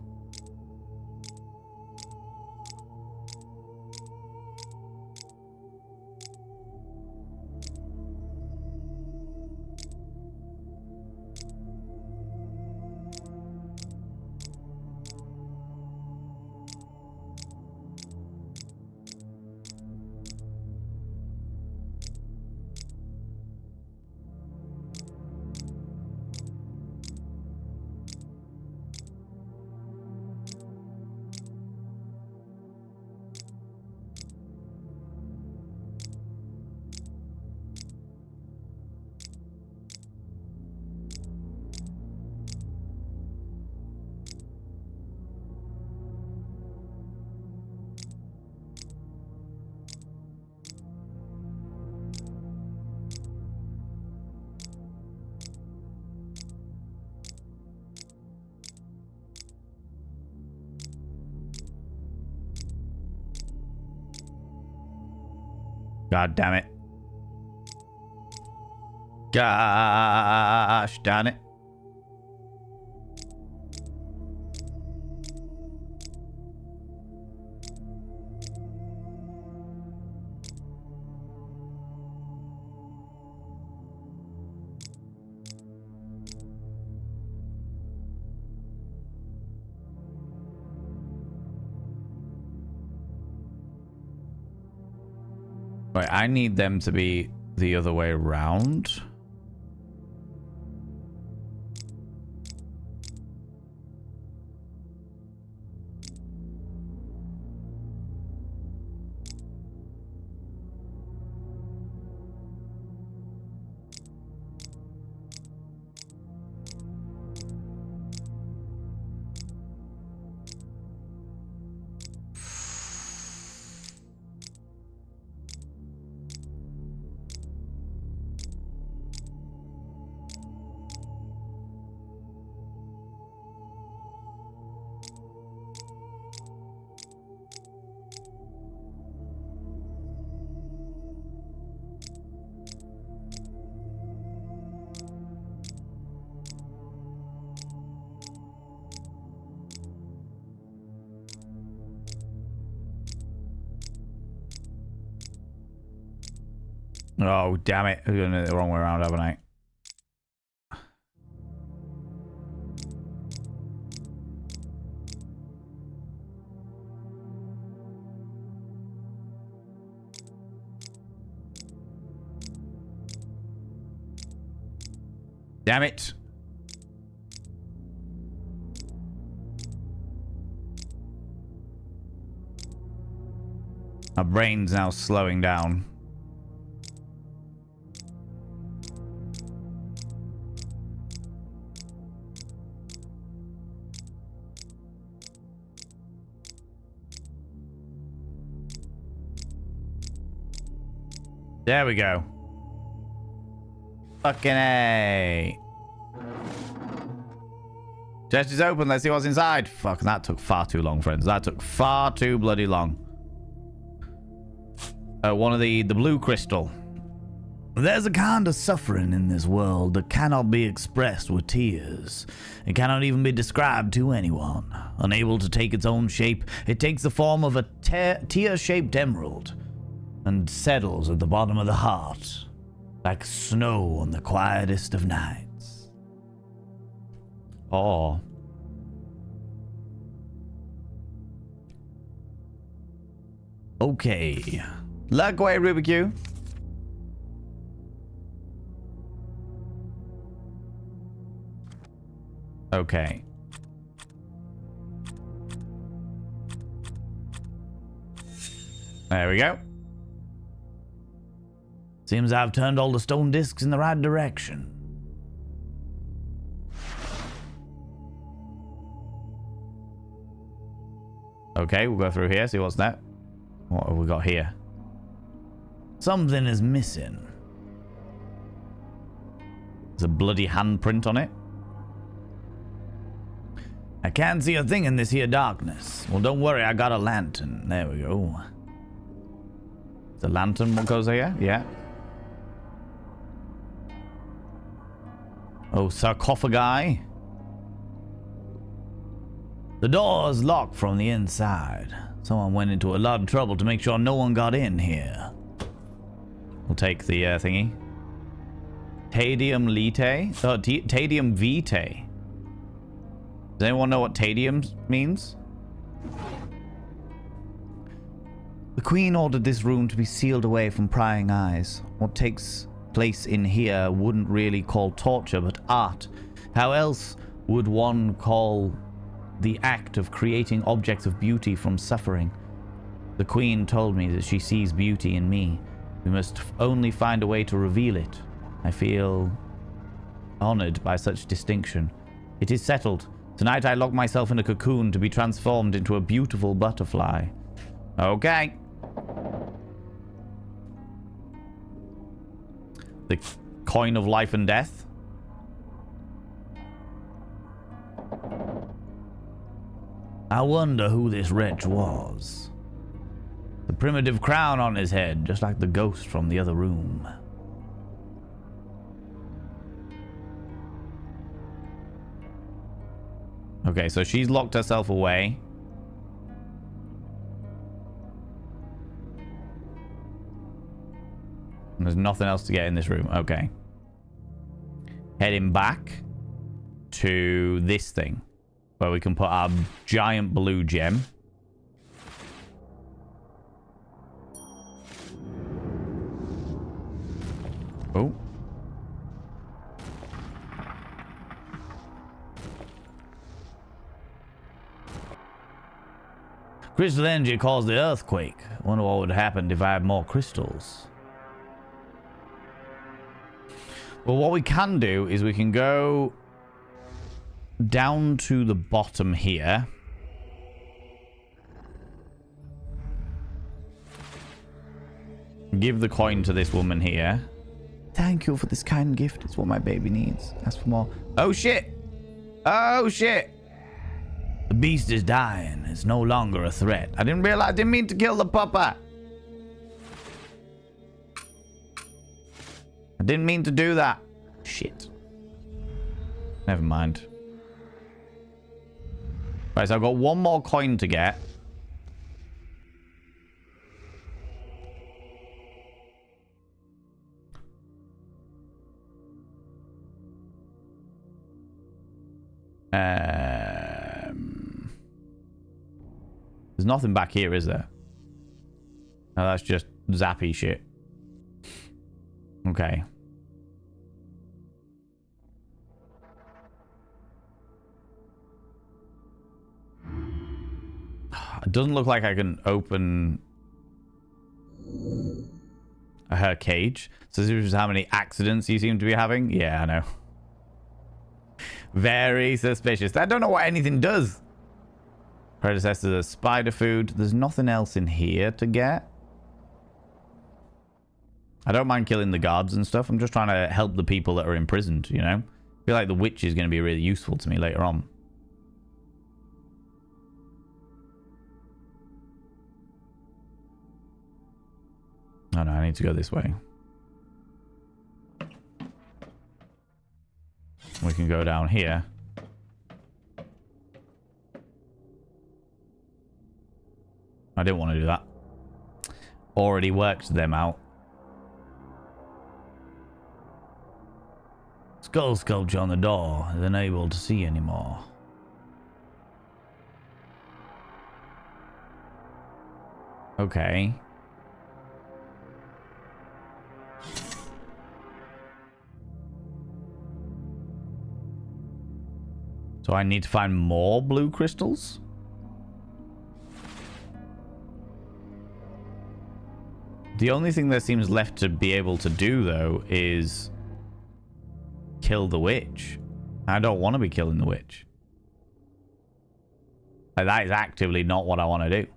Speaker 1: God damn it. Gosh damn it. Right, I need them to be the other way around. Oh, damn it. I've done it the wrong way around, haven't I? Damn it. My brain's now slowing down. There we go. Fucking A. Chest is open. Let's see what's inside. Fuck, that took far too long, friends. That took far too bloody long. One of the blue crystal.
Speaker 2: There's a kind of suffering in this world that cannot be expressed with tears. It cannot even be described to anyone. Unable to take its own shape, it takes the form of a tear-shaped emerald and settles at the bottom of the heart, like snow on the quietest of nights.
Speaker 1: Oh.
Speaker 2: Okay.
Speaker 1: Luck away, Rubik Q. Okay. There we go.
Speaker 2: Seems I've turned all the stone discs in the right direction.
Speaker 1: Okay, we'll go through here, see what's that. What have we got here?
Speaker 2: Something is missing.
Speaker 1: There's a bloody handprint on it.
Speaker 2: I can't see a thing in this here darkness. Well, don't worry, I got a lantern. There we go.
Speaker 1: The lantern, what goes here? Yeah. Oh, sarcophagi.
Speaker 2: The door's locked from the inside. Someone went into a lot of trouble to make sure no one got in here.
Speaker 1: We'll take the thingy. Tadium lite? Oh, tadium vitae. Does anyone know what tadium means?
Speaker 2: The Queen ordered this room to be sealed away from prying eyes. What takes place in here wouldn't really call torture, but art. How else would one call the act of creating objects of beauty from suffering? The Queen told me that she sees beauty in me. We must only find a way to reveal it. I feel honored by such distinction. It is settled. Tonight I lock myself in a cocoon to be transformed into a beautiful butterfly.
Speaker 1: Okay. The coin of life and death.
Speaker 2: I wonder who this wretch was. The primitive crown on his head, just like the ghost from the other room.
Speaker 1: Okay, so she's locked herself away. And there's nothing else to get in this room. Okay. Heading back to this thing, where we can put our giant blue gem. Crystal energy caused the earthquake. Wonder what would happen if I had more crystals. Well, what we can do is we can go down to the bottom here. Give the coin to this woman here. Thank you for this kind gift. It's what my baby needs. Ask for more. Oh, shit. Oh, shit. The beast is dying. It's no longer a threat. I didn't realize. I didn't mean to kill the pupper. I didn't mean to do that. Shit. Never mind. Right, so I've got one more coin to get. There's nothing back here, is there? No, that's just zappy shit. Okay. It doesn't look like I can open her cage. So this is how many accidents you seem to be having? Yeah, I know. Very suspicious. I don't know what anything does. Predecessors of spider food. There's nothing else in here to get. I don't mind killing the guards and stuff. I'm just trying to help the people that are imprisoned, you know? I feel like the witch is going to be really useful to me later on. Oh no, I need to go this way. We can go down here. I didn't want to do that. Already worked them out. Skull sculpture on the door is unable to see anymore. Okay. So I need to find more blue crystals? The only thing that seems left to be able to do, though, is kill the witch. I don't want to be killing the witch. Like, that is actively not what I want to do.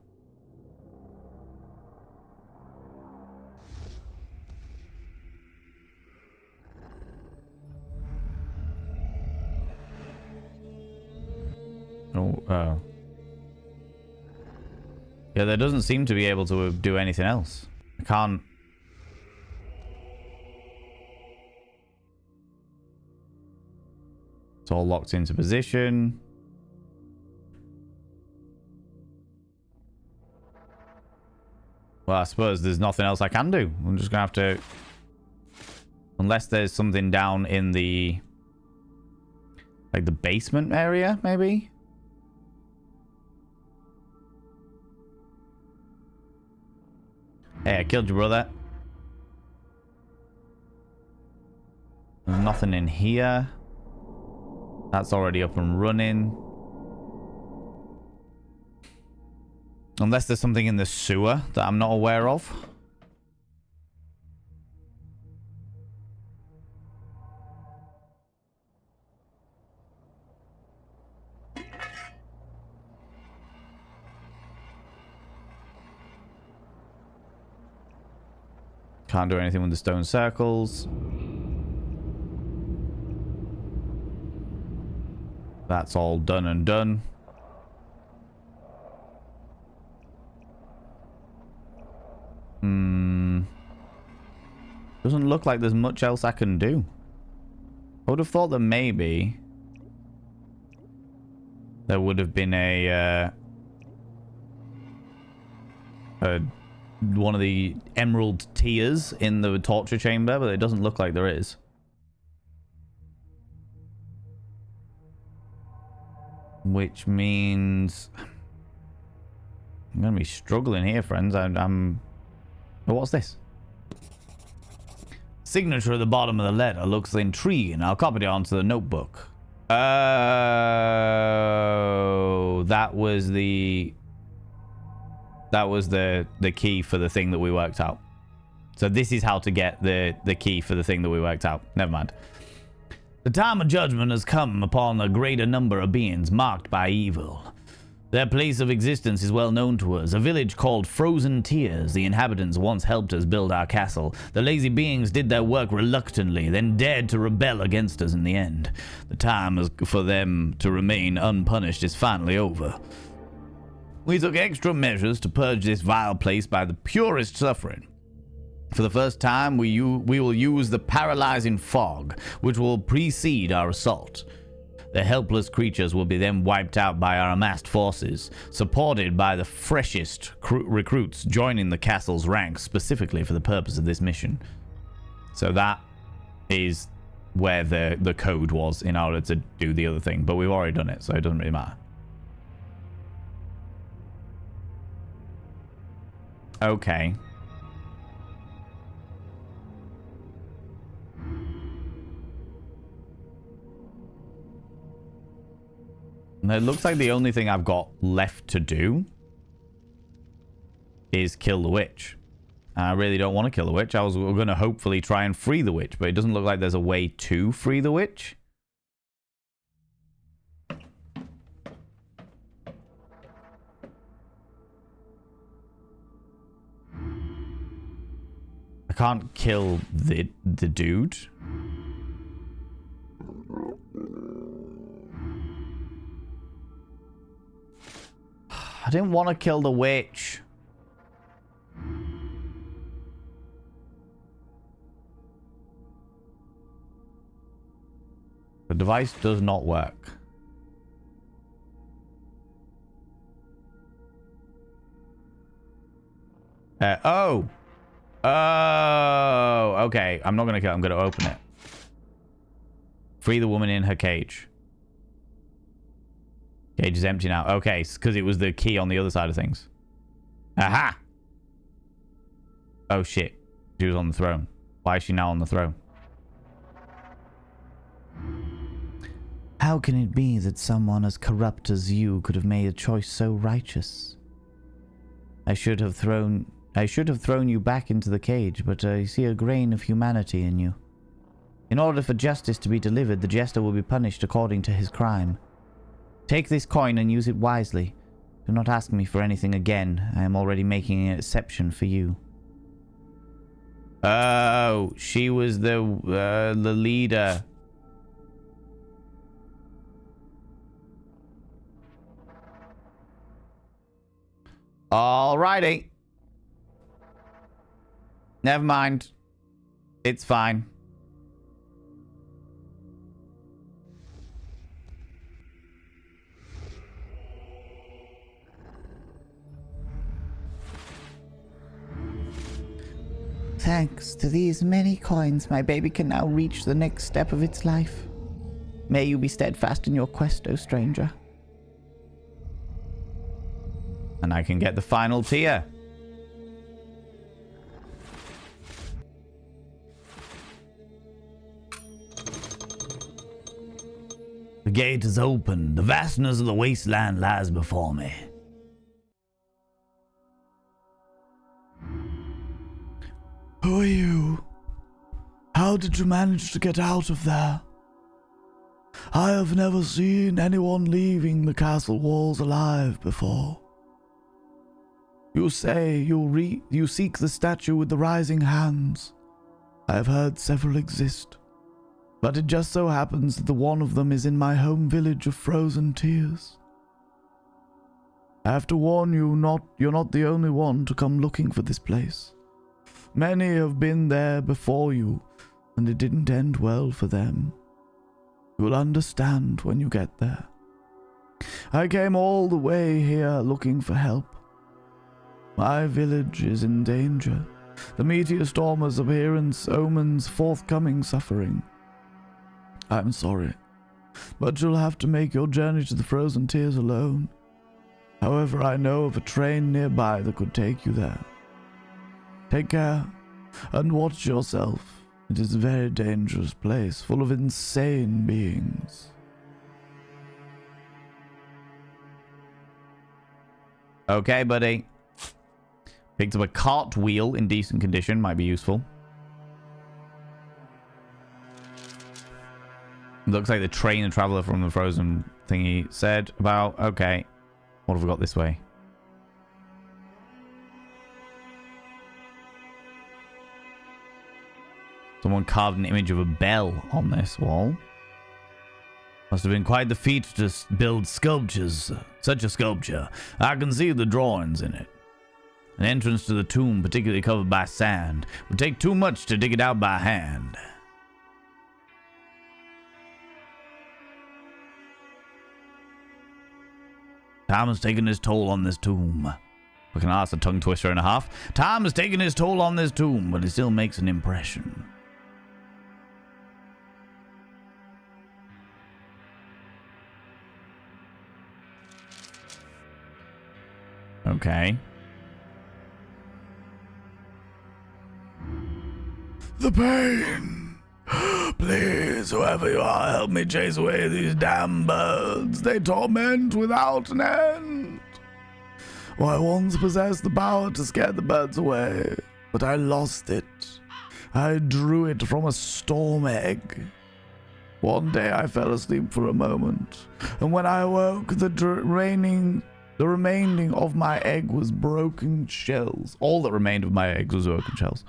Speaker 1: Oh. Yeah, there doesn't seem to be able to do anything else. I can't. It's all locked into position. Well, I suppose there's nothing else I can do. I'm just gonna have to... Unless there's something down in the... like the basement area, maybe? Hey, I killed your brother. There's nothing in here. That's already up and running. Unless there's something in the sewer that I'm not aware of. Can't do anything with the stone circles. That's all done and done. Doesn't look like there's much else I can do. I would have thought that maybe there would have been a one of the emerald tiers in the torture chamber, but it doesn't look like there is. Which means I'm gonna be struggling here, friends. I'm oh, what's this? Signature at the bottom of the letter looks intriguing. I'll copy it onto the notebook. Oh, that was the... That was the key for the thing that we worked out. So this is how to get the key for the thing that we worked out. Never mind. The time of judgment has come upon a greater number of beings marked by evil. Their place of existence is well known to us, a village called Frozen Tears. The inhabitants once helped us build our castle. The lazy beings did their work reluctantly, then dared to rebel against us in the end. The time for them to remain unpunished is finally over. We took extra measures to purge this vile place by the purest suffering. For the first time, we will use the paralyzing fog, which will precede our assault. The helpless creatures will be then wiped out by our amassed forces, supported by the freshest recruits joining the castle's ranks specifically for the purpose of this mission. So that is where the code was in order to do the other thing, but we've already done it, so it doesn't really matter. Okay. And it looks like the only thing I've got left to do is kill the witch. And I really don't want to kill the witch. I was going to hopefully try and free the witch, but it doesn't look like there's a way to free the witch. I can't kill the dude. I didn't want to kill the witch. The device does not work. Oh, okay. I'm not going to kill it. I'm going to open it. Free the woman in her cage. Cage is empty now. Okay, because it was the key on the other side of things. Aha! Oh, shit. She was on the throne. Why is she now on the throne? How can it be that someone as corrupt as you could have made a choice so righteous? I should have thrown you back into the cage, but I see a grain of humanity in you. In order for justice to be delivered, the jester will be punished according to his crime. Take this coin and use it wisely. Do not ask me for anything again. I am already making an exception for you. Oh, she was the leader. Alrighty. Never mind. It's fine. Thanks to these many coins, my baby can now reach the next step of its life. May you be steadfast in your quest, O stranger. And I can get the final tier. The gate is open. The vastness of the wasteland lies before me.
Speaker 2: Who are you? How did you manage to get out of there? I have never seen anyone leaving the castle walls alive before. You say you seek the statue with the rising hands. I have heard several exist, but it just so happens that the one of them is in my home village of Frozen Tears. I have to warn you, you're not the only one to come looking for this place. Many have been there before you, and it didn't end well for them. You'll understand when you get there. I came all the way here looking for help. My village is in danger. The meteor stormer's appearance omens forthcoming suffering. I'm sorry, but you'll have to make your journey to the Frozen Tears alone. However, I know of a train nearby that could take you there. Take care, and watch yourself. It is a very dangerous place, full of insane beings.
Speaker 1: Okay, buddy. Picked up a cartwheel in decent condition. Might be useful. Looks like the train and traveler from the frozen thingy said about. Okay. What have we got this way? Someone carved an image of a bell on this wall. Must have been quite the feat to build sculptures. Such a sculpture. I can see the drawings in it. An entrance to the tomb, particularly covered by sand, would take too much to dig it out by hand. Time has taken his toll on this tomb. We can ask a tongue twister and a half. Time has taken his toll on this tomb, but it still makes an impression. Okay.
Speaker 2: The pain. Please, whoever you are, help me chase away these damn birds. They torment without an end. Well, I once possessed the power to scare the birds away, but I lost it. I drew it from a storm egg. One day I fell asleep for a moment, and when I awoke, the remaining of my egg was broken shells. All that remained of my eggs was broken shells.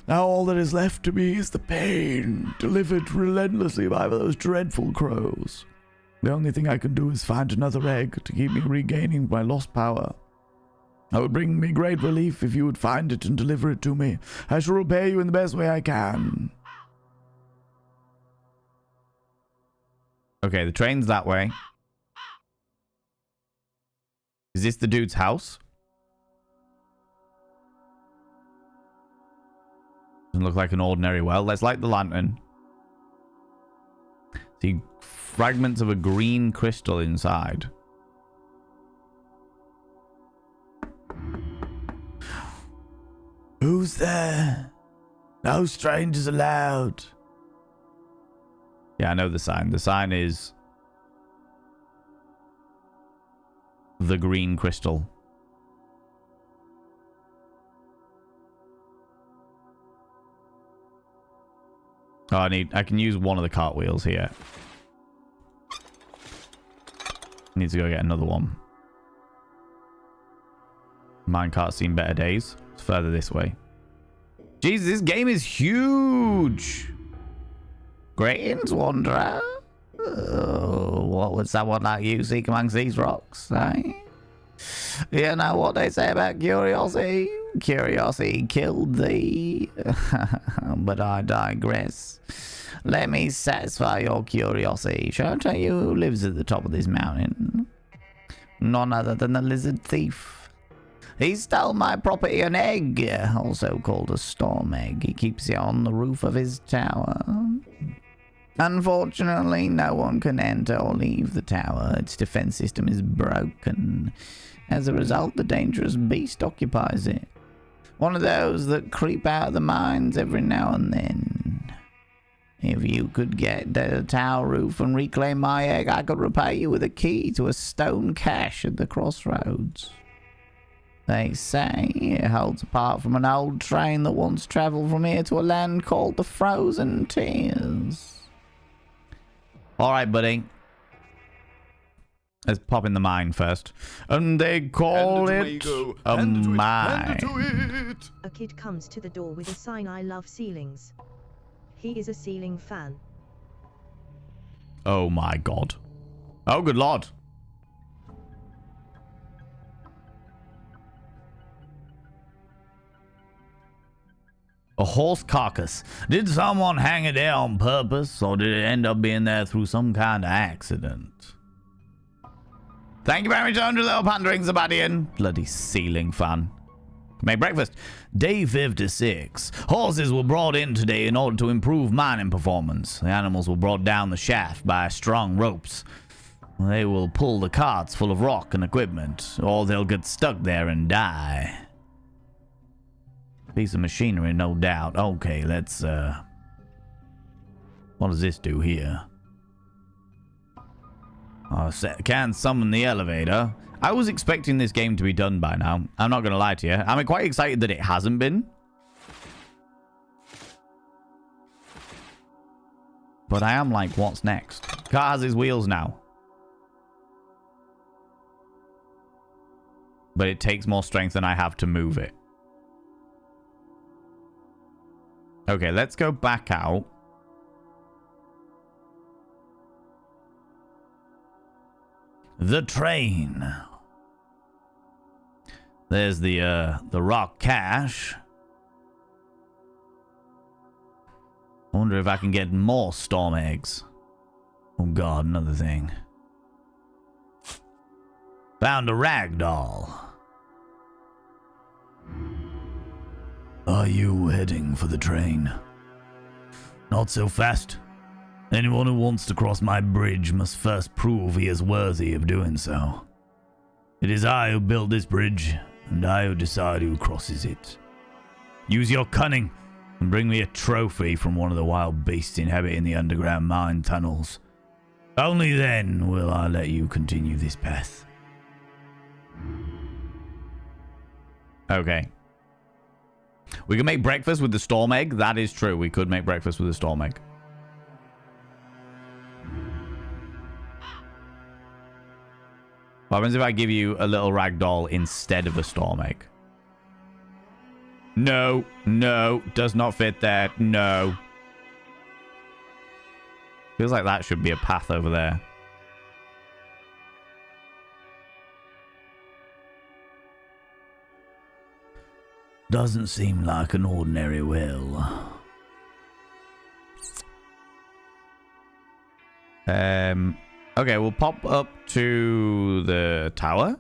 Speaker 2: Now all that is left to me is the pain, delivered relentlessly by those dreadful crows. The only thing I can do is find another egg to keep me regaining my lost power. It would bring me great relief if you would find it and deliver it to me. I shall repay you in the best way I can.
Speaker 1: Okay, the train's that way. Is this the dude's house? Doesn't look like an ordinary well. Let's light the lantern. See fragments of a green crystal inside.
Speaker 2: Who's there? No strangers allowed.
Speaker 1: Yeah, I know the sign. The sign is the green crystal. Oh, I can use one of the cartwheels here. Need to go get another one. Minecart's seen better days. It's further this way. Jesus, this game is huge. Greetings, wanderer. What would someone like you seek amongst these rocks, eh? You know what they say about curiosity? Curiosity killed thee. But I digress. Let me satisfy your curiosity. Shall I tell you who lives at the top of this mountain? None other than the lizard thief. He stole my property, an egg, also called a storm egg. He keeps it on the roof of his tower. Unfortunately, no one can enter or leave the tower. Its defense system is broken. As a result, the dangerous beast occupies it. One of those that creep out of the mines every now and then. If you could get the tower roof and reclaim my egg, I could repay you with a key to a stone cache at the crossroads. They say it holds apart from an old train that once travelled from here to a land called the Frozen Tears. Alright, buddy. Let's pop in the mine first. And they call it a mine.
Speaker 3: A kid comes to the door with a sign, I love ceilings. He is a ceiling fan.
Speaker 1: Oh my god. Oh good lord. A horse carcass. Did someone hang it there on purpose, or did it end up being there through some kind of accident? Thank you very much, 100 little pandering, Zabadian. Bloody ceiling fan. Make breakfast. Day 56. Horses were brought in today in order to improve mining performance. The animals were brought down the shaft by strong ropes. They will pull the carts full of rock and equipment, or they'll get stuck there and die. Piece of machinery, no doubt. Okay, let's, what does this do here? Can summon the elevator. I was expecting this game to be done by now. I'm not going to lie to you. I'm quite excited that it hasn't been. But I am like, what's next? Car has his wheels now. But it takes more strength than I have to move it. Okay, let's go back out. The train. There's the rock cache. I wonder if I can get more storm eggs. Oh god, another thing. Found a rag doll.
Speaker 2: Are you heading for the train? Not so fast. Anyone who wants to cross my bridge must first prove he is worthy of doing so. It is I who built this bridge, and I who decide who crosses it. Use your cunning and bring me a trophy from one of the wild beasts inhabiting the underground mine tunnels. Only then will I let you continue this path.
Speaker 1: Okay. We can make breakfast with the storm egg. That is true. We could make breakfast with the storm egg. What happens if I give you a little rag doll instead of a storm egg? No, no, does not fit there. No. Feels like that should be a path over there.
Speaker 2: Doesn't seem like an ordinary will.
Speaker 1: Okay, we'll pop up to the tower.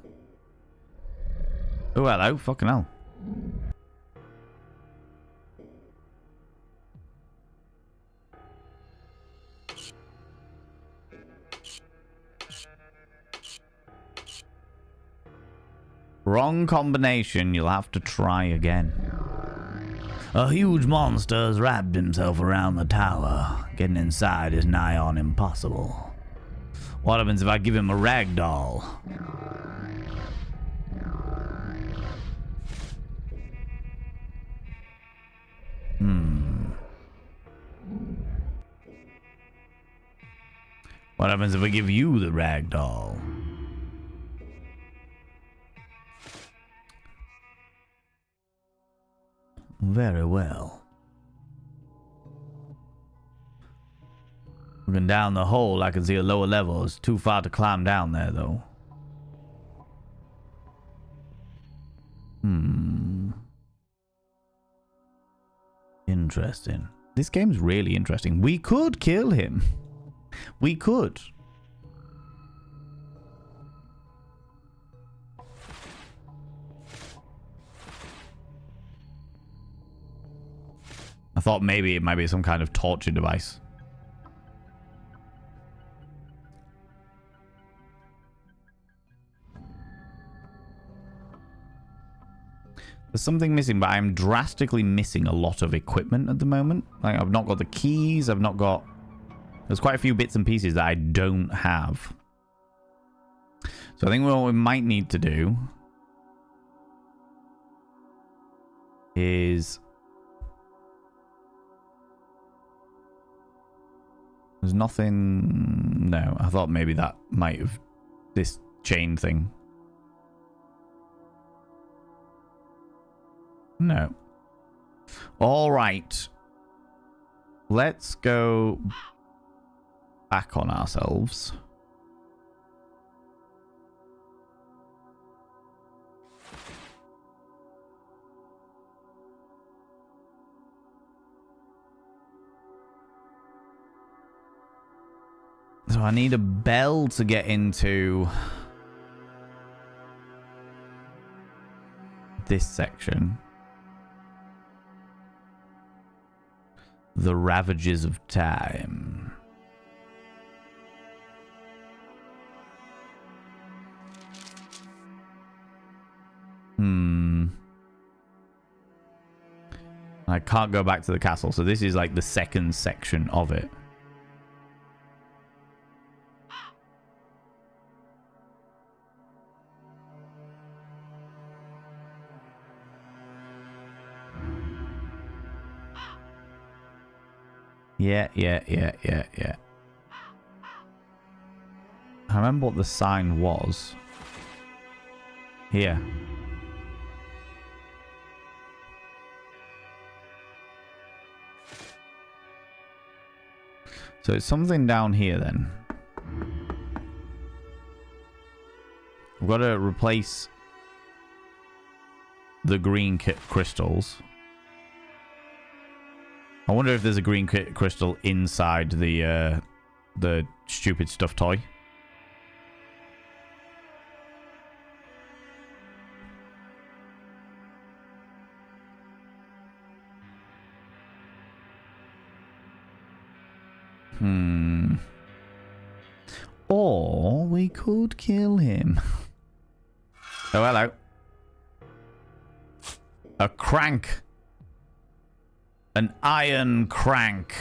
Speaker 1: Oh, hello. Fucking hell. Wrong combination. You'll have to try again.
Speaker 2: A huge monster has wrapped himself around the tower. Getting inside is nigh on impossible.
Speaker 1: What happens if I give him a rag doll?
Speaker 2: What happens if I give you the rag doll? Very well.
Speaker 1: Looking down the hole, I can see a lower level. It's too far to climb down there, though. Interesting. This game's really interesting. We could kill him. We could. I thought maybe it might be some kind of torture device. There's something missing, but I'm drastically missing a lot of equipment at the moment. Like, I've not got the keys, I've not got... There's quite a few bits and pieces that I don't have. So I think what we might need to do is... There's nothing... No, I thought maybe that might have... This chain thing. No. All right. Let's go back on ourselves. So I need a bell to get into this section. The Ravages of Time. I can't go back to the castle, so this is like the second section of it. Yeah. I remember what the sign was. Here. So it's something down here then. We've got to replace the green crystals. I wonder if there's a green crystal inside the stupid stuffed toy. Or we could kill him. Oh, hello. A crank. An iron crank.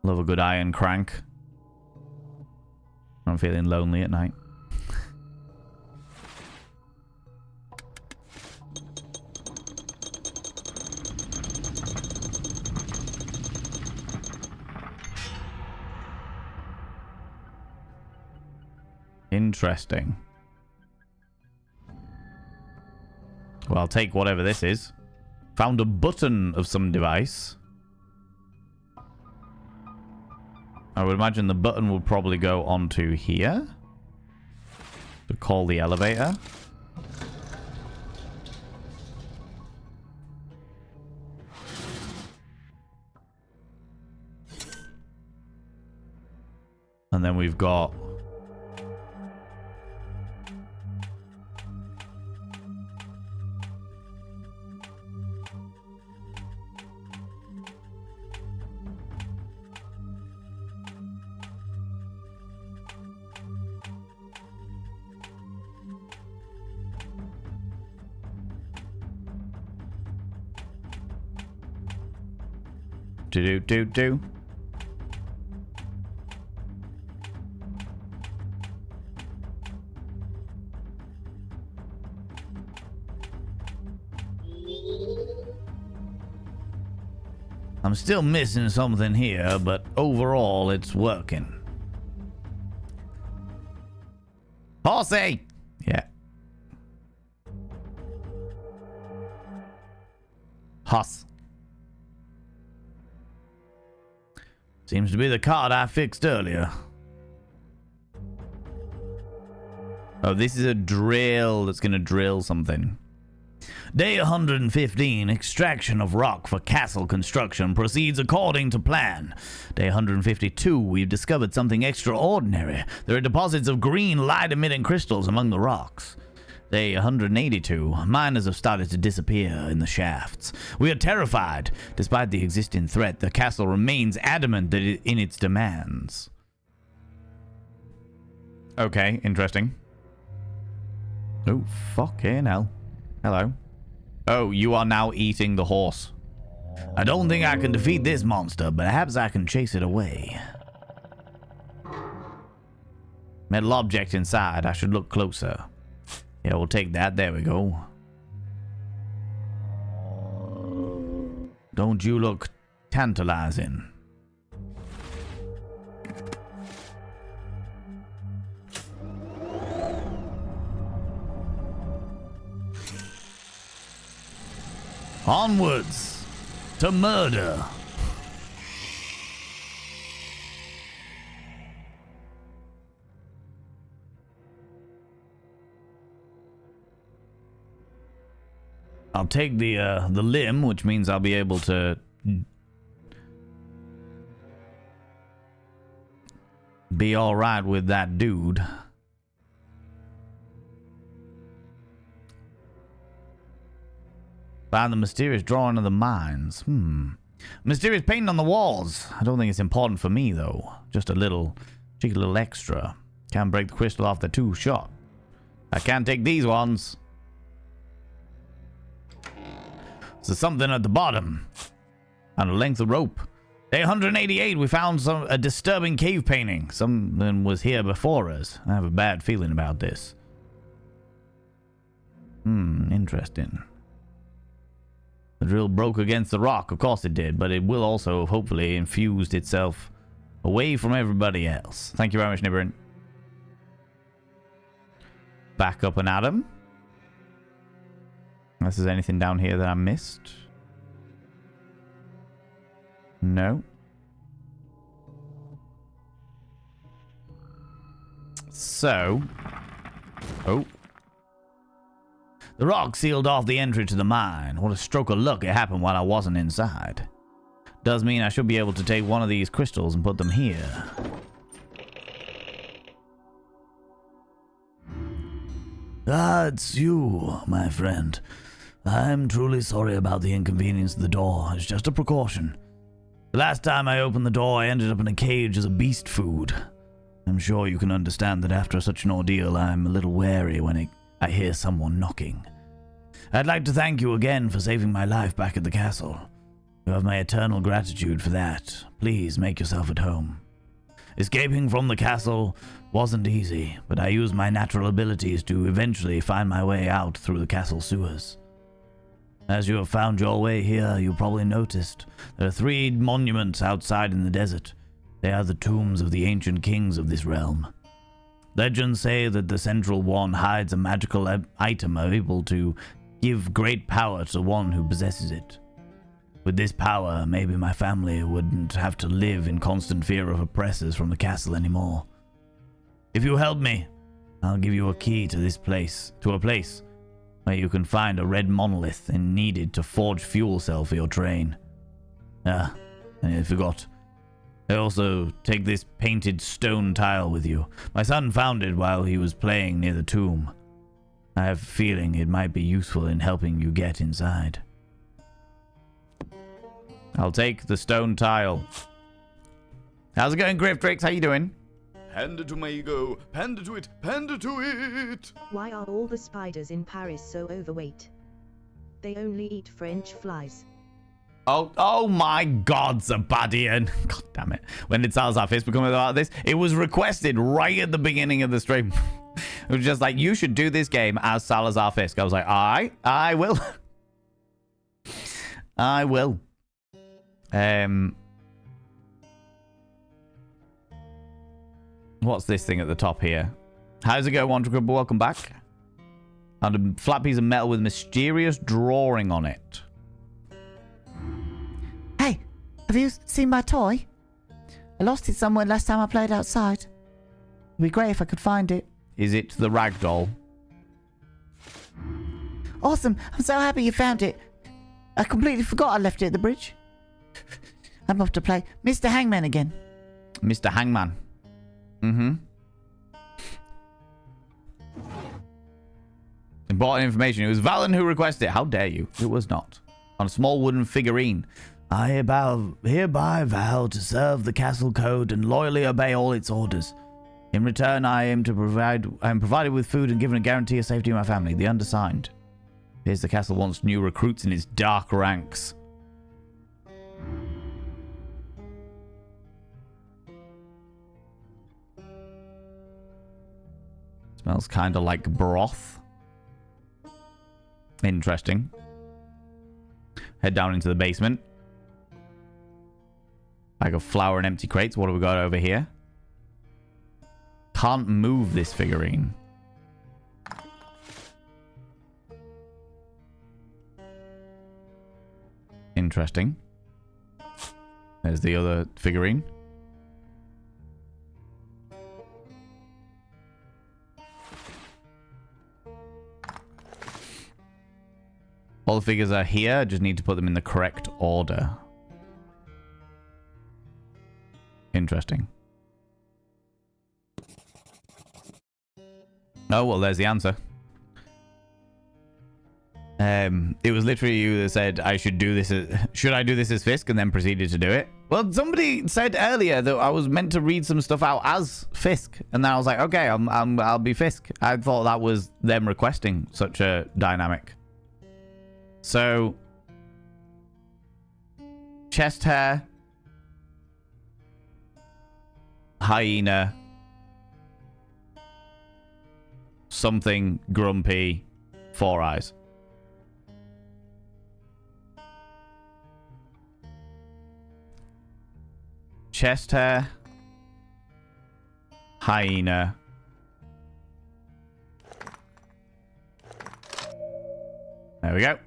Speaker 1: Love a good iron crank. I'm feeling lonely at night. Interesting. Well, I'll take whatever this is. Found a button of some device. I would imagine the button will probably go onto here to call the elevator. And then we've got do. I'm still missing something here, but overall it's working. Horsey! Yeah. Hoss. Seems to be the card I fixed earlier. Oh, this is a drill that's going to drill something. Day 115, extraction of rock for castle construction proceeds according to plan. Day 152, we've discovered something extraordinary. There are deposits of green light-emitting crystals among the rocks. Day 182, miners have started to disappear in the shafts. We are terrified. Despite the existing threat, the castle remains adamant in its demands. Okay, interesting. Oh, fucking hell. Hello. Oh, you are now eating the horse. I don't think I can defeat this monster, but perhaps I can chase it away. Metal object inside. I should look closer. Yeah, we'll take that. There we go. Don't you look tantalizing? Onwards to murder. I'll take the limb, which means I'll be able to be all right with that dude. Find the mysterious drawing of the mines. Mysterious painting on the walls. I don't think it's important for me, though. Just a little, cheeky little extra. Can't break the crystal off the two shot. I can't take these ones. There's something at the bottom. On a length of rope. Day 188, we found a disturbing cave painting. Something was here before us. I have a bad feeling about this. Interesting. The drill broke against the rock. Of course it did, but it will also hopefully infused itself away from everybody else. Thank you very much, Nibberin. Back up an atom. Unless there's anything down here that I missed. No. So. Oh. The rock sealed off the entry to the mine. What a stroke of luck it happened while I wasn't inside. Does mean I should be able to take one of these crystals and put them here.
Speaker 2: Ah, it's you, my friend. I'm truly sorry about the inconvenience of the door. It's just a precaution. The last time I opened the door, I ended up in a cage as a beast food. I'm sure you can understand that after such an ordeal, I'm a little wary when I hear someone knocking. I'd like to thank you again for saving my life back at the castle. You have my eternal gratitude for that. Please make yourself at home. Escaping from the castle wasn't easy, but I used my natural abilities to eventually find my way out through the castle sewers. As you have found your way here, you probably noticed there are 3 monuments outside in the desert. They are the tombs of the ancient kings of this realm. Legends say that the central one hides a magical item able to give great power to one who possesses it. With this power, maybe my family wouldn't have to live in constant fear of oppressors from the castle anymore. If you help me, I'll give you a key to this place, to a place where you can find a red monolith and needed to forge fuel cell for your train. Ah, and I forgot. I also take this painted stone tile with you. My son found it while he was playing near the tomb. I have a feeling it might be useful in helping you get inside. I'll take the stone tile. How's it going, Griftrix? How you doing? Panda to my ego. Panda to it. Panda to it.
Speaker 3: Why are all the spiders in Paris so overweight? They only eat French flies.
Speaker 1: Oh my God, Zabadian. God damn it. When did Salazar Fisk become about this? It was requested right at the beginning of the stream. It was just like, you should do this game as Salazar Fisk. I was like, I will. I will. What's this thing at the top here? How's it go, Wanderer? Welcome back. And a flat piece of metal with a mysterious drawing on it.
Speaker 7: Hey, have you seen my toy? I lost it somewhere last time I played outside. It'd be great if I could find it.
Speaker 1: Is it the ragdoll?
Speaker 7: Awesome. I'm so happy you found it. I completely forgot I left it at the bridge. I'm off to play Mr. Hangman again.
Speaker 1: Mr. Hangman. Mm-hmm. Important information. It was Valen who requested it. How dare you? It was not. On a small wooden figurine.
Speaker 2: I hereby vow to serve the castle code and loyally obey all its orders.
Speaker 1: In return, I am provided with food and given a guarantee of safety of my family. The undersigned. Here's the castle wants new recruits in its dark ranks. Smells kind of like broth. Interesting. Head down into the basement. Bag of flour and empty crates. What have we got over here? Can't move this figurine. Interesting. There's the other figurine. All the figures are here. I just need to put them in the correct order. Interesting. Oh, well, there's the answer. It was literally you that said I should do this. Should I do this as Fisk, and then proceeded to do it? Well, somebody said earlier that I was meant to read some stuff out as Fisk, and then I was like, okay, I'll be Fisk. I thought that was them requesting such a dynamic. So, chest hair, hyena, something grumpy, 4 eyes. chest hair. Hyena. There we go.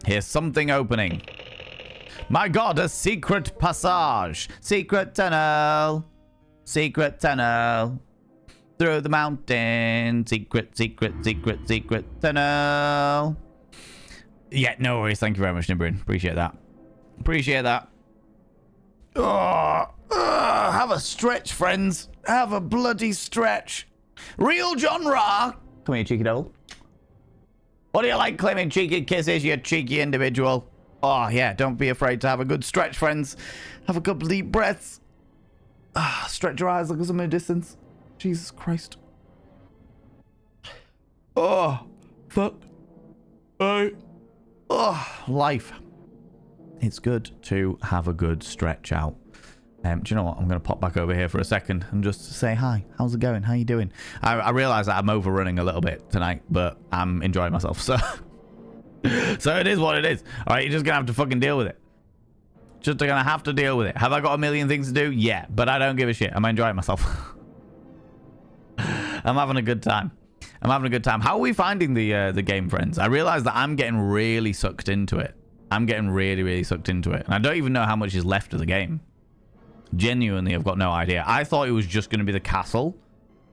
Speaker 1: Here's something opening. My god, a secret passage. Secret tunnel. Secret tunnel. Through the mountain. Secret tunnel. Yeah, no worries. Thank you very much, Nibbrin. Appreciate that. Appreciate that. Have a stretch, friends. Have a bloody stretch. Real John Ra. Come here, cheeky devil. What do you like claiming cheeky kisses, you cheeky individual? Oh, yeah, don't be afraid to have a good stretch, friends. Have a couple deep breaths. Stretch your eyes, look at some in the distance. Jesus Christ. Oh, fuck. Life. It's good to have a good stretch out. Do you know what? I'm going to pop back over here for a second and just say hi. How's it going? How you doing? I realize that I'm overrunning a little bit tonight, but I'm enjoying myself. So, so it is what it is. All right, you're just going to have to fucking deal with it. Just going to have to deal with it. Have I got a million things to do? Yeah, but I don't give a shit. I'm enjoying myself. I'm having a good time. I'm having a good time. How are we finding the game, friends? I realize that I'm getting really sucked into it. I'm getting really, really sucked into it. And I don't even know how much is left of the game. Genuinely, I've got no idea. I thought it was just going to be the castle.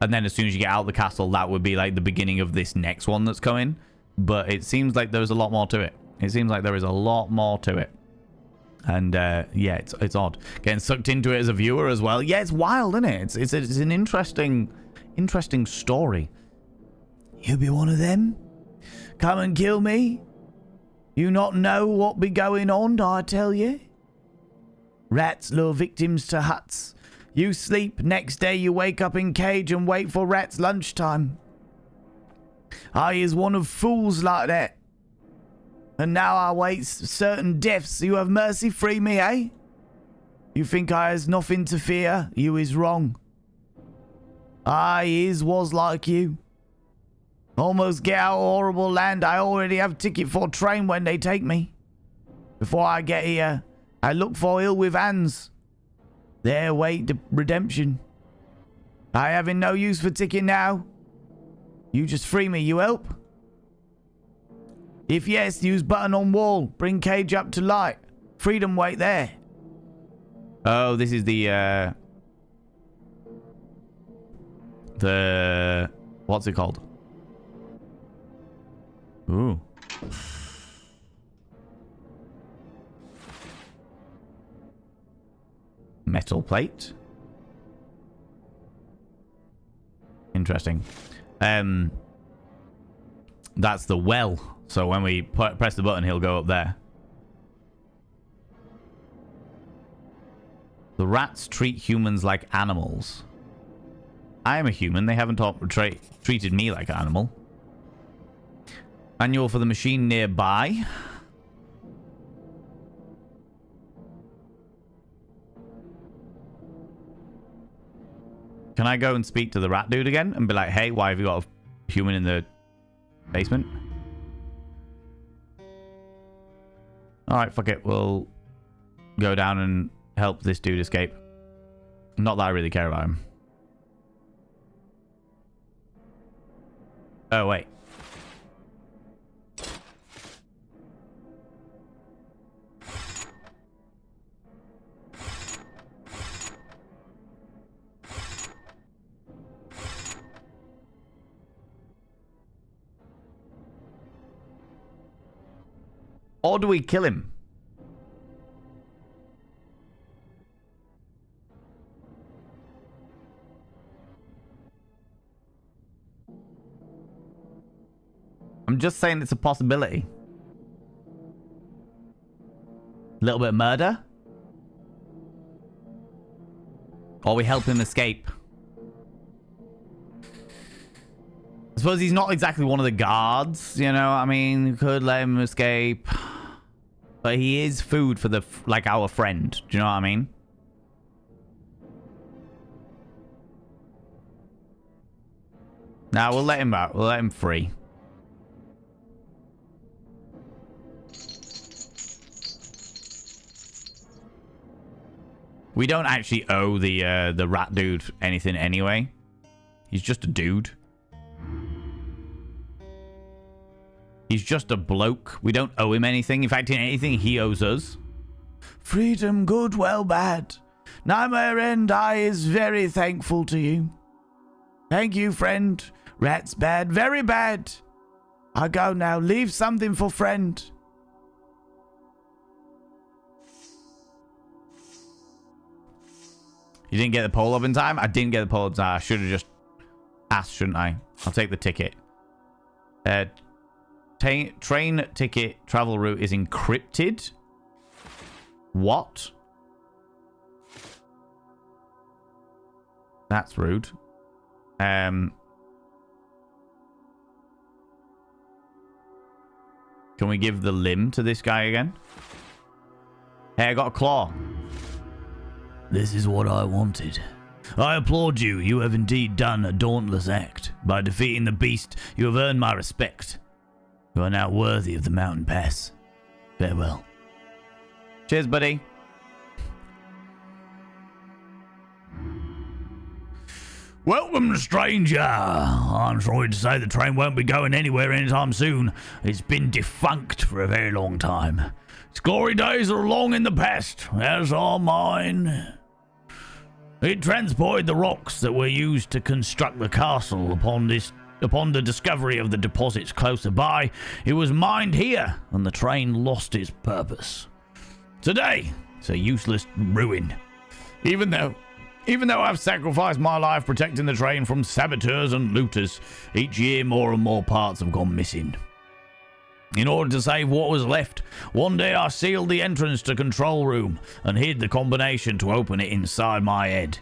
Speaker 1: And then as soon as you get out of the castle, that would be like the beginning of this next one that's coming. But it seems like there's a lot more to it. It seems like there is a lot more to it. And yeah, it's odd. Getting sucked into it as a viewer as well. Yeah, it's wild, isn't it? It's an interesting story. You be one of them? Come and kill me? You not know what be going on, I tell you? Rats lure victims to huts. You sleep, next day you wake up in cage and wait for rats lunchtime. I is one of fools like that. And now I wait certain deaths. You have mercy free me, eh? You think I has nothing to fear? You is wrong. I was like you. Almost get out of horrible land. I already have ticket for train when they take me. Before I get here, I look for ill with hands. There wait the redemption. I having no use for ticket now. You just free me, you help? If yes, use button on wall. Bring cage up to light. Freedom wait there. Oh, this is the what's it called? Ooh. Metal plate. Interesting. That's the well. So when we press the button, he'll go up there. The rats treat humans like animals. I am a human. They haven't treated me like an animal. Manual for the machine nearby. Can I go and speak to the rat dude again and be like, hey, why have you got a human in the basement? Alright, fuck it. We'll go down and help this dude escape. Not that I really care about him. Oh, wait. Or do we kill him? I'm just saying it's a possibility. A little bit of murder? Or we help him escape? I suppose he's not exactly one of the guards, you know? I mean, you could let him escape. But he is food for like our friend. Do you know what I mean? Nah, we'll let him out. We'll let him free. We don't actually owe the rat dude anything anyway. He's just a dude. He's just a bloke. We don't owe him anything. In fact, in anything, he owes us.
Speaker 2: Freedom, good, well, bad. Nightmare and I is very thankful to you. Thank you, friend. Rat's bad, very bad. I go now. Leave something for friend.
Speaker 1: You didn't get the poll up in time? I didn't get the poll up in time. I should have just asked, shouldn't I? I'll take the ticket. Train ticket travel route is encrypted. What? That's rude. Can we give the limb to this guy again? Hey, I got a claw.
Speaker 2: This is what I wanted. I applaud you. You have indeed done a dauntless act. By defeating the beast, you have earned my respect. You are now worthy of the mountain pass. Farewell.
Speaker 1: Cheers, buddy.
Speaker 2: Welcome, stranger. I'm sorry to say the train won't be going anywhere anytime soon. It's been defunct for a very long time. Its glory days are long in the past, as are mine. It transported the rocks that were used to construct the castle. Upon the discovery of the deposits closer by, it was mined here, and the train lost its purpose. Today, it's a useless ruin. Even though I've sacrificed my life protecting the train from saboteurs and looters, each year more and more parts have gone missing. In order to save what was left, one day I sealed the entrance to control room and hid the combination to open it inside my head.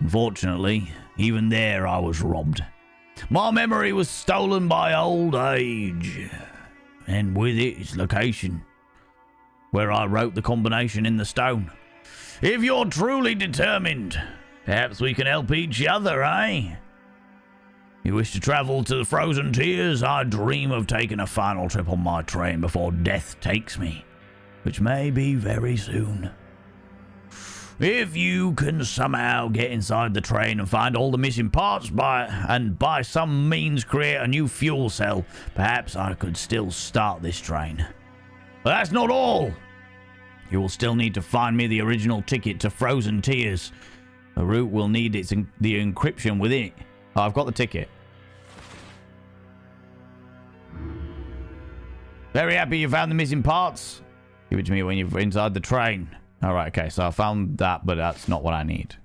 Speaker 2: Unfortunately, even there I was robbed. My memory was stolen by old age, and with it its location, where I wrote the combination in the stone. If you're truly determined, perhaps we can help each other, eh? You wish to travel to the frozen tears? I dream of taking a final trip on my train before death takes me, which may be very soon. If you can somehow get inside the train and find all the missing parts by some means create a new fuel cell, perhaps I could still start this train. But that's not all. You will still need to find me the original ticket to Frozen Tears. The route will need the encryption within it. Oh, I've got the ticket. Very happy you found the missing parts. Give it to me when you're inside the train. Alright, okay, so I found that, but that's not what I need.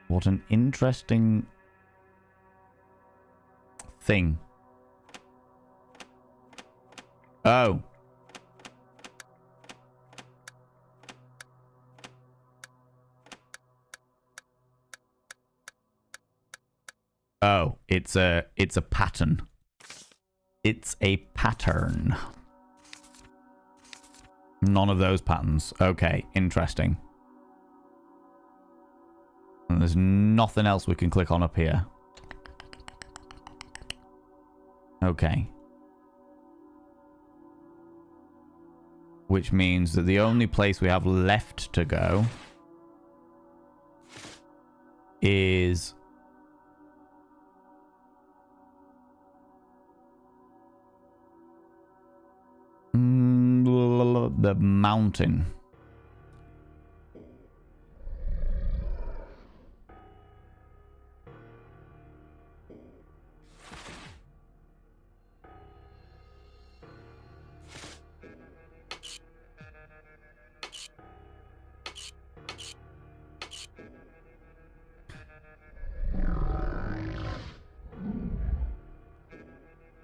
Speaker 2: What an interesting thing. Oh. Oh, it's a pattern. It's a pattern. None of those patterns. Okay, interesting. And there's nothing else we can click on up here. Okay. Which means that the only place we have left to go is the mountain.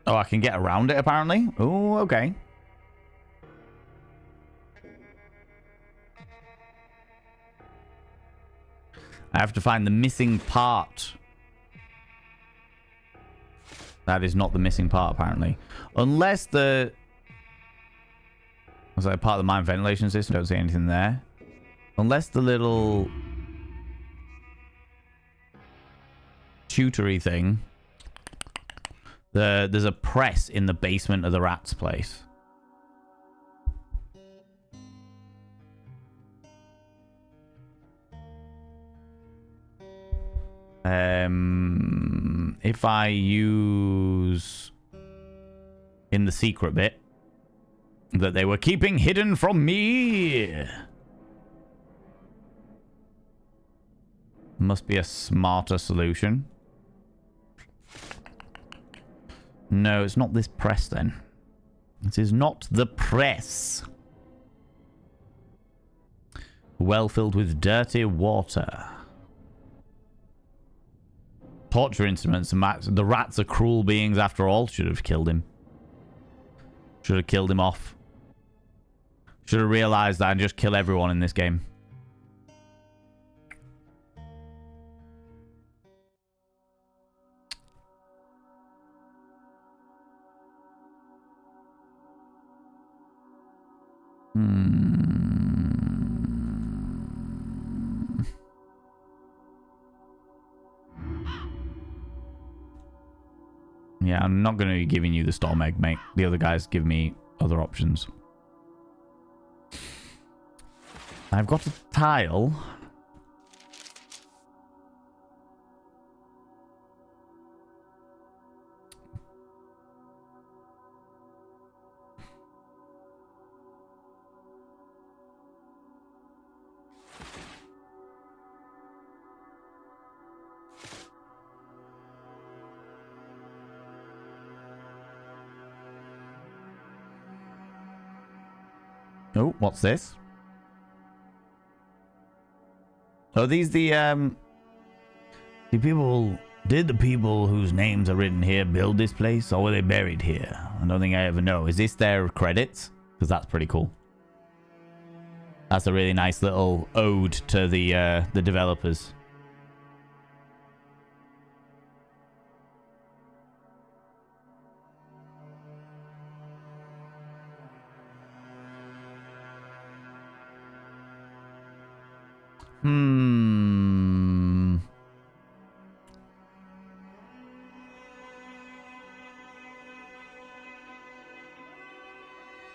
Speaker 2: Oh, I can get around it apparently. Oh, okay. I have to find the missing part. That is not the missing part, apparently. Unless the... Was that part of the mine ventilation system? Don't see anything there. Unless the little... tutory thing. There's a press in the basement of the rat's place.
Speaker 1: If I use in the secret bit that they were keeping hidden from me. Must be a smarter solution. No, it's not this press then. It is not the press. Well filled with dirty water. Torture instruments. The rats are cruel beings after all. Should have killed him. Should have killed him off. Should have realized that and just kill everyone in this game. Yeah, I'm not going to be giving you the storm egg, mate. The other guys give me other options. I've got a tile. Oh, what's this? Are these the people... Did the people whose names are written here build this place, or were they buried here? I don't think I ever know. Is this their credits? Because that's pretty cool. That's a really nice little ode to the developers.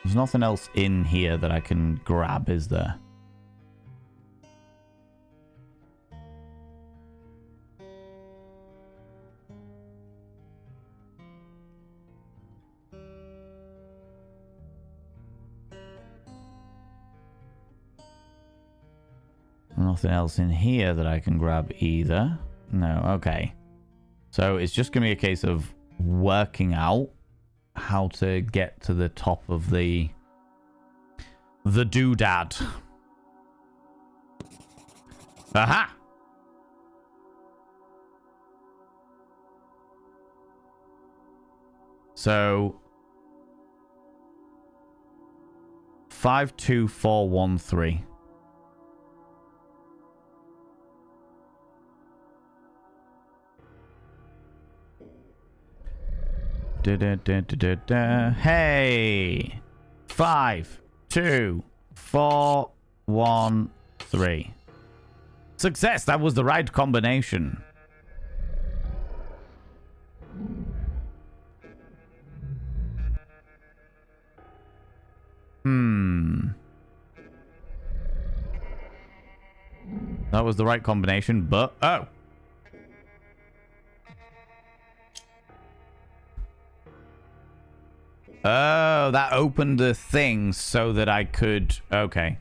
Speaker 1: There's nothing else in here that I can grab, is there? Nothing else in here that I can grab either. No, okay. So it's just going to be a case of working out how to get to the top of the doodad. Aha! So 52413. Hey! 5, 2, 4, 1, 3. Success! That was the right combination. That was the right combination, but... Oh! Oh, that opened the thing so that I could... Okay.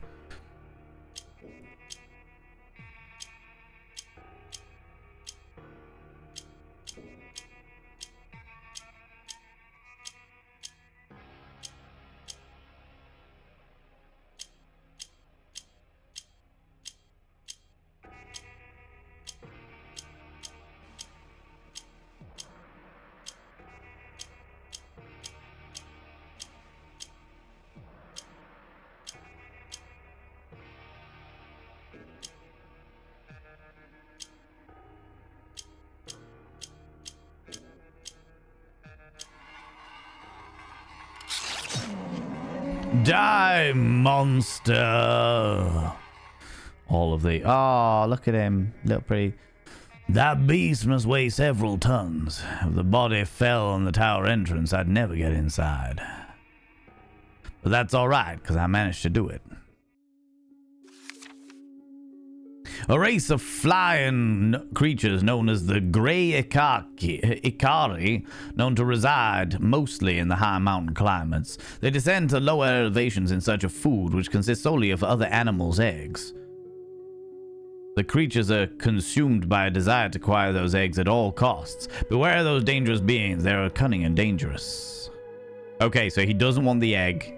Speaker 1: Die, monster! All of the... Oh, look at him. Look pretty... That beast must weigh several tons. If the body fell on the tower entrance, I'd never get inside. But that's alright, because I managed to do it. A race of flying creatures known as the Grey Ikari, known to reside mostly in the high mountain climates. They descend to lower elevations in search of food, which consists solely of other animals' eggs. The creatures are consumed by a desire to acquire those eggs at all costs. Beware those dangerous beings. They are cunning and dangerous. Okay, so he doesn't want the egg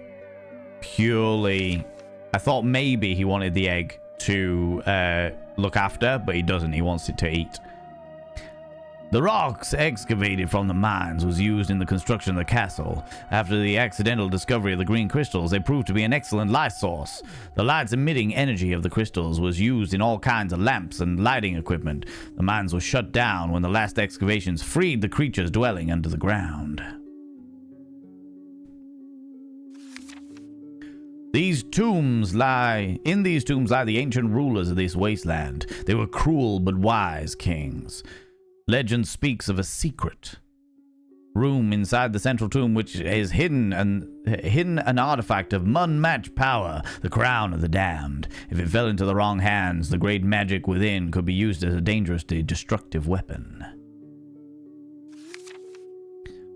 Speaker 1: purely... I thought maybe he wanted the egg to look after, but he doesn't. He wants it to eat. The rocks excavated from the mines was used in the construction of the castle. After the accidental discovery of the green crystals, they proved to be an excellent light source. The light's emitting energy of the crystals was used in all kinds of lamps and lighting equipment. The mines were shut down when the last excavations freed the creatures dwelling under the ground. In these tombs lie the ancient rulers of this wasteland. They were cruel but wise kings. Legend speaks of a secret room inside the central tomb which is hidden an artifact of unmatched power, the crown of the damned. If it fell into the wrong hands, the great magic within could be used as a dangerously destructive weapon.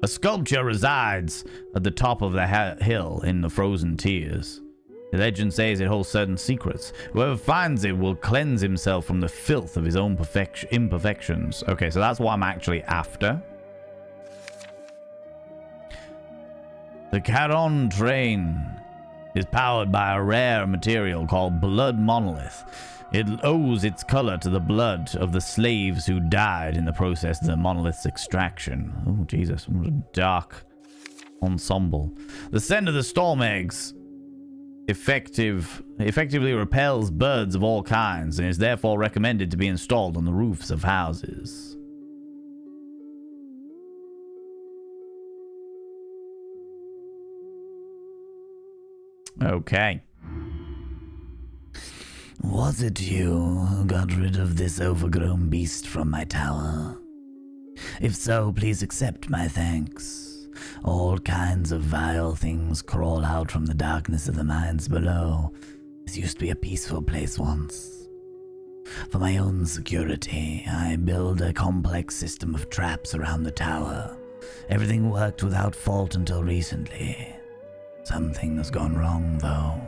Speaker 1: A sculpture resides at the top of the hill in the frozen tears. The legend says it holds certain secrets. Whoever finds it will cleanse himself from the filth of his own imperfections. Okay, so that's what I'm actually after. The Charon train is powered by a rare material called blood monolith. It owes its color to the blood of the slaves who died in the process of the monolith's extraction. Oh, Jesus, what a dark ensemble. The scent of the storm eggs effectively repels birds of all kinds and is therefore recommended to be installed on the roofs of houses. Okay.
Speaker 2: Was it you who got rid of this overgrown beast from my tower? If so, please accept my thanks. All kinds of vile things crawl out from the darkness of the mines below. This used to be a peaceful place once. For my own security, I built a complex system of traps around the tower. Everything worked without fault until recently. Something has gone wrong, though.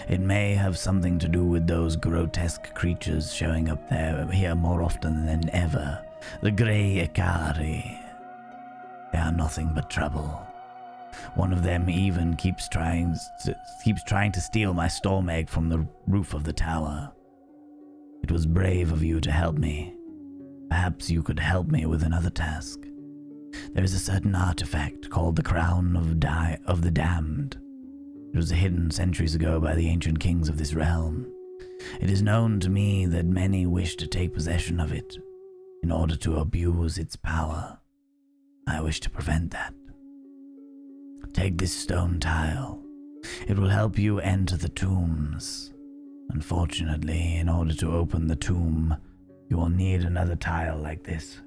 Speaker 2: It may have something to do with those grotesque creatures showing up here more often than ever. The Grey Ikari. They are nothing but trouble. One of them even keeps trying to steal my storm egg from the roof of the tower. It was brave of you to help me. Perhaps you could help me with another task. There is a certain artifact called the Crown of the Damned. It was hidden centuries ago by the ancient kings of this realm. It is known to me that many wish to take possession of it in order to abuse its power. I wish to prevent that. Take this stone tile. It will help you enter the tombs. Unfortunately, in order to open the tomb, you will need another tile like this.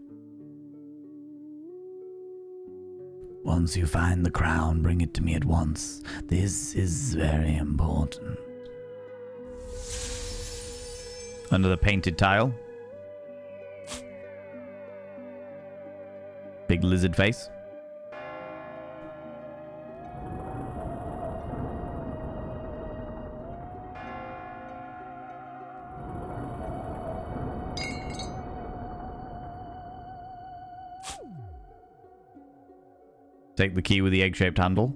Speaker 2: Once you find the crown, bring it to me at once. This is very important.
Speaker 1: Under the painted tile. Big lizard face. Take the key with the egg-shaped handle.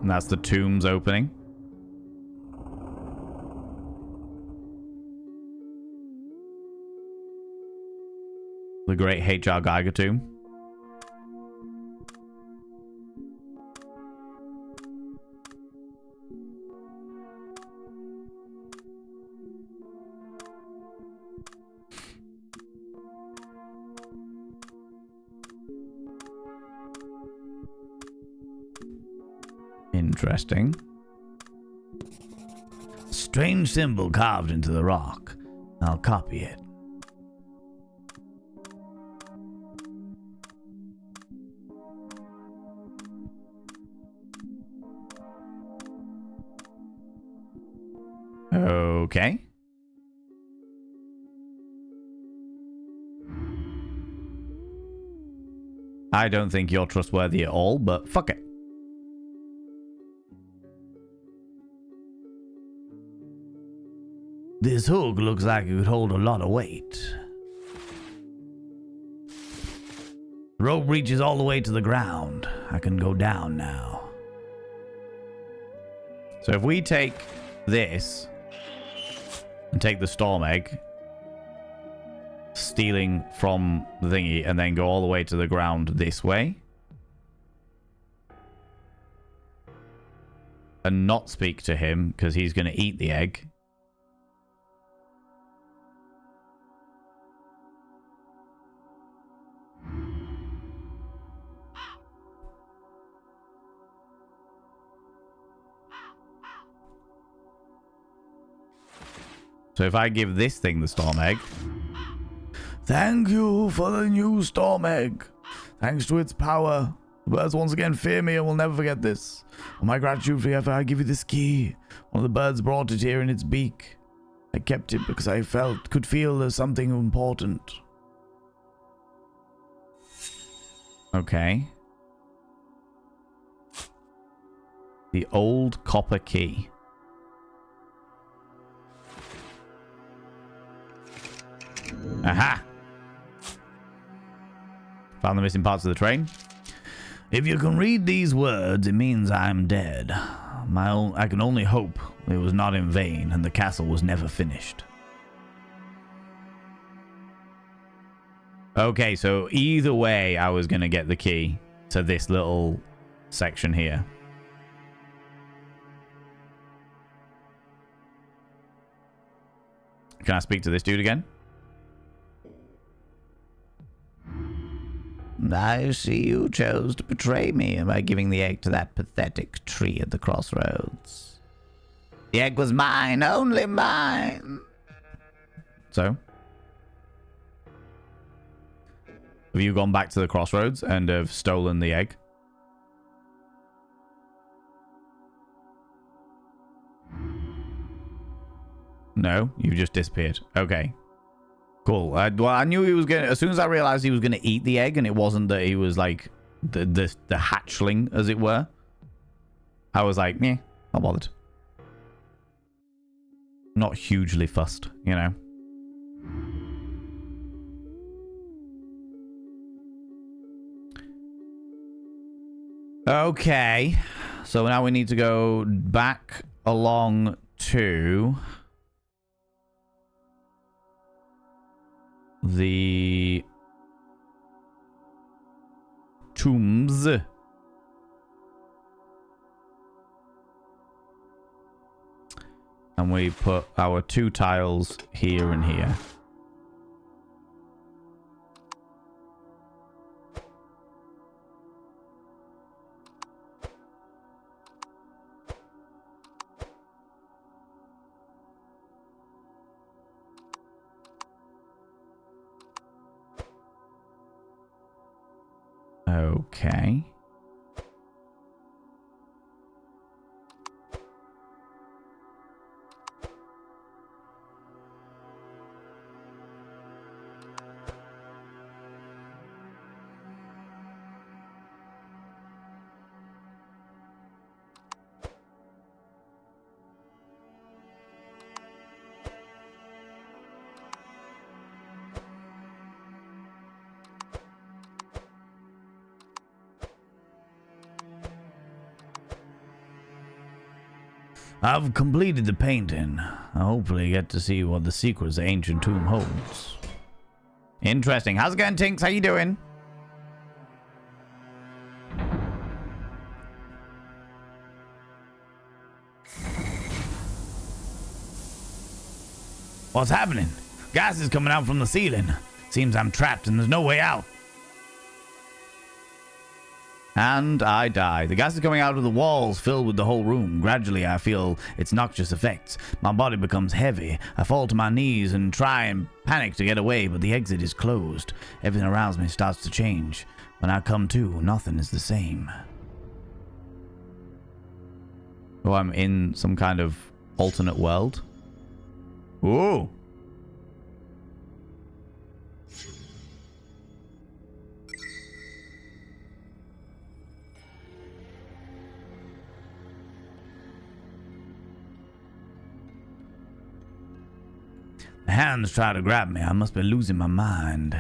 Speaker 1: And that's the tomb's opening. The great H.R. Geiger tomb. Interesting.
Speaker 2: Strange symbol carved into the rock. I'll copy it.
Speaker 1: Okay. I don't think you're trustworthy at all, but fuck it.
Speaker 2: This hook looks like it could hold a lot of weight. The rope reaches all the way to the ground. I can go down now.
Speaker 1: So if we take this and take the storm egg, stealing from the thingy, and then go all the way to the ground this way, and not speak to him because he's going to eat the egg. So if I give this thing the storm egg...
Speaker 2: Thank you for the new storm egg. Thanks to its power, the birds once again fear me and will never forget this. On my gratitude forever, I give you this key. One of the birds brought it here in its beak. I kept it because I could feel there's something important.
Speaker 1: Okay. The old copper key. Aha! Found the missing parts of the train.
Speaker 2: If you can read these words, it means I'm dead. I can only hope it was not in vain and the castle was never finished.
Speaker 1: Okay, so either way, I was going to get the key to this little section here. Can I speak to this dude again?
Speaker 7: I see you chose to betray me by giving the egg to that pathetic tree at the crossroads. The egg was mine, only mine.
Speaker 1: So? Have you gone back to the crossroads and have stolen the egg? No, you just disappeared. Okay. Cool. Well, I knew he was going to... As soon as I realized he was going to eat the egg and it wasn't that he was like the hatchling, as it were, I was like, meh, not bothered. Not hugely fussed, you know. Okay. So now we need to go back along to... the tombs. And we put our 2 tiles here and here. Okay.
Speaker 2: I've completed the painting. I hopefully get to see what the secrets the ancient tomb holds.
Speaker 1: Interesting. How's it going, Tinks? How you doing?
Speaker 2: What's happening? Gas is coming out from the ceiling. Seems I'm trapped and there's no way out.
Speaker 1: And I die. The gas is coming out of the walls, filled with the whole room. Gradually, I feel its noxious effects. My body becomes heavy. I fall to my knees and try and panic to get away, but the exit is closed. Everything around me starts to change. When I come to, nothing is the same. Oh, I'm in some kind of alternate world. Ooh. The hands try to grab me. I must be losing my mind.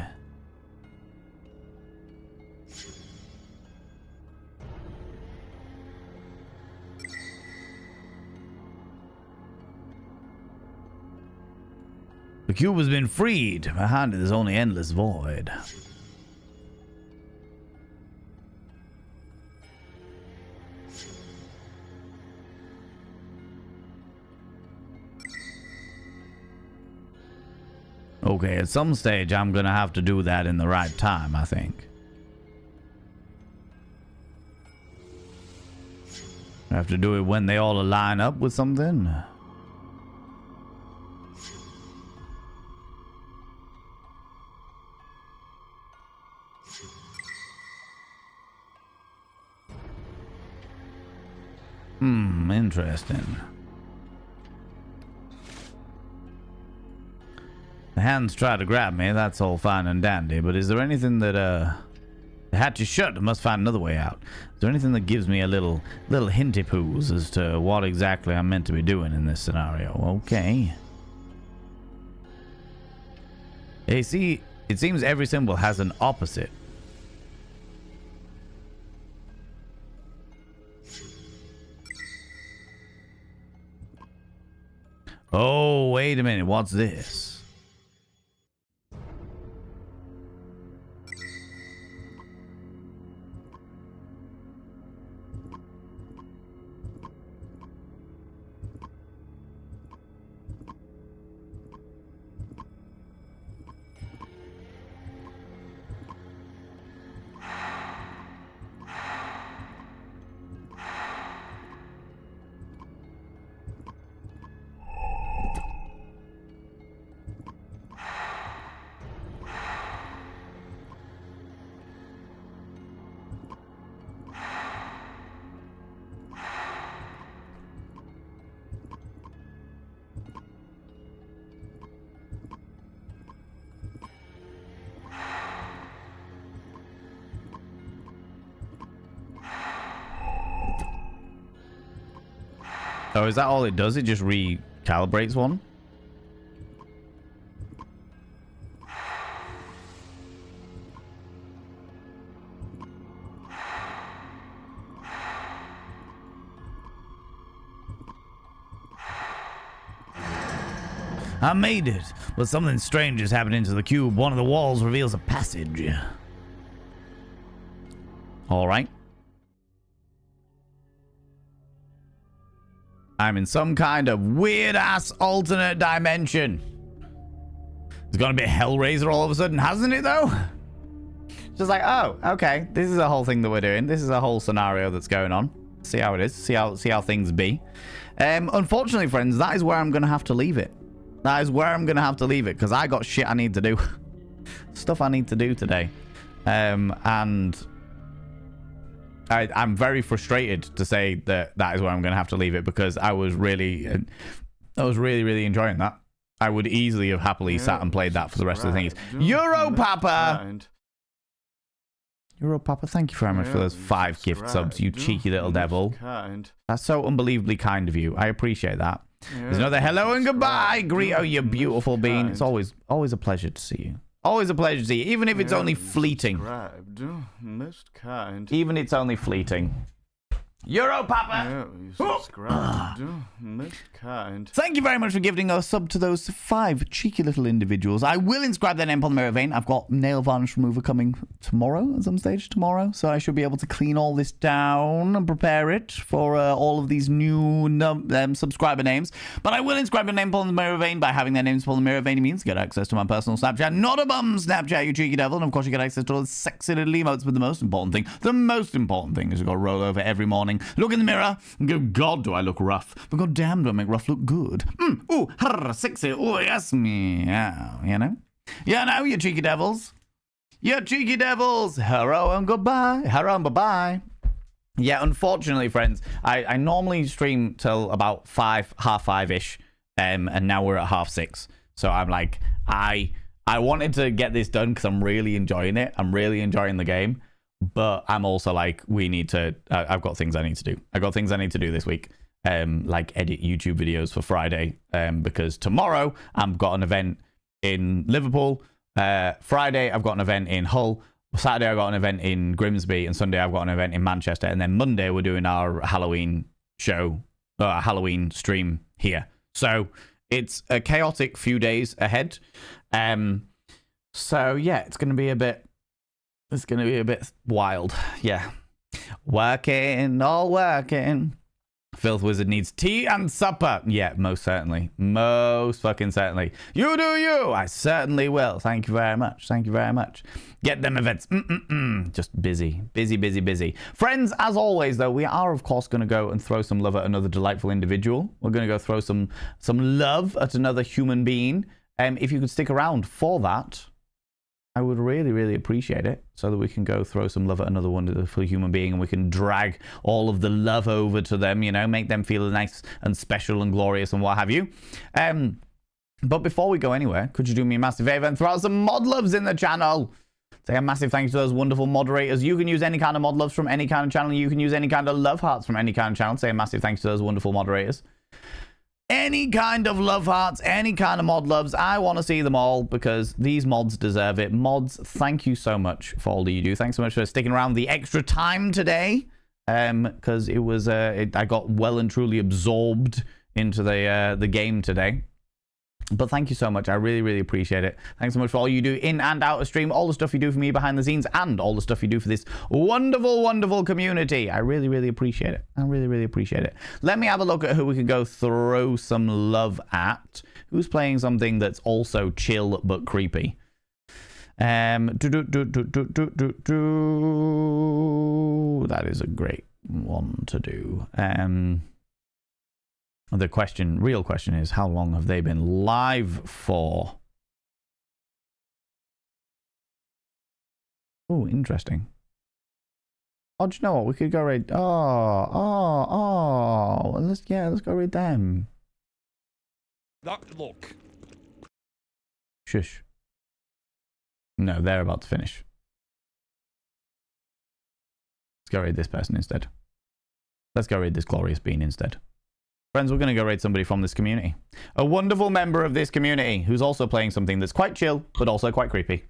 Speaker 1: The cube has been freed. Behind it is only endless void. Okay, at some stage I'm gonna have to do that in the right time, I think. I have to do it when they all line up with something. Interesting. The hands try to grab me, that's all fine and dandy, but is there anything that, the hatch is shut, I must find another way out. Is there anything that gives me a little hinty poos as to what exactly I'm meant to be doing in this scenario? Okay. Hey, see, it seems every symbol has an opposite. Oh, wait a minute, what's this? Oh, is that all it does? It just recalibrates one? I made it, but something strange is happening to the cube. One of the walls reveals a passage. All right. I'm in some kind of weird-ass alternate dimension. There's gonna be a Hellraiser all of a sudden, hasn't it, though? Just like, oh, okay, this is a whole thing that we're doing. This is a whole scenario that's going on. See how it is. See how things be. Unfortunately, friends, that is where I'm gonna have to leave it. That is where I'm gonna have to leave it, because I got shit I need to do. Stuff I need to do today. And I'm very frustrated to say that is where I'm going to have to leave it, because I was really enjoying that. I would easily have happily sat and played that for the rest of the things. Europapa! Europapa, thank you very much for those 5 gift subs, you cheeky little devil. That's so unbelievably kind of you. I appreciate that. There's another hello and goodbye, Greeto, you beautiful bean. It's always a pleasure to see you. Always a pleasure to see you, even if it's only fleeting.
Speaker 2: Most kind.
Speaker 1: Even it's only fleeting. Europapa!
Speaker 2: Most kind.
Speaker 1: Thank you very much for giving a sub to those 5 cheeky little individuals. I will inscribe their name on the mirror vein. I've got nail varnish remover coming tomorrow, at some stage tomorrow, so I should be able to clean all this down and prepare it for all of these new subscriber names. But I will inscribe their name on the mirror vein. By having their names on the mirror vein, it means you get access to my personal Snapchat. Not a bum Snapchat, you cheeky devil. And of course, you get access to all the sexy little emotes. But the most important thing is you've got to roll over every morning, look in the mirror, and go, God, do I look rough? But God damn, do I make rough look good? Ooh, sexy. Oh, yes, meow. You know, you cheeky devils. You cheeky devils. Hello and goodbye. Hello and bye-bye. Yeah, unfortunately, friends, I normally stream till about 5, half 5-ish. and now we're at 6:30. So I'm like, I wanted to get this done because I'm really enjoying it. I'm really enjoying the game. But I'm also like, we need to, I've got things I need to do. I've got things I need to do this week. Like edit YouTube videos for Friday. Because tomorrow I've got an event in Liverpool. Friday I've got an event in Hull. Saturday I've got an event in Grimsby. And Sunday I've got an event in Manchester. And then Monday we're doing our Halloween show, Halloween stream here. So it's a chaotic few days ahead. So yeah, it's going to be a bit wild. Yeah. Working, all working. Filth Wizard needs tea and supper. Yeah, most certainly. Most fucking certainly. You do you. I certainly will. Thank you very much. Thank you very much. Get them events. Just busy. Busy. Friends, as always, though, we are, of course, going to go and throw some love at another delightful individual. We're going to go throw some love at another human being. If you could stick around for that, I would really, really appreciate it, so that we can go throw some love at another wonderful human being and we can drag all of the love over to them, you know, make them feel nice and special and glorious and what have you. But before we go anywhere, could you do me a massive favor and throw out some mod loves in the channel? Say a massive thanks to those wonderful moderators. You can use any kind of mod loves from any kind of channel. You can use any kind of love hearts from any kind of channel. Say a massive thanks to those wonderful moderators. Any kind of love hearts, any kind of mod loves. I want to see them all because these mods deserve it. Mods, thank you so much for all that you do. Thanks so much for sticking around the extra time today. Because it was, I got well and truly absorbed into the game today. But thank you so much. I really, really appreciate it. Thanks so much for all you do in and out of stream, all the stuff you do for me behind the scenes, and all the stuff you do for this wonderful, wonderful community. I really, really appreciate it. I really, really appreciate it. Let me have a look at who we can go throw some love at. Who's playing something that's also chill but creepy? That is a great one to do. The real question is, how long have they been live for? Oh, interesting. Oh, do you know what? We could go raid. Let's go raid them.
Speaker 4: Look.
Speaker 1: Shush. No, they're about to finish. Let's go raid this person instead. Let's go raid this glorious being instead. Friends, we're going to go raid somebody from this community. A wonderful member of this community who's also playing something that's quite chill, but also quite creepy.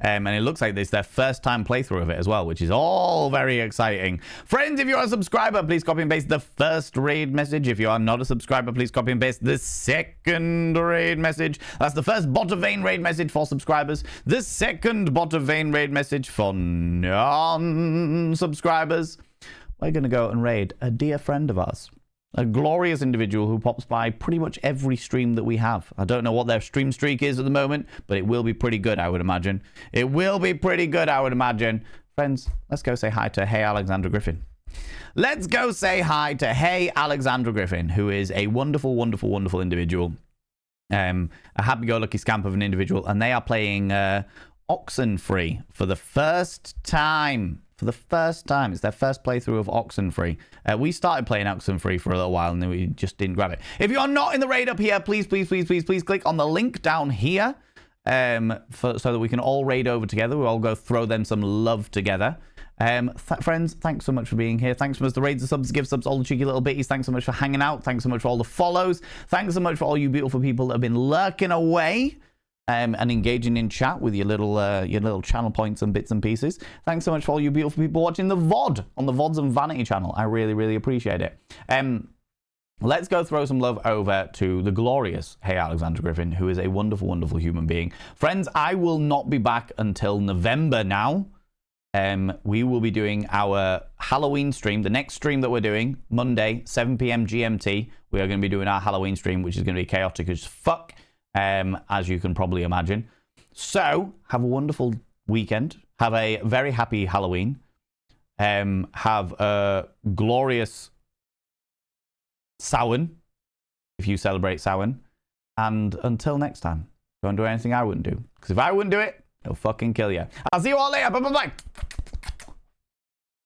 Speaker 1: And it looks like it's their first time playthrough of it as well, which is all very exciting. Friends, if you're a subscriber, please copy and paste the first raid message. If you are not a subscriber, please copy and paste the second raid message. That's the first Bot of Vein raid message for subscribers. The second Bot of Vein raid message for non-subscribers. We're going to go and raid a dear friend of ours. A glorious individual who pops by pretty much every stream that we have. I don't know what their stream streak is at the moment, but it will be pretty good, I would imagine. It will be pretty good, I would imagine. Friends, let's go say hi to Hey Alexandra Griffin. Let's go say hi to Hey Alexandra Griffin, who is a wonderful, wonderful, wonderful individual. A happy-go-lucky scamp of an individual, and they are playing Oxenfree for the first time. For the first time. It's their first playthrough of Oxenfree. We started playing Oxenfree for a little while and then we just didn't grab it. If you are not in the raid up here, please click on the link down here so that we can all raid over together. We'll all go throw them some love together. Friends, thanks so much for being here. Thanks so much for the raids, the subs, the gift subs, all the cheeky little bitties. Thanks so much for hanging out. Thanks so much for all the follows. Thanks so much for all you beautiful people that have been lurking away. And engaging in chat with your little channel points and bits and pieces. Thanks so much for all you beautiful people watching the VOD on the VODs and Vanity channel. I really, really appreciate it. Let's go throw some love over to the glorious Hey Alexandra Griffin, who is a wonderful, wonderful human being. Friends, I will not be back until November now. We will be doing our Halloween stream. The next stream that we're doing, Monday, 7 p.m. GMT, we are going to be doing our Halloween stream, which is going to be chaotic as fuck. As you can probably imagine. So, have a wonderful weekend. Have a very happy Halloween. Have a glorious Samhain, if you celebrate Samhain. And until next time, don't do anything I wouldn't do. Because if I wouldn't do it, it'll fucking kill you. I'll see you all later. Bye-bye.